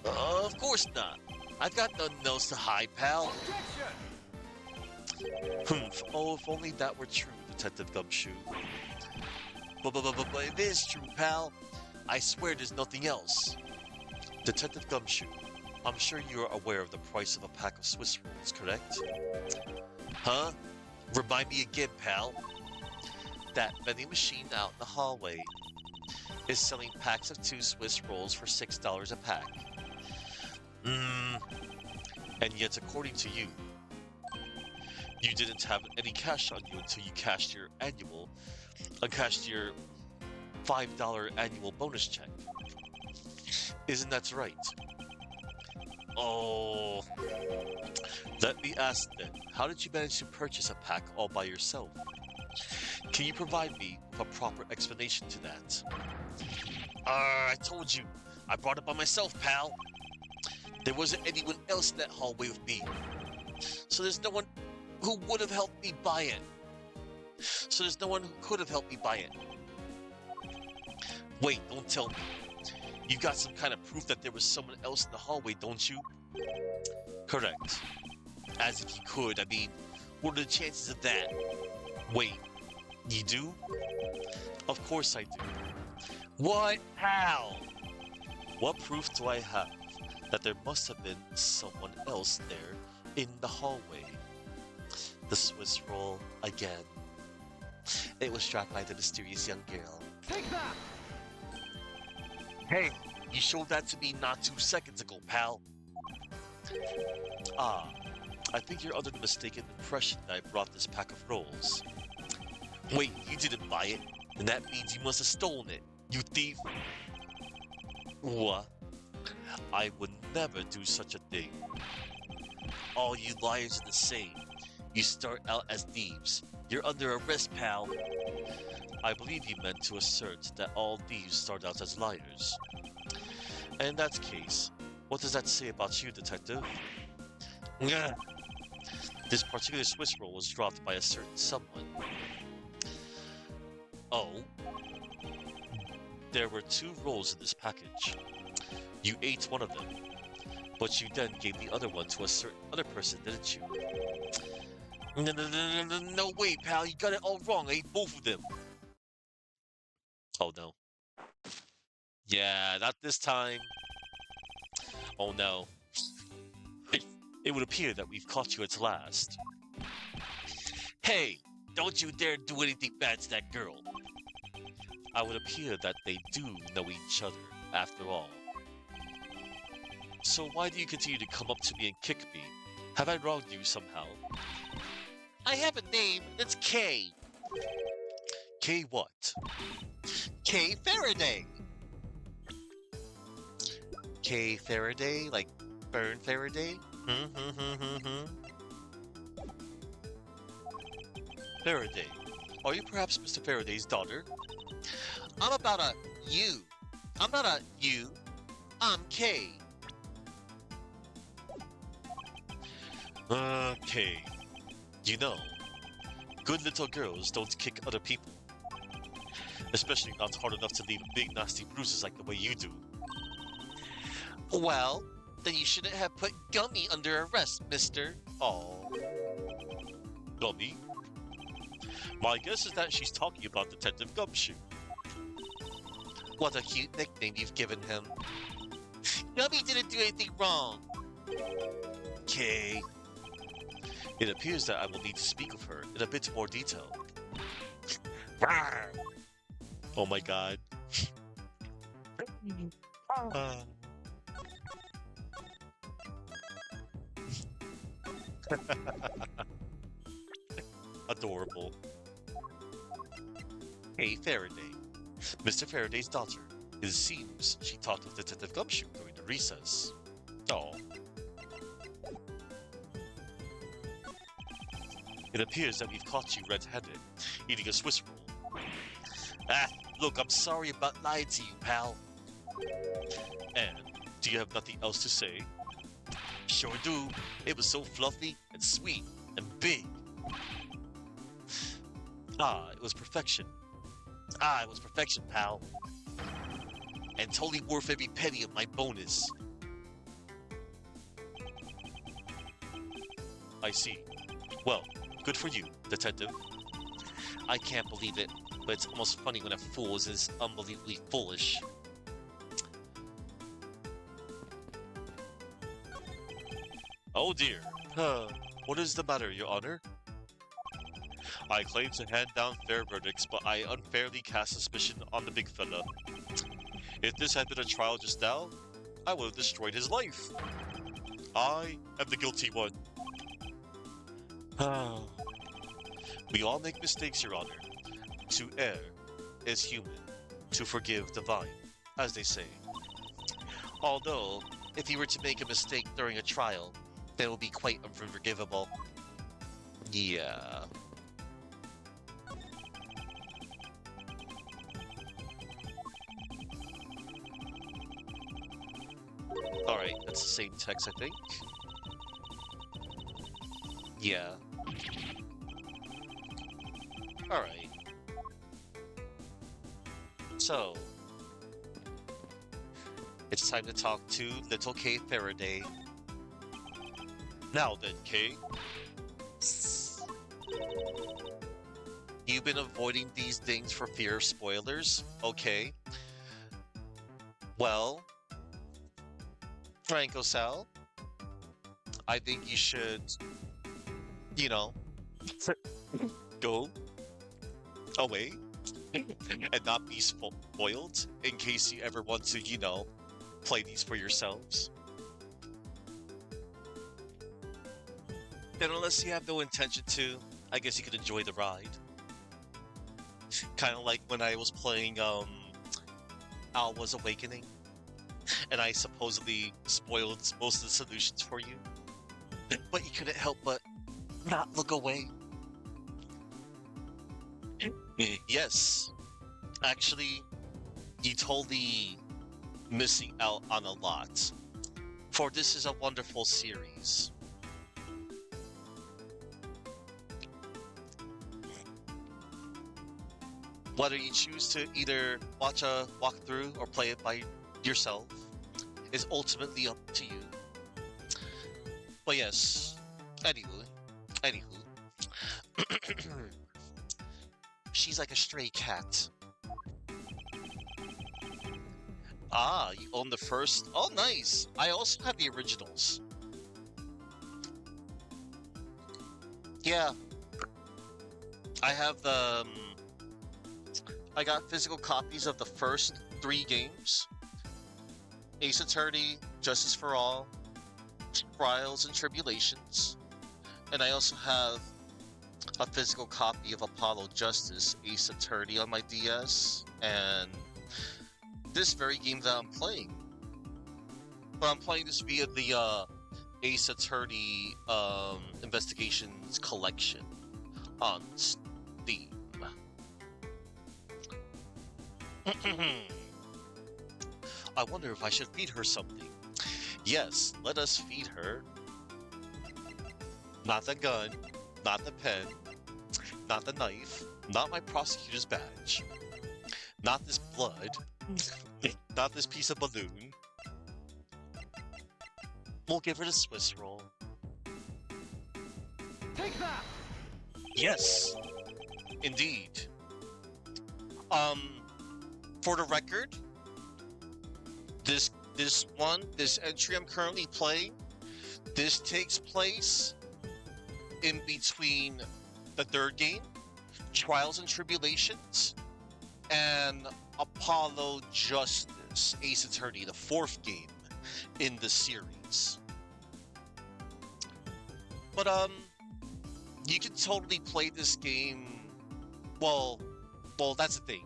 Of course not. I've got nothing else to hide, pal. Objection! Oh, if only that were true, Detective Gumshoe. But it is true, pal. I swear there's nothing else. Detective Gumshoe, I'm sure you are aware of the price of a pack of Swiss rolls, correct? Huh? Remind me again, pal. That vending machine out in the hallway is selling packs of 2 Swiss rolls for $6 a pack. And yet, according to you, you didn't have any cash on you until you cashed your $5 annual bonus check. Isn't that right? Oh. Let me ask then, how did you manage to purchase a pack all by yourself? Can you provide me with a proper explanation to that? I told you, I brought it by myself, pal. There wasn't anyone else in that hallway with me. So there's no one who would have helped me buy it. So there's no one who could have helped me buy it. Wait, don't tell me. You got some kind of proof that there was someone else in the hallway, don't you? Correct. As if you could, I mean, what are the chances of that? Wait, you do? Of course I do. What? How? What proof do I have that there must have been someone else there in the hallway? The Swiss roll again. It was dropped by the mysterious young girl. Take that! Hey, you showed that to me not 2 seconds ago, pal. Ah, I think you're under the mistaken impression that I brought this pack of rolls. Wait, you didn't buy it? Then that means you must have stolen it, you thief! What? I would never do such a thing. All you liars are the same. You start out as thieves. You're under arrest, pal. I believe you meant to assert that all thieves start out as liars. And in that case, what does that say about you, Detective? Ngah. This particular Swiss roll was dropped by a certain someone. Oh? There were 2 rolls in this package. You ate one of them, but you then gave the other one to a certain other person, didn't you? No way, pal, you got it all wrong. I ate both of them. Oh no. Yeah, not this time. Oh no. It would appear that we've caught you at last. Hey, don't you dare do anything bad to that girl. I would appear that they do know each other, after all. So why do you continue to come up to me and kick me? Have I wronged you somehow? I have a name. It's K. K what? K Faraday. K Faraday? Like Burn Faraday? Faraday. Are you perhaps Mr. Faraday's daughter? I'm about a you. I'm not a you. I'm K. Okay. You know, good little girls don't kick other people. Especially not hard enough to leave big nasty bruises like the way you do. Well, Then you shouldn't have put Gummy under arrest, mister. Oh, Gummy? My guess is that she's talking about Detective Gumshoe. what a cute nickname you've given him. Gummy didn't do anything wrong. Okay. It appears that I will need to speak of her in a bit more detail. Oh my god. Uh, Adorable. Hey, Faraday. Mr. Faraday's daughter. It seems she talked with Detective Gumshoe during the recess. Oh. It appears that we've caught you red-handed, eating a Swiss roll. Ah, look, I'm sorry about lying to you, pal. And do you have nothing else to say? Sure do. It was so fluffy and sweet and big. Ah, it was perfection. Ah, it was perfection, pal. And totally worth every penny of my bonus. I see. Well, good for you, detective. I can't believe it, but it's almost funny when a fool is this unbelievably foolish. Oh dear. What is the matter, Your Honor? I claim to hand down fair verdicts, but I unfairly cast suspicion on the big fella. If this had been a trial just now, I would have destroyed his life. I am the guilty one. We all make mistakes, Your Honor. To err is human, to forgive divine, as they say. Although, if he were to make a mistake during a trial, then it would be quite unforgivable. Yeah. Alright, that's the same text, I think. Yeah. Alright. So, it's time to talk to little K Faraday. Now then, Kay. You've been avoiding these things for fear of spoilers? Okay. Well, Franco Sal, I think you should, you know, Go away and not be spoiled in case you ever want to, play these for yourselves. then unless you have no intention to, I guess you could enjoy the ride. Kind of like when I was playing Alwa's Awakening, and I supposedly spoiled most of the solutions for you, but you couldn't help but not look away. Yes, actually, you totally missing out on a lot, for this is a wonderful series. Whether you choose to either watch a walkthrough or play it by yourself is ultimately up to you. But yes, anywho, she's like a stray cat. Ah, you own the first? Oh, nice. I also have the originals. Yeah, I have the. I got physical copies of the first 3 games: Ace Attorney, Justice for All, Trials and Tribulations, and I also have a physical copy of Apollo Justice, Ace Attorney on my DS, and this very game that I'm playing. But I'm playing this via the Ace Attorney Investigations collection on Steam. I wonder if I should feed her something. Yes, let us feed her. Not the gun, not the pen, not the knife, not my prosecutor's badge, not this blood, not this piece of balloon. We'll give it a Swiss roll. Take that! Yes, indeed. Um, for the record, this entry I'm currently playing, this takes place in between the third game, Trials and Tribulations, and Apollo Justice, Ace Attorney, the fourth game in the series. But you can totally play this game. Well, that's the thing.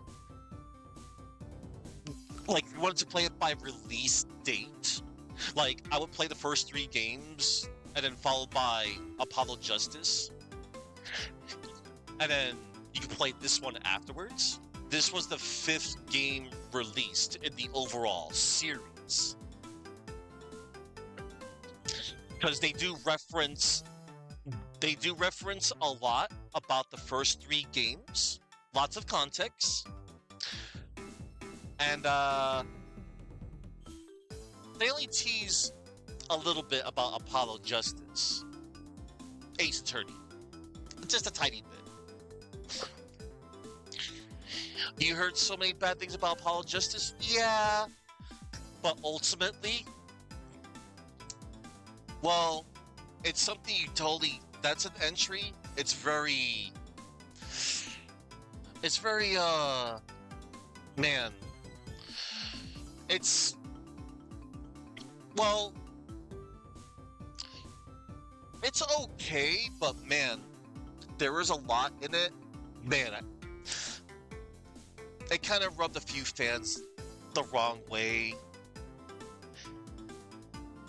Like, if you wanted to play it by release date, like I would play the first three games and then followed by Apollo Justice, and then you can play this one afterwards. This was the fifth game released in the overall series. Because they do reference a lot about the first three games. Lots of context. And they only tease a little bit about Apollo Justice. Ace Attorney. Just a tiny bit. You heard so many bad things about Apollo Justice? Yeah. But ultimately, well, it's something you totally... That's an entry. It's very... Man. It's... Well... It's okay, but man, there is a lot in it. Man, it kind of rubbed a few fans the wrong way.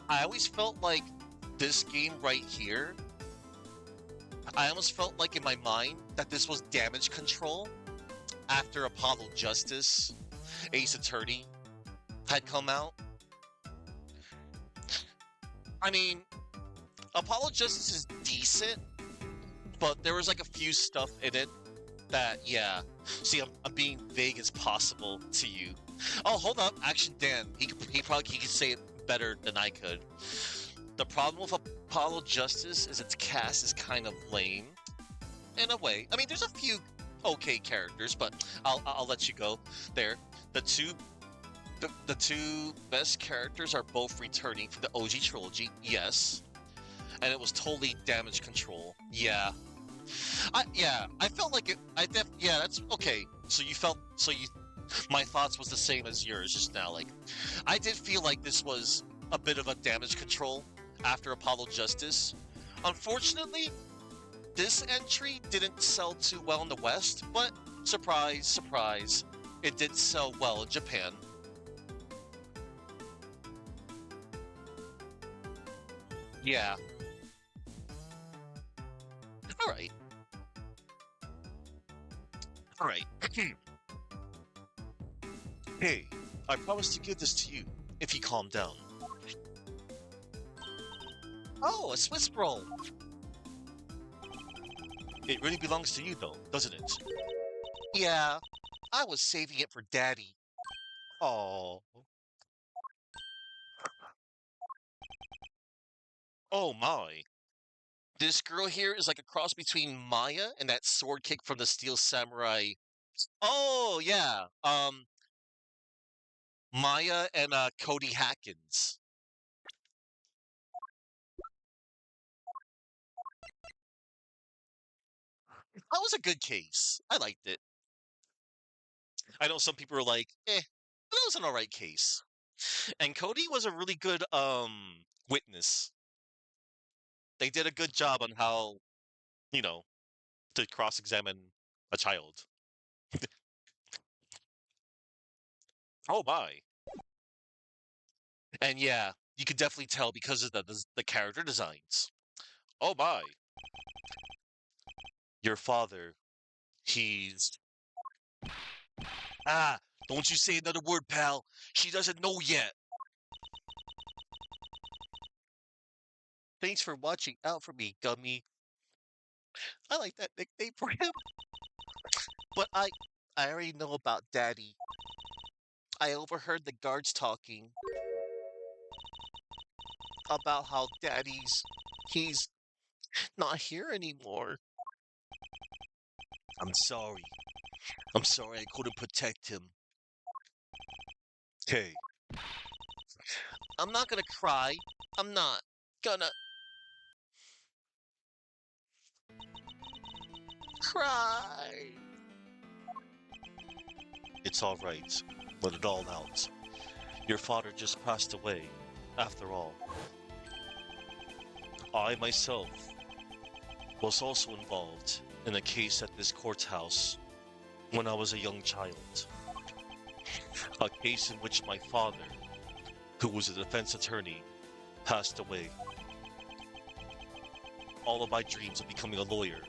I always felt like this game right here, I almost felt like in my mind that this was Damage Control after Apollo Justice, Ace Attorney had come out. I mean, Apollo Justice is decent, but there was like a few stuff in it that, yeah. See, I'm being vague as possible to you. Oh, hold up. Actually, Dan, he could say it better than I could. The problem with Apollo Justice is its cast is kind of lame, in a way. I mean, there's a few okay characters, but I'll let you go there. The two best characters are both returning from the OG trilogy, yes. And it was totally Damage Control. Yeah. I felt like it. Yeah, that's okay. My thoughts was the same as yours just now. Like, I did feel like this was a bit of a Damage Control after Apollo Justice. Unfortunately, this entry didn't sell too well in the West, but surprise, surprise, it did sell well in Japan. Yeah. All right. All right. Hey, I promise to give this to you if you calm down. Oh, a Swiss roll. It really belongs to you, though, doesn't it? Yeah, I was saving it for Daddy. Oh. Oh my. This girl here is like a cross between Maya and that sword kick from the Steel Samurai. Oh yeah. Maya and Cody Hackins. That was a good case. I liked it. I know some people are like, but that was an alright case. And Cody was a really good witness. They did a good job on how, you know, to cross-examine a child. Oh my. And yeah, you could definitely tell because of the character designs. Oh my. Your father, he's... Ah, don't you say another word, pal. She doesn't know yet. Thanks for watching out for me, Gummy. I like that nickname for him. But I already know about Daddy. I overheard the guards talking. about how he's not here anymore. I'm sorry. I'm sorry I couldn't protect him. Hey, I'm not gonna cry. I'm not gonna cry. It's all right. Let it all out. Your father just passed away, after all. I myself was also involved in a case at this courthouse when I was a young child. A case in which my father, who was a defense attorney, passed away. All of my dreams of becoming a lawyer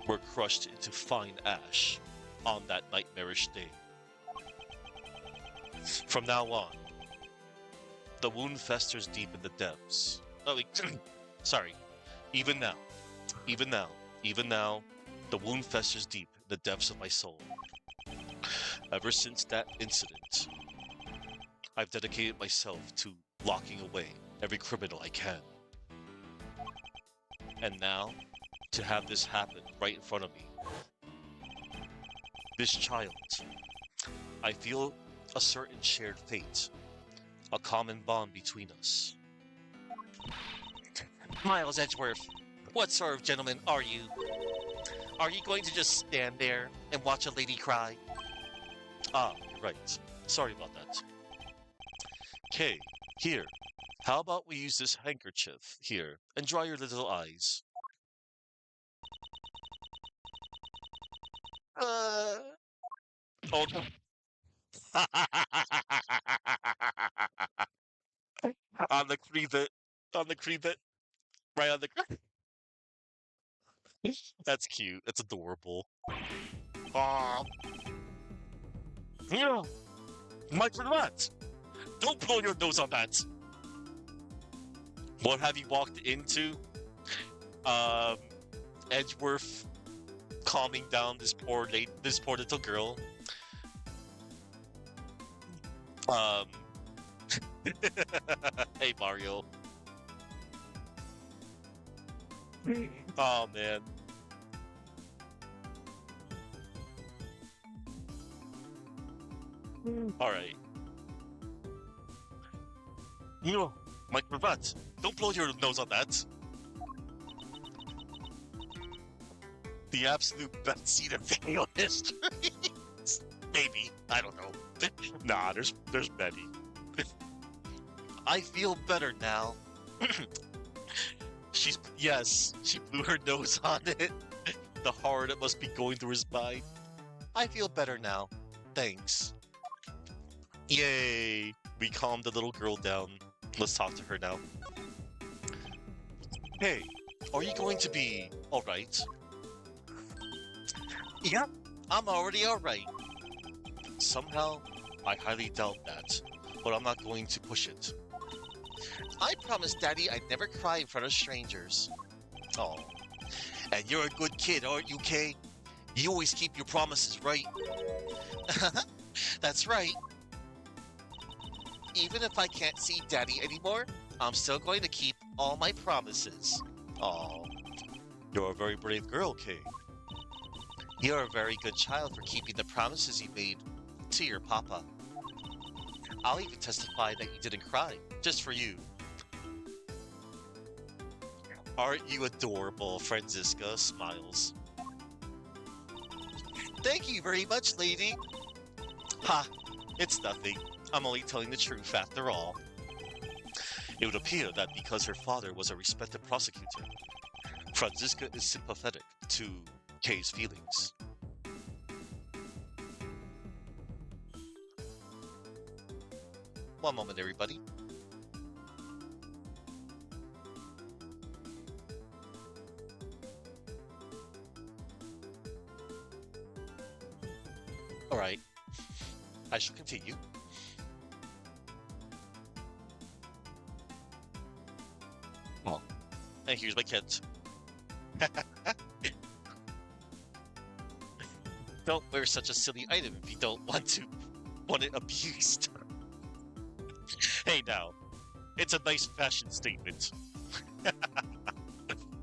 were crushed into fine ash on that nightmarish day. From now on, the wound festers deep in the depths. Oh, sorry. Even now, even now, even now, the wound festers deep in the depths of my soul. Ever since that incident, I've dedicated myself to locking away every criminal I can. And now, to have this happen right in front of me. This child, I feel a certain shared fate, a common bond between us. Miles Edgeworth, what sort of gentleman are you? Are you going to just stand there and watch a lady cry? Ah, you're right. Sorry about that. Kay, here. How about we use this handkerchief here and dry your little eyes? Oh no. On the creepet. On the creepet. Right on the. That's cute. That's adorable. Aw. Yeah. Mike for that. Don't blow your nose on that. What have you walked into? Um, Edgeworth calming down this poor little girl. Um, hey Mario. Oh man. All right. You know, Mike Ravat, don't blow your nose on that. The absolute best scene of video history. Maybe. I don't know. Nah, there's many. I feel better now. Yes, she blew her nose on it. The horror that must be going through his mind. I feel better now. Thanks. Yay! We calmed the little girl down. Let's talk to her now. Hey, are you going to be alright? Yep, I'm already alright. Somehow, I highly doubt that, but I'm not going to push it. I promised Daddy I'd never cry in front of strangers. Oh, and you're a good kid, aren't you, Kay? You always keep your promises, right? That's right. Even if I can't see Daddy anymore, I'm still going to keep all my promises. Oh, you're a very brave girl, Kay. You're a very good child for keeping the promises you made to your papa. I'll even testify that you didn't cry, just for you. Aren't you adorable, Franziska smiles. Thank you very much, lady. Ha, it's nothing. I'm only telling the truth after all. It would appear that because her father was a respected prosecutor, Franziska is sympathetic to Kay's feelings. One moment, everybody. Alright, I shall continue. Oh, and here's my kit. Don't wear such a silly item if you don't want it abused. Hey now, It's a nice fashion statement.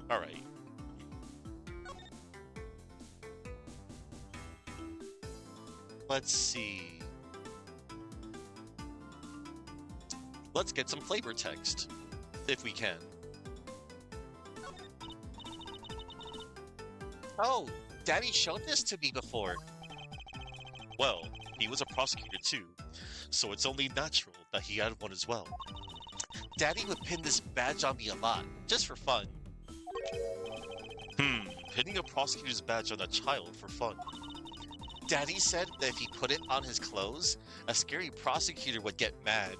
All right. Let's see. Let's get some flavor text, if we can. Oh, Daddy showed this to me before. Well, he was a prosecutor too, so it's only natural that he had one as well. Daddy would pin this badge on me a lot, just for fun. Pinning a prosecutor's badge on a child for fun. Daddy said that if he put it on his clothes, a scary prosecutor would get mad.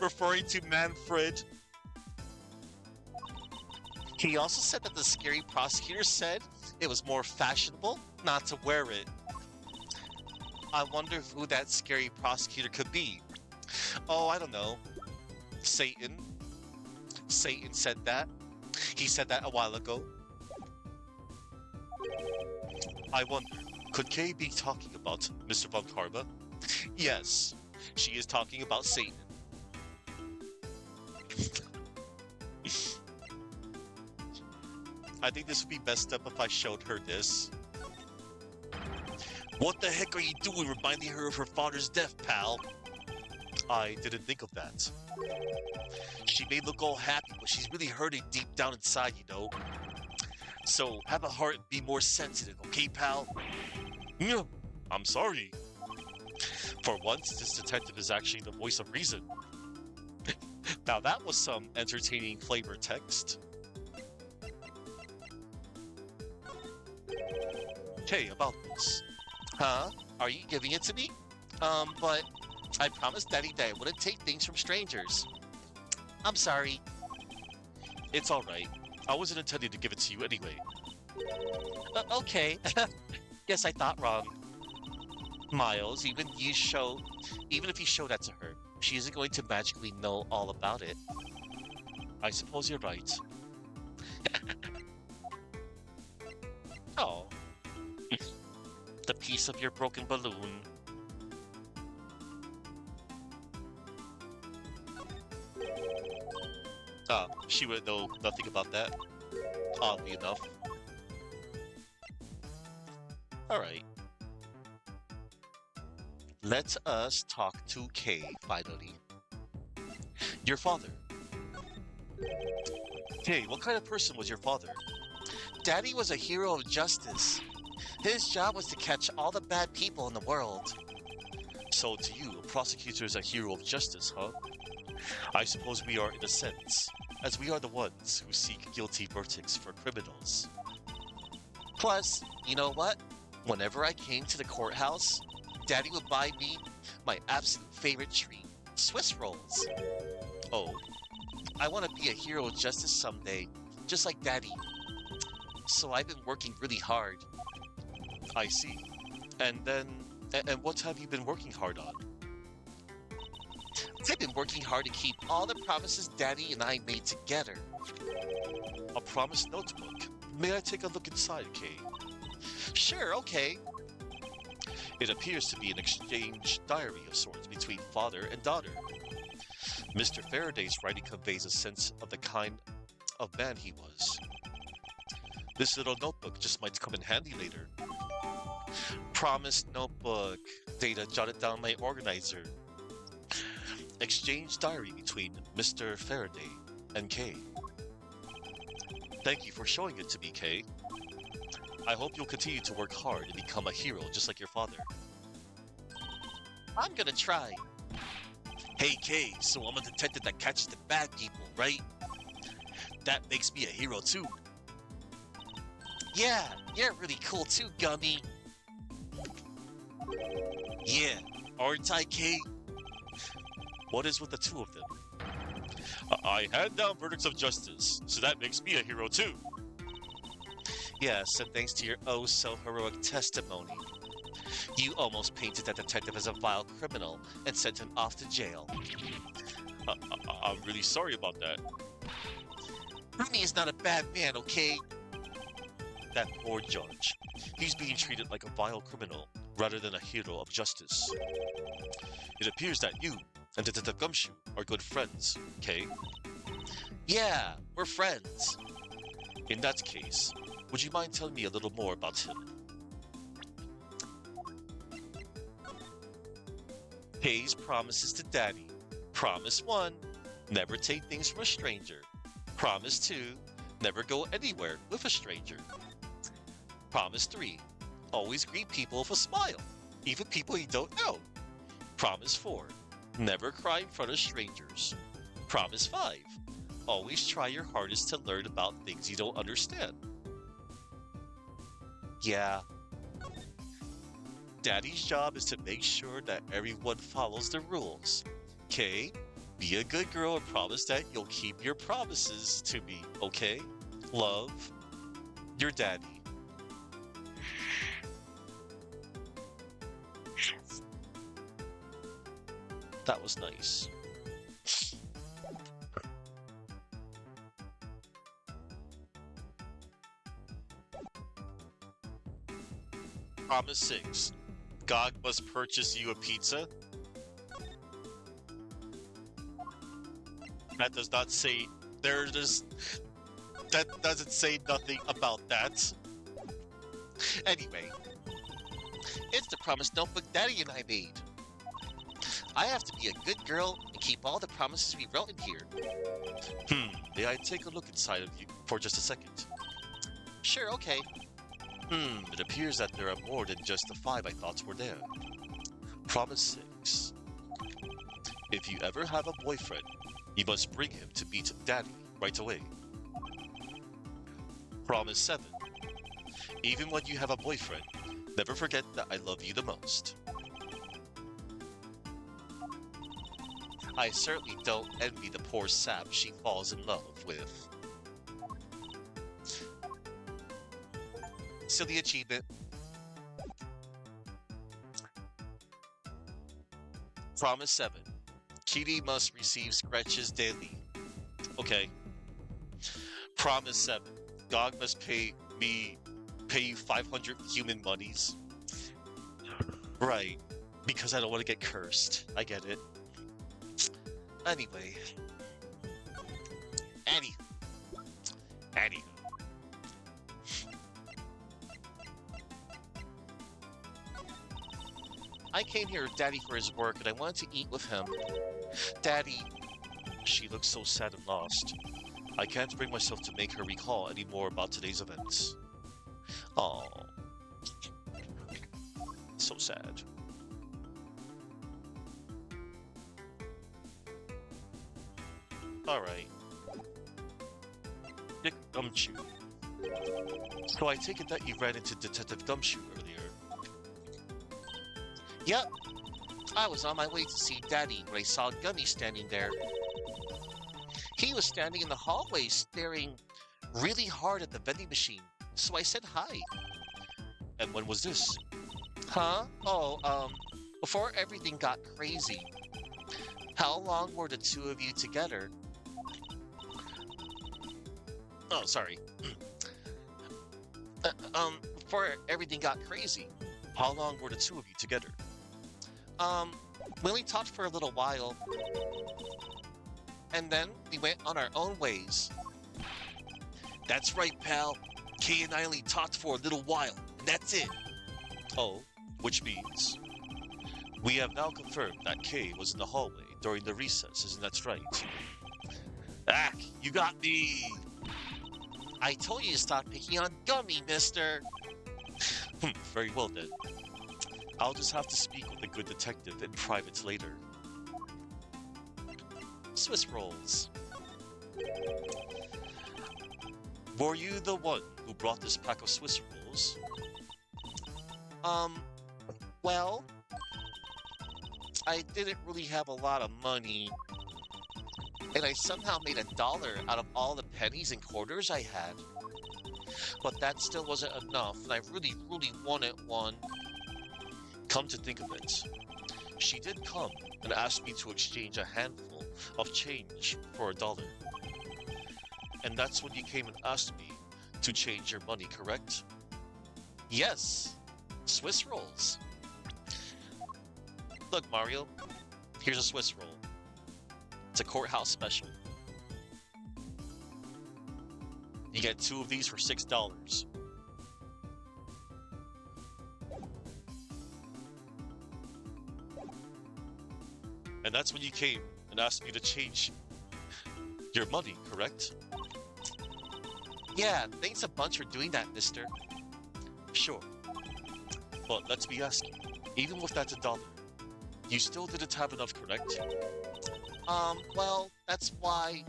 Referring to Manfred. He also said that the scary prosecutor said it was more fashionable not to wear it. I wonder who that scary prosecutor could be. Oh, I don't know. Satan. Satan said that. He said that a while ago. I wonder, could Kay be talking about Mr. Von Karma? Yes, she is talking about Satan. I think this would be messed up if I showed her this. What the heck are you doing reminding her of her father's death, pal? I didn't think of that. She may look all happy, but she's really hurting deep down inside, you know. So, have a heart and be more sensitive, okay, pal? Yeah, I'm sorry. For once, this detective is actually the voice of reason. Now that was some entertaining flavor text. Okay, about this. Huh? Are you giving it to me? But I promised Daddy that I wouldn't take things from strangers. I'm sorry. It's alright. I wasn't intending to give it to you anyway. Okay. Guess I thought wrong. Miles, even if you show that to her, she isn't going to magically know all about it. I suppose you're right. Oh. The piece of your broken balloon. She would know nothing about that. Oddly enough. Alright. Let us talk to Kay, finally. Your father. Kay, what kind of person was your father? Daddy was a hero of justice. His job was to catch all the bad people in the world. So to you, a prosecutor is a hero of justice, huh? I suppose we are in a sense, as we are the ones who seek guilty verdicts for criminals. Plus, you know what? Whenever I came to the courthouse, Daddy would buy me my absolute favorite treat, Swiss rolls. Oh, I want to be a hero of justice someday, just like Daddy. So I've been working really hard. I see. And what have you been working hard on? I've been working hard to keep all the promises Daddy and I made together. A promise notebook. May I take a look inside, Kay? Sure, okay. It appears to be an exchange diary of sorts between father and daughter. Mr. Faraday's writing conveys a sense of the kind of man he was. This little notebook just might come in handy later. Promise notebook. Data jotted down my organizer. Exchange diary between Mr. Faraday and Kay. Thank you for showing it to me, Kay. I hope you'll continue to work hard and become a hero just like your father. I'm gonna try. Hey, Kay, so I'm a detective that catches the bad people, right? That makes me a hero too. Yeah, you're really cool too, Gummy. Yeah, aren't I, Kay? What is with the two of them? I hand down verdicts of justice, so that makes me a hero too. Yes, and thanks to your oh-so-heroic testimony. You almost painted that detective as a vile criminal and sent him off to jail. I'm really sorry about that. Rooney is not a bad man, okay? That poor judge. He's being treated like a vile criminal rather than a hero of justice. It appears that you, and Detective Gumshoe are good friends, okay? Yeah, we're friends. In that case, would you mind telling me a little more about him? Pays promises to Daddy. Promise 1, never take things from a stranger. Promise 2, never go anywhere with a stranger. Promise 3, always greet people with a smile, even people you don't know. Promise 4, never cry in front of strangers. Promise 5, always try your hardest to learn about things you don't understand. Yeah. Daddy's job is to make sure that everyone follows the rules. Okay? Be a good girl and promise that you'll keep your promises to me, okay? Love, your daddy. That was nice. Promise 6. God must purchase you a pizza. That does not say that doesn't say nothing about that. Anyway, it's the promise notebook Daddy and I made. I have to be a good girl and keep all the promises we wrote in here. May I take a look inside of you for just a second? Sure, okay. It appears that there are more than just the 5 I thought were there. Promise 6. If you ever have a boyfriend, you must bring him to meet Daddy right away. Promise 7. Even when you have a boyfriend, never forget that I love you the most. I certainly don't envy the poor sap she falls in love with. Silly achievement. Promise 7. Kitty must receive scratches daily. Okay. Promise 7. God must pay you 500 human monies. Right. Because I don't want to get cursed. I get it. Anyway. Anywho. I came here with Daddy for his work and I wanted to eat with him. Daddy. She looks so sad and lost. I can't bring myself to make her recall any more about today's events. Oh, so sad. Alright. Dick Gumshoe. So I take it that you ran into Detective Gumshoe earlier. Yep. I was on my way to see Daddy when I saw Gummy standing there. He was standing in the hallway staring really hard at the vending machine, so I said hi. And when was this? Huh? Oh, before everything got crazy. How long were the two of you together? Oh, sorry. Before everything got crazy, how long were the two of you together? We only talked for a little while. And then we went on our own ways. That's right, pal. Kay and I only talked for a little while, and that's it. Oh, which means we have now confirmed that Kay was in the hallway during the recess, isn't that right? Ah, you got me! I told you to stop picking on Gummy, mister! Very well then. I'll just have to speak with the good detective in private later. Swiss rolls. Were you the one who brought this pack of Swiss rolls? Well, I didn't really have a lot of money, and I somehow made $1 out of all the pennies and quarters I had. But that still wasn't enough, and I really, really wanted one. Come to think of it, she did come and ask me to exchange a handful of change for $1. And that's when you came and asked me to change your money, correct? Yes, Swiss rolls. Look, Mario, Here's a Swiss roll. It's a courthouse special. You get 2 of these for $6. And that's when you came and asked me to change your money, correct? Yeah, thanks a bunch for doing that, mister. Sure. But let's be asking, even with that $1, you still didn't have enough, correct? Well, that's why...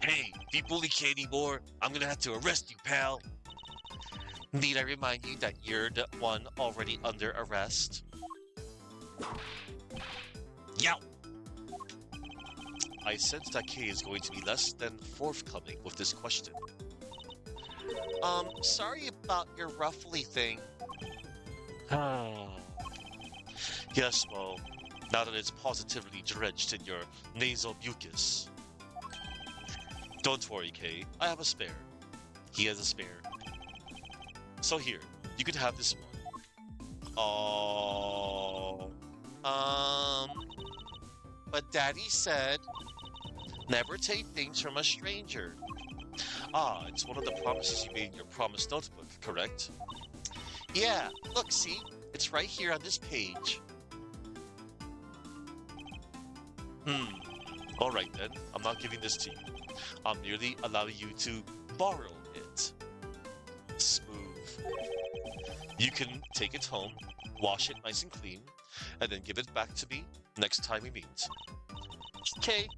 Hey, if you bully Kay anymore, I'm gonna have to arrest you, pal. Need I remind you that you're the one already under arrest? Yow! I sense that Kay is going to be less than forthcoming with this question. Sorry about your roughly thing. Yes, well, now that it's positively drenched in your nasal mucus. Don't worry, Kay, I have a spare. He has a spare. So here, you can have this one. Oh... But Daddy said, never take things from a stranger. Ah, it's one of the promises you made in your promise notebook, correct? Yeah, look, see? It's right here on this page. Alright then, I'm not giving this to you. I'm merely allowing you to borrow it. Smooth. You can take it home, wash it nice and clean, and then give it back to me next time we meet. Okay,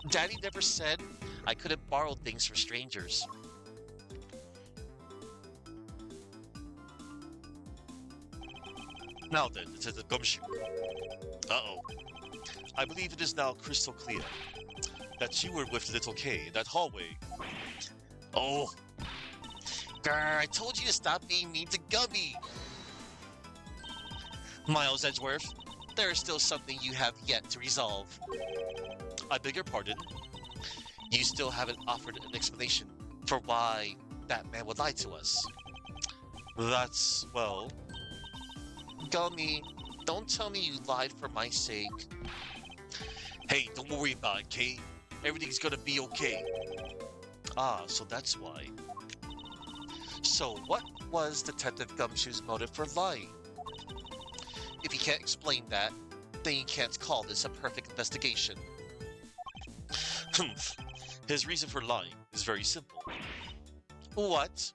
Daddy never said I couldn't borrow things from strangers. Now then, to the gumshoe. Uh-oh. I believe it is now crystal clear that you were with little K in that hallway. Oh. Grr, I told you to stop being mean to Gummy. Miles Edgeworth, there is still something you have yet to resolve. I beg your pardon. You still haven't offered an explanation for why that man would lie to us. That's, well... Gummy, don't tell me you lied for my sake. Hey, don't worry about it, Kay. Everything's gonna be okay. Ah, so that's why. So what was Detective Gumshoe's motive for lying? If you can't explain that, then you can't call this a perfect investigation. His reason for lying is very simple. What?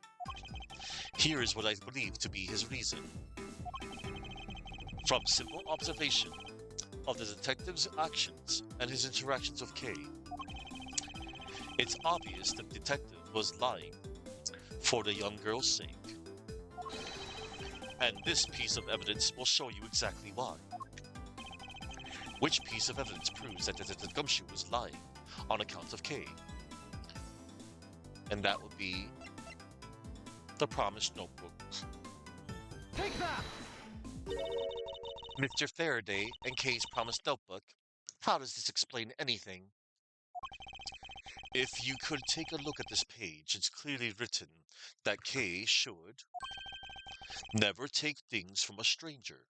Here is what I believe to be his reason. From simple observation of the detective's actions and his interactions with Kay, it's obvious the detective was lying for the young girl's sake. And this piece of evidence will show you exactly why. Which piece of evidence proves that Detective Gumshoe was lying on account of Kay? And that would be the promised notebook. Take that! Mr. Faraday and Kay's promised notebook. How does this explain anything? If you could take a look at this page, it's clearly written that Kay should never take things from a stranger.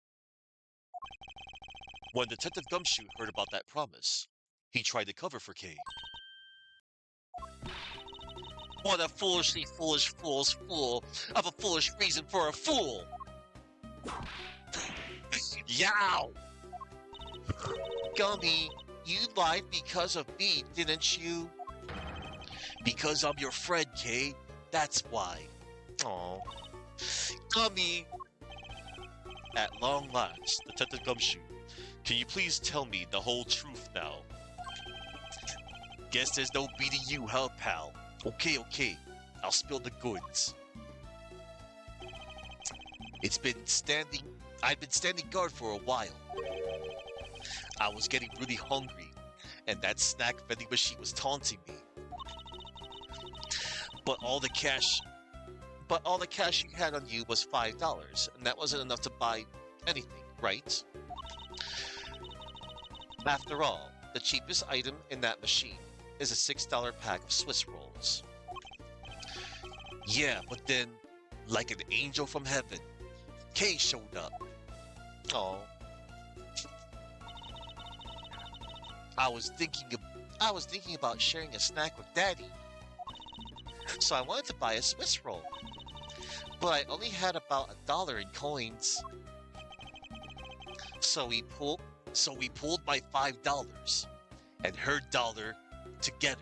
When Detective Gumshoe heard about that promise, he tried to cover for Kay. What a foolishly foolish fool's fool of a foolish reason for a fool! Yow! Gummy, you lied because of me, didn't you? Because I'm your friend, Kay. That's why. Aw. Gummy! At long last, Detective Gumshoe, can you please tell me the whole truth now? Guess there's no beating you, huh, pal? Okay. I'll spill the goods. I've been standing guard for a while. I was getting really hungry, and that snack vending machine was taunting me. But all the cash you had on you was $5, and that wasn't enough to buy anything, right? After all, the cheapest item in that machine is a $6 pack of Swiss rolls. Yeah, but then, like an angel from heaven, Kay showed up. Oh. I was thinking of, I was thinking about sharing a snack with Daddy, so I wanted to buy a Swiss roll, but I only had about $1 in coins. So we pulled, so we pulled my $5 and her dollar together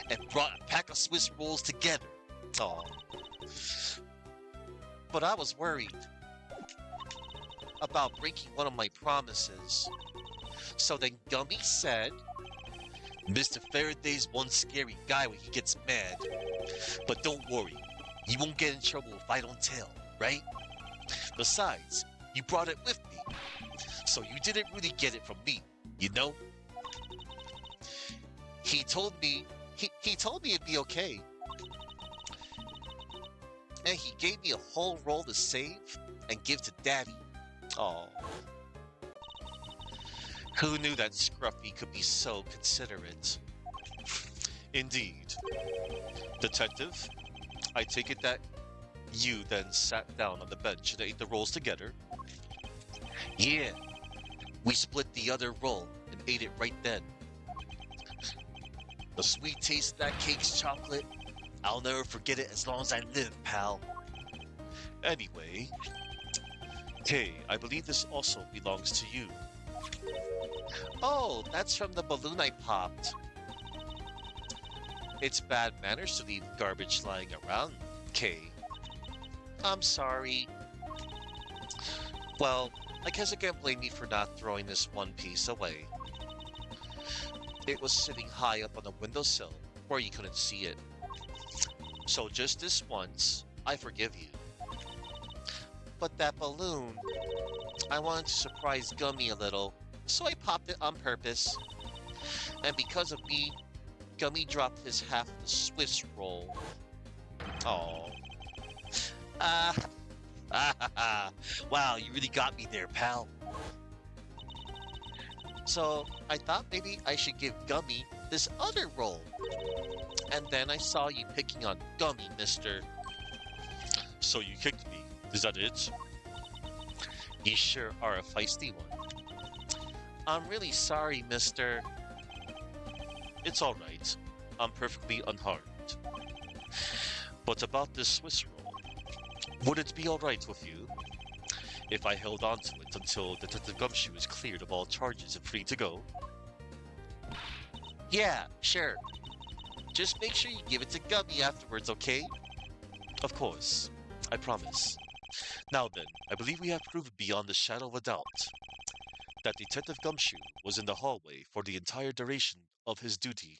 and brought a pack of Swiss rolls together. Oh, but I was worried about breaking one of my promises. So then Gummy said, Mr. Faraday's one scary guy when he gets mad. But don't worry, you won't get in trouble if I don't tell, right? Besides, you brought it with me, so you didn't really get it from me, you know? He told me it'd be okay. And he gave me a whole roll to save and give to Daddy. Oh. Who knew that Scruffy could be so considerate? Indeed. Detective, I take it that you then sat down on the bench and ate the rolls together? Yeah. We split the other roll and ate it right then. The sweet taste of that cake's chocolate, I'll never forget it as long as I live, pal. Anyway, hey, I believe this also belongs to you. Oh, that's from the balloon I popped. It's bad manners to leave garbage lying around, Kay. I'm sorry. Well, I guess I can't blame you for not throwing this one piece away. It was sitting high up on the windowsill where you couldn't see it. So just this once, I forgive you. But that balloon, I wanted to surprise Gummy a little, so I popped it on purpose. And because of me, Gummy dropped his half of the Swiss roll. Oh. Wow, you really got me there, pal. So I thought maybe I should give Gummy this other roll. And then I saw you picking on Gummy, mister. So you kicked me, is that it? You sure are a feisty one. I'm really sorry, mister. It's alright. I'm perfectly unharmed. But about this Swiss roll, would it be alright with you if I held on to it until Detective Gumshoe is cleared of all charges and free to go? Yeah, sure. Just make sure you give it to Gummy afterwards, okay? Of course. I promise. Now then, I believe we have proven beyond the shadow of a doubt that Detective Gumshoe was in the hallway for the entire duration of his duty,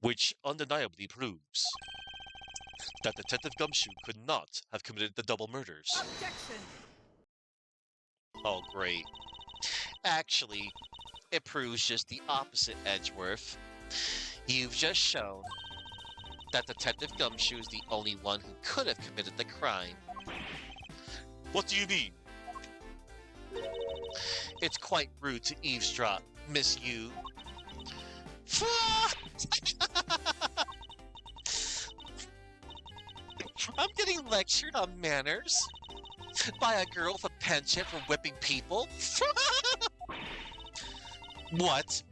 which undeniably proves that Detective Gumshoe could not have committed the double murders. Objection! Oh, great. Actually, it proves just the opposite, Edgeworth. You've just shown that Detective Gumshoe is the only one who could have committed the crime. What do you mean? It's quite rude to eavesdrop, Miss You. I'm getting lectured on manners by a girl with a penchant for whipping people. What?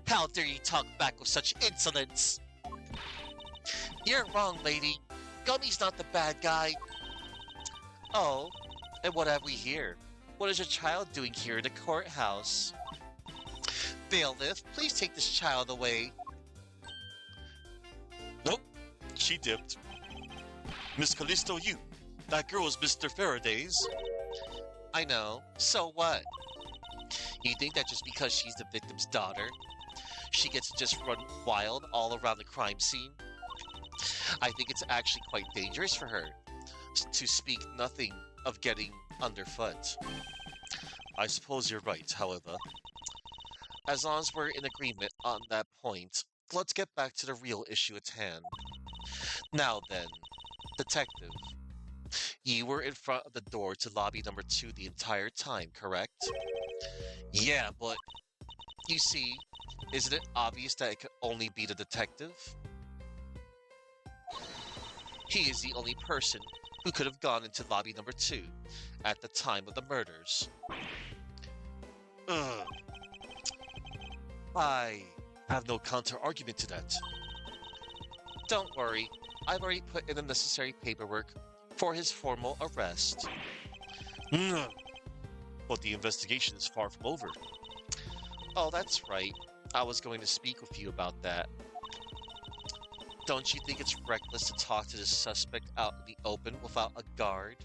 How dare you talk back with such insolence? You're wrong, lady. Gummy's not the bad guy. Oh, and what have we here? What is your child doing here in the courthouse? Bailiff, please take this child away. Nope, she dipped. Miss Callisto, that girl is Mr. Faraday's. I know. So what? You think that just because she's the victim's daughter, she gets to just run wild all around the crime scene? I think it's actually quite dangerous for her, to speak nothing of getting underfoot. I suppose you're right, however. As long as we're in agreement on that point, let's get back to the real issue at hand. Now then, Detective, you were in front of the door to lobby number 2 the entire time, correct? Yeah, but you see, isn't it obvious that it could only be the detective? He is the only person who could have gone into lobby number 2 at the time of the murders. Ugh, I have no counter argument to that. Don't worry, I've already put in the necessary paperwork for his formal arrest. Mm, but the investigation is far from over. Oh, that's right. I was going to speak with you about that. Don't you think it's reckless to talk to the suspect out in the open without a guard?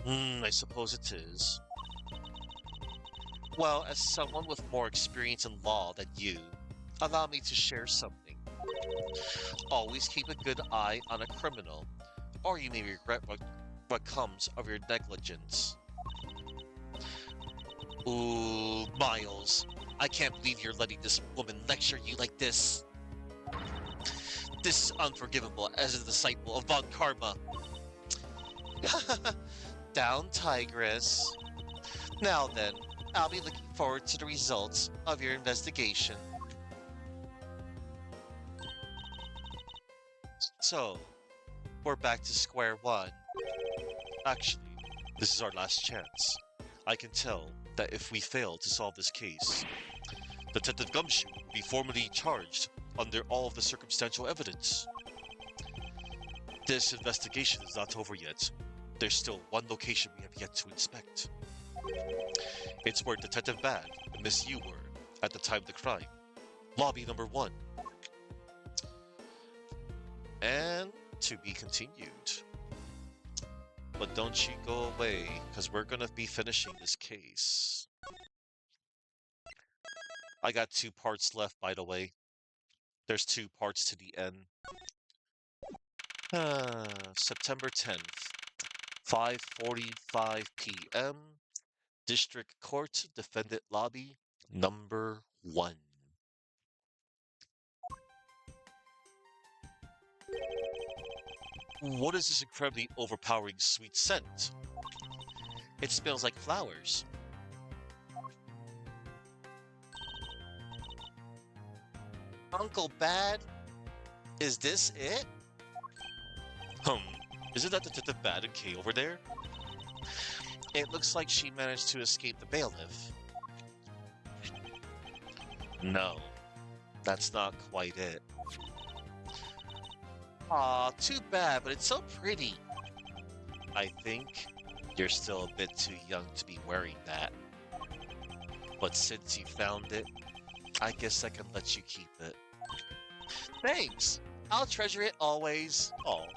I suppose it is. Well, as someone with more experience in law than you, allow me to share something. Always keep a good eye on a criminal, or you may regret what comes of your negligence. Ooh, Miles, I can't believe you're letting this woman lecture you like this. This is unforgivable as a disciple of Von Karma. Down, Tigress. Now then, I'll be looking forward to the results of your investigation. So, we're back to square one. Actually, this is our last chance. I can tell that if we fail to solve this case, Detective Gumshoe will be formally charged under all of the circumstantial evidence. This investigation is not over yet. There's still one location we have yet to inspect. It's where Detective Bad and Miss Yu were at the time of the crime. Lobby number 1. And to be continued. But don't you go away, because we're gonna be finishing this case. I got 2 parts left, by the way. There's 2 parts to the end. September 10th, 5:45 p.m. District Court, Defendant Lobby, number 1. What is this incredibly overpowering sweet scent? It smells like flowers. Uncle Bad? Is this it? Isn't that Detective Bad and Kay over there? It looks like she managed to escape the bailiff. No, that's not quite it. Aw, too bad, but it's so pretty. I think you're still a bit too young to be wearing that. But since you found it, I guess I can let you keep it. Thanks! I'll treasure it always. Aw.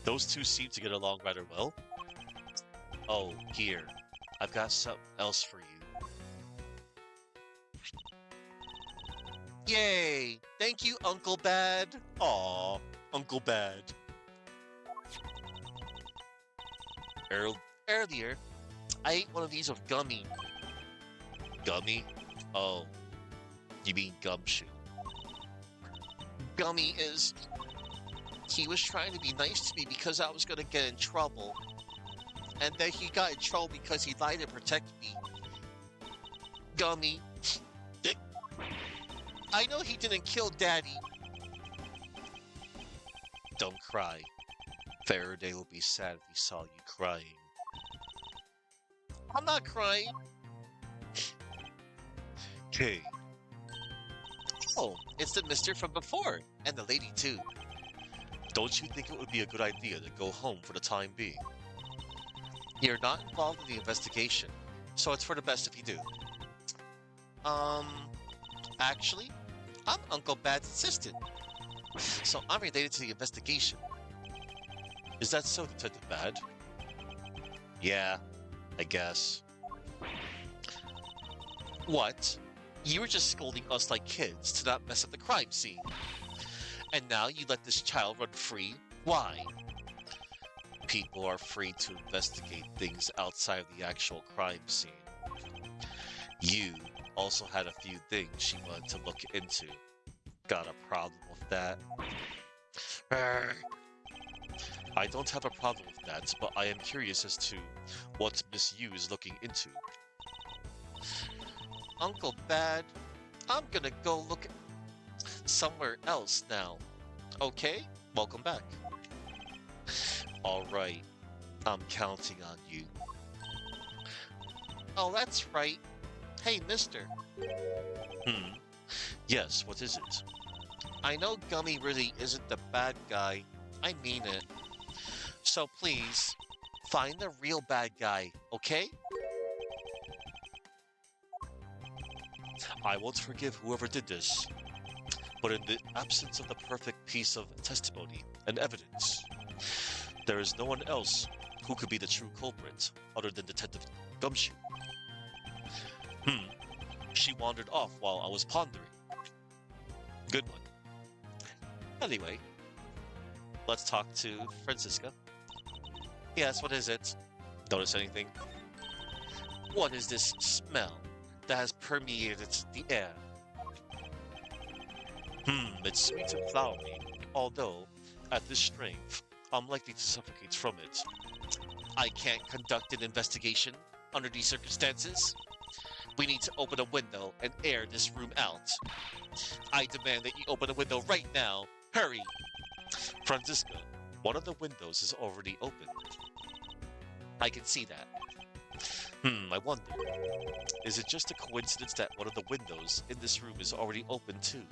Those two seem to get along rather well. Oh, here. I've got something else for you. Yay! Thank you, Uncle Bad. Aw, Uncle Bad. Earlier, I ate one of these with Gummy. Gummy? Oh, you mean Gumshoe. Gummy is... He was trying to be nice to me because I was going to get in trouble. And then he got in trouble because he lied to protect me. Gummy. I know he didn't kill Daddy. Don't cry. Faraday will be sad if he saw you crying. I'm not crying. Okay. Oh, it's the mister from before, and the lady too. Don't you think it would be a good idea to go home for the time being? You're not involved in the investigation, so it's for the best if you do. Actually, I'm Uncle Bad's assistant, so I'm related to the investigation. Is that so, Detective Bad? Yeah, I guess. What? You were just scolding us like kids to not mess up the crime scene. And now you let this child run free? Why? People are free to investigate things outside of the actual crime scene. You also had a few things she wanted to look into. Got a problem with that? I don't have a problem with that, but I am curious as to what Miss Yu is looking into. Uncle Bad, I'm gonna go look somewhere else now. Okay? Welcome back. Alright, I'm counting on you. Oh, that's right. Hey, mister. Hmm. Yes, what is it? I know Gummy really isn't the bad guy. I mean it. So please, find the real bad guy, okay? I won't forgive whoever did this. But in the absence of the perfect piece of testimony and evidence, there is no one else who could be the true culprit other than Detective Gumshoe. Hmm. She wandered off while I was pondering. Good one. Anyway, Let's talk to Francisca. yes, what is it? Notice anything? What is this smell that has permeated the air? It's sweet and flowery, although, at this strength, I'm likely to suffocate from it. I can't conduct an investigation under these circumstances. We need to open a window and air this room out. I demand that you open a window right now. Hurry! Francisca, one of the windows is already open. I can see that. I wonder, is it just a coincidence that one of the windows in this room is already open too?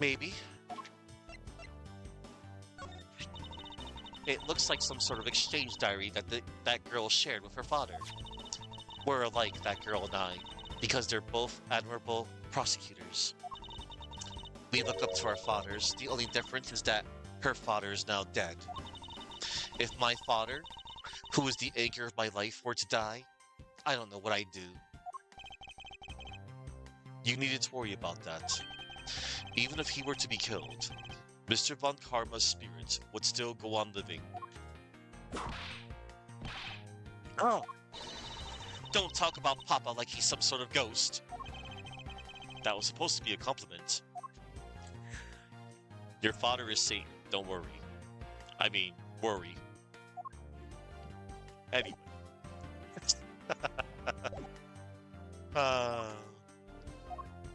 Maybe. It looks like some sort of exchange diary that girl shared with her father. We're alike, that girl and I, because they're both admirable prosecutors. We look up to our fathers. The only difference is that her father is now dead. If my father, who is the anchor of my life, were to die, I don't know what I'd do. You needn't to worry about that. Even if he were to be killed, Mr. Von Karma's spirit would still go on living. Oh! Don't talk about Papa like he's some sort of ghost. That was supposed to be a compliment. Your father is safe, don't worry. I mean, worry. Anyway. Uh,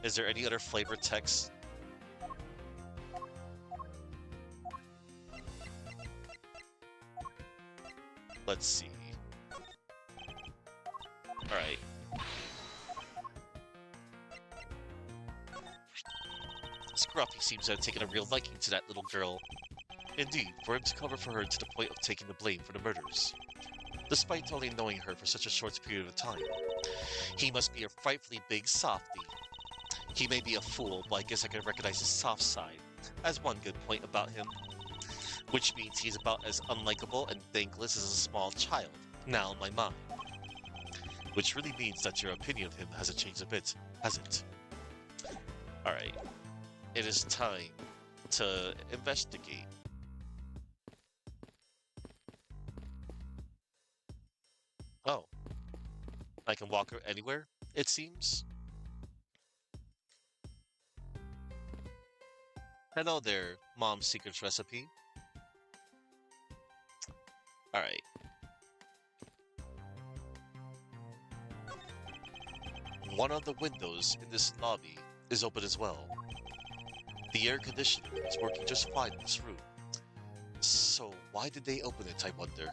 Is there any other flavor text? Let's see. Alright. Scruffy seems to have taken a real liking to that little girl. Indeed, for him to cover for her to the point of taking the blame for the murders. Despite only knowing her for such a short period of time. He must be a frightfully big softy. He may be a fool, but I guess I can recognize his soft side as one good point about him. Which means he's about as unlikable and thankless as a small child, now in my mind. Which really means that your opinion of him hasn't changed a bit, has it? Alright, it is time to investigate. Oh. I can walk her anywhere, it seems? Hello there, Mom's Secret Recipe. Alright. One of the windows in this lobby is open as well. The air conditioner is working just fine in this room. So why did they open it, I wonder?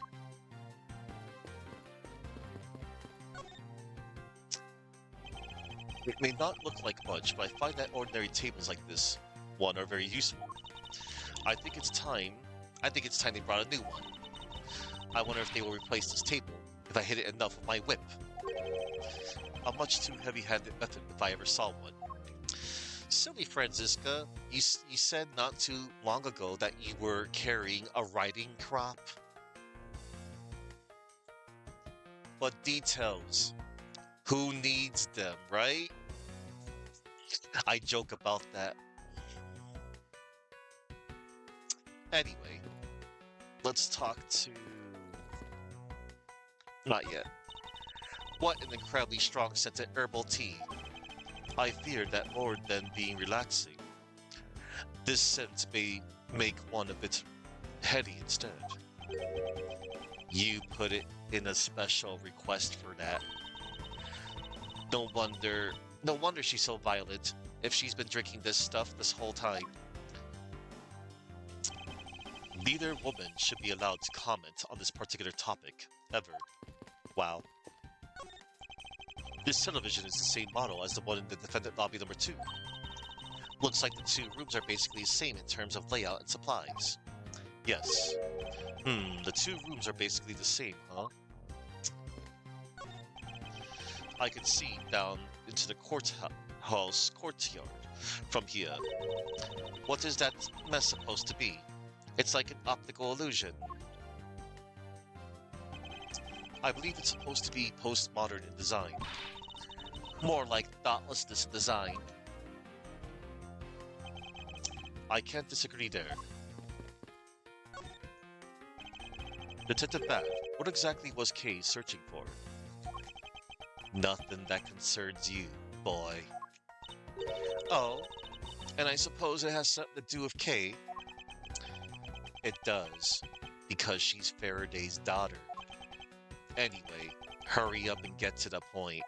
It may not look like much, but I find that ordinary tables like this one are very useful. I think it's time they brought a new one. I wonder if they will replace this table if I hit it enough with my whip. A much too heavy-handed method if I ever saw one. Silly Francisca, you said not too long ago that you were carrying a riding crop. But details. Who needs them, right? I joke about that. Anyway, let's talk to... Not yet. What an incredibly strong scented herbal tea. I fear that more than being relaxing, this scent may make one a bit heady instead. You put it in a special request for that. No wonder she's so violent if she's been drinking this stuff this whole time. Neither woman should be allowed to comment on this particular topic, ever. Wow. This television is the same model as the one in the defendant lobby number 2. Looks like the two rooms are basically the same in terms of layout and supplies. Yes. The two rooms are basically the same, huh? I can see down into the courthouse courtyard from here. What is that mess supposed to be? It's like an optical illusion. I believe it's supposed to be postmodern in design. More like thoughtlessness design. I can't disagree there. Detective Bat, what exactly was Kay searching for? Nothing that concerns you, boy. Oh, and I suppose it has something to do with Kay? It does, because she's Faraday's daughter. Anyway, hurry up and get to the point.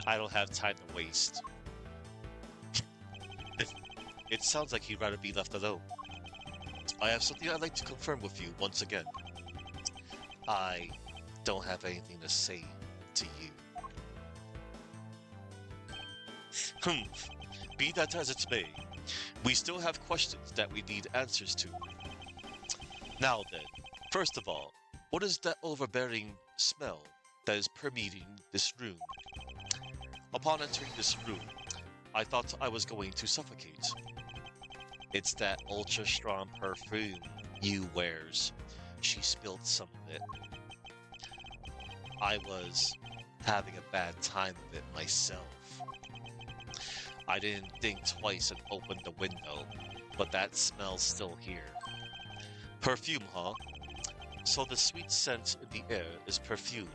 I don't have time to waste. It sounds like he'd rather be left alone. I have something I'd like to confirm with you once again. I don't have anything to say to you. Be that as it may, we still have questions that we need answers to. Now then, first of all, what is that overbearing smell that is permeating this room? Upon entering this room, I thought I was going to suffocate. It's that ultra-strong perfume you wears. She spilled some of it. I was having a bad time of it myself. I didn't think twice and opened the window, but that smell's still here. Perfume, huh? So the sweet scent in the air is perfume.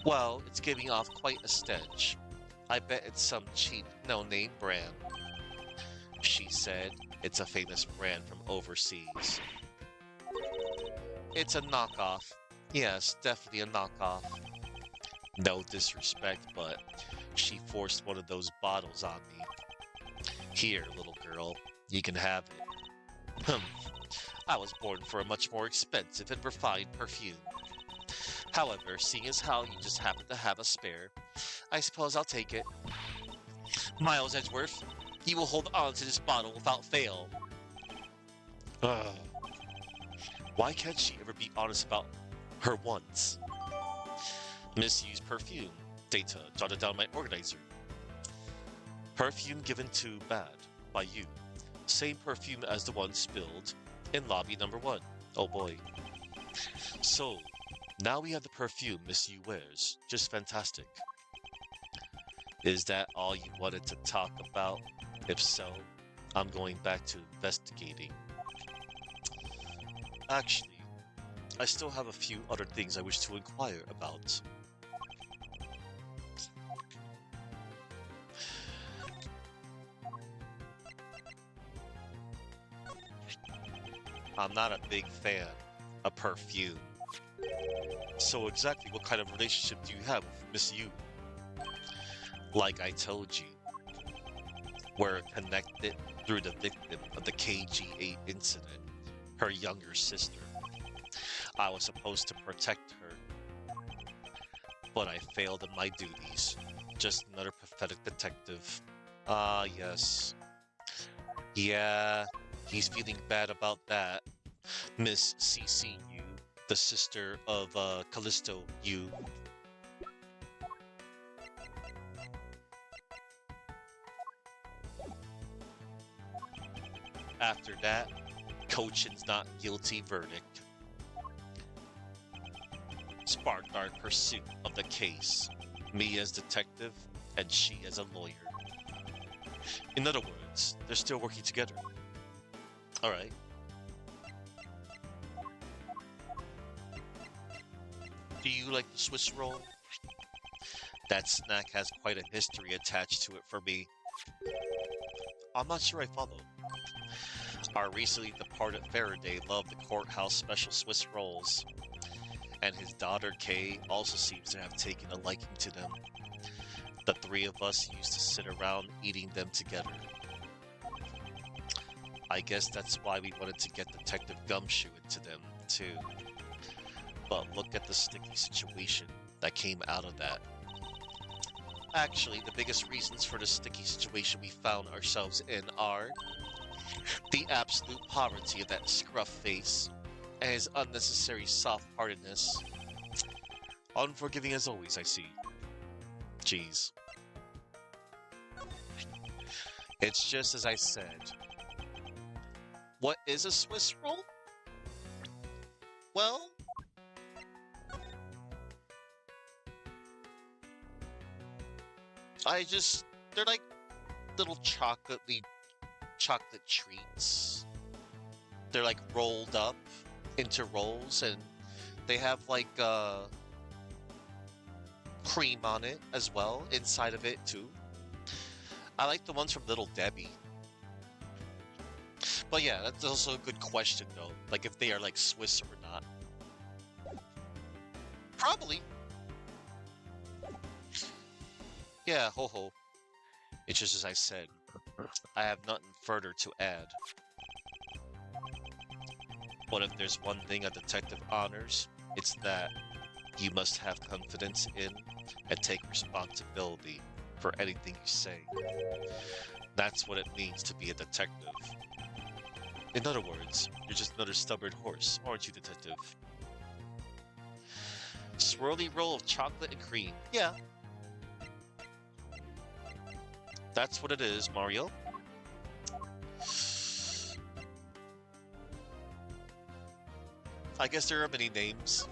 Well, it's giving off quite a stench. I bet it's some cheap, no-name brand. She said it's a famous brand from overseas. It's a knockoff. Yes, definitely a knockoff. No disrespect, but she forced one of those bottles on me. Here, little girl, you can have it. I was born for a much more expensive and refined perfume. However, seeing as how you just happen to have a spare, I suppose I'll take it. Miles Edgeworth, you will hold on to this bottle without fail. Why can't she ever be honest about her wants? Misused perfume. Data jotted down my organizer. Perfume given to Bad by you. Same perfume as the one spilled in lobby number 1. Oh boy. So, now we have the perfume Miss Yu wears. Just fantastic. Is that all you wanted to talk about? If so, I'm going back to investigating. Actually, I still have a few other things I wish to inquire about. I'm not a big fan of perfume. So exactly what kind of relationship do you have with Miss Yu? Like I told you, we're connected through the victim of the KG8 incident, her younger sister. I was supposed to protect her, but I failed in my duties. Just another pathetic detective. Ah, yes. Yeah, he's feeling bad about that. Miss CCU, the sister of Callisto Yu. After that, Cochin's not guilty verdict. Sparked our pursuit of the case, me as detective and she as a lawyer. In other words, they're still working together. Alright. Do you like the Swiss roll? That snack has quite a history attached to it for me. I'm not sure I follow. Our recently departed Faraday loved the courthouse special Swiss rolls, and his daughter Kay also seems to have taken a liking to them. The three of us used to sit around eating them together. I guess that's why we wanted to get Detective Gumshoe into them, too. But look at the sticky situation that came out of that. Actually, the biggest reasons for the sticky situation we found ourselves in are the absolute poverty of that scruff face and his unnecessary soft-heartedness. Unforgiving as always, I see. Jeez. It's just as I said. What is a Swiss roll? Well, they're like little chocolate treats. They're like rolled up into rolls and they have like cream on it as well inside of it too. I like the ones from Little Debbie. But yeah, that's also a good question though. Like if they are like Swiss or not. Probably. Yeah, ho ho. It's just as I said. I have nothing further to add. But if there's one thing a detective honors, it's that you must have confidence in and take responsibility for anything you say. That's what it means to be a detective. In other words, you're just another stubborn horse, aren't you, detective? Swirly roll of chocolate and cream. Yeah. That's what it is, Mario. I guess there are many names.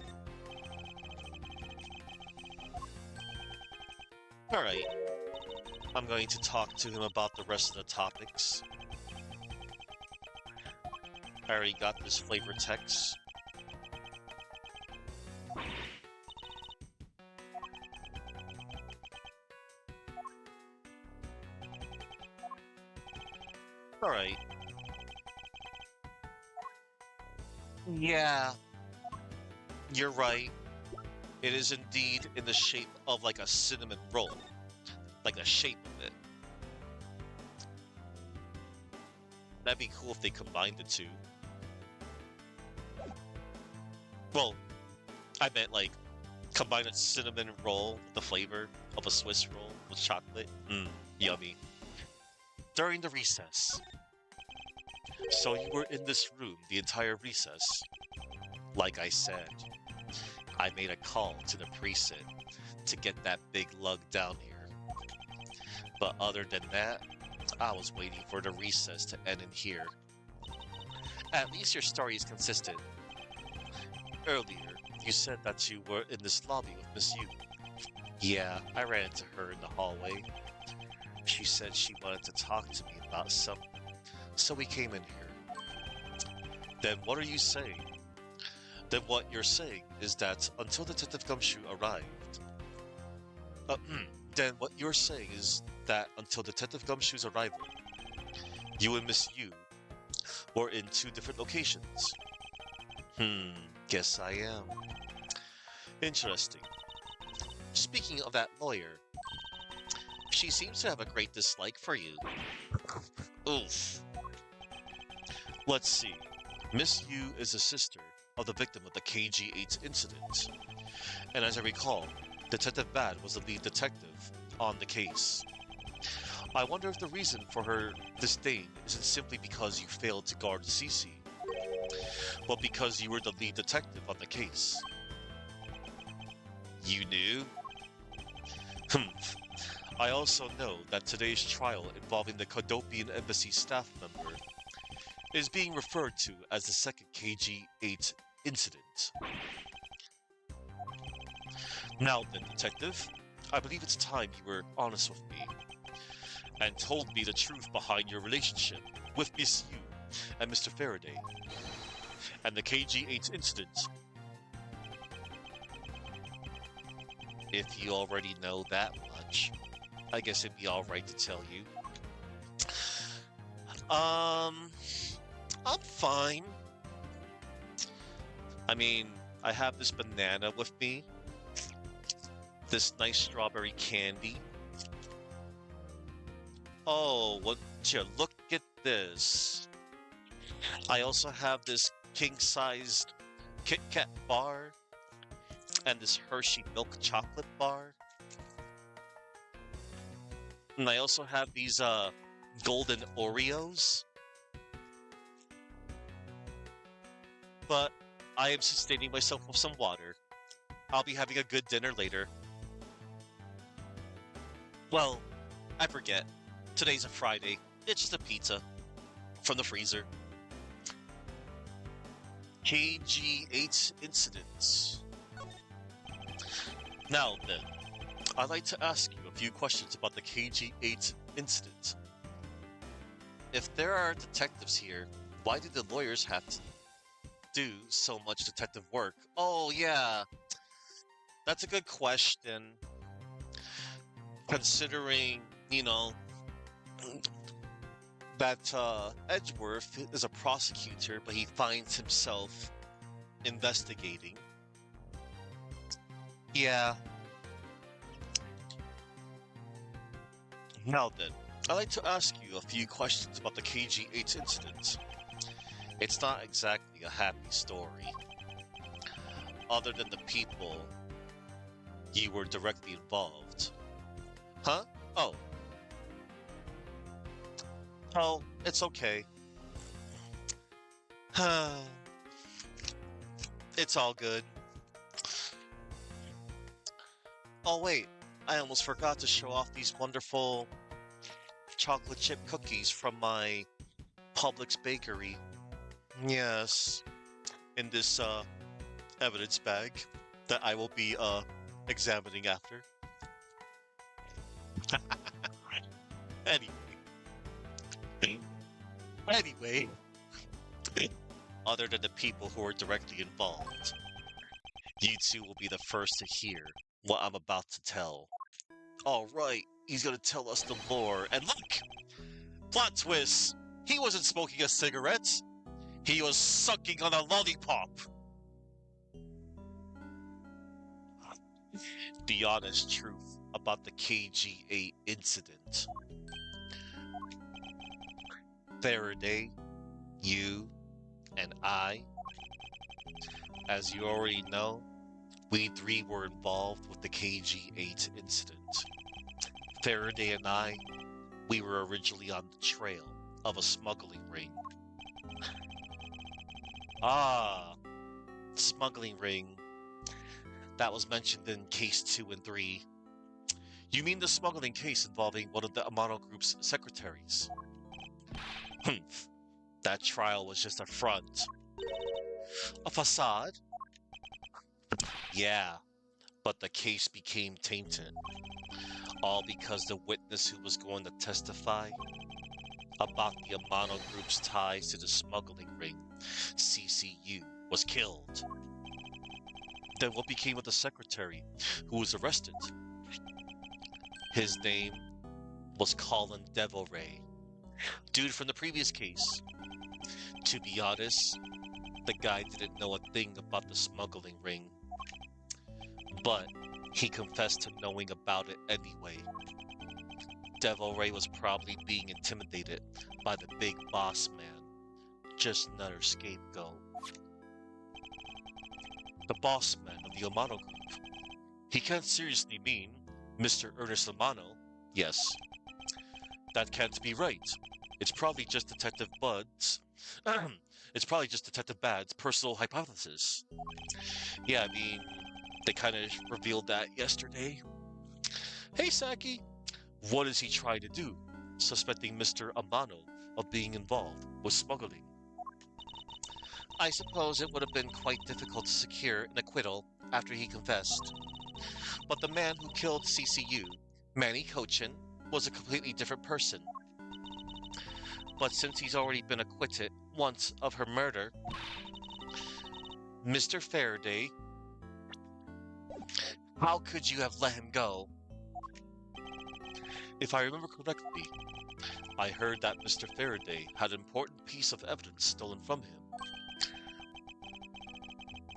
Alright. I'm going to talk to him about the rest of the topics. I already got this flavor text. Alright. Yeah, you're right. It is indeed in the shape of like a cinnamon roll. Like the shape of it. That'd be cool if they combined the two. Well, I meant like combine a cinnamon roll with the flavor of a Swiss roll with chocolate. Mmm, yummy. During the recess. So you were in this room the entire recess. Like I said, I made a call to the precinct to get that big lug down here. But other than that, I was waiting for the recess to end in here. At least your story is consistent. Earlier, you said that you were in this lobby with Miss Yu. Yeah, I ran into her in the hallway. She said she wanted to talk to me about something, so we came in here. Then what are you saying? Then what you're saying is that until Detective Gumshoe arrived... then what you're saying is that until Detective Gumshoe's arrival, you and Miss Yu were in two different locations. Guess I am. Interesting. Speaking of that lawyer, she seems to have a great dislike for you. Oof. Let's see. Miss Yu is a sister of the victim of the KG-8 incident. And as I recall, Detective Bad was the lead detective on the case. I wonder if the reason for her disdain isn't simply because you failed to guard Cece, but because you were the lead detective on the case. You knew? I also know that today's trial involving the Kodopian Embassy staff member is being referred to as the second KG-8 incident. Now then, Detective, I believe it's time you were honest with me and told me the truth behind your relationship with Miss Yu and Mr. Faraday and the KG-8 incident. If you already know that much, I guess it'd be alright to tell you. I'm fine. I mean, I have this banana with me. This nice strawberry candy. Oh, would you look at this? I also have this king-sized Kit Kat bar and this Hershey milk chocolate bar. And I also have these golden Oreos. But I am sustaining myself with some water. I'll be having a good dinner later. Well, I forget. Today's a Friday. It's just a pizza from the freezer. KG8 incidents. Now then, I'd like to ask you a few questions about the KG8 incident. If there are detectives here, why do the lawyers have to do so much detective work? Oh, yeah. That's a good question. Considering, that Edgeworth is a prosecutor, but he finds himself investigating. Yeah. Now then, I'd like to ask you a few questions about the KG8 incident. It's not exactly a happy story. Other than the people you were directly involved. Huh? Oh. Oh, it's okay. It's all good. Oh wait, I almost forgot to show off these wonderful chocolate chip cookies from my Publix bakery. Yes, in this evidence bag that I will be examining after. Anyway. Anyway, other than the people who are directly involved, you two will be the first to hear what I'm about to tell. Alright, he's gonna tell us the lore, and look! Plot twist! He wasn't smoking a cigarette! He was sucking on a lollipop! The honest truth about the KG8 incident. Faraday, you, and I, as you already know, we three were involved with the KG8 incident. Faraday and I, we were originally on the trail of a smuggling ring. Ah, smuggling ring. That was mentioned in case 2 and 3. You mean the smuggling case involving one of the Amano Group's secretaries? Humph. That trial was just a front. A facade? Yeah, but the case became tainted. All because the witness who was going to testify about the Amano Group's ties to the smuggling ring, CCU, was killed. Then what became of the secretary who was arrested? His name was Colin Devilray, dude from the previous case. To be honest, the guy didn't know a thing about the smuggling ring, but he confessed to knowing about it anyway. Devilray was probably being intimidated by the big boss man, just another scapegoat. The boss man of the Amano Group. He can't seriously mean Mr. Ernest Amano. Yes, that can't be right. It's probably just Detective Bud's. It's probably just Detective Bad's personal hypothesis. Yeah, I mean, they kind of revealed that yesterday. Hey, Saki, what is he trying to do? Suspecting Mr. Amano of being involved with smuggling. I suppose it would have been quite difficult to secure an acquittal after he confessed. But the man who killed CCU, Manny Cochin, was a completely different person. But since he's already been acquitted once of her murder, Mr. Faraday, how could you have let him go? If I remember correctly, I heard that Mr. Faraday had an important piece of evidence stolen from him.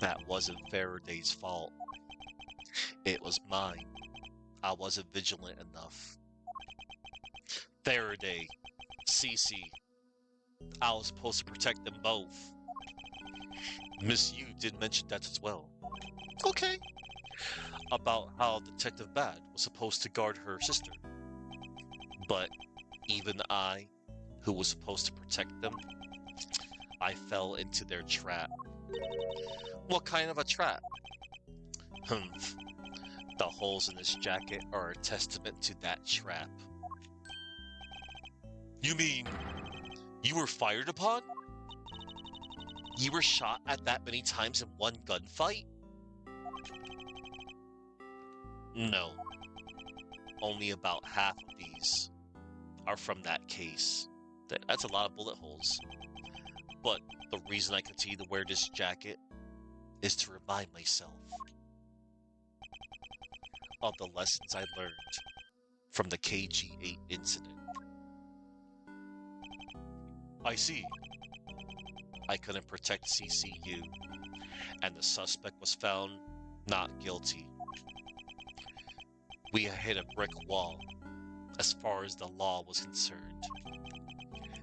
That wasn't Faraday's fault. It was mine. I wasn't vigilant enough. Faraday, Cece, I was supposed to protect them both. Miss Yu did mention that as well. Okay. about how Detective Bad was supposed to guard her sister. But even I, who was supposed to protect them, I fell into their trap. What kind of a trap? Humph. The holes in this jacket are a testament to that trap. You mean you were fired upon? You were shot at that many times in one gunfight? No. Only about half of these are from that case. That's a lot of bullet holes. But the reason I continue to wear this jacket is to remind myself of the lessons I learned from the KG8 incident. I see. I couldn't protect CCU, and the suspect was found not guilty. We hit a brick wall as far as the law was concerned.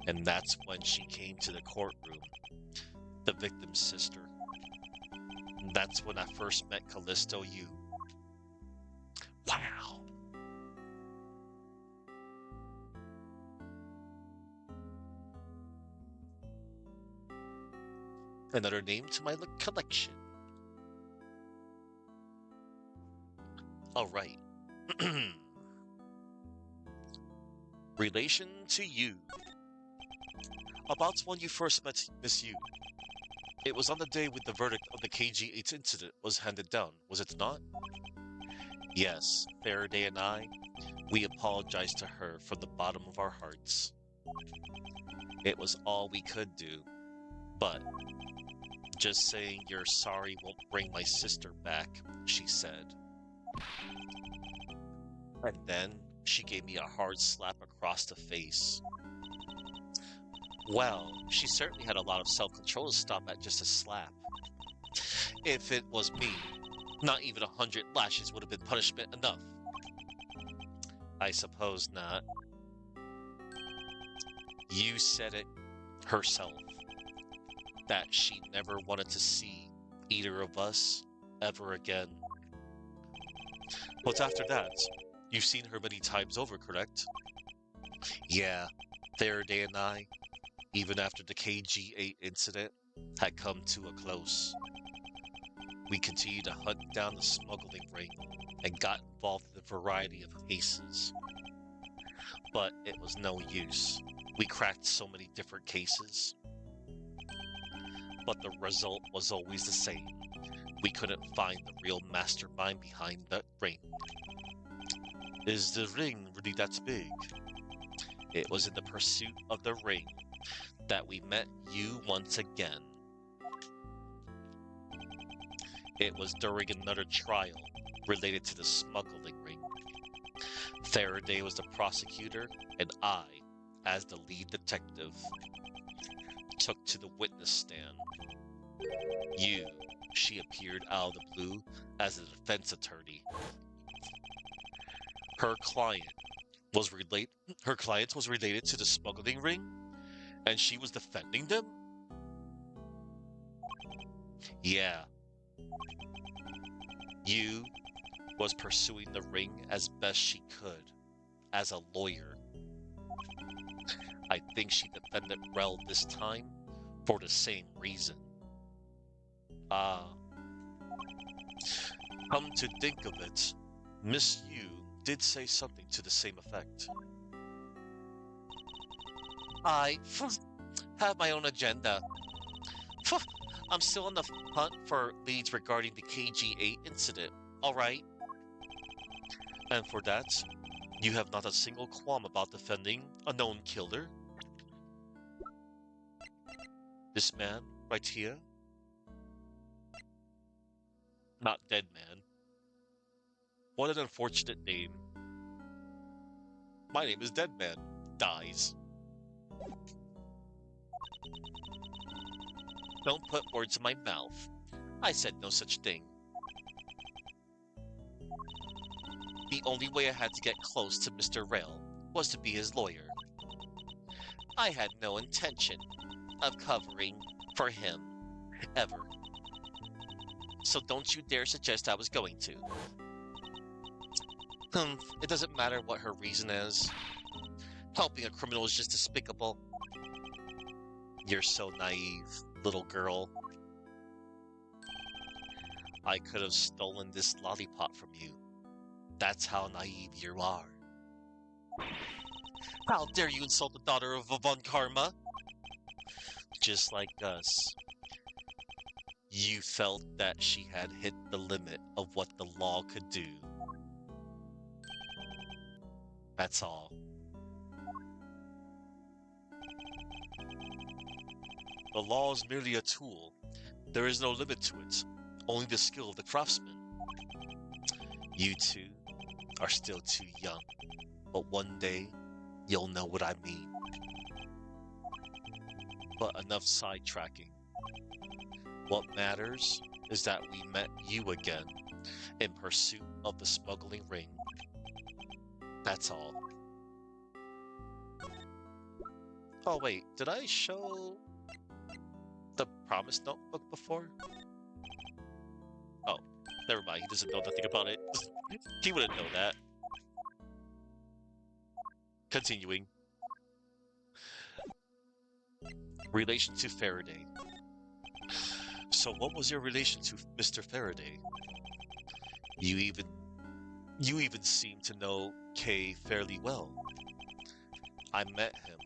And that's when she came to the courtroom, the victim's sister. And that's when I first met Callisto Yu. Wow. Another name to my collection. All right. Relation to you. About when you first met Miss Yu. It was on the day when the verdict of the KG8 incident was handed down, was it not? Yes, Faraday and I, we apologized to her from the bottom of our hearts. It was all we could do, but just saying you're sorry won't bring my sister back, she said. And then she gave me a hard slap across the face. Well, she certainly had a lot of self-control to stop at just a slap. If it was me, not even 100 lashes would have been punishment enough. I suppose not. You said it herself, that she never wanted to see either of us ever again. But after that, you've seen her many times over, correct? Yeah, Faraday and I, even after the KG8 incident had come to a close. We continued to hunt down the smuggling ring and got involved in a variety of cases. But it was no use. We cracked so many different cases. But the result was always the same. We couldn't find the real mastermind behind that ring. Is the ring really that big? It was in the pursuit of the ring that we met you once again. It was during another trial related to the smuggling ring. Faraday was the prosecutor, and I, as the lead detective, took to the witness stand. She appeared out of the blue as a defense attorney. Her client was related to the smuggling ring, and she was defending them? Yeah. Yu was pursuing the ring as best she could, as a lawyer. I think she defended Rel this time for the same reason. Come to think of it, Miss Yu did say something to the same effect. I have my own agenda. I'm still on the hunt for leads regarding the KG8 incident, alright? And for that, you have not a single qualm about defending a known killer? This man, right here? Not Dead Man. What an unfortunate name. My name is Dead Man. Dies. Don't put words in my mouth. I said no such thing. The only way I had to get close to Mr. Rail was to be his lawyer. I had no intention of covering for him, ever. so don't you dare suggest I was going to. It doesn't matter what her reason is. Helping a criminal is just despicable. You're so naive, little girl. I could have stolen this lollipop from you. That's how naive you are. How dare you insult the daughter of Von Karma? Just like us. You felt that she had hit the limit of what the law could do. That's all. The law is merely a tool. There is no limit to it, only the skill of the craftsman. You two are still too young, but one day you'll know what I mean. But enough sidetracking. What matters is that we met you again in pursuit of the smuggling ring. That's all. Oh wait, did I show the Promise Notebook before? Oh, never mind, he doesn't know nothing about it. He wouldn't know that. Continuing. Relation to Faraday. So what was your relation to Mr. Faraday? You even seem to know Kay fairly well. I met him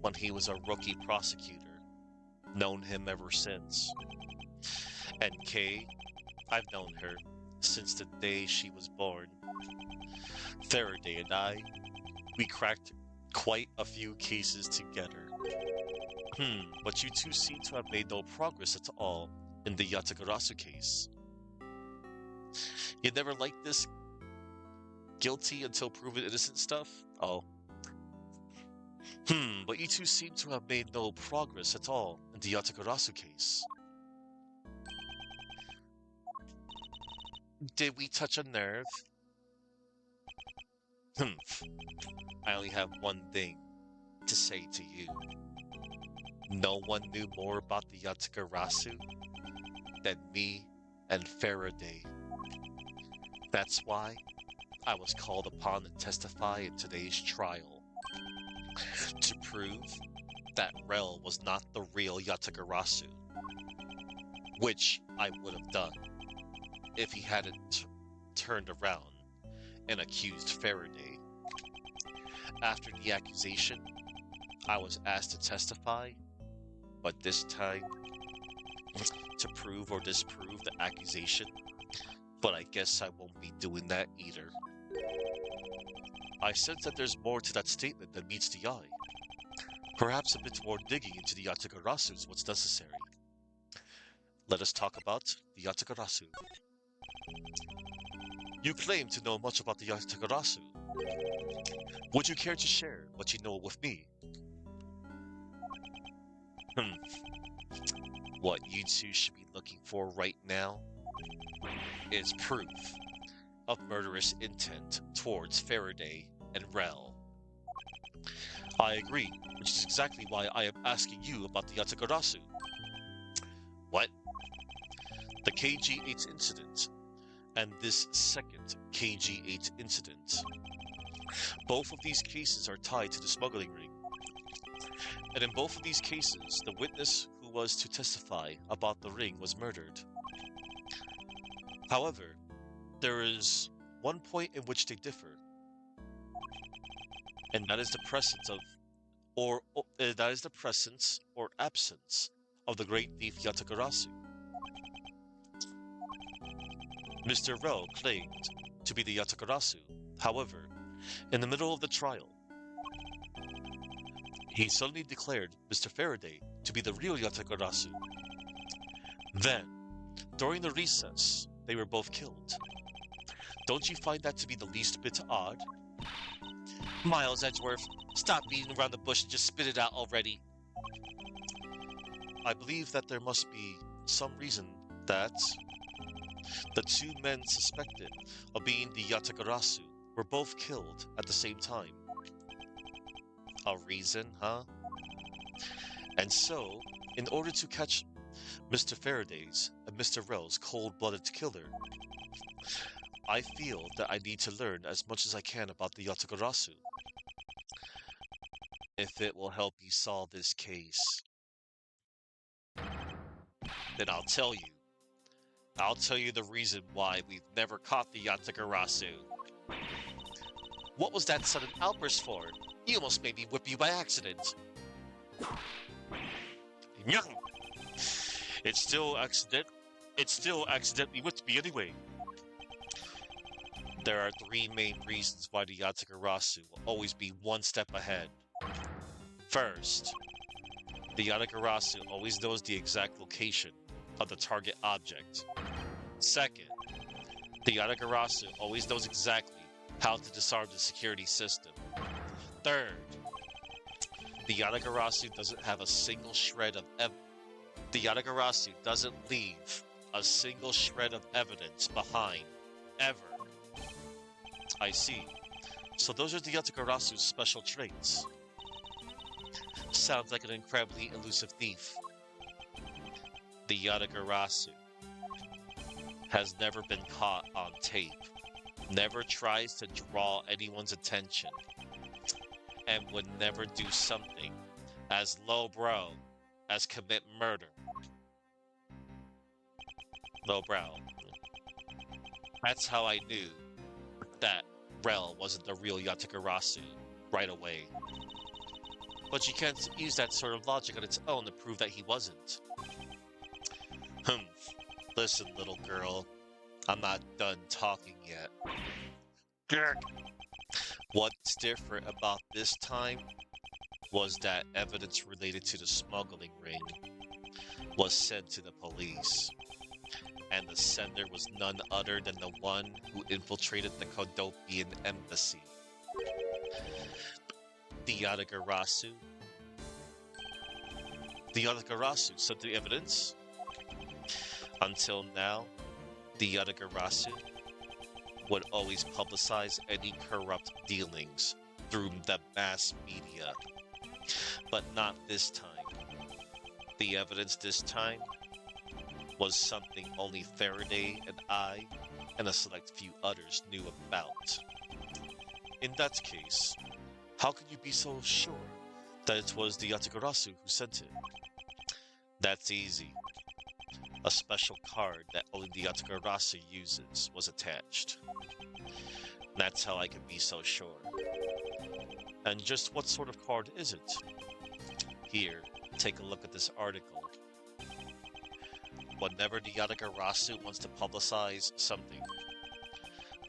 when he was a rookie prosecutor. Known him ever since. And Kay, I've known her since the day she was born. Faraday and I, we cracked quite a few cases together. But you two seem to have made no progress at all in the Yatagarasu case. You never liked this guilty until proven innocent stuff? Oh. But you two seem to have made no progress at all in the Yatagarasu case. Did we touch a nerve? I only have one thing to say to you. No one knew more about the Yatagarasu than me and Faraday. That's why I was called upon to testify in today's trial. To prove that Rel was not the real Yatagarasu. Which I would have done if he hadn't turned around and accused Faraday. After the accusation, I was asked to testify, but this time to prove or disprove the accusation, but I guess I won't be doing that either. I sense that there's more to that statement than meets the eye. Perhaps a bit more digging into the Yatagarasu is what's necessary. Let us talk about the Yatagarasu. You claim to know much about the Yatagarasu. Would you care to share what you know with me? What you two should be looking for right now is proof of murderous intent towards Faraday and Rel. I agree, which is exactly why I am asking you about the Yatagarasu. What? The KG-8 incident, and this second KG-8 incident. Both of these cases are tied to the smuggling ring. And in both of these cases, the witness who was to testify about the ring was murdered. However, there is one point in which they differ, and that is the presence or absence of the great thief Yatagarasu. Mr. Rel claimed to be the Yatagarasu. However, in the middle of the trial, he suddenly declared Mr. Faraday to be the real Yatagarasu. Then, during the recess, they were both killed. Don't you find that to be the least bit odd? Miles Edgeworth, stop beating around the bush and just spit it out already. I believe that there must be some reason that the two men suspected of being the Yatagarasu were both killed at the same time. A reason, huh? And so, in order to catch Mr. Faraday's and Mr. Rell's cold-blooded killer. I feel that I need to learn as much as I can about the Yatagarasu, if it will help you solve this case. Then I'll tell you. I'll tell you the reason why we've never caught the Yatagarasu. What was that sudden outburst for? You almost made me whip you by accident. Nyah! It's still accidentally whipped me anyway. There are three main reasons why the Yatagarasu will always be one step ahead. First, the Yatagarasu always knows the exact location of the target object. Second, the Yatagarasu always knows exactly how to disarm the security system. Third, the Yatagarasu doesn't have a single shred of the Yatagarasu doesn't leave a single shred of evidence behind, ever. I see. So those are the Yatagarasu's special traits. Sounds like an incredibly elusive thief. The Yatagarasu has never been caught on tape, never tries to draw anyone's attention, and would never do something as lowbrow as commit murder. Lowbrow. That's how I knew that Rel wasn't the real Yatagarasu right away. But you can't use that sort of logic on its own to prove that he wasn't. Listen, little girl. I'm not done talking yet. Grr. What's different about this time was that evidence related to the smuggling ring was sent to the police. And the sender was none other than the one who infiltrated the Kodopian embassy. The Yatagarasu. The Yatagarasu sent the evidence. Until now, the Yatagarasu would always publicize any corrupt dealings through the mass media. But not this time. The evidence this time was something only Faraday and I and a select few others knew about. In that case, how can you be so sure that it was the Yatagarasu who sent it? That's easy. A special card that only the Yatagarasu uses was attached. That's how I can be so sure. And just what sort of card is it? Here, take a look at this article. Whenever the Yatagarasu wants to publicize something,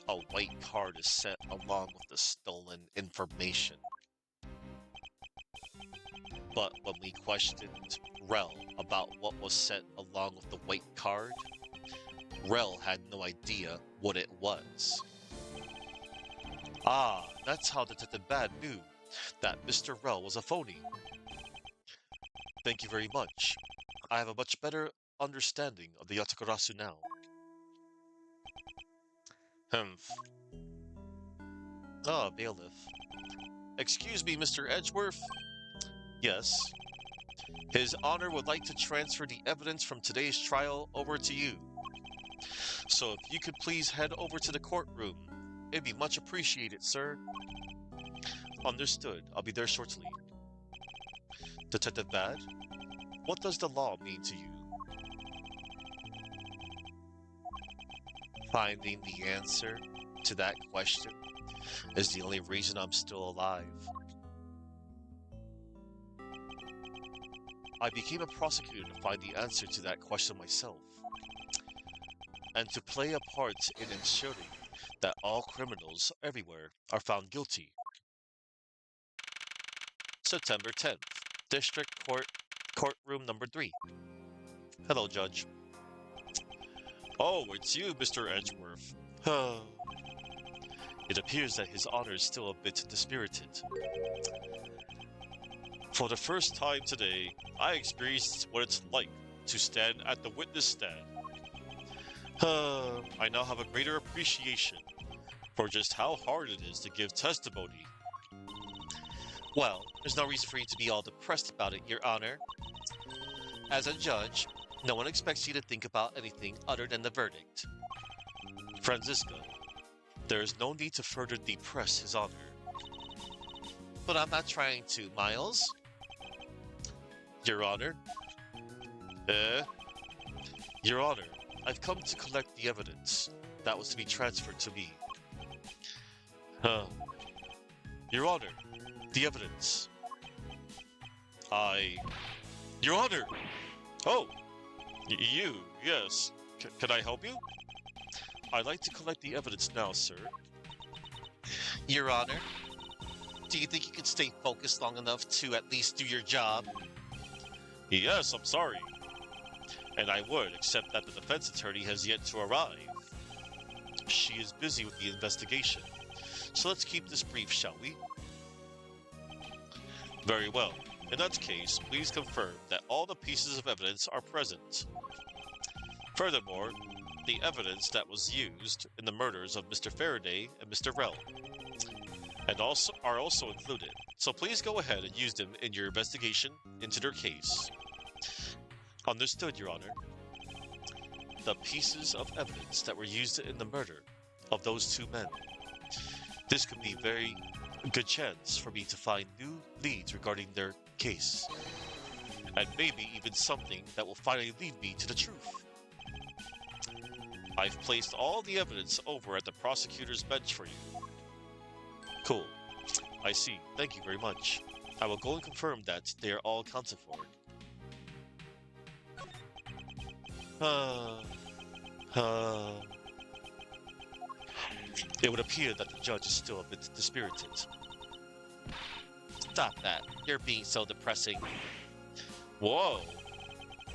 a white card is sent along with the stolen information. But when we questioned Rel about what was sent along with the white card, Rel had no idea what it was. Ah, that's how Detective Bad knew that Mr. Rel was a phony. Thank you very much. I have a much better understanding of the Yatagarasu now. Humph. Ah, bailiff. Excuse me, Mr. Edgeworth? Yes. His Honor would like to transfer the evidence from today's trial over to you. So if you could please head over to the courtroom, it'd be much appreciated, sir. Understood. I'll be there shortly. Detective Bad, what does the law mean to you? Finding the answer to that question is the only reason I'm still alive. I became a prosecutor to find the answer to that question myself, and to play a part in ensuring that all criminals everywhere are found guilty. September 10th, District Court, Courtroom number 3. Hello, Judge. Oh, it's you, Mr. Edgeworth. It appears that His Honor is still a bit dispirited. For the first time today, I experienced what it's like to stand at the witness stand. I now have a greater appreciation for just how hard it is to give testimony. Well, there's no reason for you to be all depressed about it, Your Honor. As a judge, No one expects you to think about anything other than the verdict. Francisco, there is no need to further depress his honor. But I'm not trying to, Miles. Your Honor? Eh? Your Honor, I've come to collect the evidence that was to be transferred to me. Huh. Your Honor, the evidence. I... Your Honor! Oh! You, yes. Can I help you? I'd like to collect the evidence now, sir. Your Honor, do you think you can stay focused long enough to at least do your job? Yes, I'm sorry. And I would, except that the defense attorney has yet to arrive. She is busy with the investigation. So let's keep this brief, shall we? Very well. In that case, please confirm that all the pieces of evidence are present. Furthermore, the evidence that was used in the murders of Mr. Faraday and Mr. Rell and are also included. So please go ahead and use them in your investigation into their case. Understood, Your Honor. The pieces of evidence that were used in the murder of those two men. This could be a very good chance for me to find new leads regarding their case. And maybe even something that will finally lead me to the truth. I've placed all the evidence over at the prosecutor's bench for you. Cool. I see. Thank you very much. I will go and confirm that they are all accounted for. It would appear that the judge is still a bit dispirited. Stop that. You're being so depressing. Whoa!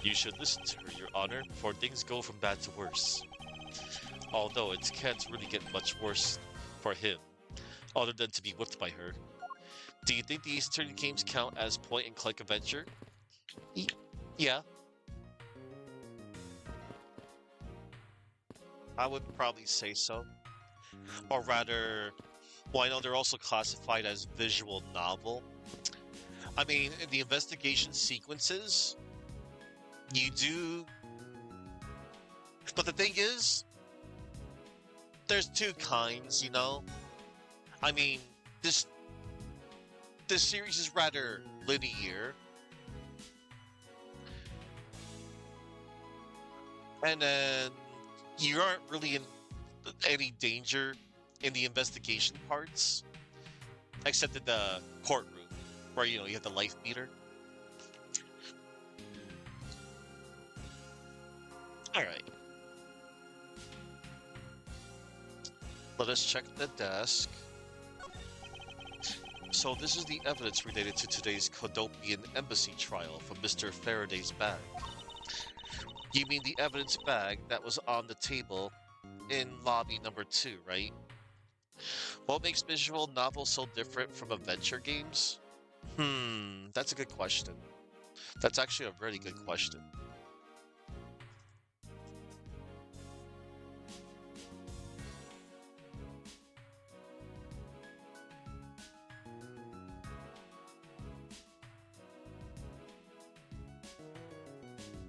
You should listen to her, Your Honor, for things go from bad to worse. Although it can't really get much worse for him, other than to be whipped by her. Do you think the Ace Attorney games count as point-and-click adventure? Yeah. I would probably say so. Or rather, well, I know they're also classified as visual novel. I mean, in the investigation sequences, you do... But the thing is, there's two kinds, you know? I mean, this series is rather linear. And then you aren't really in any danger in the investigation parts, except in the courtroom, where, you know, you have the life meter. Alright. Let us check the desk. So this is the evidence related to today's Codopian embassy trial from Mr. Faraday's bag. You mean the evidence bag that was on the table in lobby number 2, right? What makes visual novels so different from adventure games? That's a good question. That's actually a really good question.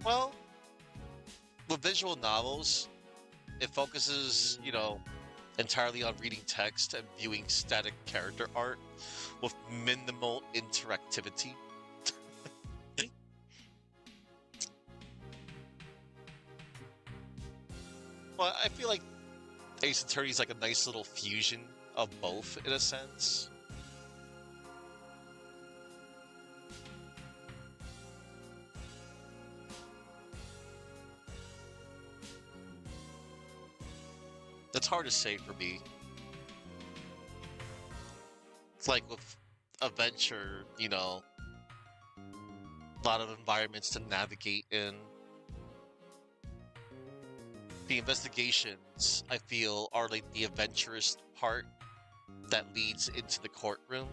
Well, with visual novels, it focuses, you know, entirely on reading text and viewing static character art with minimal interactivity. Well, I feel like Ace Attorney is like a nice little fusion of both, in a sense. That's hard to say for me. It's like with adventure, you know, a lot of environments to navigate in. The investigations, I feel, are like the adventurous part that leads into the courtroom.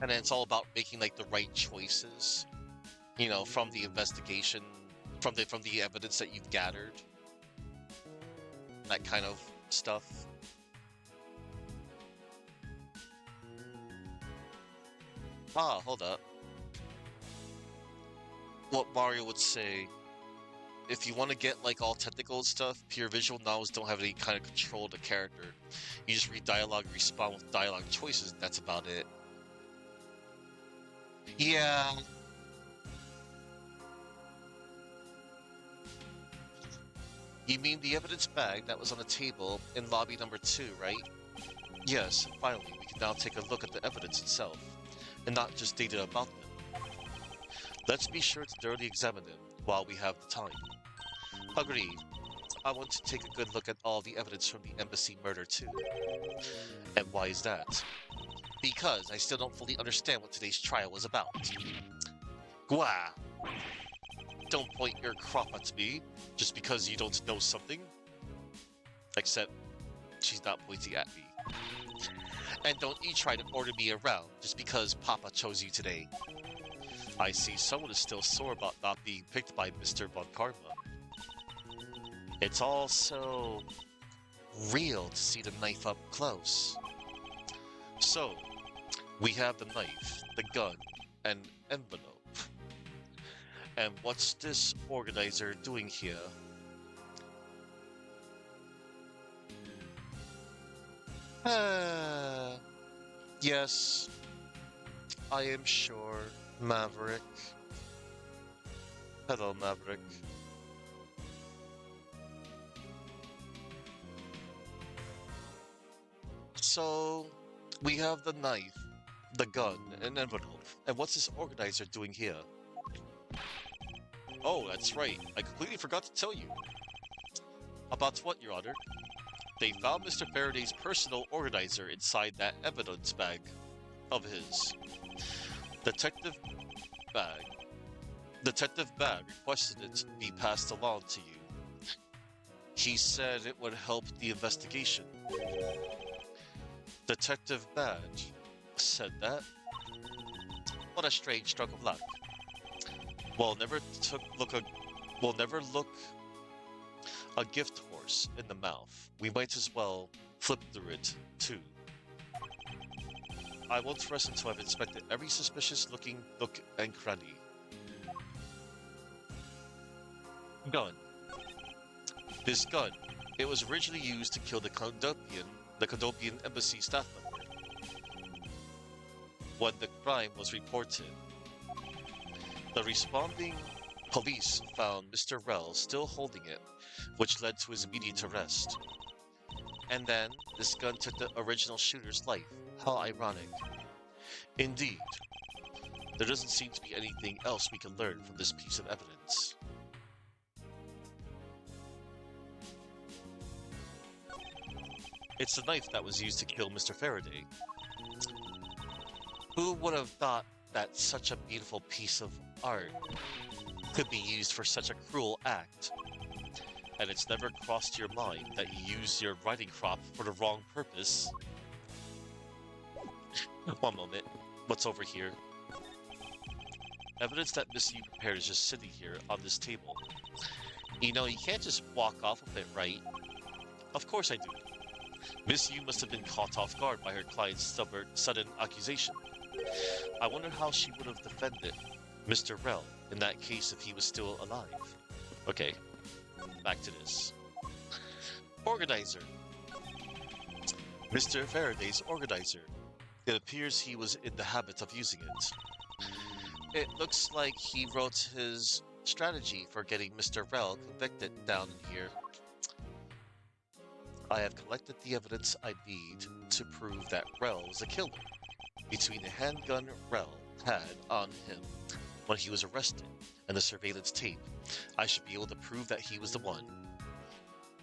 And then it's all about making like the right choices, you know, from the investigation, from the evidence that you've gathered. That kind of stuff. Ah, hold up. what Mario would say, if you want to get like all technical and stuff, pure visual novels don't have any kind of control of the character. You just read dialogue, respond with dialogue choices, and that's about it. Yeah. You mean the evidence bag that was on the table in lobby number 2, right? Yes, finally, we can now take a look at the evidence itself, and not just data about them. Let's be sure to thoroughly examine them while we have the time. Agreed. I want to take a good look at all the evidence from the embassy murder too. And why is that? Because I still don't fully understand what today's trial was about. Gwa! Don't point your crop at me just because you don't know something. Except she's not pointing at me. And don't you try to order me around just because Papa chose you today. I see someone is still sore about not being picked by Mr. Von Karma. It's all so real to see the knife up close. So, we have the knife, the gun, and envelope. And what's this organizer doing here? Yes, I am sure, Maverick. Hello, Maverick. So, we have the knife, the gun, and envelope. And what's this organizer doing here? Oh, that's right. I completely forgot to tell you. About what, Your Honor? They found Mr. Faraday's personal organizer inside that evidence bag of his. Detective Bag. Detective Bag requested it be passed along to you. He said it would help the investigation. Detective Badge said that? What a strange stroke of luck. We'll never look a gift horse in the mouth. We might as well flip through it, too. I won't rest until I've inspected every suspicious-looking nook and cranny. Gun. This gun, it was originally used to kill the Cadopian embassy staff member. When the crime was reported, the responding police found Mr. Rell still holding it, which led to his immediate arrest. And then, this gun took the original shooter's life. How ironic. Indeed. There doesn't seem to be anything else we can learn from this piece of evidence. It's the knife that was used to kill Mr. Faraday. Who would have thought that such a beautiful piece of art could be used for such a cruel act? And it's never crossed your mind that you used your writing crop for the wrong purpose. One moment. What's over here? Evidence that Miss Yu prepared is just sitting here on this table. You know, you can't just walk off with it, right? Of course I do. Miss Yu must have been caught off guard by her client's sudden accusation. I wonder how she would have defended Mr. Rell in that case if he was still alive. Okay, back to this. Organizer. Mr. Faraday's organizer. It appears he was in the habit of using it. It looks like he wrote his strategy for getting Mr. Rell convicted down in here. I have collected the evidence I need to prove that Rell was the killer. Between the handgun Rell had on him when he was arrested and the surveillance tape, I should be able to prove that he was the one.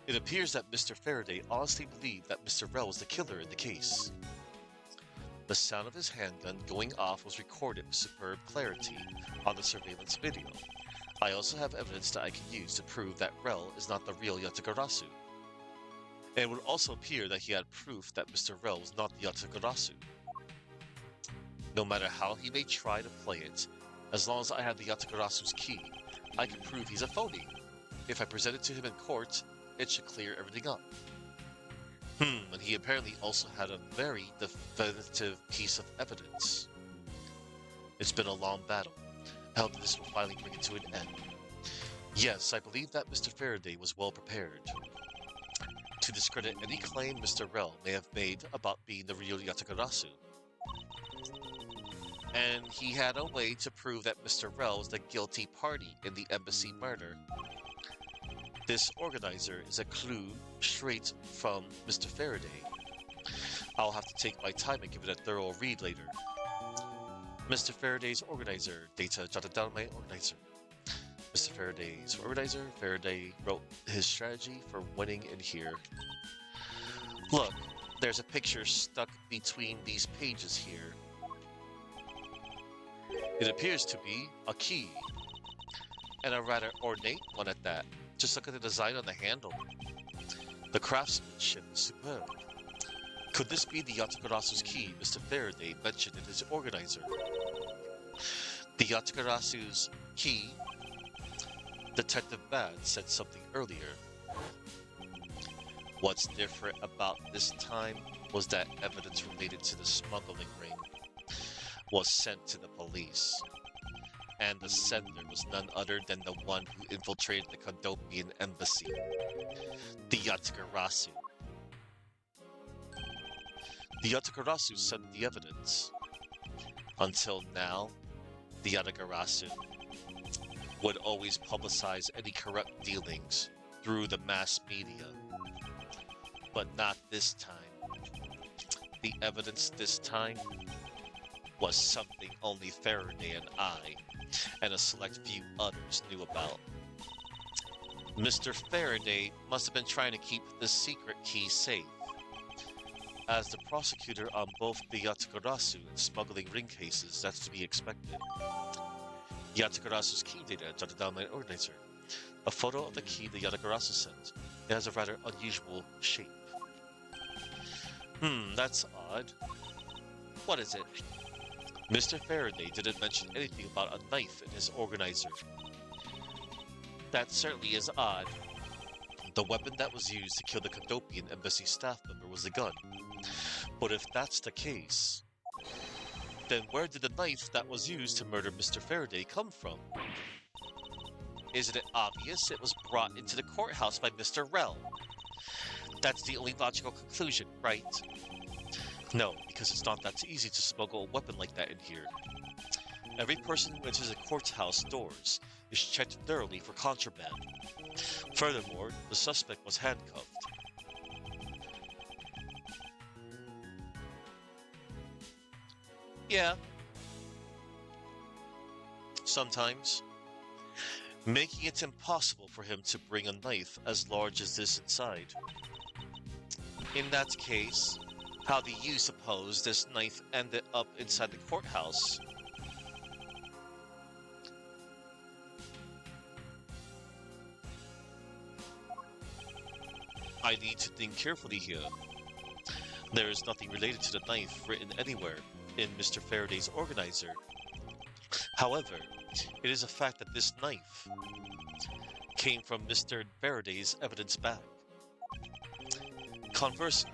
It appears that Mr. Faraday honestly believed that Mr. Rell was the killer in the case. The sound of his handgun going off was recorded with superb clarity on the surveillance video. I also have evidence that I can use to prove that Rell is not the real Yatagarasu. And it would also appear that he had proof that Mr. Rell was not the Yatagarasu. No matter how he may try to play it, as long as I have the Yatagarasu's key, I can prove he's a phony. If I present it to him in court, it should clear everything up. And he apparently also had a very definitive piece of evidence. It's been a long battle, I hope this will finally bring it to an end. Yes, I believe that Mr. Faraday was well prepared to discredit any claim Mr. Rel may have made about being the real Yatagarasu. And he had a way to prove that Mr. Rel was the guilty party in the embassy murder. This organizer is a clue straight from Mr. Faraday. I'll have to take my time and give it a thorough read later. Mr. Faraday's organizer, data jotted down my organizer. Mr. Faraday's organizer, Faraday wrote his strategy for winning in here. Look, there's a picture stuck between these pages here. It appears to be a key, and a rather ornate one at that. Just look at the design on the handle. The craftsmanship is superb. Could this be the Yatakarasu's key Mr. Faraday mentioned in his organizer? The Yatakarasu's key? Detective Bad said something earlier. What's different about this time was that evidence related to the smuggling ring was sent to the police. And the sender was none other than the one who infiltrated the Kondopian embassy, the Yatakarasu. The Yatakarasu sent the evidence. Until now, the Yatakarasu would always publicize any corrupt dealings through the mass media. But not this time. The evidence this time was something only Faraday and I, and a select few others knew about. Mr. Faraday must have been trying to keep the secret key safe. As the prosecutor on both the Yatakarasu and smuggling ring cases, that's to be expected. Yatakarasu's key data jotted down my organizer. A photo of the key the Yatakarasu sent. It has a rather unusual shape. That's odd. What is it? Mr. Faraday didn't mention anything about a knife in his organizer. That certainly is odd. The weapon that was used to kill the Kondopian embassy staff member was a gun. But if that's the case, then where did the knife that was used to murder Mr. Faraday come from? Isn't it obvious it was brought into the courthouse by Mr. Rel? That's the only logical conclusion, right? No, because it's not that easy to smuggle a weapon like that in here. Every person who enters the courthouse doors is checked thoroughly for contraband. Furthermore, the suspect was handcuffed. Yeah. Sometimes. Making it impossible for him to bring a knife as large as this inside. In that case, how do you suppose this knife ended up inside the courthouse? I need to think carefully here. There is nothing related to the knife written anywhere in Mr. Faraday's organizer. However, it is a fact that this knife came from Mr. Faraday's evidence bag. Conversely,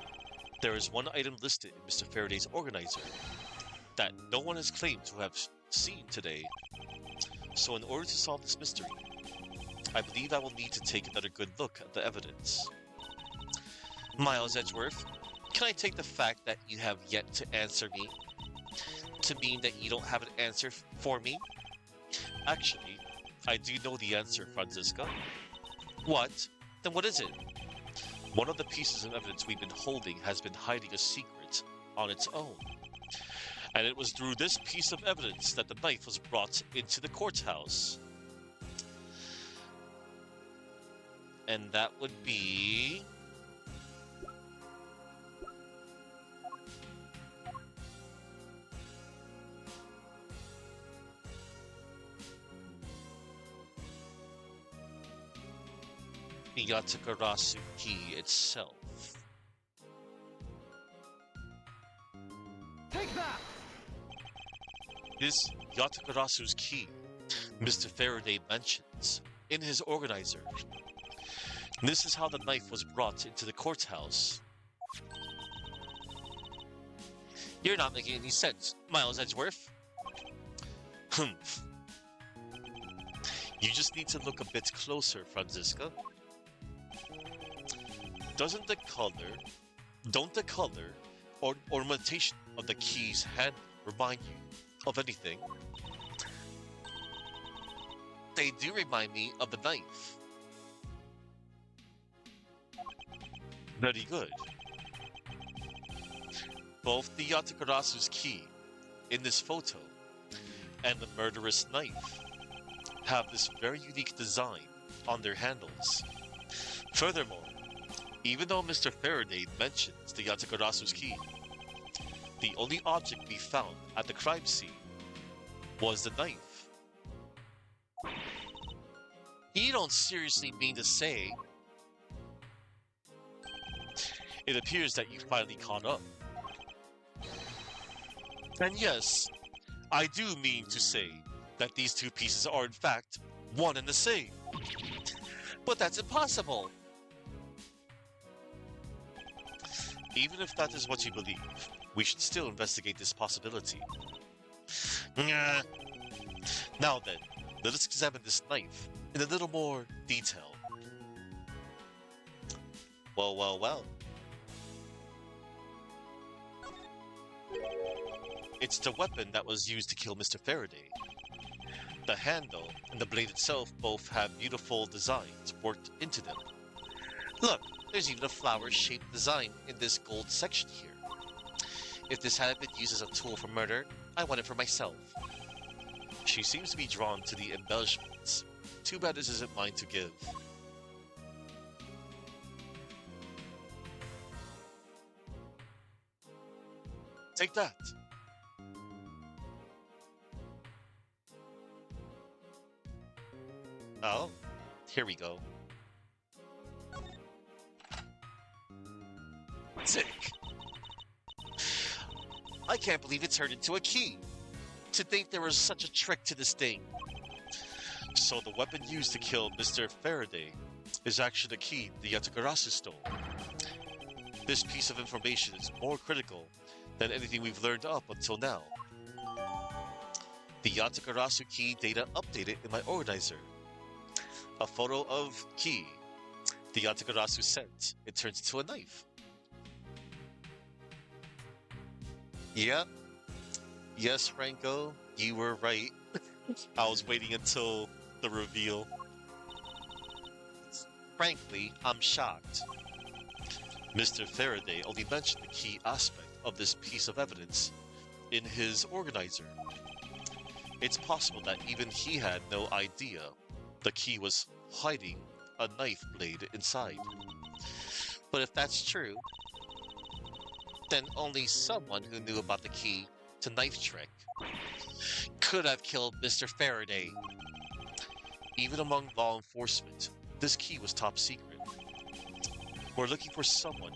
there is one item listed in Mr. Faraday's organizer that no one has claimed to have seen today. So in order to solve this mystery, I believe I will need to take another good look at the evidence. Miles Edgeworth, can I take the fact that you have yet to answer me to mean that you don't have an answer for me? Actually, I do know the answer, Franziska. What? Then what is it? One of the pieces of evidence we've been holding has been hiding a secret on its own. And it was through this piece of evidence that the knife was brought into the courthouse. And that would be... the Yatakarasu key itself. Take that! This Yatakarasu's key, Mr. Faraday mentions in his organizer. This is how the knife was brought into the courthouse. You're not making any sense, Miles Edgeworth. You just need to look a bit closer, Franziska. Doesn't the color, don't the color or ornamentation of the key's handle remind you of anything? They do remind me of the knife. Very good. Both the Yatakarasu's key in this photo and the murderous knife have this very unique design on their handles. Furthermore, even though Mr. Faraday mentions the Yatakarasu's key, the only object we found at the crime scene was the knife. You don't seriously mean to say? It appears that you finally caught up. And yes, I do mean to say that these two pieces are in fact one and the same. But that's impossible. Even if that is what you believe, we should still investigate this possibility. Now then, let us examine this knife in a little more detail. Well. It's the weapon that was used to kill Mr. Faraday. The handle and the blade itself both have beautiful designs worked into them. Look, there's even a flower-shaped design in this gold section here. If this hadn't been used as a tool for murder, I want it for myself. She seems to be drawn to the embellishments. Too bad this isn't mine to give. Take that. Oh, here we go. Sick. I can't believe it turned into a key. To think there was such a trick to this thing. So the weapon used to kill Mr. Faraday is actually the key the Yatakarasu stole. This piece of information is more critical than anything we've learned up until now. The Yatakarasu key data updated in my organizer. A photo of key the Yatakarasu sent. It turns into a knife. Yep. Yes, Franco, you were right. I was waiting until the reveal. Frankly, I'm shocked. Mr. Faraday only mentioned the key aspect of this piece of evidence in his organizer. It's possible that even he had no idea the key was hiding a knife blade inside. But if that's true, then only someone who knew about the key to knife trick could have killed Mr. Faraday. Even among law enforcement, this key was top secret. We're looking for someone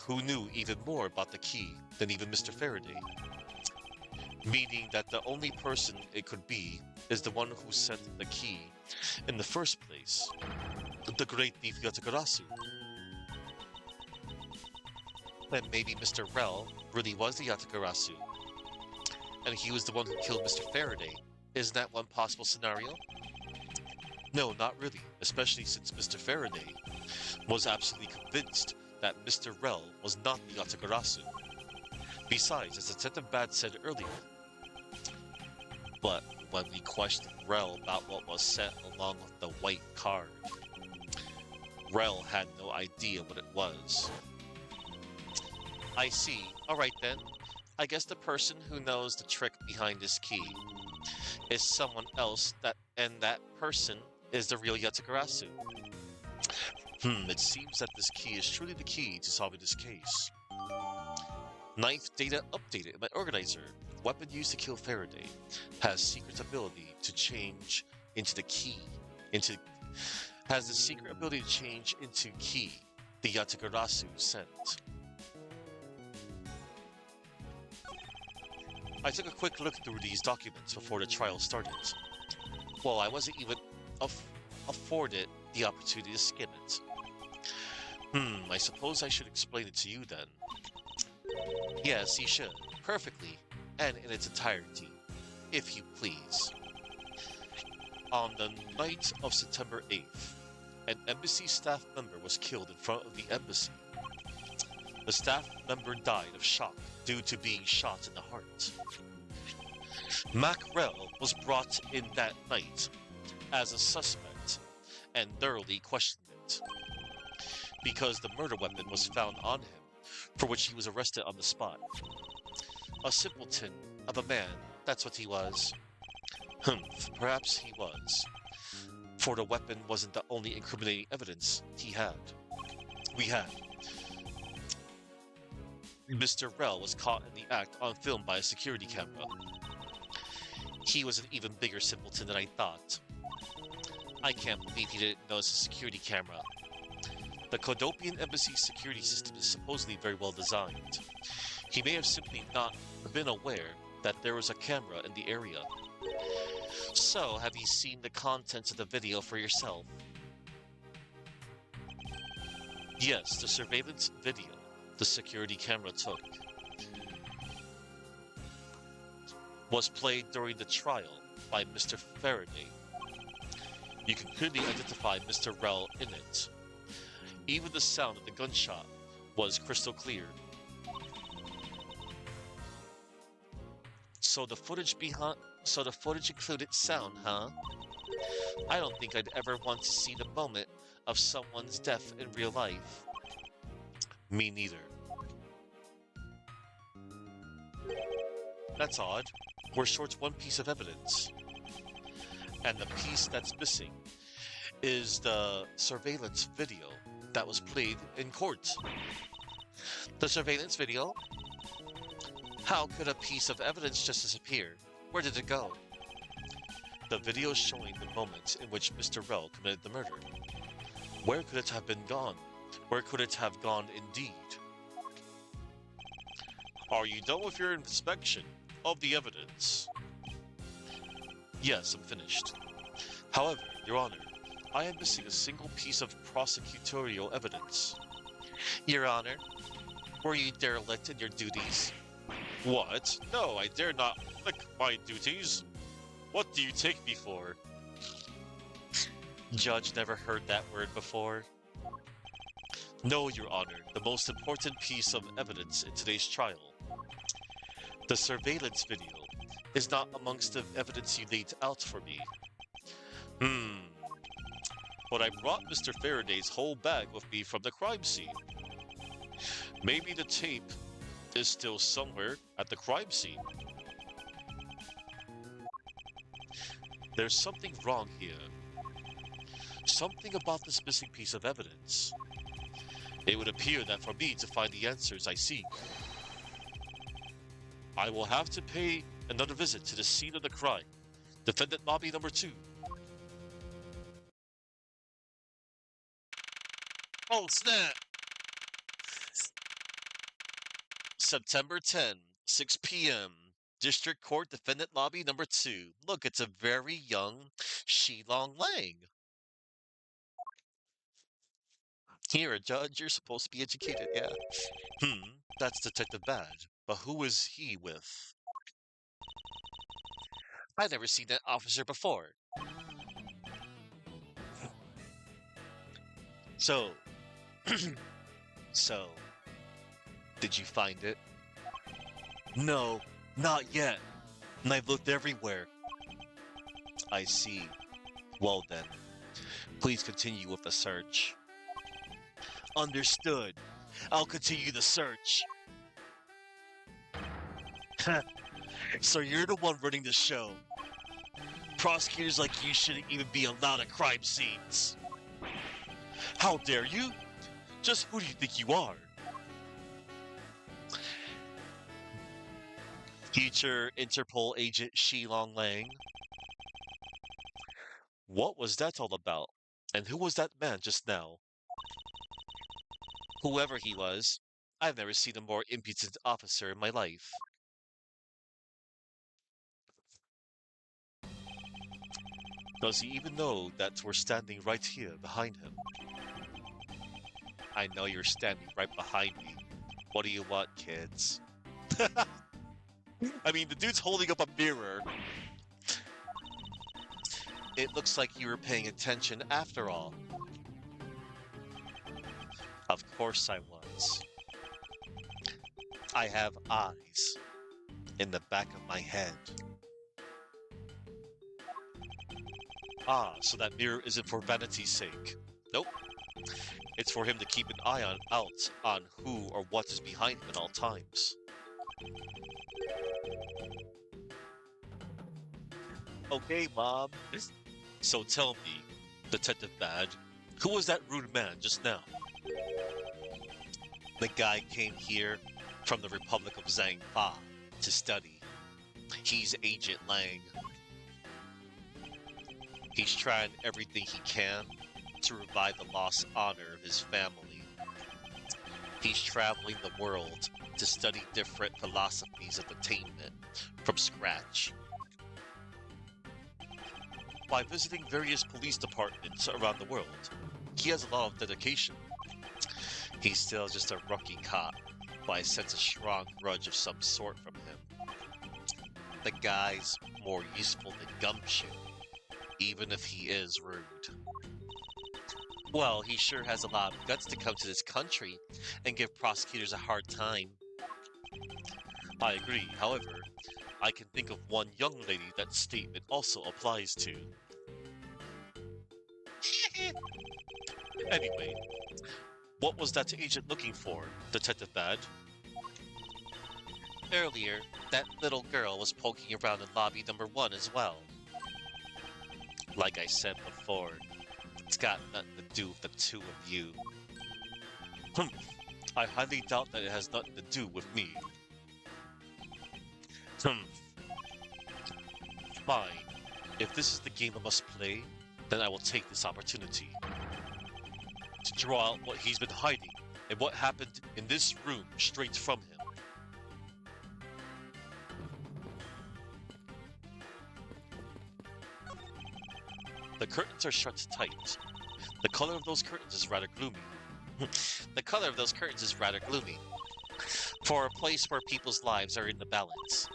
who knew even more about the key than even Mr. Faraday. Meaning that the only person it could be is the one who sent the key in the first place, the great thief Yatakarasu. Then maybe Mr. Rel really was the Yatakarasu, and he was the one who killed Mr. Faraday. Isn't that one possible scenario? No, not really, especially since Mr. Faraday was absolutely convinced that Mr. Rel was not the Yatakarasu. Besides, as Detective Bad said earlier, but when we questioned Rel about what was sent along with the white card, Rel had no idea what it was. I see. Alright then. I guess the person who knows the trick behind this key is someone else, and that person is the real Yatakarasu. It seems that this key is truly the key to solving this case. Knife data updated in my organizer. Weapon used to kill Faraday has secret ability to change into the key. Has the secret ability to change into key the Yatakarasu sent. I took a quick look through these documents before the trial started. Well, I wasn't even afforded the opportunity to skim it. I suppose I should explain it to you then. Yes, you should. Perfectly, and in its entirety, if you please. On the night of September 8th, an embassy staff member was killed in front of the embassy. The staff member died of shock due to being shot in the heart. Mackrell was brought in that night as a suspect and thoroughly questioned because the murder weapon was found on him, for which he was arrested on the spot. A simpleton of a man, that's what he was. Perhaps he was. For the weapon wasn't the only incriminating evidence we had. Mr. Rell was caught in the act on film by a security camera. He was an even bigger simpleton than I thought. I can't believe he didn't notice a security camera. The Kodopian embassy's security system is supposedly very well designed. He may have simply not been aware that there was a camera in the area. So, have you seen the contents of the video for yourself? Yes, the surveillance video the security camera took was played during the trial by Mr. Faraday. You can clearly identify Mr. Rell in it. Even the sound of the gunshot was crystal clear. So the footage included sound, huh? I don't think I'd ever want to see the moment of someone's death in real life. Me neither. That's odd. We're short one piece of evidence. And the piece that's missing is the surveillance video that was played in court. The surveillance video? How could a piece of evidence just disappear? Where did it go? The video showing the moment in which Mr. Rell committed the murder. Where could it have been gone? Where could it have gone indeed? Are you done with your inspection of the evidence? Yes, I'm finished. However, Your Honor, I am missing a single piece of prosecutorial evidence. Your Honor, were you derelict in your duties? What? No, I dare not neglect my duties. What do you take me for? Judge never heard that word before. No, Your Honor, the most important piece of evidence in today's trial. The surveillance video is not amongst the evidence you laid out for me. But I brought Mr. Faraday's whole bag with me from the crime scene. Maybe the tape is still somewhere at the crime scene. There's something wrong here. Something about this missing piece of evidence. It would appear that for me to find the answers I seek, I will have to pay another visit to the scene of the crime. Defendant lobby number 2. Oh, snap! September 10, 6 p.m. District Court Defendant Lobby number 2. Look, it's a very young Shilong Lang. Here, a judge, you're supposed to be educated, yeah. That's Detective Bad. But who is he with? I've never seen that officer before. So, did you find it? No, not yet. And I've looked everywhere. I see. Well then, please continue with the search. Understood. I'll continue the search. So you're the one running the show. Prosecutors like you shouldn't even be allowed at crime scenes. How dare you? Just who do you think you are? Future Interpol agent Shilong Lang. What was that all about? And who was that man just now? Whoever he was, I've never seen a more impudent officer in my life. Does he even know that we're standing right here behind him? I know you're standing right behind me. What do you want, kids? I mean, the dude's holding up a mirror. It looks like you were paying attention after all. Of course I was. I have eyes in the back of my head. Ah, so that mirror isn't for vanity's sake. Nope. It's for him to keep an eye out on who or what is behind him at all times. Okay, Mom. So tell me, Detective Bad, who was that rude man just now? The guy came here from the Republic of Zhangfa to study. He's Agent Lang. He's trying everything he can to revive the lost honor of his family. He's traveling the world to study different philosophies of attainment from scratch. By visiting various police departments around the world, he has a lot of dedication. He's still just a rookie cop, but I sense a strong grudge of some sort from him. The guy's more useful than Gumshoe, even if he is rude. Well, he sure has a lot of guts to come to this country and give prosecutors a hard time. I agree. However, I can think of one young lady that statement also applies to. Anyway, what was that agent looking for, Detective Bad? Earlier, that little girl was poking around in lobby number 1 as well. Like I said before, it's got nothing to do with the two of you. I highly doubt that it has nothing to do with me. Fine. If this is the game I must play, then I will take this opportunity to draw out what he's been hiding and what happened in this room straight from him. The curtains are shut tight. The color of those curtains is rather gloomy. The color of those curtains is rather gloomy. For a place where people's lives are in the balance.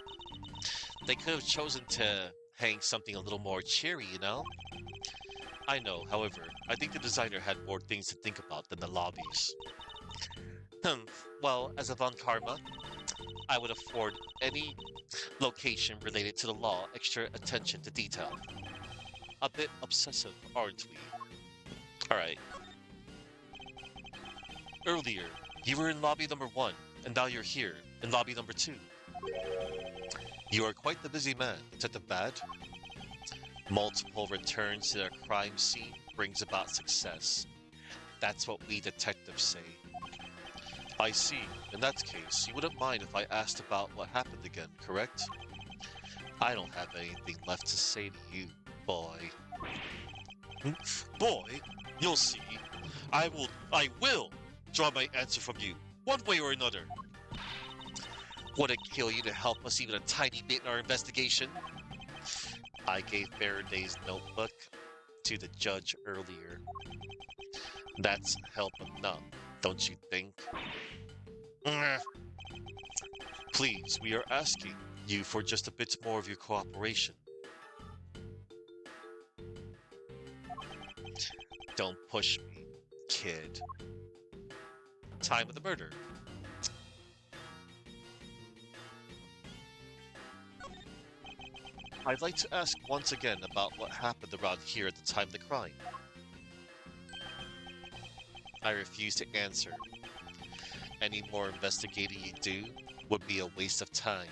They could have chosen to hang something a little more cheery, you know? I know, however, I think the designer had more things to think about than the lobbies. Well, as a Von Karma, I would afford any location related to the law extra attention to detail. A bit obsessive, aren't we? Alright. Earlier, you were in lobby number 1, and now you're here, in lobby number 2. You are quite the busy man, Detective Bad. Multiple returns to their crime scene brings about success. That's what we detectives say. I see. In that case, you wouldn't mind if I asked about what happened again, correct? I don't have anything left to say to you, boy. Boy? You'll see. I will draw my answer from you, one way or another. Would it kill you to help us even a tiny bit in our investigation? I gave Faraday's notebook to the judge earlier. That's help enough, don't you think? Please, we are asking you for just a bit more of your cooperation. Don't push me, kid. Time of the murder. I'd like to ask once again about what happened around here at the time of the crime. I refuse to answer. Any more investigating you do would be a waste of time.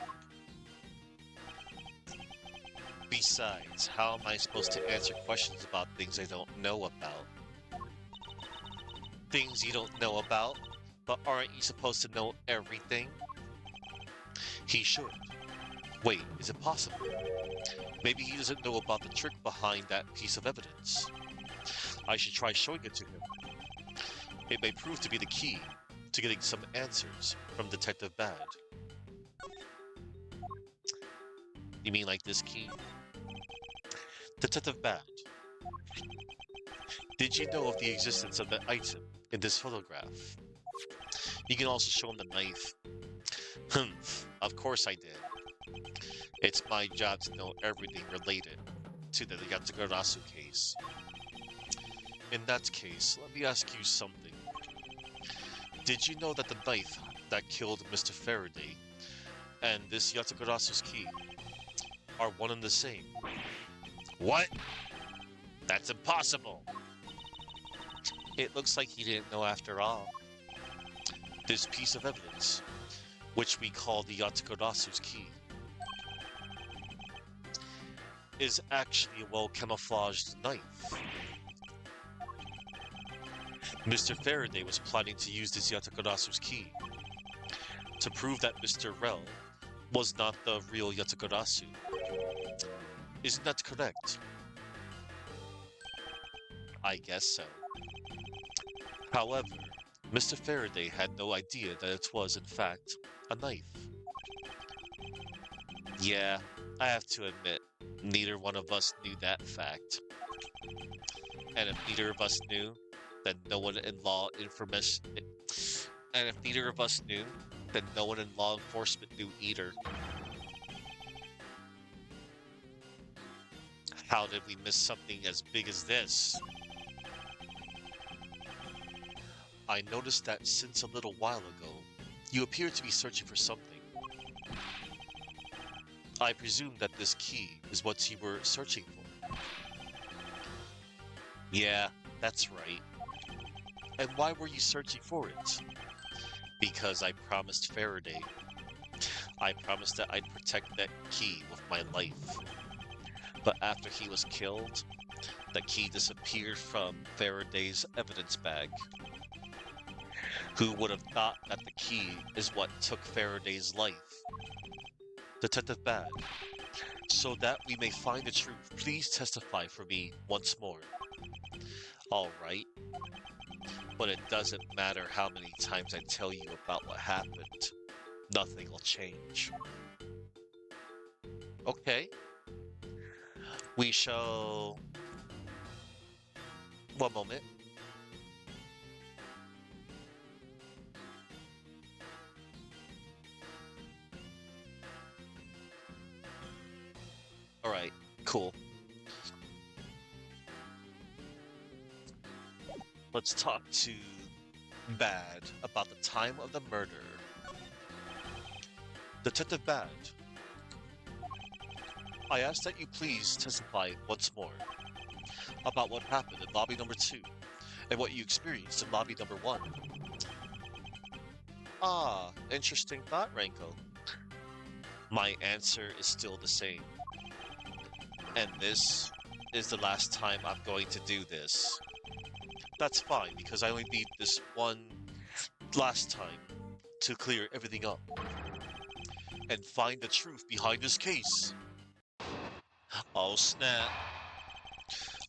Besides, how am I supposed to answer questions about things I don't know about? Things you don't know about? But aren't you supposed to know everything? He should. Wait, is it possible? Maybe he doesn't know about the trick behind that piece of evidence. I should try showing it to him. It may prove to be the key to getting some answers from Detective Bad. You mean like this key? Detective Bad, did you know of the existence of the item in this photograph? You can also show him the knife. Of course I did. It's my job to know everything related. to the Yatagarasu case. In that case, let me ask you something. Did you know that the knife that killed Mr. Faraday and this Yatagarasu's key are one and the same? What? That's impossible. It looks like he didn't know after all. This piece of evidence, which we call the Yatagarasu's key, is actually a well-camouflaged knife. Mr. Faraday was planning to use this Yatagarasu's key to prove that Mr. Rel was not the real Yatagarasu. Isn't that correct? I guess so. However, Mr. Faraday had no idea that it was, in fact, a knife. Yeah, I have to admit, neither one of us knew that fact. And if neither of us knew, then no one in law information. And if neither of us knew, then no one in law enforcement knew either. How did we miss something as big as this? I noticed that since a little while ago, you appear to be searching for something. I presume that this key is what you were searching for. Yeah, that's right. And why were you searching for it? Because I promised Faraday. I promised that I'd protect that key with my life. But after he was killed, the key disappeared from Faraday's evidence bag. Who would have thought that the key is what took Faraday's life? Detective Bad, so that we may find the truth, please testify for me once more. Alright. But it doesn't matter how many times I tell you about what happened. Nothing will change. Okay. We shall... One moment. Alright, cool. Let's talk to Bad about the time of the murder. Detective Bad, I ask that you please testify once more about what happened in lobby number 2 and what you experienced in lobby number 1. Ah, interesting thought, Ranko. My answer is still the same. And this is the last time I'm going to do this. That's fine, because I only need this one last time to clear everything up and find the truth behind this case. Oh snap.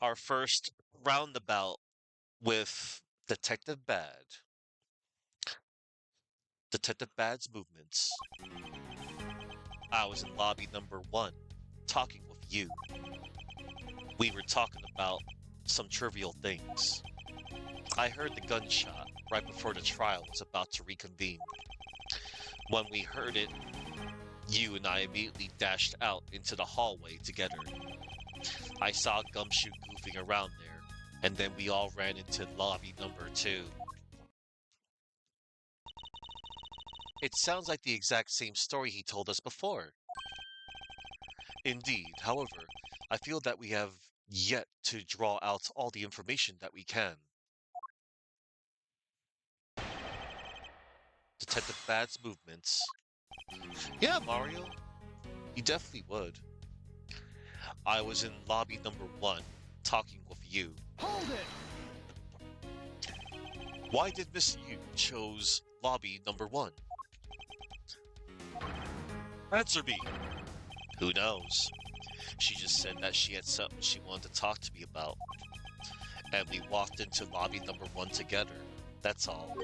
Our first roundabout with Detective Bad. Detective Bad's movements. I was in lobby number 1, talking with you. We were talking about some trivial things. I heard the gunshot right before the trial was about to reconvene. When we heard it, you and I immediately dashed out into the hallway together. I saw Gumshoe goofing around there, and then we all ran into lobby number 2. It sounds like the exact same story he told us before. Indeed, however, I feel that we have yet to draw out all the information that we can. Detective Bad's movements. Yeah, Mario, you definitely would. I was in lobby number 1, talking with you. Hold it! Why did Miss Yu chose lobby number 1? Answer me! Who knows? She just said that she had something she wanted to talk to me about. And we walked into lobby number 1 together. That's all.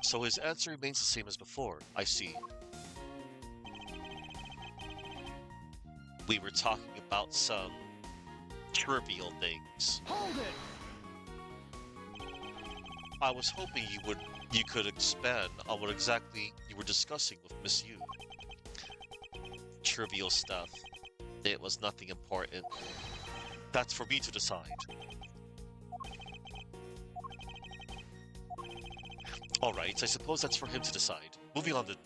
So his answer remains the same as before, I see. We were talking about some trivial things. Hold it! I was hoping you could expand on what exactly you were discussing with Miss Yu. Trivial stuff. It was nothing important. That's for me to decide. All right, I suppose that's for him to decide. Moving on then.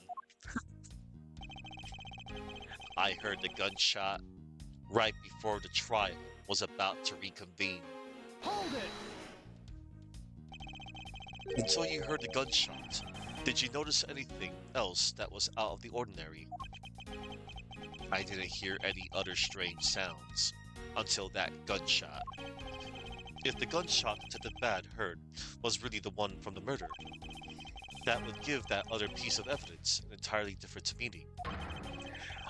I heard the gunshot right before the trial was about to reconvene. Hold it! Until you heard the gunshot, did you notice anything else that was out of the ordinary? I didn't hear any other strange sounds until that gunshot. If the gunshot Detective Bad heard was really the one from the murder, that would give that other piece of evidence an entirely different meaning.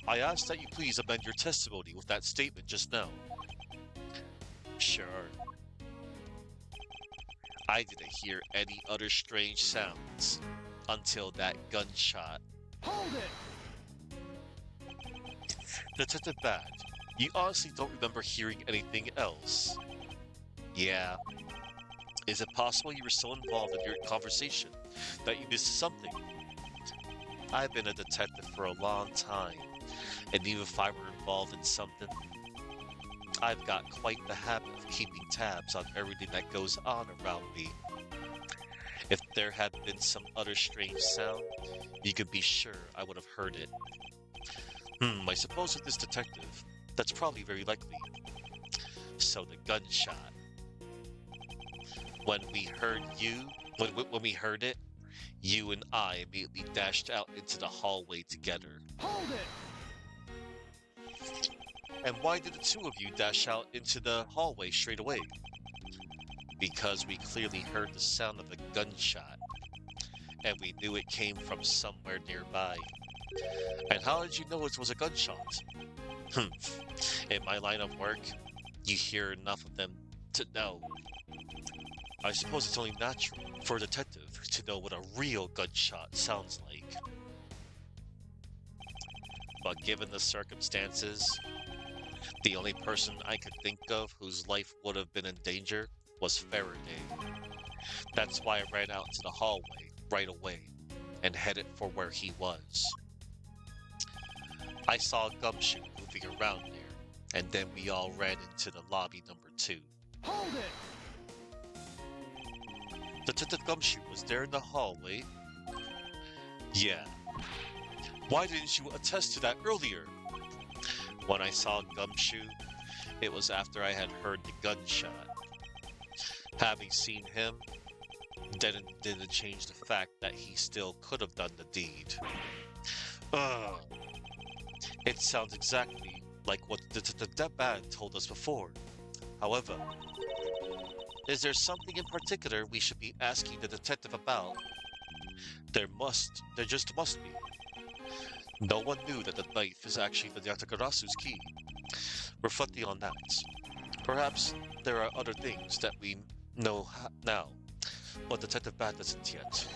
I ask that you please amend your testimony with that statement just now. Sure. I didn't hear any other strange sounds until that gunshot. Hold it! Detective Bad, you honestly don't remember hearing anything else? Yeah. Is it possible you were so involved in your conversation that you missed something? I've been a detective for a long time, and even if I were involved in something, I've got quite the habit of keeping tabs on everything that goes on around me. If there had been some other strange sound, you could be sure I would have heard it. I suppose with this detective, that's probably very likely. So the gunshot. When we heard you, when we heard it, you and I immediately dashed out into the hallway together. Hold it! And why did the two of you dash out into the hallway straight away? Because we clearly heard the sound of a gunshot, and we knew it came from somewhere nearby. And how did you know it was a gunshot? In my line of work, you hear enough of them to know. I suppose it's only natural for a detective to know what a real gunshot sounds like. But given the circumstances, the only person I could think of whose life would have been in danger was Faraday. That's why I ran out into the hallway right away and headed for where he was. I saw Gumshoe moving around there, and then we all ran into the lobby number 2. Hold it! Detective Gumshoe was there in the hallway. Yeah. Why didn't you attest to that earlier? When I saw Gumshoe, it was after I had heard the gunshot. Having seen him didn't change the fact that he still could have done the deed. Ugh. It sounds exactly like what the Bad told us before. However, is there something in particular we should be asking the detective about? There just must be. No one knew that the knife is actually the Yatakarasu's key. Reflecting on that, perhaps there are other things that we know now, but Detective Bad doesn't yet.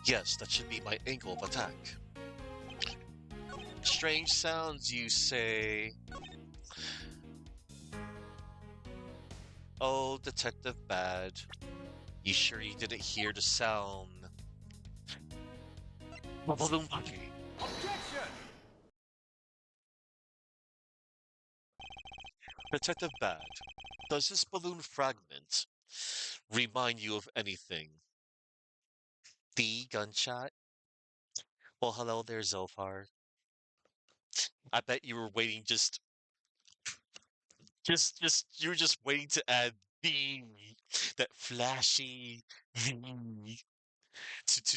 Yes, that should be my angle of attack. Strange sounds, you say? Oh, Detective Bad, you sure you didn't hear the sound? Objection! Detective Bad, does this balloon fragment remind you of anything? The gunshot? Well, hello there, Zophar. I bet you were waiting you were just waiting to add the, that flashy the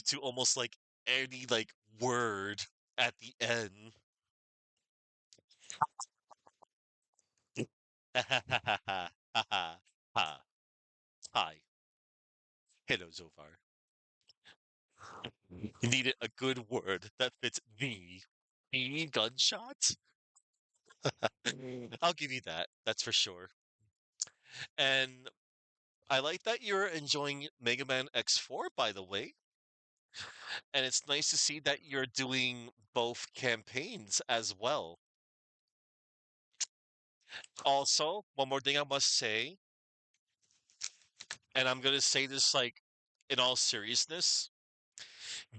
to almost like any like word at the end. Hi, hello, Zophar. You needed a good word that fits the gunshot. I'll give you that. That's for sure. And I like that you're enjoying Mega Man X4, by the way. And it's nice to see that you're doing both campaigns as well. Also, one more thing I must say, and I'm gonna say this like in all seriousness.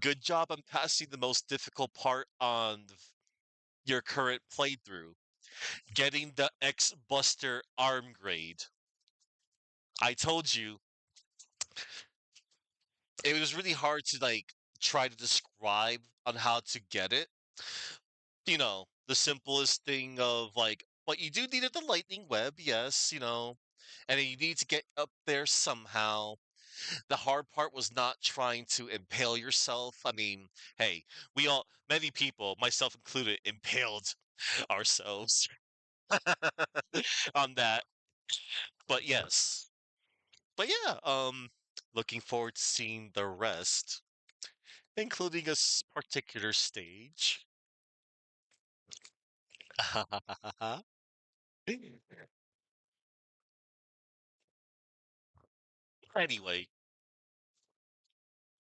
Good job on passing the most difficult part on your current playthrough, getting the X-Buster arm grade. I told you it was really hard to like try to describe on how to get it. The simplest thing of like, but you do need the lightning web, yes, and then you need to get up there somehow. The hard part was not trying to impale yourself. I mean, hey, many people, myself included, impaled ourselves on that. But yes. But yeah, looking forward to seeing the rest, including a particular stage. Anyway,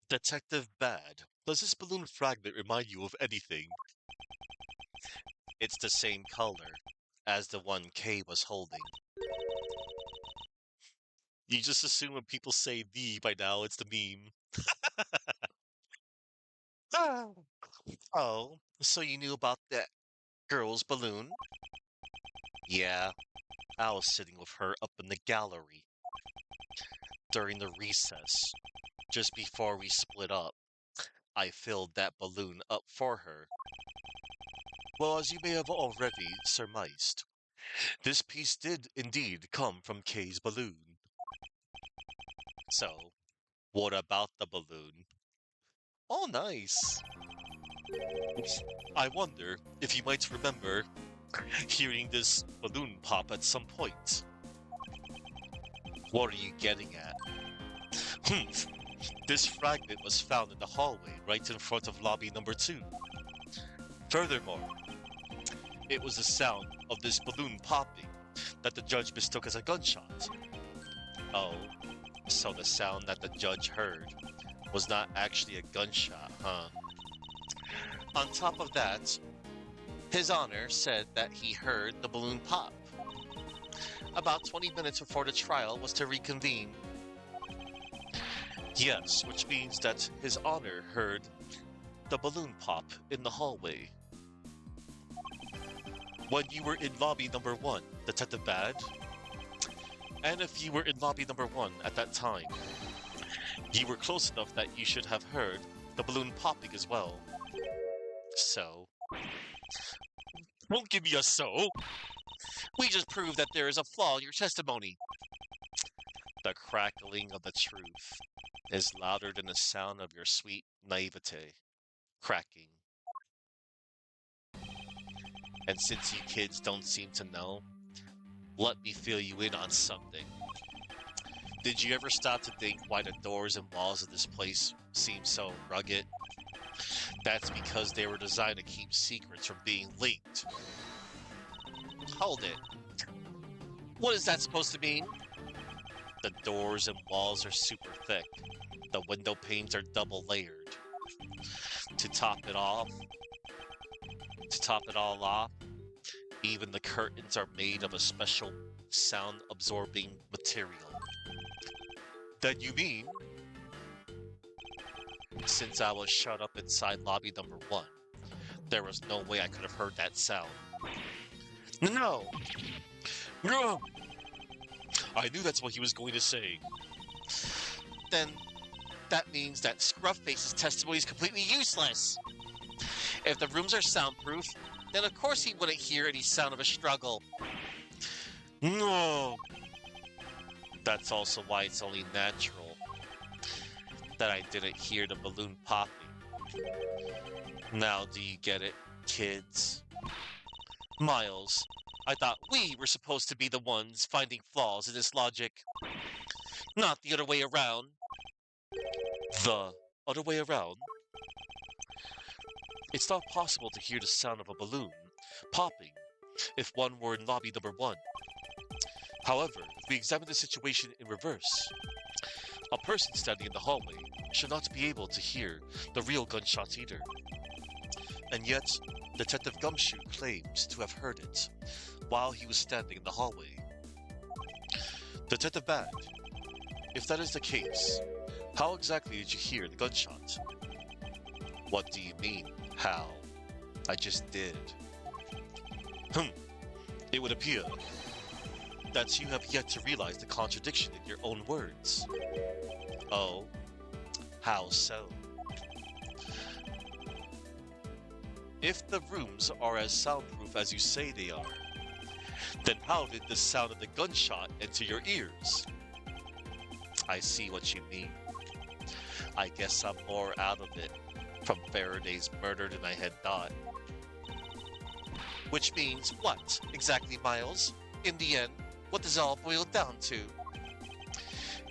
Detective Bad, does this balloon fragment remind you of anything? It's the same color as the one Kay was holding. You just assume when people say the by now, it's the meme. Ah. Oh, so you knew about that girl's balloon? Yeah, I was sitting with her up in the gallery during the recess. Just before we split up, I filled that balloon up for her. Well, as you may have already surmised, this piece did indeed come from Kay's balloon. So, what about the balloon? Oh, nice. I wonder if you might remember hearing this balloon pop at some point. What are you getting at? Humph. This fragment was found in the hallway right in front of lobby number 2. Furthermore, it was the sound of this balloon popping that the judge mistook as a gunshot. Oh, so the sound that the judge heard was not actually a gunshot, huh? On top of that, His Honor said that he heard the balloon pop. About 20 minutes before the trial was to reconvene. Yes, which means that His Honor heard the balloon pop in the hallway. When you were in lobby number 1, Detective Bad, and if you were in lobby number 1 at that time, you were close enough that you should have heard the balloon popping as well. So? Don't give me a so! We just proved that there is a flaw in your testimony. The crackling of the truth is louder than the sound of your sweet naivete. Cracking. And since you kids don't seem to know, let me fill you in on something. Did you ever stop to think why the doors and walls of this place seem so rugged? That's because they were designed to keep secrets from being leaked. Hold it. What is that supposed to mean? The doors and walls are super thick. The window panes are double layered. To top it all off, even the curtains are made of a special sound-absorbing material. Then you mean, since I was shut up inside lobby number 1, there was no way I could have heard that sound. No! No! I knew that's what he was going to say. Then that means that Scruffface's testimony is completely useless. If the rooms are soundproof, then of course he wouldn't hear any sound of a struggle. No! That's also why it's only natural that I didn't hear the balloon popping. Now do you get it, kids? Miles, I thought we were supposed to be the ones finding flaws in this logic. Not the other way around. The other way around? It's not possible to hear the sound of a balloon popping if one were in lobby number 1. However, if we examine the situation in reverse, a person standing in the hallway should not be able to hear the real gunshots either. And yet, Detective Gumshoe claims to have heard it while he was standing in the hallway. Detective Bad, if that is the case, how exactly did you hear the gunshot? What do you mean, how? I just did. Hmm, it would appear that you have yet to realize the contradiction in your own words. Oh, how so? If the rooms are as soundproof as you say they are, then how did the sound of the gunshot enter your ears? I see what you mean. I guess I'm more out of it from Faraday's murder than I had thought. Which means what exactly, Miles? In the end, what does it all boil down to?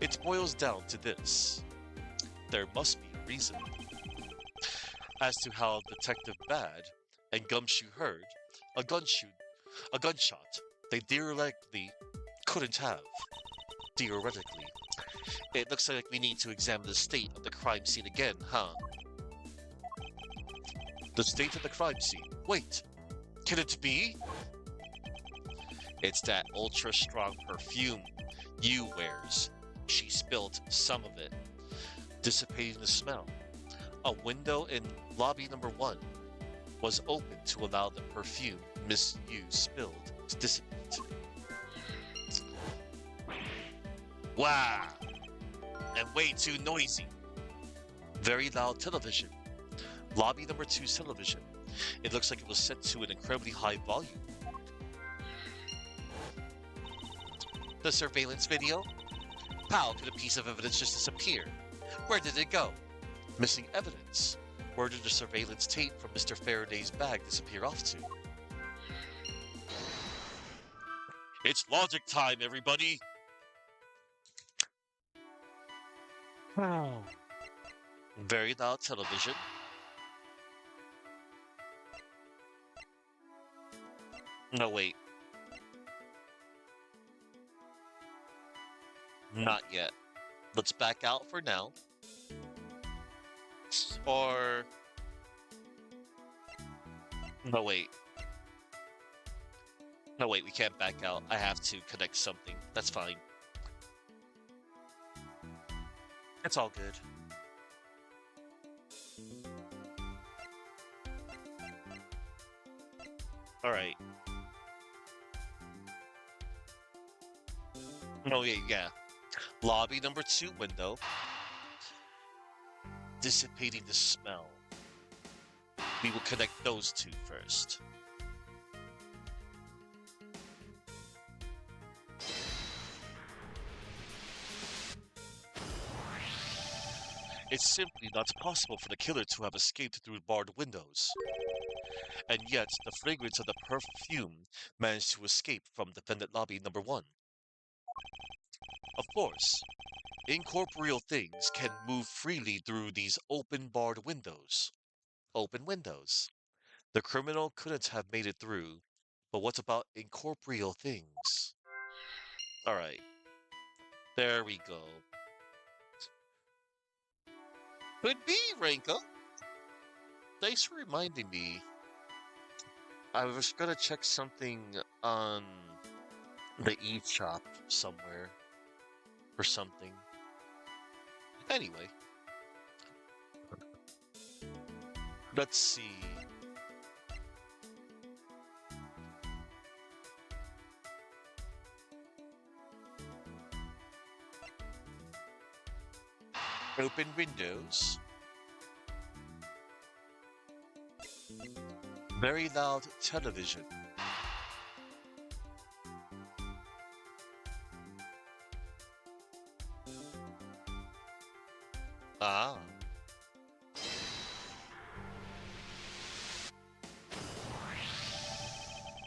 It boils down to this. There must be a reason. As to how Detective Bad and Gumshoe heard a a gunshot they theoretically couldn't have. Theoretically. It looks like we need to examine the state of the crime scene again, huh? The state of the crime scene? Wait, can it be? It's that ultra strong perfume you wears. She spilled some of it, dissipating the smell. A window in lobby number 1 was open to allow the perfume Miss Yu spilled to dissipate. Wow! And way too noisy. Very loud television. Lobby number 2's television. It looks like it was set to an incredibly high volume. The surveillance video? How could a piece of evidence just disappear? Where did it go? Missing evidence. Where did the surveillance tape from Mr. Faraday's bag disappear off to? It's logic time, everybody! Very loud television. No, wait. Not yet. Let's back out for now. Or... No, wait. No, wait, we can't back out. I have to connect something. That's fine. It's all good. Alright. No, yeah. Lobby number 2 window. Dissipating the smell. We will connect those two first. It's simply not possible for the killer to have escaped through barred windows. And yet, the fragrance of the perfume managed to escape from defendant lobby number 1. Of course, incorporeal things can move freely through these open barred windows. Open windows. The criminal couldn't have made it through, but what about incorporeal things? Alright, there we go. Could be, Renko. Thanks for reminding me. I was gonna check something on the e-shop somewhere or something. Anyway, let's see. Open windows. Very loud television. Ah.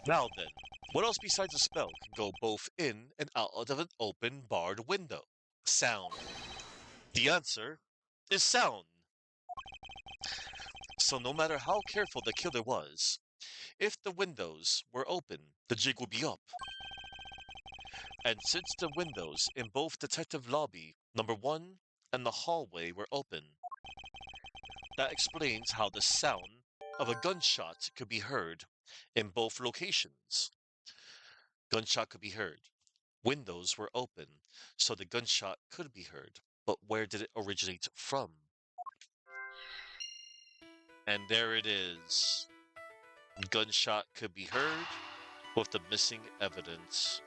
Now then, what else besides a spell can go both in and out of an open barred window? Sound. The answer is sound. So no matter how careful the killer was, if the windows were open, the jig would be up. And since the windows in both Detective Lobby number 1 and the hallway were open, that explains how the sound of a gunshot could be heard in both locations. Gunshot could be heard. Windows were open, so the gunshot could be heard. But where did it originate from? And there it is. Gunshot could be heard. with the missing evidence.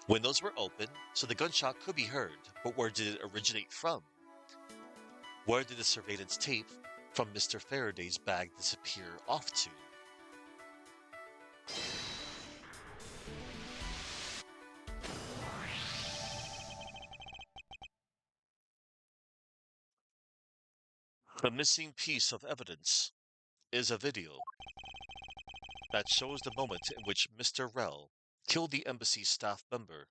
Windows were open, so the gunshot could be heard, but where did it originate from? Where did the surveillance tape from Mr. Faraday's bag disappear off to? The missing piece of evidence is a video that shows the moment in which Mr. Rell killed the embassy staff member.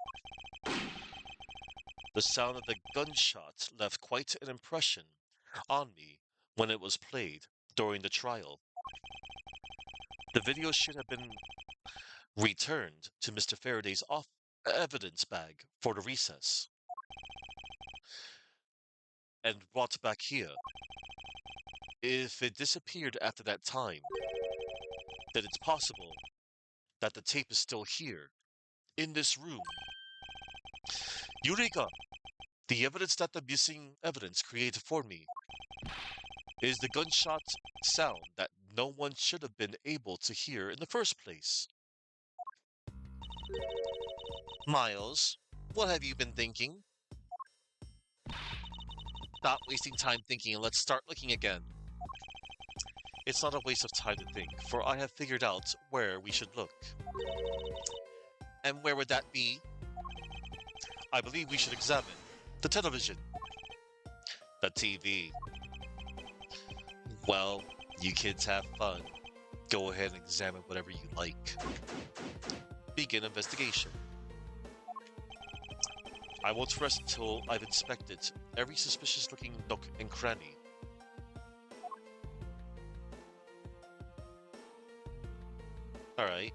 The sound of the gunshot left quite an impression on me when it was played during the trial. The video should have been returned to Mr. Faraday's evidence bag for the recess and brought back here. If it disappeared after that time, then it's possible that the tape is still here, in this room. Eureka! The evidence that the missing evidence created for me is the gunshot sound that no one should have been able to hear in the first place. Miles, what have you been thinking? Stop wasting time thinking and let's start looking again. It's not a waste of time to think, for I have figured out where we should look. And where would that be? I believe we should examine the television. The TV. Well, you kids have fun. Go ahead and examine whatever you like. Begin investigation. I won't rest until I've inspected every suspicious-looking nook and cranny. Alright,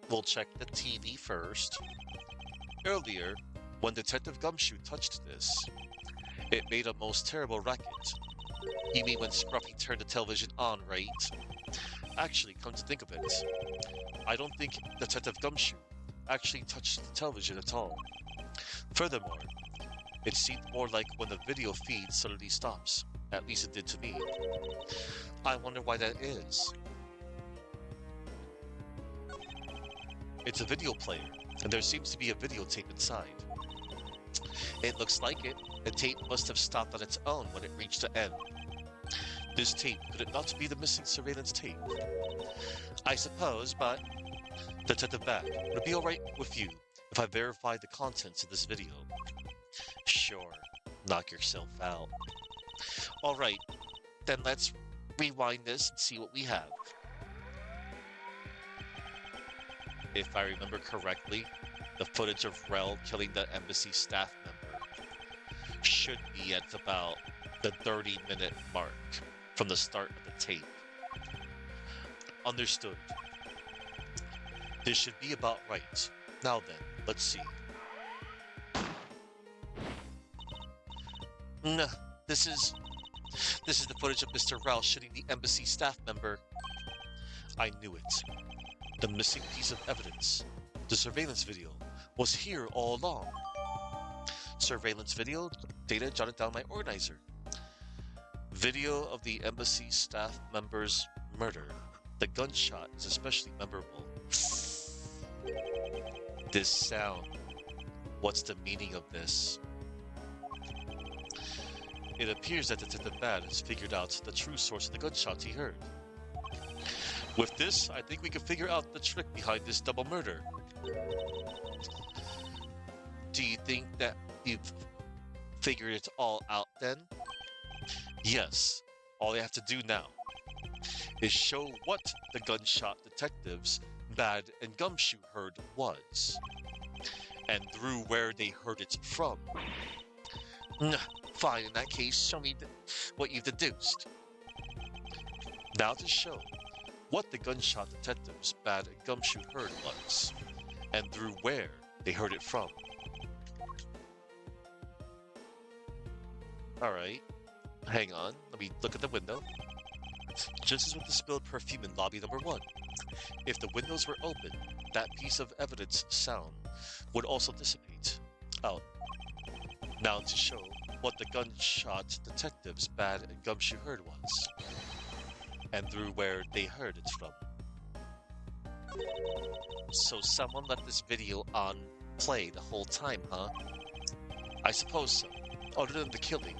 we'll check the TV first. Earlier, when Detective Gumshoe touched this, it made a most terrible racket. You mean when Scruffy turned the television on, right? Actually, come to think of it, I don't think Detective Gumshoe actually touched the television at all. Furthermore, it seemed more like when the video feed suddenly stops. At least it did to me. I wonder why that is. It's a video player, and there seems to be a videotape inside. It looks like it. The tape must have stopped on its own when it reached the end. This tape, could it not be the missing surveillance tape? I suppose, but... Detective Bat, would it be alright with you if I verified the contents of this video? Sure. Knock yourself out. Alright, then let's rewind this and see what we have. If I remember correctly, the footage of Rell killing the embassy staff member should be at about the 30-minute mark from the start of the tape. Understood. This should be about right. Now then, let's see. Nah, this is the footage of Mr. Rell shooting the embassy staff member. I knew it. The missing piece of evidence, the surveillance video, was here all along. Surveillance video data jotted down my organizer. Video of the embassy staff member's murder. The gunshot is especially memorable. This sound. What's the meaning of this? It appears that Detective Bad has figured out the true source of the gunshots he heard. With this, I think we can figure out the trick behind this double murder. Do you think that you've figured it all out then? Yes. All I have to do now is show what the gunshot detectives Bad and Gumshoe heard was, and through where they heard it from. Fine, in that case, show me what you've deduced. Now to show what the gunshot detectives Bad and Gumshoe heard was, and through where they heard it from. Alright, hang on, let me look at the window. Just as with the spilled perfume in lobby number 1. If the windows were open, that piece of evidence sound would also dissipate out. Now to show what the gunshot detectives Bad and Gumshoe heard was, and through where they heard it from. So someone left this video on play the whole time, huh? I suppose so. Other than the killing,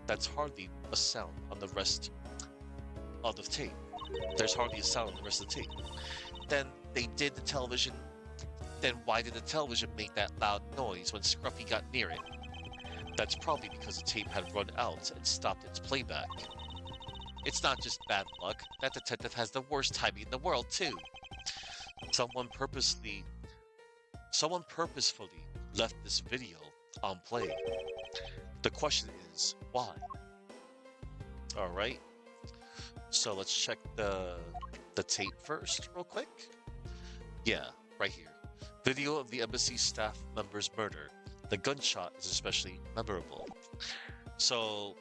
that's hardly a sound on the rest of the tape. There's hardly a sound on the rest of the tape. Then they did the television. Then why did the television make that loud noise when Scruffy got near it? That's probably because the tape had run out and stopped its playback. It's not just bad luck. That detective has the worst timing in the world, too. Someone purposely Someone purposefully left this video on play. The question is, why? Alright, so let's check the tape first, real quick. Yeah, right here. Video of the embassy staff member's murder. The gunshot is especially memorable. So,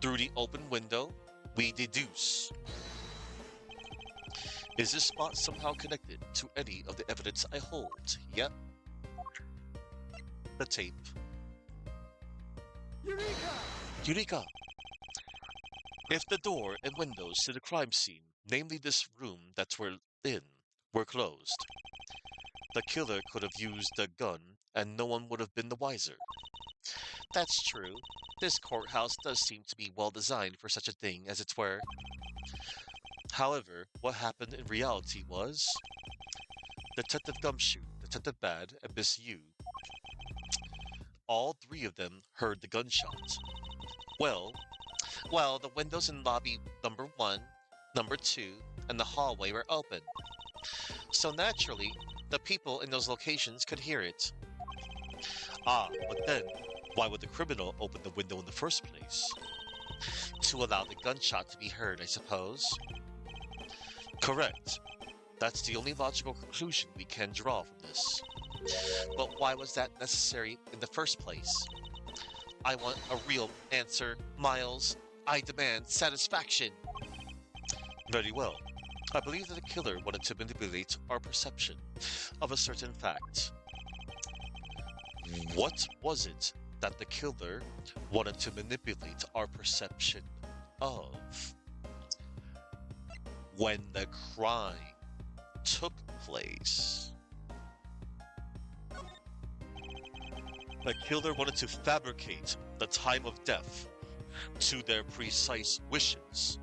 through the open window, we deduce. Is this spot somehow connected to any of the evidence I hold? Yep. The tape. Eureka! Eureka! If the door and windows to the crime scene, namely this room that we're in, were closed, the killer could have used the gun and no one would have been the wiser. That's true. This courthouse does seem to be well designed for such a thing, as it were. However, what happened in reality was Detective Gumshoe, Detective Bad, and Miss Yu, all three of them heard the gunshot. Well, the windows in lobby number 1, number 2, and the hallway were open. So naturally, the people in those locations could hear it. Ah, but then, why would the criminal open the window in the first place? To allow the gunshot to be heard, I suppose. Correct. That's the only logical conclusion we can draw from this. But why was that necessary in the first place? I want a real answer, Miles. I demand satisfaction. Very well. I believe that the killer wanted to manipulate our perception of a certain fact. What was it that the killer wanted to manipulate our perception of? When the crime took place. The killer wanted to fabricate the time of death to their precise wishes.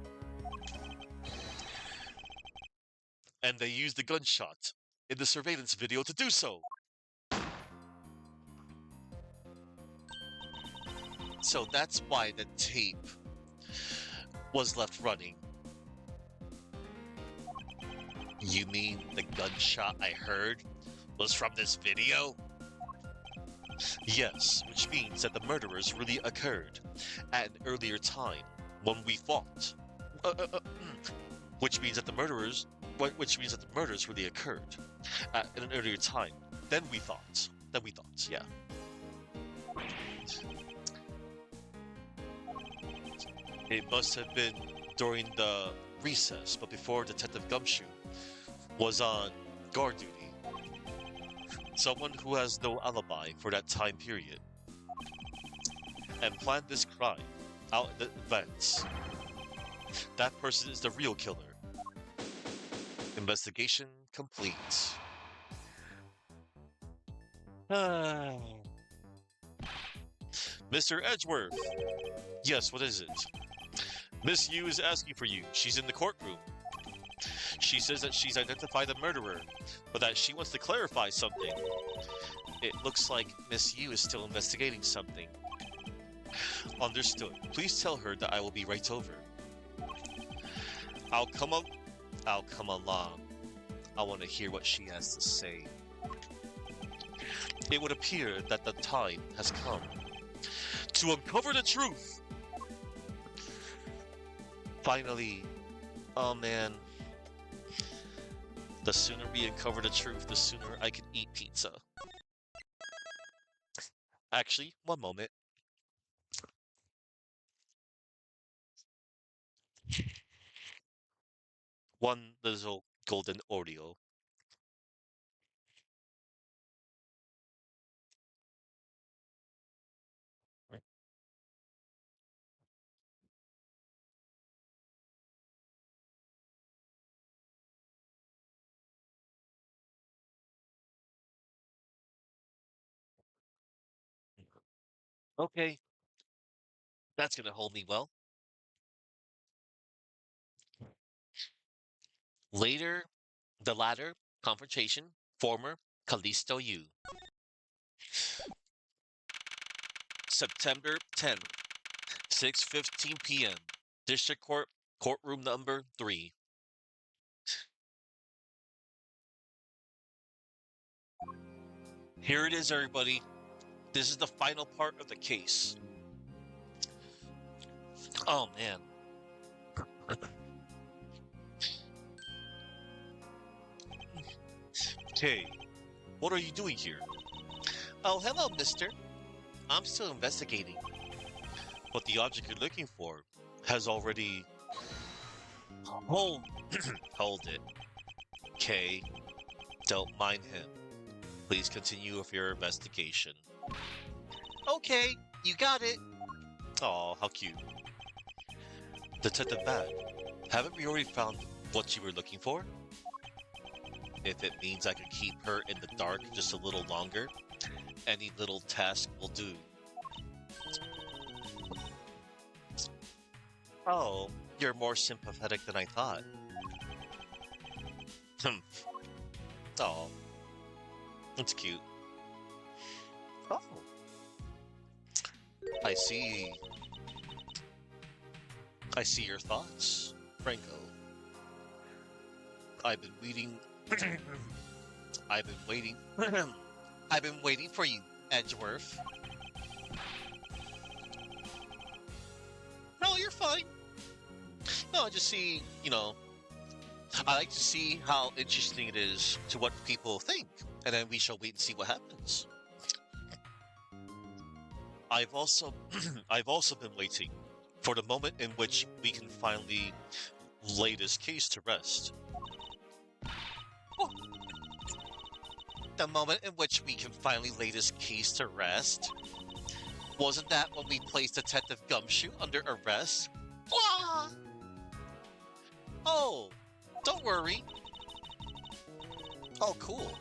And they used the gunshot in the surveillance video to do so. So that's why the tape was left running. You mean the gunshot I heard was from this video? Yes, which means that the murderers really occurred at an earlier time when we fought. Which means that the murders really occurred at an earlier time than we thought. Yeah. It must have been during the recess, but before Detective Gumshoe was on guard duty. Someone who has no alibi for that time period. And planned this crime out in advance. That person is the real killer. Investigation complete. Mr. Edgeworth! Yes, what is it? Miss Yu is asking for you. She's in the courtroom. She says that she's identified the murderer, but that she wants to clarify something. It looks like Miss Yu is still investigating something. Understood. Please tell her that I will be right over. I'll come along. I want to hear what she has to say. It would appear that the time has come to uncover the truth. Finally. Oh man. The sooner we uncover the truth, the sooner I can eat pizza. Actually, one moment. One little golden Oreo. Okay, that's gonna hold me well. Later, the latter confrontation, former Callisto U. September 10th, 6:15 p.m. District Court, courtroom number 3. Here it is, everybody. This is the final part of the case. Oh, man. Hey, what are you doing here? Oh, hello, mister. I'm still investigating. But the object you're looking for has already... Hold, hold it. Kay, don't mind him. Please continue with your investigation. Okay, you got it. Aw, how cute. Detective Bad, haven't we already found what you were looking for? If it means I can keep her in the dark just a little longer, any little task will do. Oh, you're more sympathetic than I thought. Hmm. Oh, that's cute. Oh, I see. I see your thoughts, Franco. I've been waiting. I've been waiting. I've been waiting for you, Edgeworth. No, you're fine. No, I just see, I like to see how interesting it is to what people think, and then we shall wait and see what happens. I've also, I've also been waiting for the moment in which we can finally lay this case to rest. Oh, the moment in which we can finally lay this case to rest? Wasn't that when we placed Detective Gumshoe under arrest? Blah! Oh, don't worry. Oh, cool.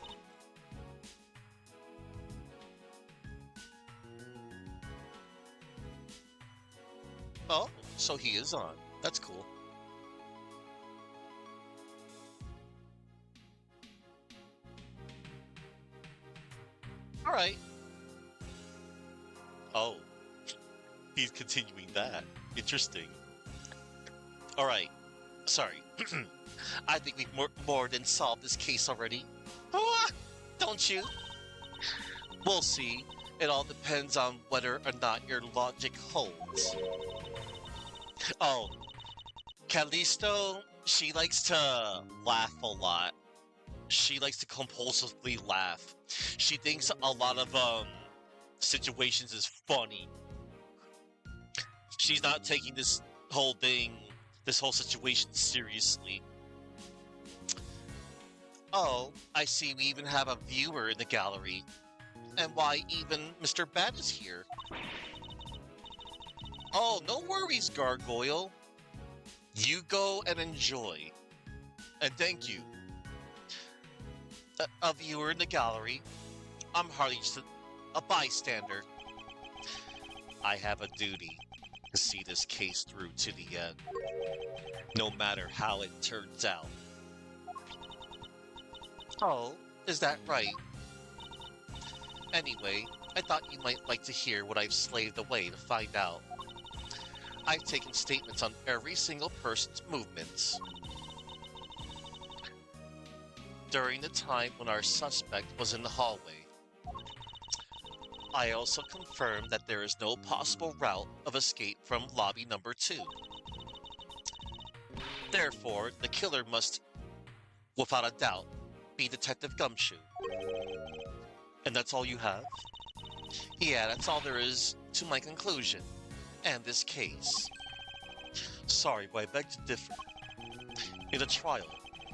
Oh, so he is on. That's cool. All right. Oh, he's continuing that. Interesting. All right. Sorry. I think we've more than solved this case already. Ah, don't you? We'll see. It all depends on whether or not your logic holds. Oh, Callisto, she likes to laugh a lot. She likes to compulsively laugh. She thinks a lot of situations is funny. She's not taking this whole thing, this whole situation seriously. Oh, I see we even have a viewer in the gallery. And why even Mr. Bat is here. Oh, no worries, Gargoyle. You go and enjoy. And thank you. A viewer in the gallery. I'm hardly just a bystander. I have a duty to see this case through to the end. No matter how it turns out. Oh, is that right? Anyway, I thought you might like to hear what I've slaved away to find out. I've taken statements on every single person's movements. During the time when our suspect was in the hallway. I also confirmed that there is no possible route of escape from lobby number 2. Therefore, the killer must, without a doubt, be Detective Gumshoe. And that's all you have? Yeah, that's all there is to my conclusion, and this case. Sorry, but I beg to differ. In a trial,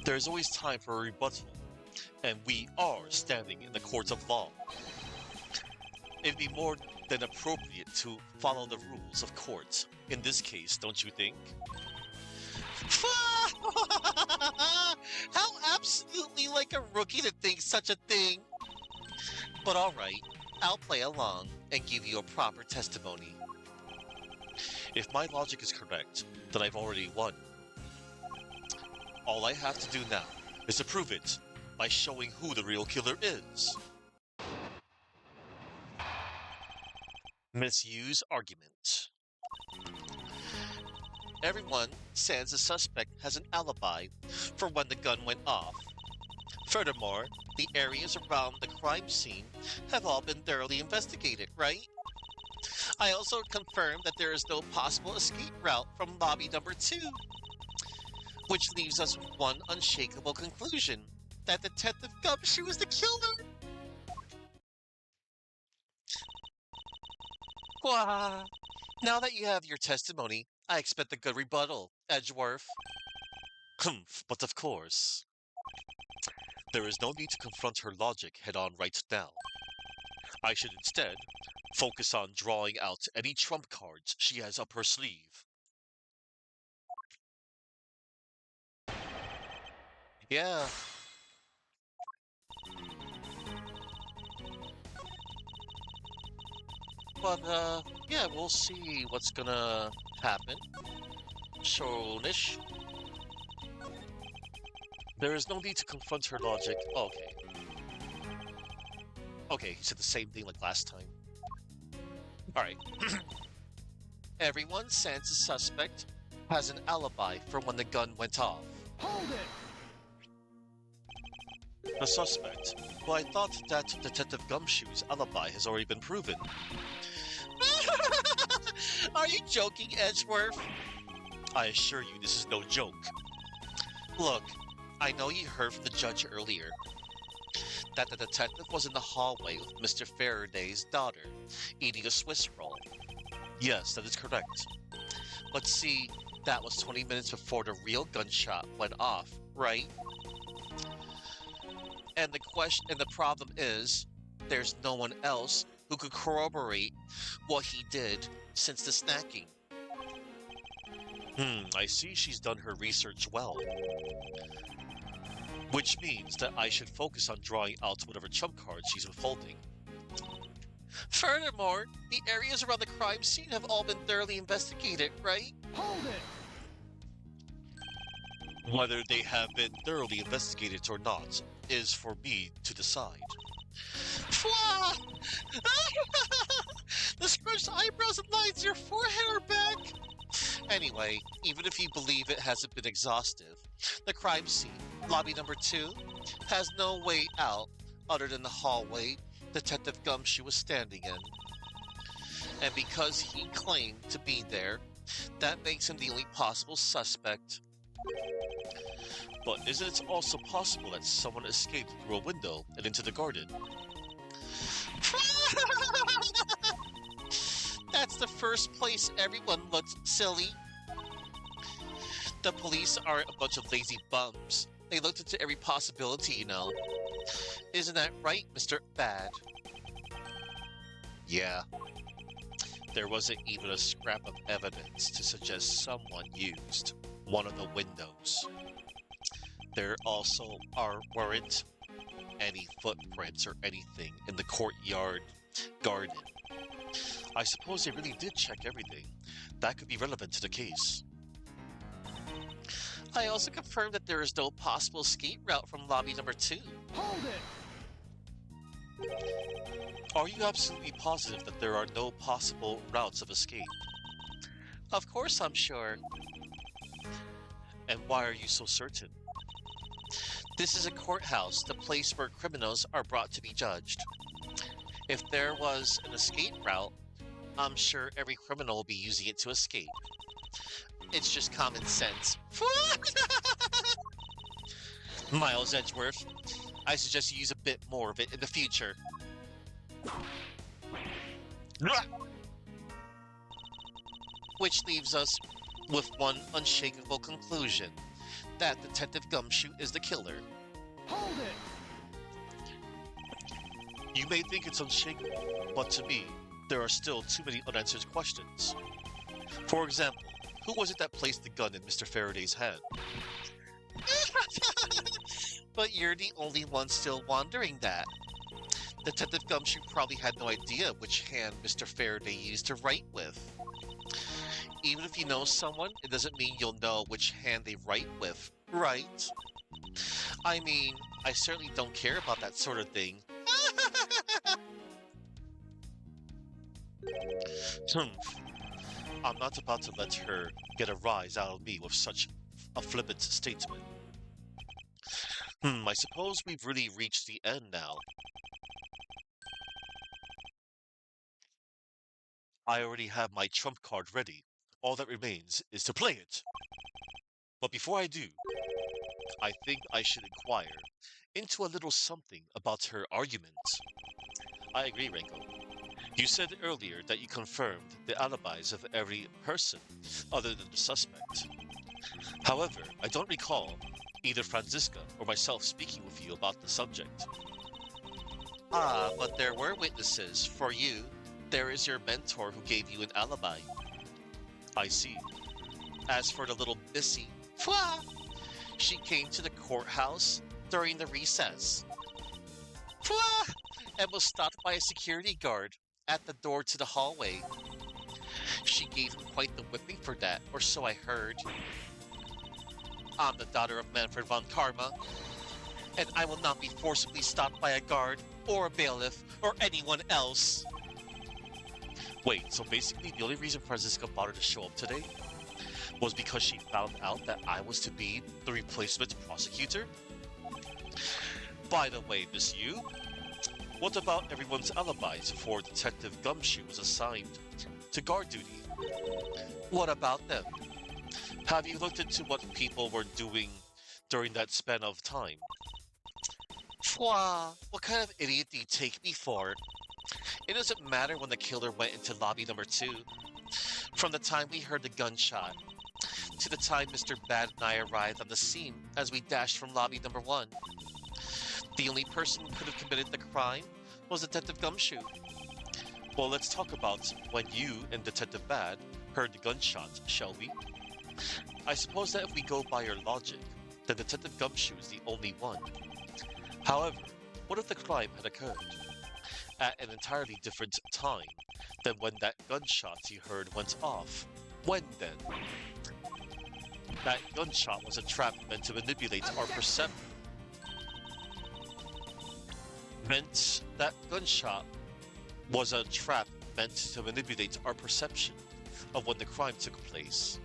there is always time for a rebuttal, and we are standing in the courts of law. It'd be more than appropriate to follow the rules of court in this case, don't you think? How absolutely like a rookie to think such a thing! But alright, I'll play along and give you a proper testimony. If my logic is correct, then I've already won. All I have to do now is to prove it by showing who the real killer is. Misuse argument. Everyone says the suspect has an alibi for when the gun went off. Furthermore, the areas around the crime scene have all been thoroughly investigated, right? I also confirm that there is no possible escape route from lobby number 2. Which leaves us with one unshakable conclusion, that Detective Gumshoe is the killer! Wah! Now that you have your testimony, I expect a good rebuttal, Edgeworth. Humph, but of course. There is no need to confront her logic head-on right now. I should instead focus on drawing out any trump cards she has up her sleeve. Yeah. But, yeah, we'll see what's gonna happen. Soonish. There is no need to confront her logic. Okay. Okay, he said the same thing like last time. Alright. Everyone says the suspect has an alibi for when the gun went off. Hold it! The suspect? Well, I thought that Detective Gumshoe's alibi has already been proven. Are you joking, Edgeworth? I assure you this is no joke. Look, I know you heard from the judge earlier that the detective was in the hallway with Mr. Faraday's daughter, eating a Swiss roll. Yes, that is correct. But see, that was 20 minutes before the real gunshot went off, right? And the problem is, there's no one else who could corroborate what he did since the snacking. I see she's done her research well. Which means that I should focus on drawing out whatever trump cards she's withholding. Furthermore, the areas around the crime scene have all been thoroughly investigated, right? Hold it! Whether they have been thoroughly investigated or not is for me to decide. Fwah! The scrunched eyebrows and lines in your forehead are back! Anyway, even if you believe it hasn't been exhaustive, the crime scene, lobby number 2, has no way out other than the hallway Detective Gumshoe was standing in. And because he claimed to be there, that makes him the only possible suspect. But isn't it also possible that someone escaped through a window and into the garden? That's the first place everyone looks silly. The police aren't a bunch of lazy bums. They looked into every possibility, you know. Isn't that right, Mr. Bad? Yeah. There wasn't even a scrap of evidence to suggest someone used one of the windows. There also weren't any footprints or anything in the courtyard garden. I suppose they really did check everything. That could be relevant to the case. I also confirmed that there is no possible escape route from lobby number 2. Hold it! Are you absolutely positive that there are no possible routes of escape? Of course I'm sure. And why are you so certain? This is a courthouse, the place where criminals are brought to be judged. If there was an escape route, I'm sure every criminal will be using it to escape. It's just common sense. Miles Edgeworth, I suggest you use a bit more of it in the future. Which leaves us with one unshakable conclusion, that Detective Gumshoe is the killer. Hold it! You may think it's unshakable, but to me, there are still too many unanswered questions. For example, who was it that placed the gun in Mr. Faraday's hand? But you're the only one still wondering that. Detective Gumshoe probably had no idea which hand Mr. Faraday used to write with. Even if you know someone, it doesn't mean you'll know which hand they write with, right? I mean, I certainly don't care about that sort of thing. Humph. I'm not about to let her get a rise out of me with such a flippant statement. I suppose we've really reached the end now. I already have my trump card ready. All that remains is to play it. But before I do, I think I should inquire into a little something about her argument. I agree, Reiko. You said earlier that you confirmed the alibis of every person other than the suspect. However, I don't recall either Franziska or myself speaking with you about the subject. Ah, but there were witnesses. For you, there is your mentor who gave you an alibi. I see. As for the little Missy, pwah, she came to the courthouse during the recess. Pwah, and was stopped by a security guard at the door to the hallway. She gave him quite the whipping for that, or so I heard. I'm the daughter of Manfred von Karma, and I will not be forcibly stopped by a guard, or a bailiff, or anyone else. Wait, so basically the only reason Franziska bothered to show up today was because she found out that I was to be the replacement prosecutor? By the way, Miss Yu, what about everyone's alibis before Detective Gumshoe was assigned to guard duty? What about them? Have you looked into what people were doing during that span of time? Pwah, what kind of idiot do you take me for? It doesn't matter when the killer went into lobby number 2. From the time we heard the gunshot, to the time Mr. Bad and I arrived on the scene as we dashed from lobby number 1. The only person who could have committed the crime was Detective Gumshoe. Well, let's talk about when you and Detective Bad heard the gunshot, shall we? I suppose that if we go by your logic, then Detective Gumshoe is the only one. However, what if the crime had occurred at an entirely different time than when that gunshot you heard went off? When then? That gunshot was a trap meant to manipulate our perception. That gunshot was a trap meant to manipulate our perception of when the crime took place.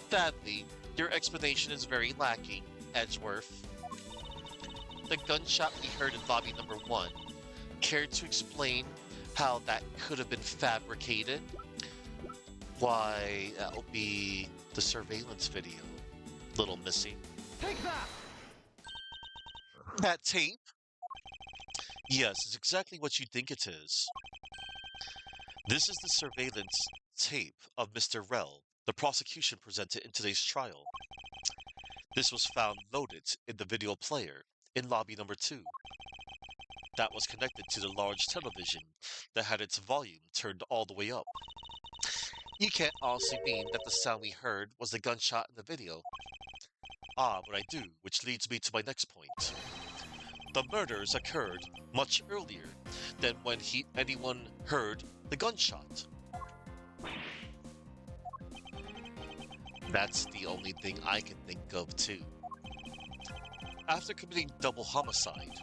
Sadly, your explanation is very lacking, Edgeworth. The gunshot we heard in lobby number 1. Care to explain how that could have been fabricated? Why, that will be the surveillance video, little Missy. Take that! That tape? Yes, it's exactly what you think it is. This is the surveillance tape of Mr. Rell, the prosecution presented in today's trial. This was found loaded in the video player in lobby number 2. That was connected to the large television that had its volume turned all the way up. You can't also mean that the sound we heard was the gunshot in the video. Ah, but I do, which leads me to my next point. The murders occurred much earlier than when anyone heard the gunshot. That's the only thing I can think of too. After committing double homicide,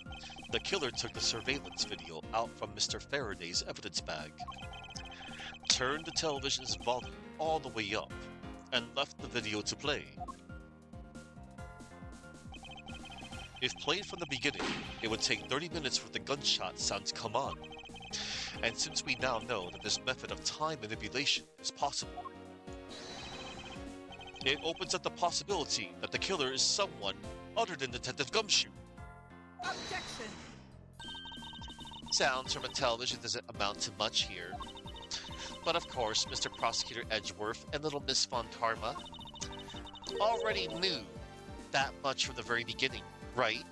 the killer took the surveillance video out from Mr. Faraday's evidence bag, turned the television's volume all the way up, and left the video to play. If played from the beginning, it would take 30 minutes for the gunshot sound to come on. And since we now know that this method of time manipulation is possible, it opens up the possibility that the killer is someone other than Detective Gumshoe. Objection! Sounds from a television doesn't amount to much here. But of course, Mr. Prosecutor Edgeworth and little Miss Von Karma already knew that much from the very beginning, right?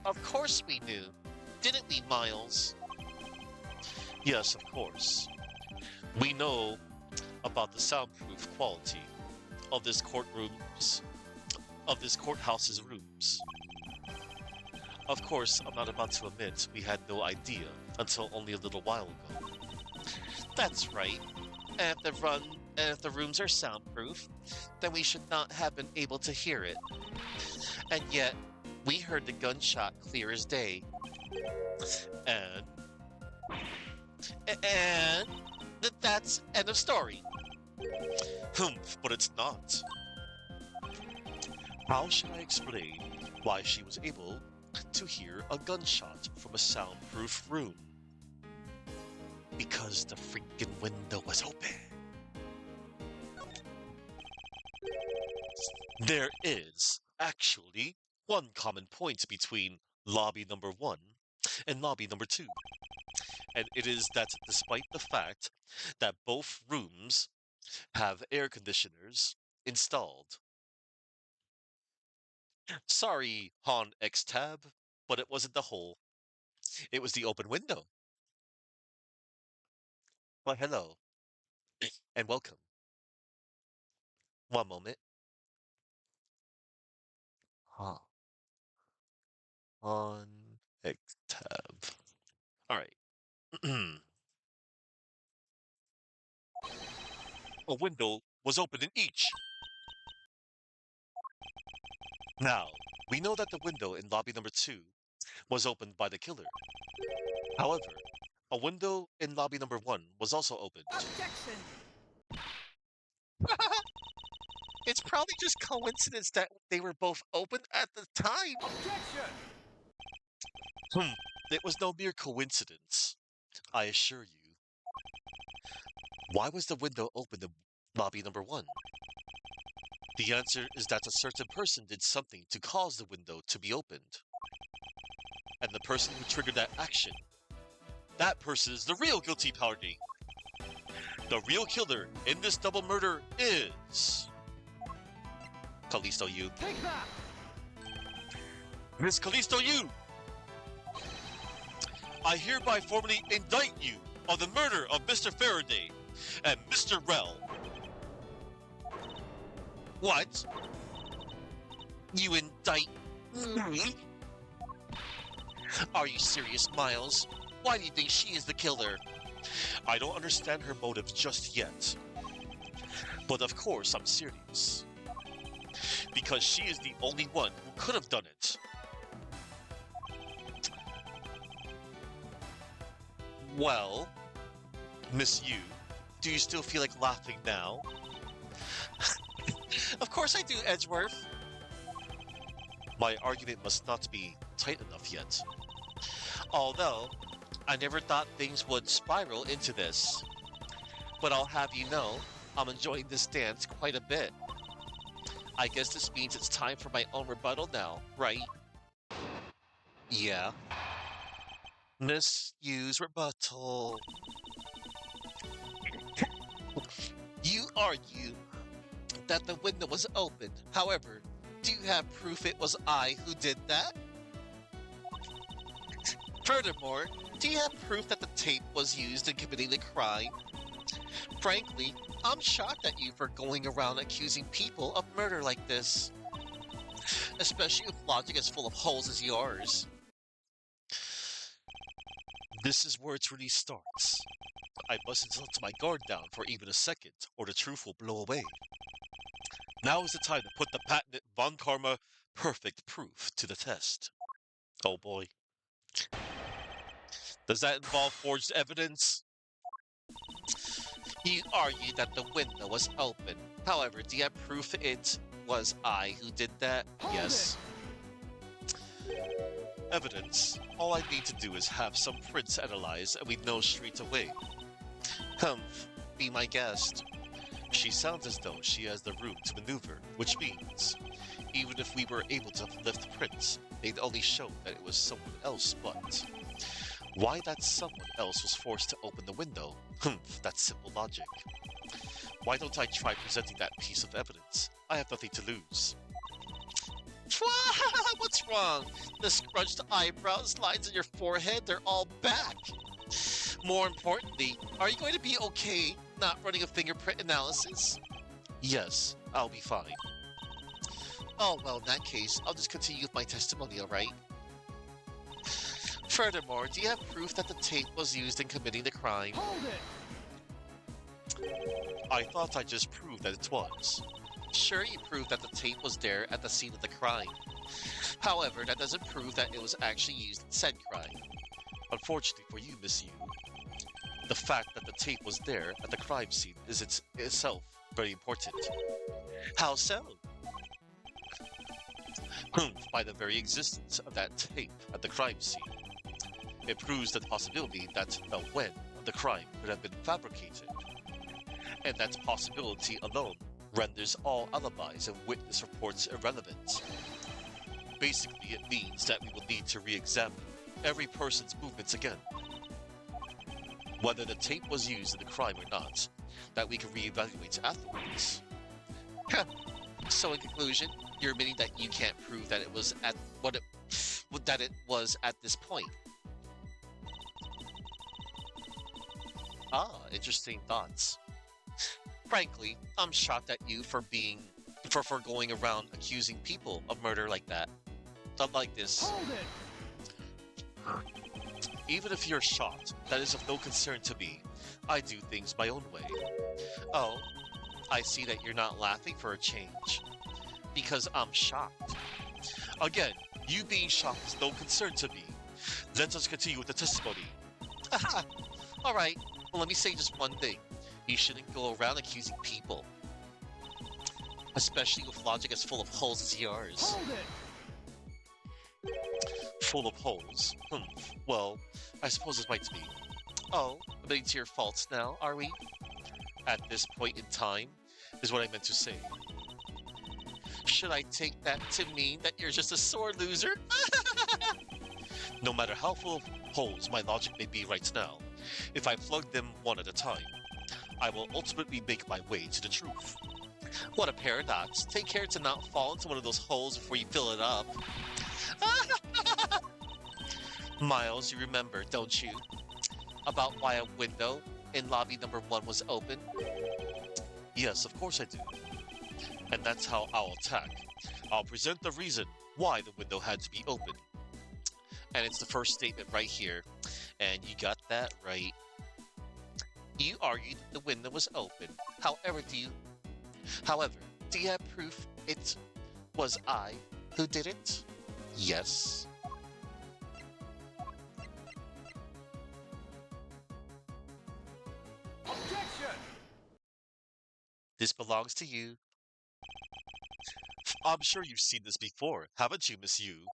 Of course we knew. Didn't we, Miles? Yes, of course. We know about the soundproof quality of this courthouse's rooms. Of course, I'm not about to admit we had no idea until only a little while ago. That's right. And if the rooms are soundproof, then we should not have been able to hear it. And yet, we heard the gunshot clear as day. And and that's end of story. But it's not. How should I explain why she was able to hear a gunshot from a soundproof room? Because the freaking window was open. There is actually one common point between lobby number 1 and lobby number 2, and it is that despite the fact that both rooms have air conditioners installed. Sorry, Han X Tab, but it wasn't the hole. It was the open window. Well, hello, and welcome. One moment. Huh. Han X Tab. All right. A window was open in each. Now, we know that the window in lobby number 2 was opened by the killer. However, a window in lobby number 1 was also opened. Objection! It's probably just coincidence that they were both open at the time. Objection! It was no mere coincidence, I assure you. Why was the window open in lobby number 1? The answer is that a certain person did something to cause the window to be opened. And the person who triggered that action, that person is the real guilty party. The real killer in this double murder is Callisto Yu. Take that! Miss Callisto Yu! I hereby formally indict you on the murder of Mr. Faraday and Mr. Rell. What? You indict me? Are you serious, Miles? Why do you think she is the killer? I don't understand her motive just yet. But of course I'm serious. Because she is the only one who could have done it. Well, Miss Yu, do you still feel like laughing now? Of course I do, Edgeworth. My argument must not be tight enough yet. Although, I never thought things would spiral into this. But I'll have you know, I'm enjoying this dance quite a bit. I guess this means it's time for my own rebuttal now, right? Yeah. Miss Yu's rebuttal. You argue that the window was open. However, do you have proof it was I who did that? Furthermore, do you have proof that the tape was used in committing the crime? Frankly, I'm shocked at you for going around accusing people of murder like this. Especially if logic is full of holes as yours. This is where it really starts. I mustn't let my guard down for even a second, or the truth will blow away. Now is the time to put the patented Von Karma perfect proof to the test. Oh boy. Does that involve forged evidence? You argue that the window was open. However, do you have proof it was I who did that? Hold Yes. Evidence. All I need to do is have some prints analyzed and we know straight away. Be my guest. She sounds as though she has the room to maneuver, which means, even if we were able to lift prints, they'd only show that it was someone else, but why that someone else was forced to open the window? That's simple logic. Why don't I try presenting that piece of evidence? I have nothing to lose. What's wrong? The scrunched eyebrows, lines on your forehead, they're all back. More importantly, are you going to be okay not running a fingerprint analysis? Yes, I'll be fine. Oh, well, in that case, I'll just continue with my testimony, alright? Furthermore, do you have proof that the tape was used in committing the crime? Hold it! I thought I just proved that it was. Sure, you proved that the tape was there at the scene of the crime. However, that doesn't prove that it was actually used in said crime. Unfortunately for you, Miss Yu, the fact that the tape was there at the crime scene is itself very important. How so? By the very existence of that tape at the crime scene. It proves the possibility that the when of the crime could have been fabricated. And that possibility alone renders all alibis and witness reports irrelevant. Basically, it means that we will need to re-examine every person's movements again. Whether the tape was used in the crime or not, that we can re-evaluate afterwards. So in conclusion, you're admitting that you can't prove that it was at that it was at this point. Ah, interesting thoughts. Frankly, I'm shocked at you for going around accusing people of murder like that. Not like this. Hold it! Even if you're shocked, that is of no concern to me. I do things my own way. Oh, I see that you're not laughing for a change. Because I'm shocked. Again, you being shocked is no concern to me. Let us continue with the testimony. Alright, well, let me say just one thing. You shouldn't go around accusing people. Especially with logic as full of holes as yours. Hold it! Full of holes? Well, I suppose it might be. Oh, admitting to your faults now, are we? At this point in time, is what I meant to say. Should I take that to mean that you're just a sore loser? No matter how full of holes my logic may be right now, if I plug them one at a time, I will ultimately make my way to the truth. What a paradox. Take care to not fall into one of those holes before you fill it up. Miles, you remember, don't you? About why a window in lobby number 1 was open? Yes, of course I do. And that's how I'll attack. I'll present the reason why the window had to be open. And it's the first statement right here. And you got that right. You argued that the window was open. However, do you have proof it was I who did it? Yes. Objection! This belongs to you. I'm sure you've seen this before, haven't you, Miss Yu?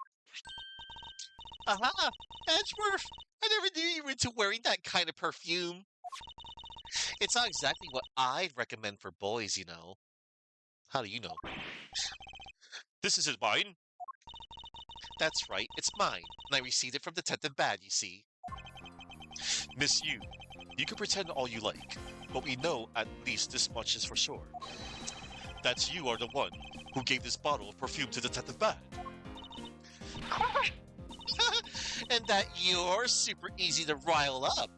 Aha! Edgeworth! I never knew you were into wearing that kind of perfume. It's not exactly what I'd recommend for boys, you know. How do you know? This isn't mine. That's right, it's mine, and I received it from Detective Bad, you see. Miss Yu, you can pretend all you like, but we know at least this much is for sure. That you are the one who gave this bottle of perfume to Detective Bad. And that you're super easy to rile up.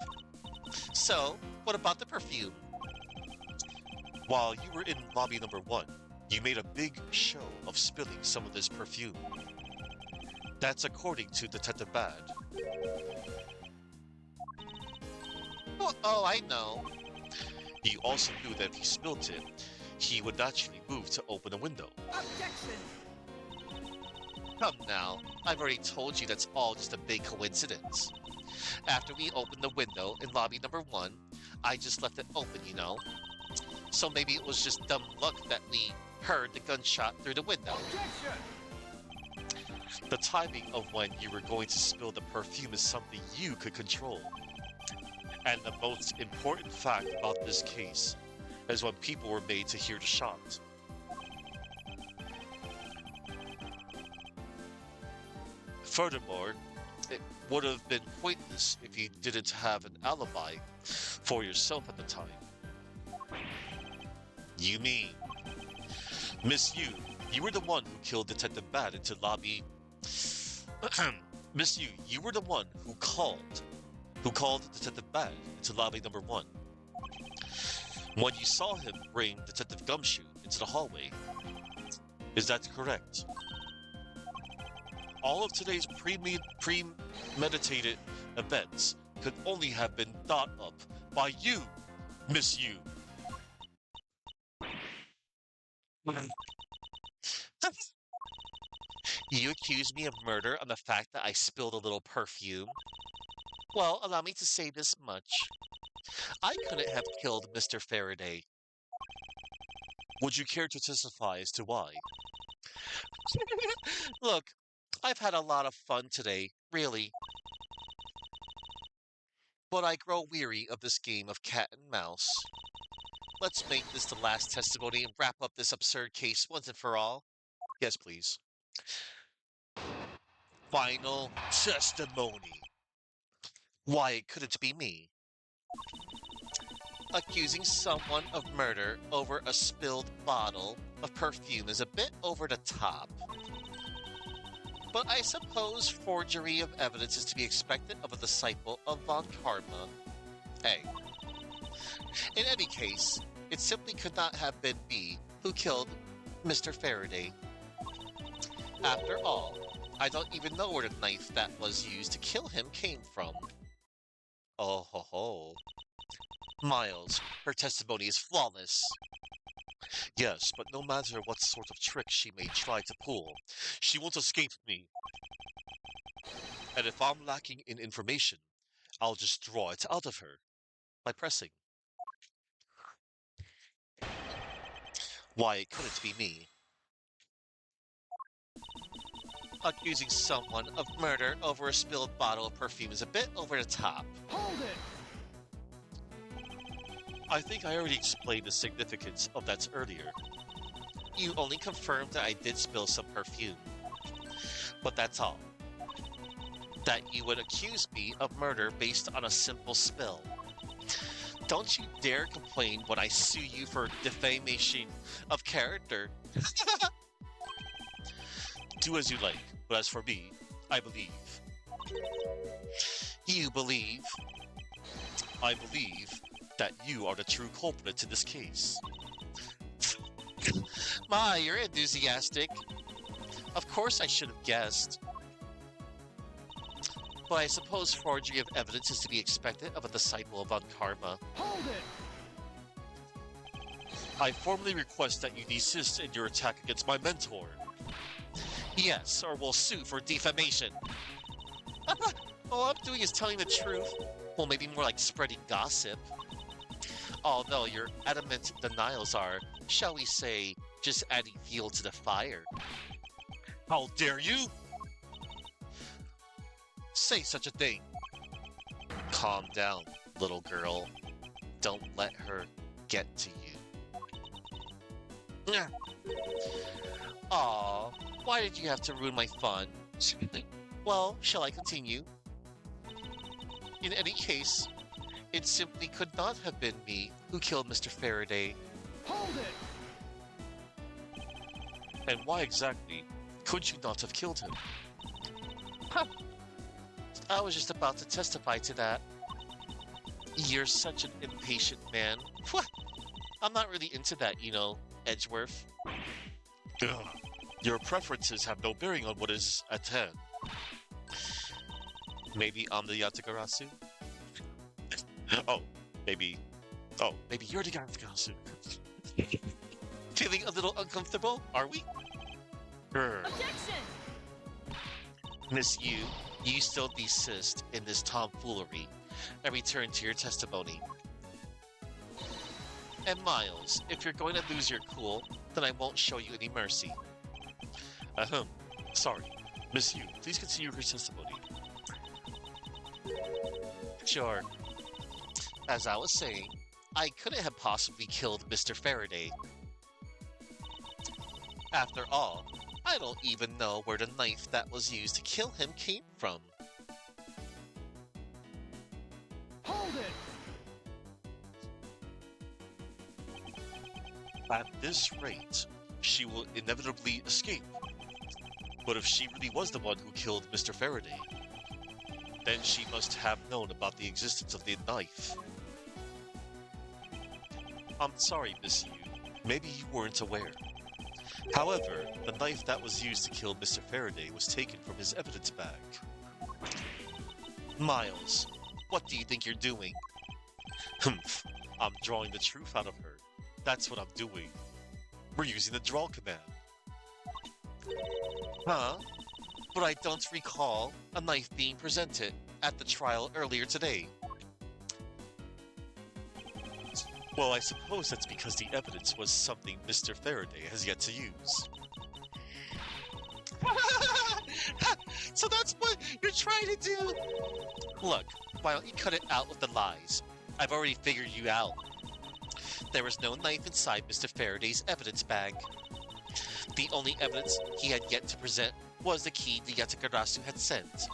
So, what about the perfume? While you were in lobby number 1, you made a big show of spilling some of this perfume. That's according to Detective Bad. Oh, I know. You also knew that if he spilled it, he would naturally move to open a window. Objection! Come now, I've already told you that's all just a big coincidence. After we opened the window in lobby number 1, I just left it open, you know? So maybe it was just dumb luck that we heard the gunshot through the window. Objection! The timing of when you were going to spill the perfume is something you could control. And the most important fact about this case is when people were made to hear the shot. Furthermore, it would have been pointless if you didn't have an alibi for yourself at the time. You mean? Miss Yu, you were the one who killed Detective Bad into lobby... Miss Yu, you were the one who called Detective Bad into lobby number 1. When you saw him bring Detective Gumshoe into the hallway. Is that correct? All of today's premeditated events could only have been thought up by you, Miss You. You accuse me of murder on the fact that I spilled a little perfume? Well, allow me to say this much. I couldn't have killed Mr. Faraday. Would you care to testify as to why? Look, I've had a lot of fun today, really, but I grow weary of this game of cat and mouse. Let's make this the last testimony and wrap up this absurd case once and for all. Yes, please. Final testimony. Why it couldn't be me. Accusing someone of murder over a spilled bottle of perfume is a bit over the top. But I suppose forgery of evidence is to be expected of a disciple of Von Karma. Hey. In any case, it simply could not have been me who killed Mr. Faraday. After all, I don't even know where the knife that was used to kill him came from. Oh ho ho. Miles, her testimony is flawless. Yes, but no matter what sort of trick she may try to pull, she won't escape me. And if I'm lacking in information, I'll just draw it out of her by pressing. Why it couldn't be me. Accusing someone of murder over a spilled bottle of perfume is a bit over the top. Hold it! I think I already explained the significance of that earlier. You only confirmed that I did spill some perfume. But that's all. That you would accuse me of murder based on a simple spill. Don't you dare complain when I sue you for defamation of character. Do as you like, but as for me, I believe. You believe? I believe that you are the true culprit in this case. My, you're enthusiastic. Of course I should have guessed. But I suppose forgery of evidence is to be expected of a disciple of Von Karma. Hold it! I formally request that you desist in your attack against my mentor. Yes, or we'll sue for defamation. All I'm doing is telling the truth. Well, maybe more like spreading gossip. Although your adamant denials are, shall we say, just adding fuel to the fire. How dare you? Say such a thing. Calm down, little girl. Don't let her get to you. Aw, why did you have to ruin my fun? Well, shall I continue? In any case, it simply could not have been me who killed Mr. Faraday. Hold it! And why exactly could you not have killed him? Huh. I was just about to testify to that. You're such an impatient man. I'm not really into that, you know, Edgeworth. Ugh. Your preferences have no bearing on what is at hand. Maybe I'm the Yatagarasu? maybe you're the Yatagarasu. Feeling a little uncomfortable, are we? Objection! Miss Yu, you still desist in this tomfoolery and return to your testimony. And Miles, if you're going to lose your cool, then I won't show you any mercy. Ahem. Sorry. Miss Yu, please continue your testimony. Sure. As I was saying, I couldn't have possibly killed Mr. Faraday. After all, I don't even know where the knife that was used to kill him came from. Hold it! At this rate, she will inevitably escape. But if she really was the one who killed Mr. Faraday, then she must have known about the existence of the knife. I'm sorry, Miss Yu. Maybe you weren't aware. However, the knife that was used to kill Mr. Faraday was taken from his evidence bag. Miles, what do you think you're doing? Humph, I'm drawing the truth out of her. That's what I'm doing. We're using the draw command. Huh? But I don't recall a knife being presented at the trial earlier today. Well, I suppose that's because the evidence was something Mr. Faraday has yet to use. So that's what you're trying to do? Look, why don't you cut it out with the lies? I've already figured you out. There was no knife inside Mr. Faraday's evidence bag. The only evidence he had yet to present was the key the Yatakarasu had sent.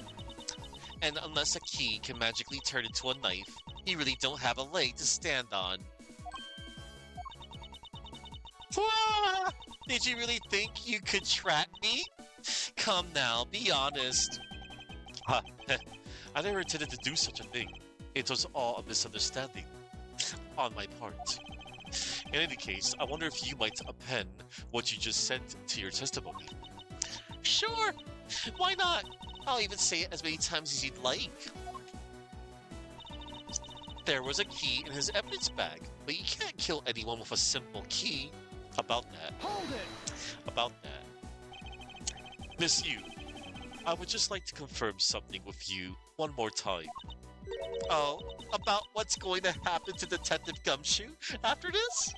And unless a key can magically turn into a knife, you really don't have a leg to stand on. Did you really think you could trap me? Come now, be honest. I never intended to do such a thing. It was all a misunderstanding on my part. In any case, I wonder if you might append what you just sent to your testimony. Sure, why not? I'll even say it as many times as you'd like. There was a key in his evidence bag, but you can't kill anyone with a simple key. About that. Hold it! About that. Miss Yu, I would just like to confirm something with you one more time. Oh, about what's going to happen to Detective Gumshoe after this?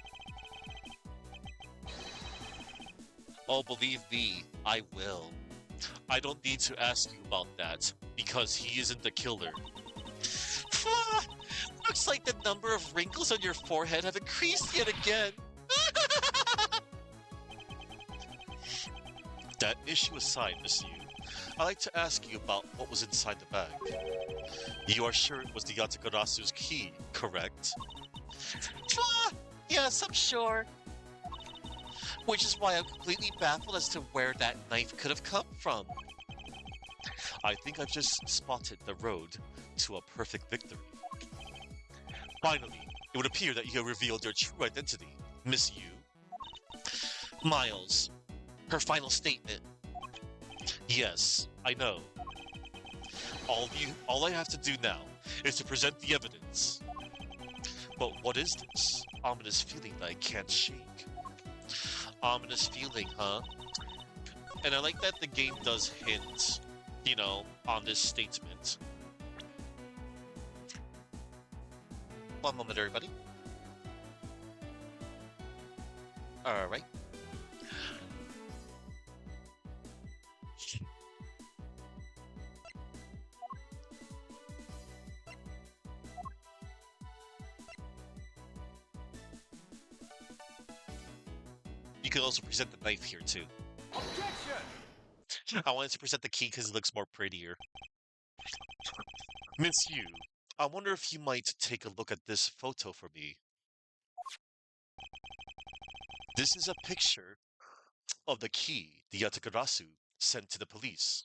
Oh, believe me, I will. I don't need to ask you about that, because he isn't the killer. Looks like the number of wrinkles on your forehead have increased yet again. That issue aside, Miss Yu, I'd like to ask you about what was inside the bag. You are sure it was the Yatakarasu's key, correct? Yes, I'm sure. Which is why I'm completely baffled as to where that knife could have come from. I think I've just spotted the road to a perfect victory. Finally, it would appear that you have revealed your true identity, Miss Yu. Miles, her final statement. Yes, I know. All I have to do now is to present the evidence. But what is this ominous feeling that I can't shake? Ominous feeling, huh? And I like that the game does hint, on this statement. One moment, everybody. Alright. You could also present the knife here, too. Objection! I wanted to present the key because it looks more prettier. Miss Yu, I wonder if you might take a look at this photo for me. This is a picture of the key the Yatakarasu sent to the police.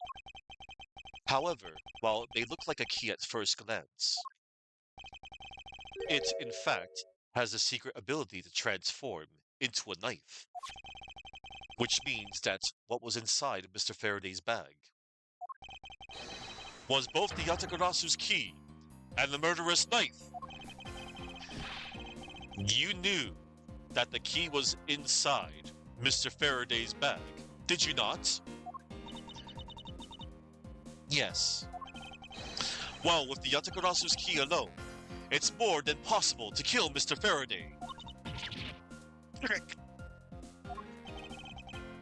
However, while it may look like a key at first glance, it, in fact, has a secret ability to transform into a knife. Which means that what was inside Mr. Faraday's bag was both the Yatakarasu's key and the murderous knife. You knew that the key was inside Mr. Faraday's bag, did you not? Yes. Well, with the Yatakarasu's key alone, it's more than possible to kill Mr. Faraday.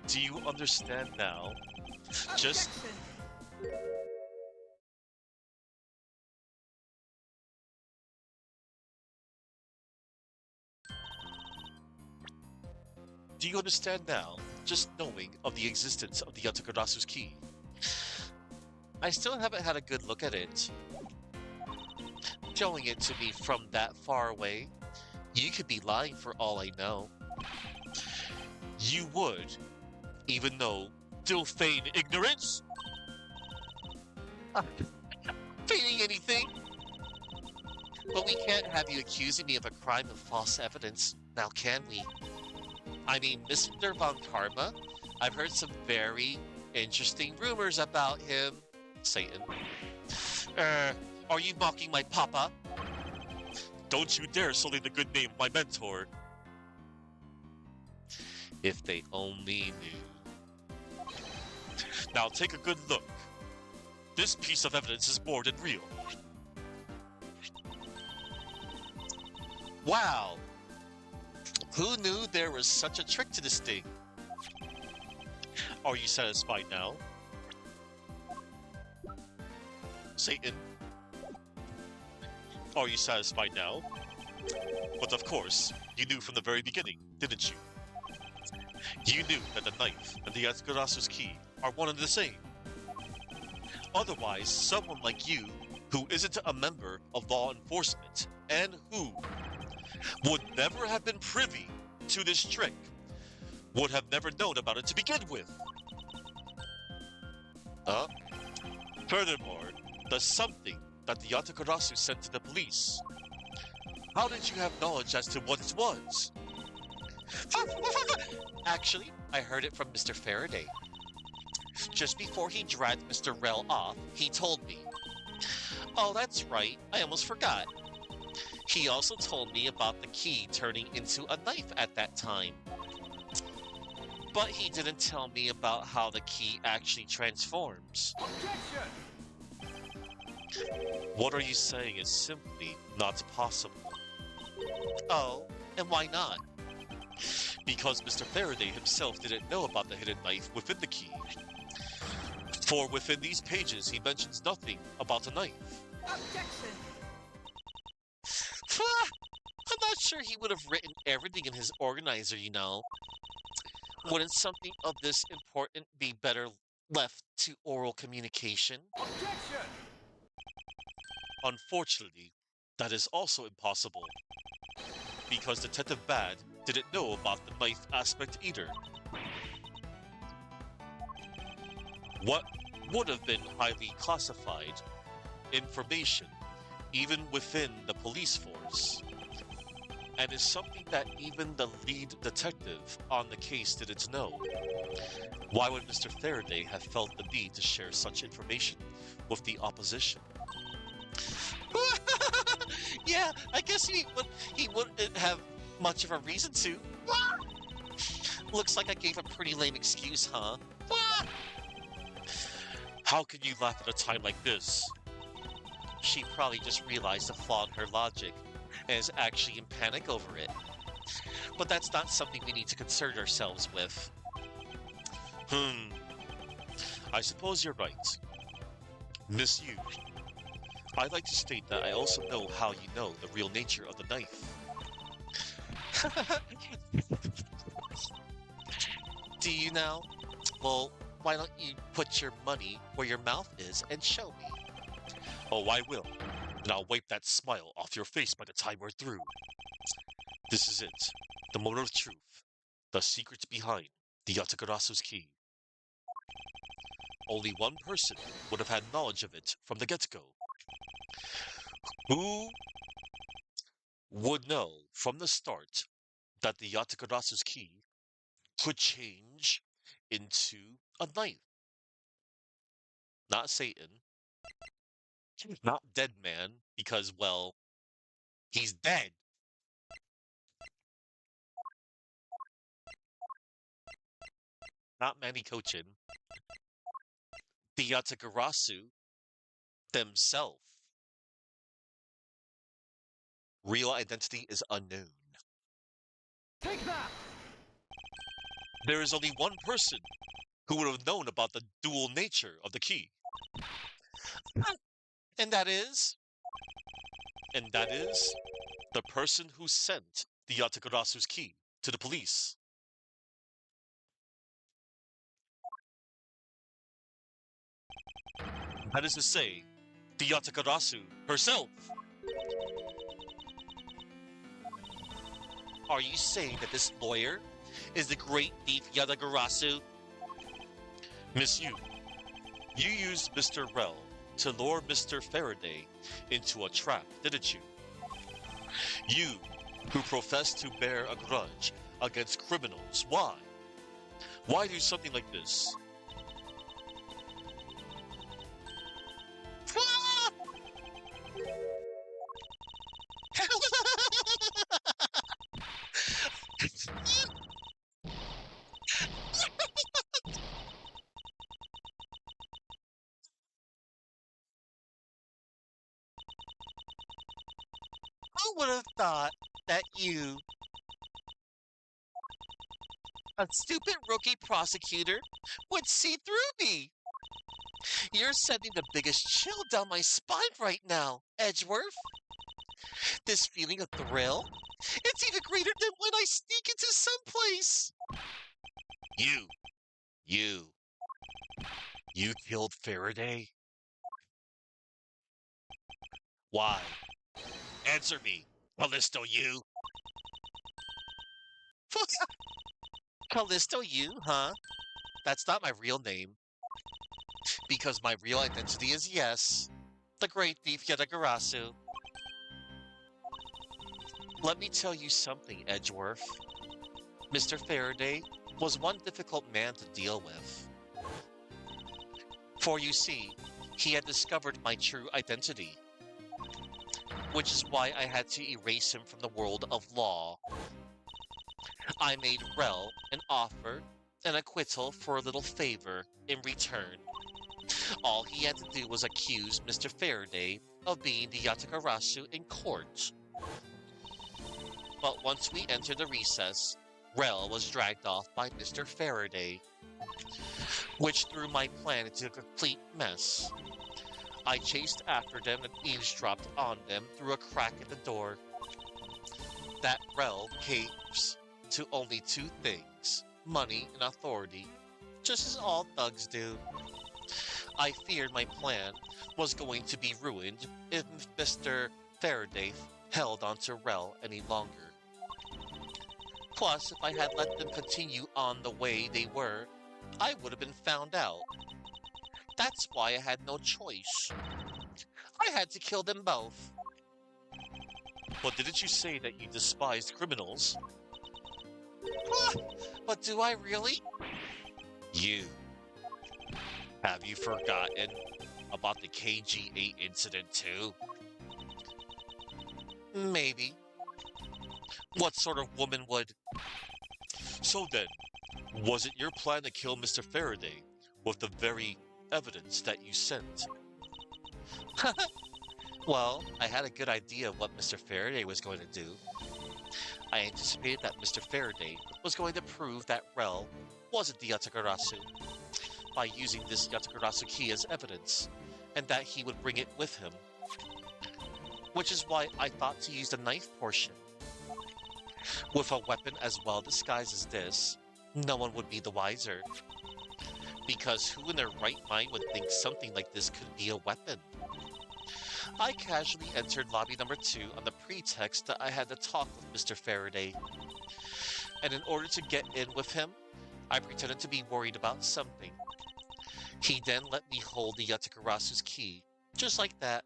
Do you understand now? Just... Do you understand now, just knowing of the existence of the Yatakarasu's key? I still haven't had a good look at it. Showing it to me from that far away, you could be lying for all I know. You would, even though still feign ignorance? Feigning anything? But we can't have you accusing me of a crime of false evidence, now can we? I mean, Mr. Von Karma, I've heard some very interesting rumors about him. Satan. Er, are you mocking my papa? Don't you dare sully the good name of my mentor. If they only knew. Now take a good look. This piece of evidence is more than real. Wow! Who knew there was such a trick to this thing? Are you satisfied now? Satan, are you satisfied now? But of course, you knew from the very beginning, didn't you? You knew that the knife and the Yatsugarazu's key are one and the same. Otherwise, someone like you, who isn't a member of law enforcement, and who would never have been privy to this trick, would have never known about it to begin with. Furthermore, the something that the Yatakarasu sent to the police. How did you have knowledge as to what it was? Actually, I heard it from Mr. Faraday. Just before he dragged Mr. Rel off, he told me. Oh, that's right, I almost forgot. He also told me about the key turning into a knife at that time. But he didn't tell me about how the key actually transforms. Objection! What are you saying is simply not possible? Oh, and why not? Because Mr. Faraday himself didn't know about the hidden knife within the key. For within these pages, he mentions nothing about a knife. Objection! I'm not sure he would have written everything in his organizer, you know. Wouldn't something of this important be better left to oral communication? Objection! Unfortunately, that is also impossible. Because Detective Bad didn't know about the knife aspect either. What would have been highly classified information, even within the police force, and is something that even the lead detective on the case didn't know. Why would Mr. Faraday have felt the need to share such information with the opposition? Yeah, I guess he wouldn't have much of a reason to. Looks like I gave a pretty lame excuse, huh? How can you laugh at a time like this? She probably just realized a flaw in her logic and is actually in panic over it. But that's not something we need to concern ourselves with. I suppose you're right. Miss Yu, I'd like to state that I also know how you know the real nature of the knife. Do you now? Well, why don't you put your money where your mouth is and show me? Oh, I will. And I'll wipe that smile off your face by the time we're through. This is it. The moment of truth. The secret behind the Yatagarasu's key. Only one person would have had knowledge of it from the get-go. Who would know from the start that the Yatagarasu's key could change into a knife? Not Satan. Not Dead Man, because, well, he's dead. Not Manny Kochin. The Yatagarasu themselves. Real identity is unknown. Take that! There is only one person who would have known about the dual nature of the key. And that is? And that is the person who sent the Yatagarasu's key to the police. That is to say, the Yatagarasu herself. Are you saying that this lawyer is the great thief Yatagarasu? Miss Yu, you used Mr. Rel to lure Mr. Faraday into a trap, didn't you? You, who professed to bear a grudge against criminals. Why? Why do something like this? Who would have thought that you, a stupid rookie prosecutor, would see through me? You're sending the biggest chill down my spine right now, Edgeworth. This feeling of thrill, it's even greater than when I sneak into someplace. You, you, you killed Faraday? Why? Answer me, Callisto, you. Callisto, you, huh? That's not my real name. Because my real identity is Yes, the great thief Yatagarasu. Let me tell you something, Edgeworth. Mr. Faraday was one difficult man to deal with. For you see, he had discovered my true identity, which is why I had to erase him from the world of law. I made Rel an offer, an acquittal for a little favor in return. All he had to do was accuse Mr. Faraday of being the Yatagarasu in court. But once we entered the recess, Rel was dragged off by Mr. Faraday, which threw my plan into a complete mess. I chased after them and eavesdropped on them through a crack in the door. That Rel caves to only two things, money and authority, just as all thugs do. I feared my plan was going to be ruined if Mr. Faraday held onto Rel any longer. Plus, if I had let them continue on the way they were, I would have been found out. That's why I had no choice. I had to kill them both. But didn't you say that you despised criminals? But do I really? You. Have you forgotten about the KG-8 incident too? Maybe. What sort of woman would? So then, was it your plan to kill Mr. Faraday with the very evidence that you sent? Well, I had a good idea of what Mr. Faraday was going to do. I anticipated that Mr. Faraday was going to prove that Rel wasn't the Yatagarasu by using this Yatagarasu key as evidence, and that he would bring it with him. Which is why I thought to use the knife portion. With a weapon as well disguised as this, no one would be the wiser. Because who in their right mind would think something like this could be a weapon? I casually entered lobby number 2 on the pretext that I had to talk with Mr. Faraday. And in order to get in with him, I pretended to be worried about something. He then let me hold the Yatakarasu's key, just like that.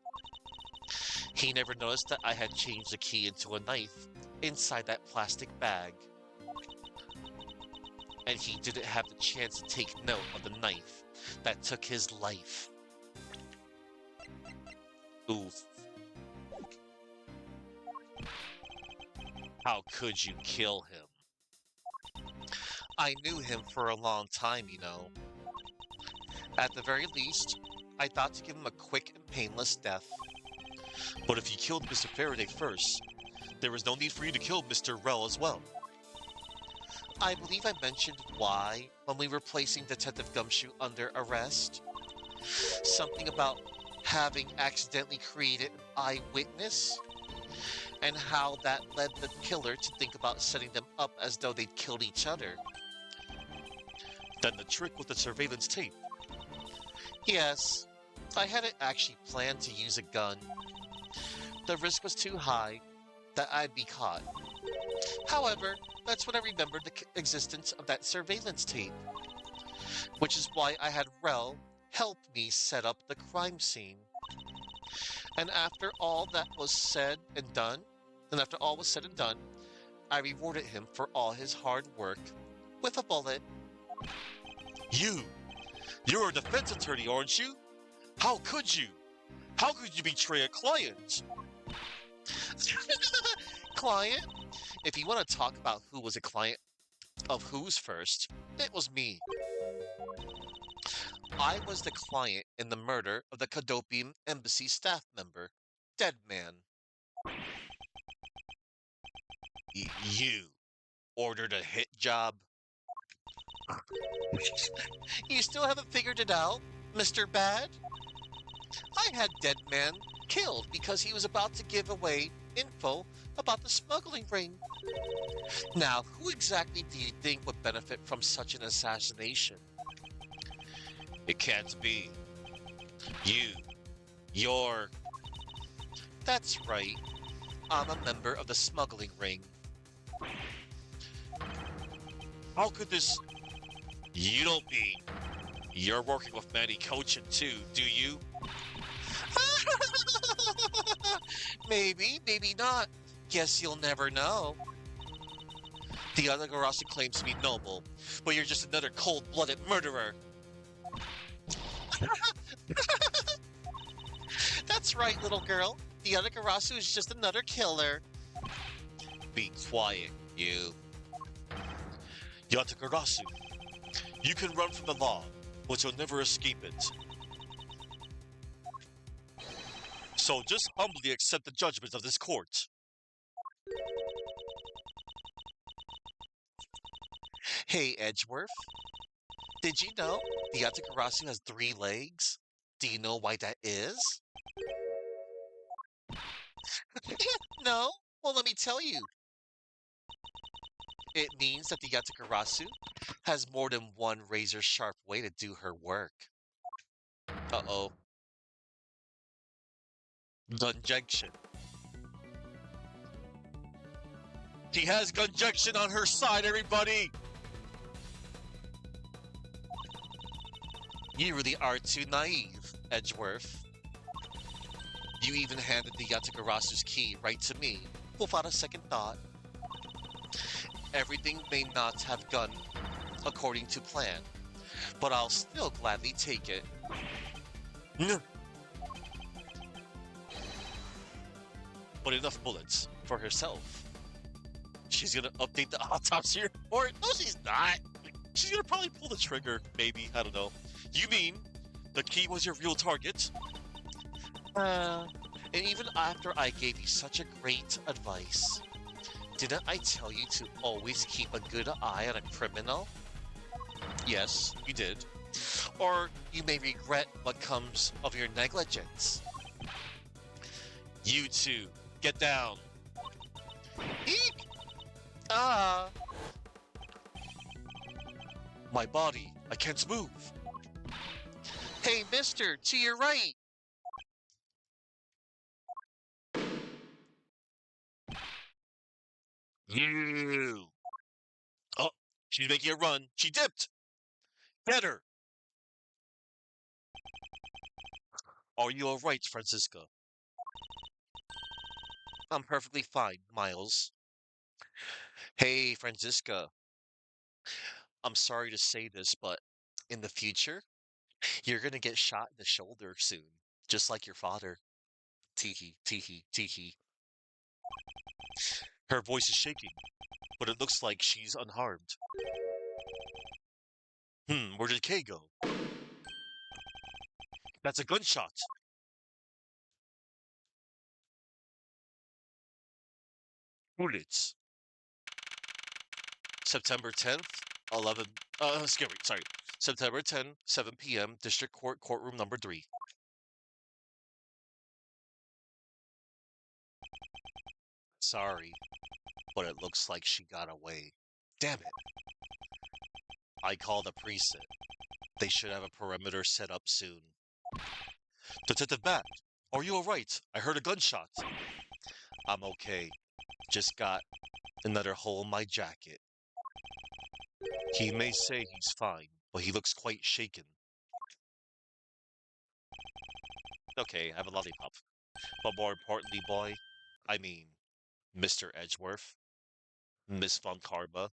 He never noticed that I had changed the key into a knife inside that plastic bag. And he didn't have the chance to take note of the knife that took his life. Oof. How could you kill him? I knew him for a long time, you know. At the very least, I thought to give him a quick and painless death. But if you killed Mr. Faraday first, there was no need for you to kill Mr. Rel as well. I believe I mentioned why when we were placing Detective Gumshoe under arrest. Something about having accidentally created an eyewitness, and how that led the killer to think about setting them up as though they'd killed each other. Then the trick with the surveillance tape. Yes, I hadn't actually planned to use a gun. The risk was too high that I'd be caught. However, that's when I remembered the existence of that surveillance tape. Which is why I had Rel help me set up the crime scene. And after all was said and done, I rewarded him for all his hard work with a bullet. You! You're a defense attorney, aren't you? How could you? How could you betray a client? Client? If you want to talk about who was a client of whose first, it was me. I was the client in the murder of the Cadopian embassy staff member, Dead Man. You ordered a hit job? You still haven't figured it out, Mr. Bad? I had Dead Man killed because he was about to give away info about the smuggling ring. Now, who exactly do you think would benefit from such an assassination? It can't be. You. You're... That's right. I'm a member of the smuggling ring. How could this... You don't mean... You're working with Manny Cochin too, do you? Maybe, maybe not. Guess you'll never know. The other Garasu claims to be noble, but you're just another cold-blooded murderer. That's right, little girl. The other Garasu is just another killer. Be quiet, you. Yatagarasu, you can run from the law, but you'll never escape it. So just humbly accept the judgment of this court. Hey, Edgeworth. Did you know the Yatagarasu has 3 legs? Do you know why that is? No? Well, let me tell you. It means that the Yatagarasu has more than one razor-sharp way to do her work. Uh-oh. Gunjection. She has gunjection on her side, everybody! You really are too naive, Edgeworth. You even handed the Yatagarasu's key right to me, without a second thought. Everything may not have gone according to plan, but I'll still gladly take it. But enough bullets. For herself. She's gonna update the autopsy report? No, she's not! She's gonna probably pull the trigger, maybe, I don't know. You mean the key was your real target? And even after I gave you such a great advice, didn't I tell you to always keep a good eye on a criminal? Yes, you did. Or you may regret what comes of your negligence. You two, get down. Eek! Ah! My body, I can't move. Hey, mister, to your right! You. Oh, she's making a run. She dipped. Get her. Are you all right, Francisca? I'm perfectly fine, Miles. Hey, Francisca. I'm sorry to say this, but in the future, you're gonna get shot in the shoulder soon, just like your father. Teehee, teehee, teehee. Her voice is shaking, but it looks like she's unharmed. Where did Kay go? That's a gunshot. Bullets. September 10th, 11. Sorry. September 10, 7 p.m., District Court, courtroom number 3. Sorry, but it looks like she got away. Damn it. I called the precinct. They should have a perimeter set up soon. Detective Bat, are you all right? I heard a gunshot. I'm okay. Just got another hole in my jacket. He may say he's fine, but he looks quite shaken. Okay, have a lollipop. But more importantly, boy, I mean, Mr. Edgeworth, Miss Von Karma.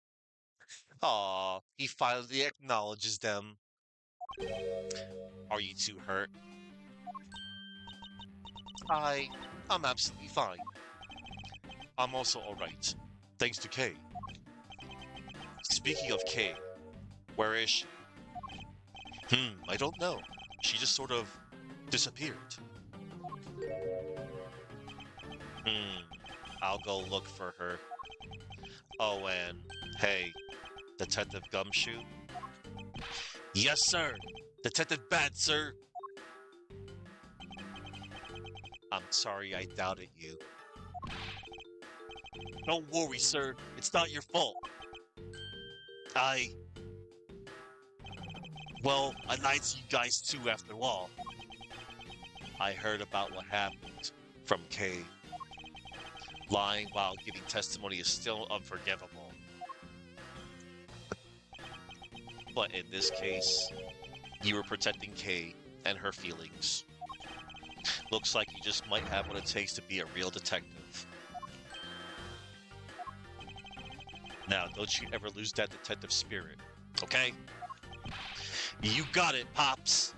Aw, he finally acknowledges them. Are you too hurt? I, I'm absolutely fine. I'm also alright. Thanks to Kay. Speaking of Kay, where is she? I don't know. She just sort of disappeared. Hmm, I'll go look for her. Oh, and hey, Detective Gumshoe? Yes, sir. Detective Bad, sir. I'm sorry I doubted you. Don't worry, sir. It's not your fault. I... Well, I lied to you guys too after all. I heard about what happened from Kay. Lying while giving testimony is still unforgivable. But in this case, you were protecting Kay and her feelings. Looks like you just might have what it takes to be a real detective. Now, don't you ever lose that detective spirit, okay? You got it, Pops.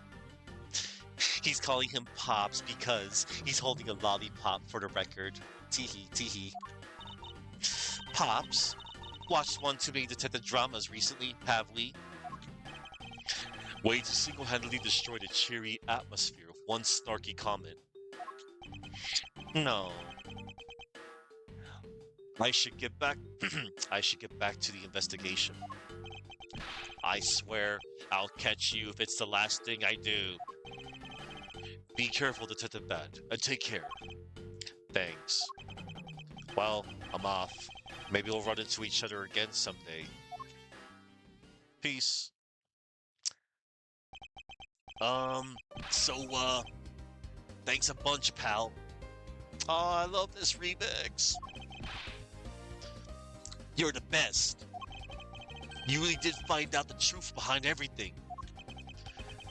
He's calling him Pops because he's holding a lollipop for the record. Teehee, teehee. Pops, watched one too many detective dramas recently, have we? Way to single-handedly destroy the cheery atmosphere with one snarky comment. No. I should get back I should get back to the investigation. I swear I'll catch you if it's the last thing I do. Be careful, Detective Bad, and take care. Thanks. Well, I'm off. Maybe we'll run into each other again someday. Peace. Um, so, thanks a bunch, pal. Oh, I love this remix. You're the best. You really did find out the truth behind everything.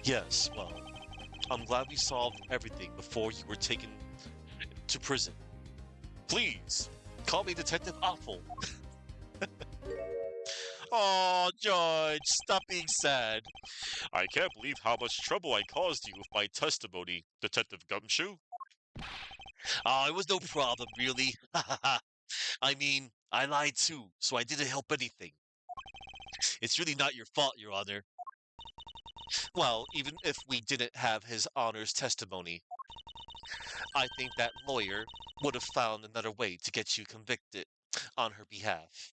Yes, well, I'm glad we solved everything before you were taken to prison. Please, call me Detective Awful. Oh, George, stop being sad. I can't believe how much trouble I caused you with my testimony, Detective Gumshoe. Oh, it was no problem, really. I mean, I lied too, so I didn't help anything. It's really not your fault, Your Honor. Well, even if we didn't have His Honor's testimony, I think that lawyer would have found another way to get you convicted on her behalf.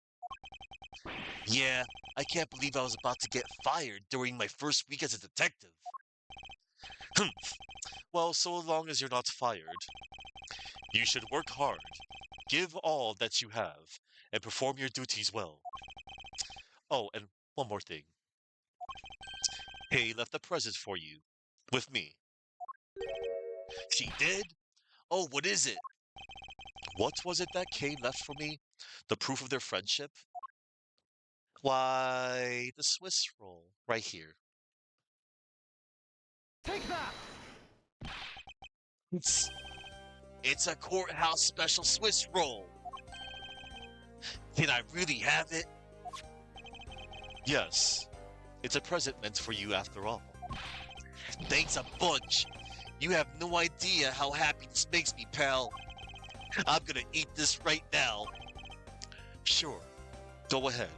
Yeah, I can't believe I was about to get fired during my first week as a detective. Well, so long as you're not fired, you should work hard, give all that you have, and perform your duties well. Oh, and one more thing. Kay left a present for you, with me. She did? Oh, what is it? What was it that Kay left for me? The proof of their friendship? Why, the Swiss roll, right here. Take that! It's, it's a courthouse special Swiss roll. Can I really have it? Yes, it's a present meant for you after all. Thanks a bunch. You have no idea how happy this makes me, pal. I'm gonna eat this right now. Sure, go ahead.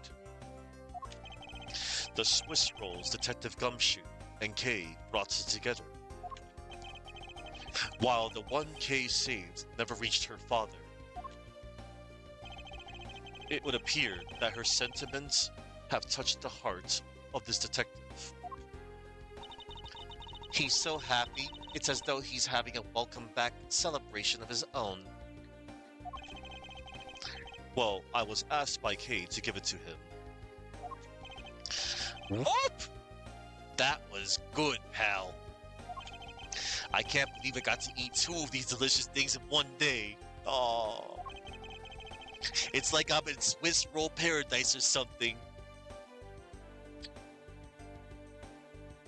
The Swiss rolls Detective Gumshoe and Kay brought together. While the one Kay saved never reached her father, it would appear that her sentiments have touched the heart of this detective. He's so happy, it's as though he's having a welcome back celebration of his own. Well, I was asked by Kay to give it to him. Whoop! That was good, pal. I can't believe I got to eat two of these delicious things in one day. Oh, it's like I'm in Swiss roll paradise or something.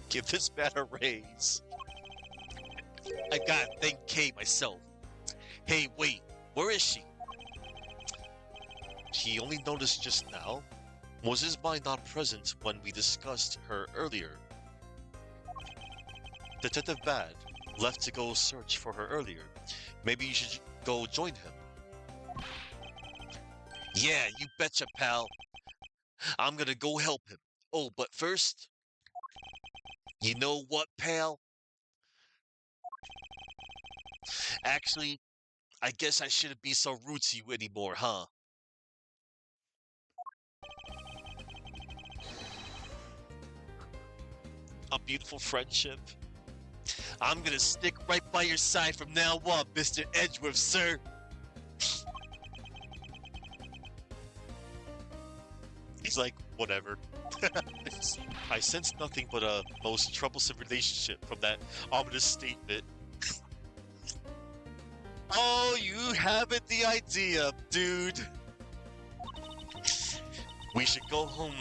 Give this man a raise. I gotta thank Kay myself. Hey, wait, where is she? he only noticed just now? Was his mind not present when we discussed her earlier? Detective Bad left to go search for her earlier. Maybe you should go join him. Yeah, you betcha, pal. I'm gonna go help him. Oh, but first, you know what, pal? Actually, I guess I shouldn't be so rude to you anymore, huh? A beautiful friendship. I'm gonna stick right by your side from now on, Mr. Edgeworth, sir. He's like, whatever. I sense nothing but a most troublesome relationship from that ominous statement. Oh, you haven't the idea, dude. We should go home.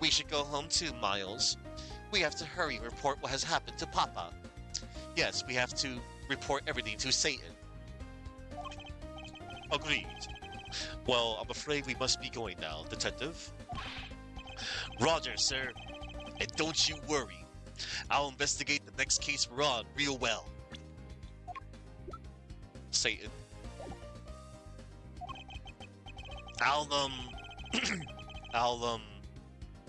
We should go home too, Miles. We have to hurry and report what has happened to Papa. Yes, we have to report everything to Satan. Agreed. Well, I'm afraid we must be going now, Detective. Roger, sir. And don't you worry. I'll investigate the next case we're on real well. Satan. I'll, I'll,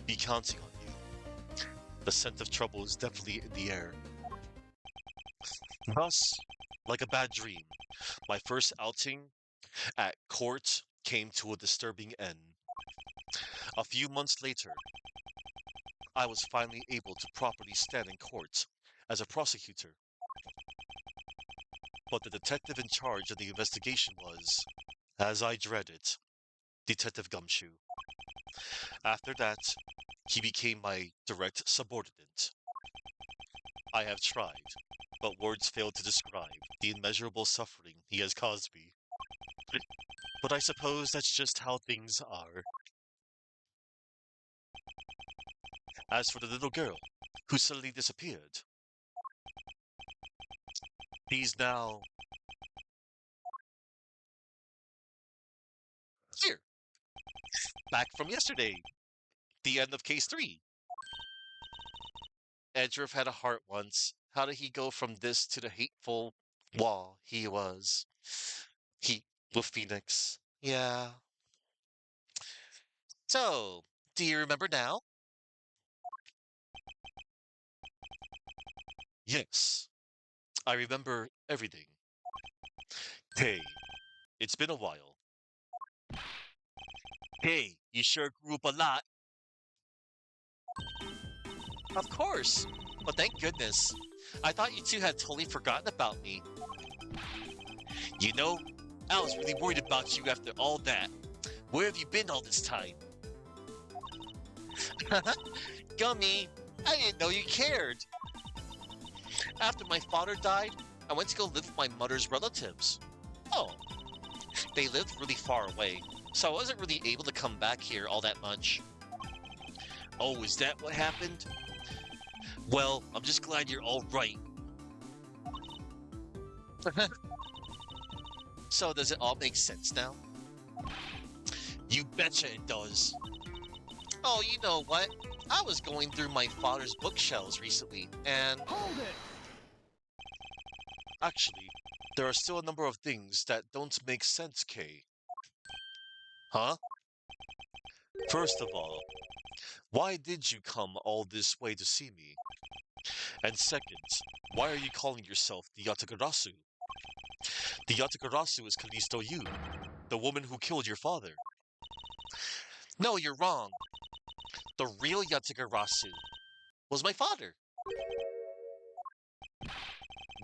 be counting on you. The scent of trouble is definitely in the air. Thus, like a bad dream, my first outing at court came to a disturbing end. A few months later, I was finally able to properly stand in court as a prosecutor. But the detective in charge of the investigation was, as I dreaded, Detective Gumshoe. After that, he became my direct subordinate. I have tried, but words fail to describe the immeasurable suffering he has caused me. But I suppose that's just how things are. As for the little girl who suddenly disappeared, he's now here, back from yesterday, the end of case 3. Edgeworth had a heart once. How did he go from this to the hateful wall he was? He with Phoenix. Yeah. So, do you remember now? Yes, I remember everything. Hey, it's been a while. Hey, you sure grew up a lot. Of course, but thank goodness. I thought you two had totally forgotten about me. You know, I was really worried about you after all that. Where have you been all this time? Gummy, I didn't know you cared. After my father died, I went to go live with my mother's relatives. Oh, they lived really far away, so I wasn't really able to come back here all that much. Oh, is that what happened? Well, I'm just glad you're all right. So does it all make sense now? You betcha it does. Oh, you know what? I was going through my father's bookshelves recently, and Hold it! actually, there are still a number of things that don't make sense, Kay. Huh? First of all, why did you come all this way to see me? And second, why are you calling yourself the Yatagarasu? The Yatagarasu is Callisto Yu, the woman who killed your father. No, you're wrong. The real Yatagarasu was my father.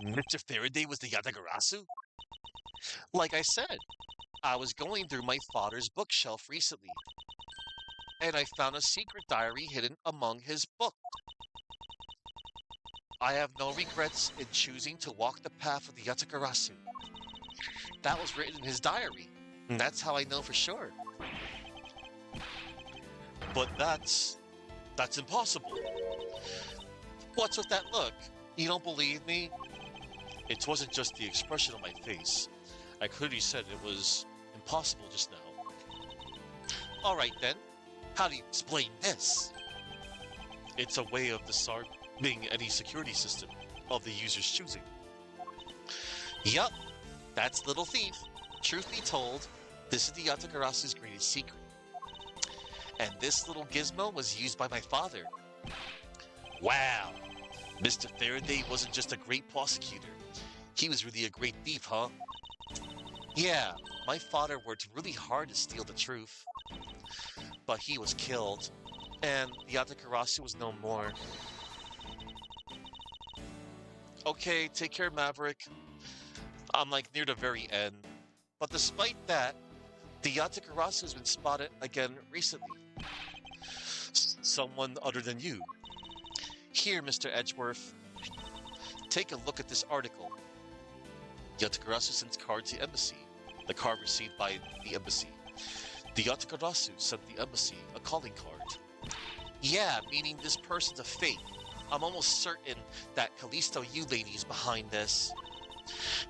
Mr. Faraday was the Yatagarasu? Like I said, I was going through my father's bookshelf recently, and I found a secret diary hidden among his books. I have no regrets in choosing to walk the path of the Yatagarasu. That was written in his diary, and that's how I know for sure. But that's impossible. What's with that look? You don't believe me? It wasn't just the expression on my face. I clearly said it was impossible just now. All right then. How do you explain this? It's a way of disarming any security system of the user's choosing. Yup, that's Little Thief. Truth be told, this is the Yatakarasu's greatest secret. And this little gizmo was used by my father. Wow, Mr. Faraday wasn't just a great prosecutor. He was really a great thief, huh? Yeah, my father worked really hard to steal the truth. But he was killed, and the Yatakarasu was no more. Okay, take care, Maverick. I'm like near the very end. But despite that, the Yatakarasu has been spotted again recently. Someone other than you. Here, Mr. Edgeworth, take a look at this article. Yatakarasu sends card to embassy. The card received by the embassy. The Yatakarasu sent the embassy a calling card. Yeah, meaning this person's a fake. I'm almost certain that Callisto you lady is behind this.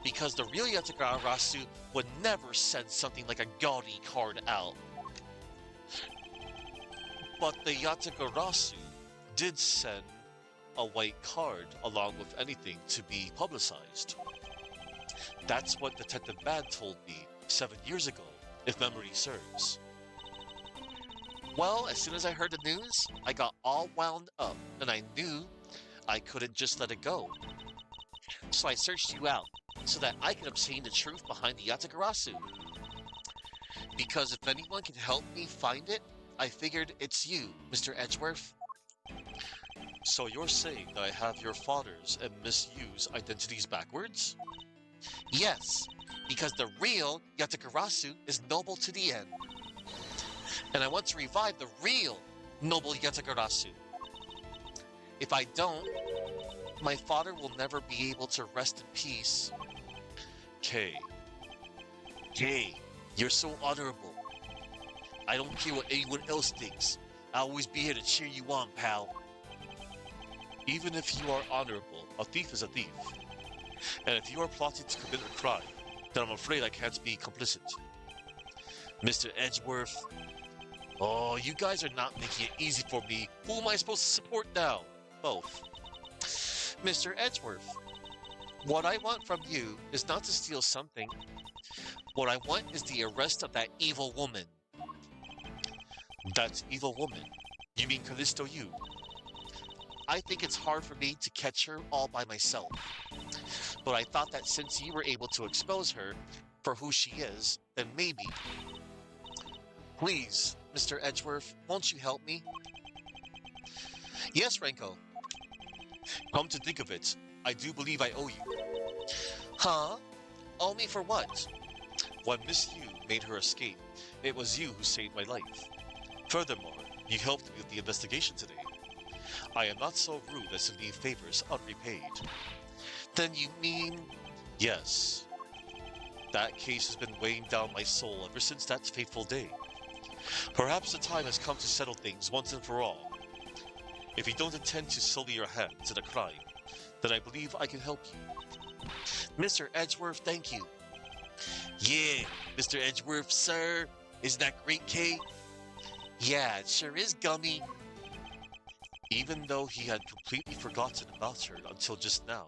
Because the real Yatakarasu would never send something like a gaudy card out. But the Yatakarasu did send a white card along with anything to be publicized. That's what Detective Bad told me 7 years ago, if memory serves. Well, as soon as I heard the news, I got all wound up, and I knew I couldn't just let it go. So I searched you out, so that I could obtain the truth behind the Yatakarasu. Because if anyone can help me find it, I figured it's you, Mr. Edgeworth. So you're saying that I have your father's and Miss Yu's identities backwards? Yes, because the real Yatakarasu is noble to the end. And I want to revive the real noble Yatakarasu. If I don't, my father will never be able to rest in peace. Kay, Jay, you're so honorable. I don't care what anyone else thinks. I'll always be here to cheer you on, pal. even if you are honorable, a thief is a thief. And if you are plotting to commit a crime, then I'm afraid I can't be complicit. Mr. Edgeworth. Oh, you guys are not making it easy for me. Who am I supposed to support now? Both. Mr. Edgeworth, what I want from you is not to steal something. What I want is the arrest of that evil woman. That evil woman. You mean Callisto Yu? I think it's hard for me to catch her all by myself. But I thought that since you were able to expose her for who she is, then maybe. Please, Mr. Edgeworth, won't you help me? Yes, Renko. Come to think of it, I do believe I owe you. Huh? Owe me for what? When Miss Yu made her escape, it was you who saved my life. Furthermore, you helped me with the investigation today. I am not so rude as to leave favors unrepaid. Then you mean... Yes. That case has been weighing down my soul ever since that fateful day. Perhaps the time has come to settle things once and for all. If you don't intend to sully your hands in a crime, then I believe I can help you. Mr. Edgeworth, thank you. Yeah, Mr. Edgeworth, sir. Isn't that great, Kay? Yeah, it sure is, Gummy. Even though he had completely forgotten about her until just now.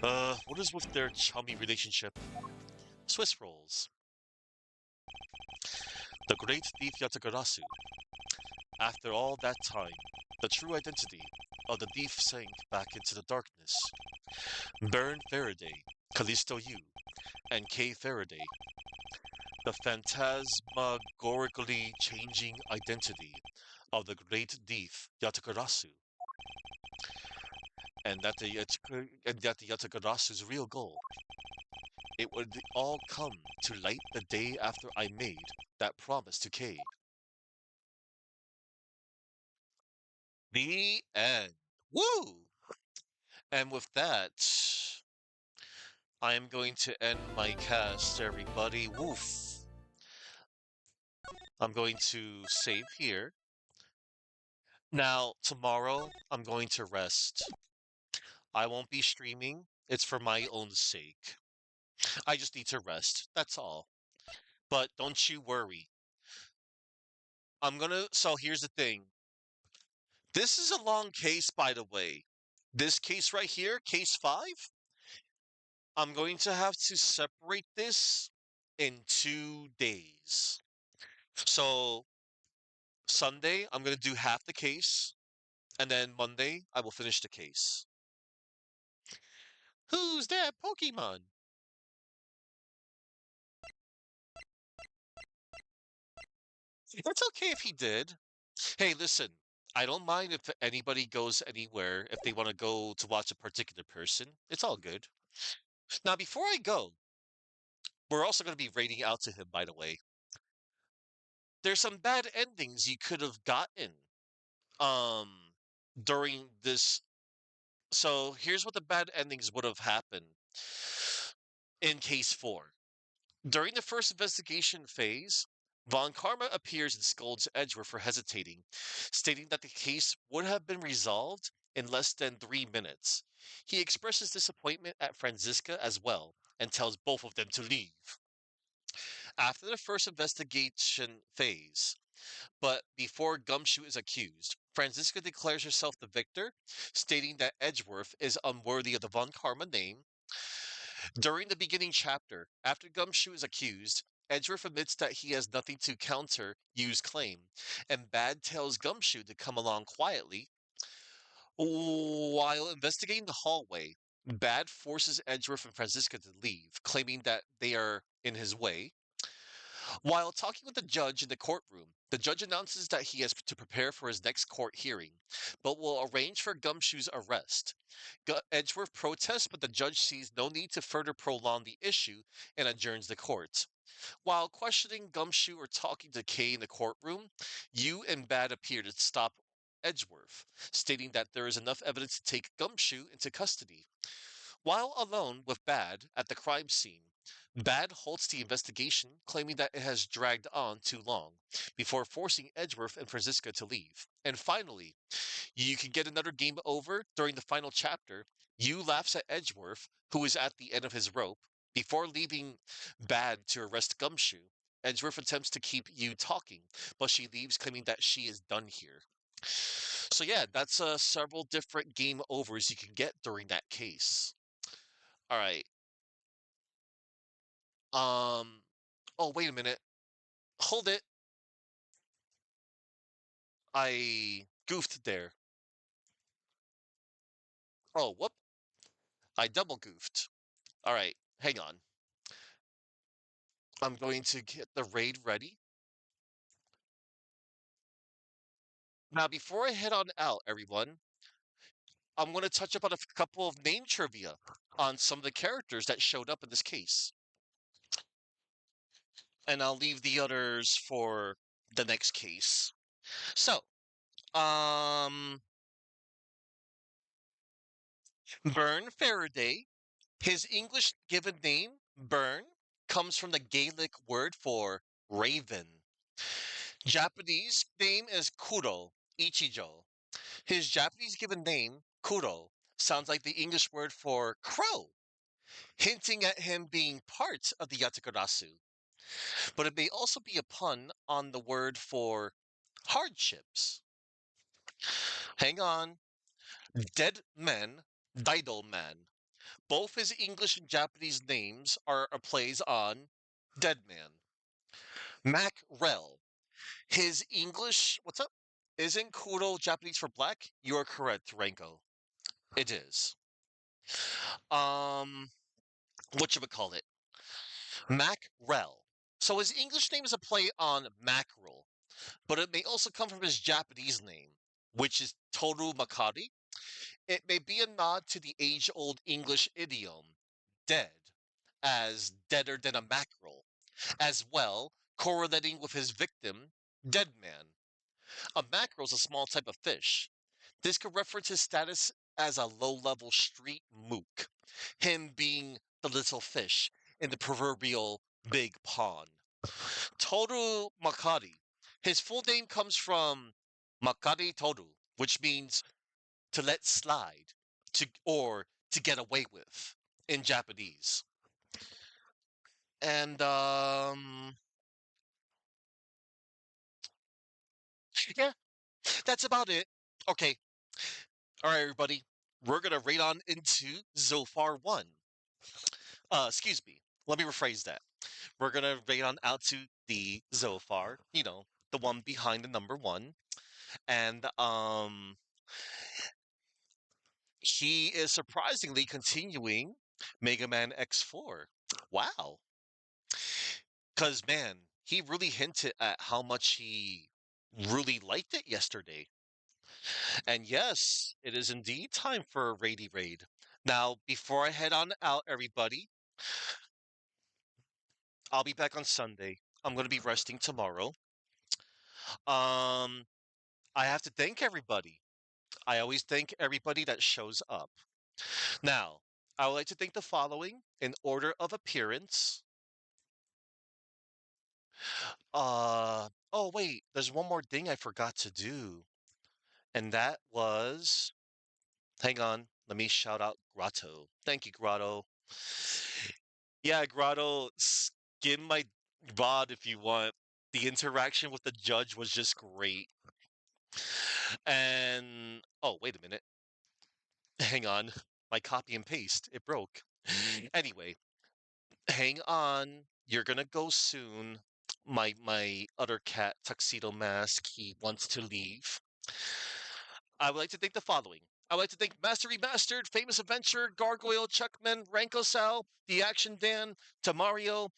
What is with their chummy relationship? Swiss rolls. The great thief Yatagarasu. After all that time, the true identity of the thief sank back into the darkness. Baron Faraday, Callisto Yu, and Kay Faraday. The phantasmagorically changing identity of the great thief Yatagarasu. And that the Yatagarasu's real goal. It would all come to light the day after I made that promise to Kay. The end. Woo! And with that, I am going to end my cast, everybody. Woof. I'm going to save here. Now, tomorrow, I'm going to rest. I won't be streaming. It's for my own sake. I just need to rest. That's all. But don't you worry. So here's the thing. This is a long case, by the way. This case right here, case 5, I'm going to have to separate this in 2 days. So Sunday, I'm going to do half the case, and then Monday, I will finish the case. Who's that Pokemon? It's okay if he did. Hey, listen, I don't mind if anybody goes anywhere if they want to go to watch a particular person. It's all good. Now, before I go, we're also going to be rating out to him, by the way. There's some bad endings you could have gotten um during this. So here's what the bad endings would have happened in case 4. During the first investigation phase, Von Karma appears and scolds Edgeworth for hesitating, stating that the case would have been resolved in less than 3 minutes. He expresses disappointment at Franziska as well and tells both of them to leave. After the first investigation phase, but before Gumshoe is accused, Franziska declares herself the victor, stating that Edgeworth is unworthy of the Von Karma name. During the beginning chapter, after Gumshoe is accused, Edgeworth admits that he has nothing to counter Yu's claim, and Bad tells Gumshoe to come along quietly. While investigating the hallway, Bad forces Edgeworth and Franziska to leave, claiming that they are in his way. While talking with the judge in the courtroom, the judge announces that he has to prepare for his next court hearing, but will arrange for Gumshoe's arrest. Edgeworth protests, but the judge sees no need to further prolong the issue and adjourns the court. While questioning Gumshoe or talking to Kay in the courtroom, Yu and Bad appear to stop Edgeworth, stating that there is enough evidence to take Gumshoe into custody. While alone with Bad at the crime scene, Bad halts the investigation, claiming that it has dragged on too long, before forcing Edgeworth and Franziska to leave. And finally, you can get another game over during the final chapter. Yu laughs at Edgeworth, who is at the end of his rope, before leaving Bad to arrest Gumshoe. Edgeworth attempts to keep Yu talking, but she leaves, claiming that she is done here. So yeah, that's several different game overs you can get during that case. All right. Um. Oh, wait a minute. Hold it. I goofed there. Oh, whoop. I double goofed. All right. Hang on. I'm going to get the raid ready. Now, before I head on out, everyone, I'm going to touch up on a couple of name trivia on some of the characters that showed up in this case. And I'll leave the others for the next case. So, um, Byrne Faraday, his English given name, Byrne, comes from the Gaelic word for raven. Japanese name is Kuro Ichijo. His Japanese given name, Kuro, sounds like the English word for crow, hinting at him being part of the Yatakarasu. But it may also be a pun on the word for hardships. Hang on. Dead Man, Daido Man. Both his English and Japanese names are plays on Dead Man. Mac Rel. His English, what's up? Isn't Kuro Japanese for black? You are correct, Ranko. It is. Um, whatchamacallit? Mackerel. So his English name is a play on mackerel, but it may also come from his Japanese name, which is Toru Makari. It may be a nod to the age-old English idiom, dead, as deader than a mackerel, as well correlating with his victim, Dead Man. A mackerel is a small type of fish. This could reference his status as a low-level street mook, him being the little fish in the proverbial big pond. Toru Makari. His full name comes from Makari Toru, which means to let slide, or to get away with in Japanese. And Yeah, that's about it. Okay. All right, everybody. We're gonna raid on into Zophar 1. Excuse me. Let me rephrase that. We're gonna raid on out to the Zophar, the one behind the number one. And he is surprisingly continuing Mega Man X4. Wow. Cause man, he really hinted at how much he really liked it yesterday. And yes, it is indeed time for a raidy raid. Now, before I head on out, everybody, I'll be back on Sunday. I'm going to be resting tomorrow. Um, I have to thank everybody. I always thank everybody that shows up. Now, I would like to thank the following in order of appearance. Oh wait, there's one more thing I forgot to do, and that was, hang on, let me shout out Grotto. Thank you, Grotto. Yeah, Grotto, skim my VOD if you want. The interaction with the judge was just great. And oh, wait a minute. Hang on. My copy and paste, it broke. Anyway, hang on. You're gonna go soon. My other cat, Tuxedo Mask, he wants to leave. I would like to thank the following. I would like to thank Master Remastered, Famous Adventure, Gargoyle, Chuckman, Ranko Sal, The Action Dan, Tamario,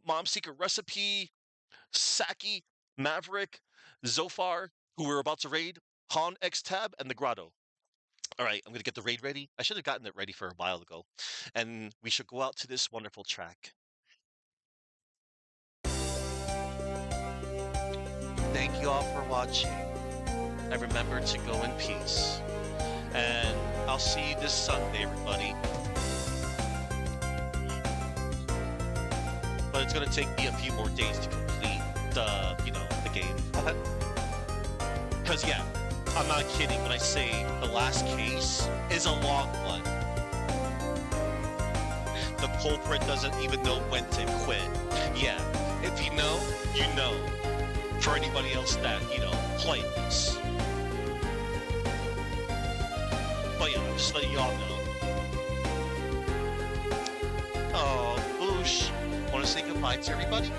Mom's Secret Recipe, Saki, Maverick, Zophar, who we're about to raid, Han X Tab, and the Grotto. All right, I'm going to get the raid ready. I should have gotten it ready for a while ago. And we should go out to this wonderful track. Thank you all for watching. And remember to go in peace. And I'll see you this Sunday, everybody. But it's going to take me a few more days to complete the game. Because, yeah, I'm not kidding when I say the last case is a long one. The culprit doesn't even know when to quit. Yeah, if you know, you know. For anybody else that, played this. But yeah, I'm just letting y'all know. Oh, Boosh. Want to say goodbye to everybody?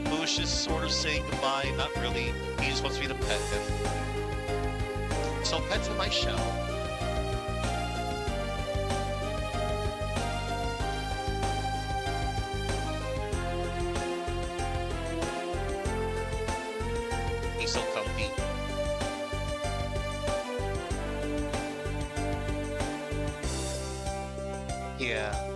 Boosh is sort of saying goodbye, not really. He just wants me to pet him. So pet him I shall. He's so comfy. Yeah.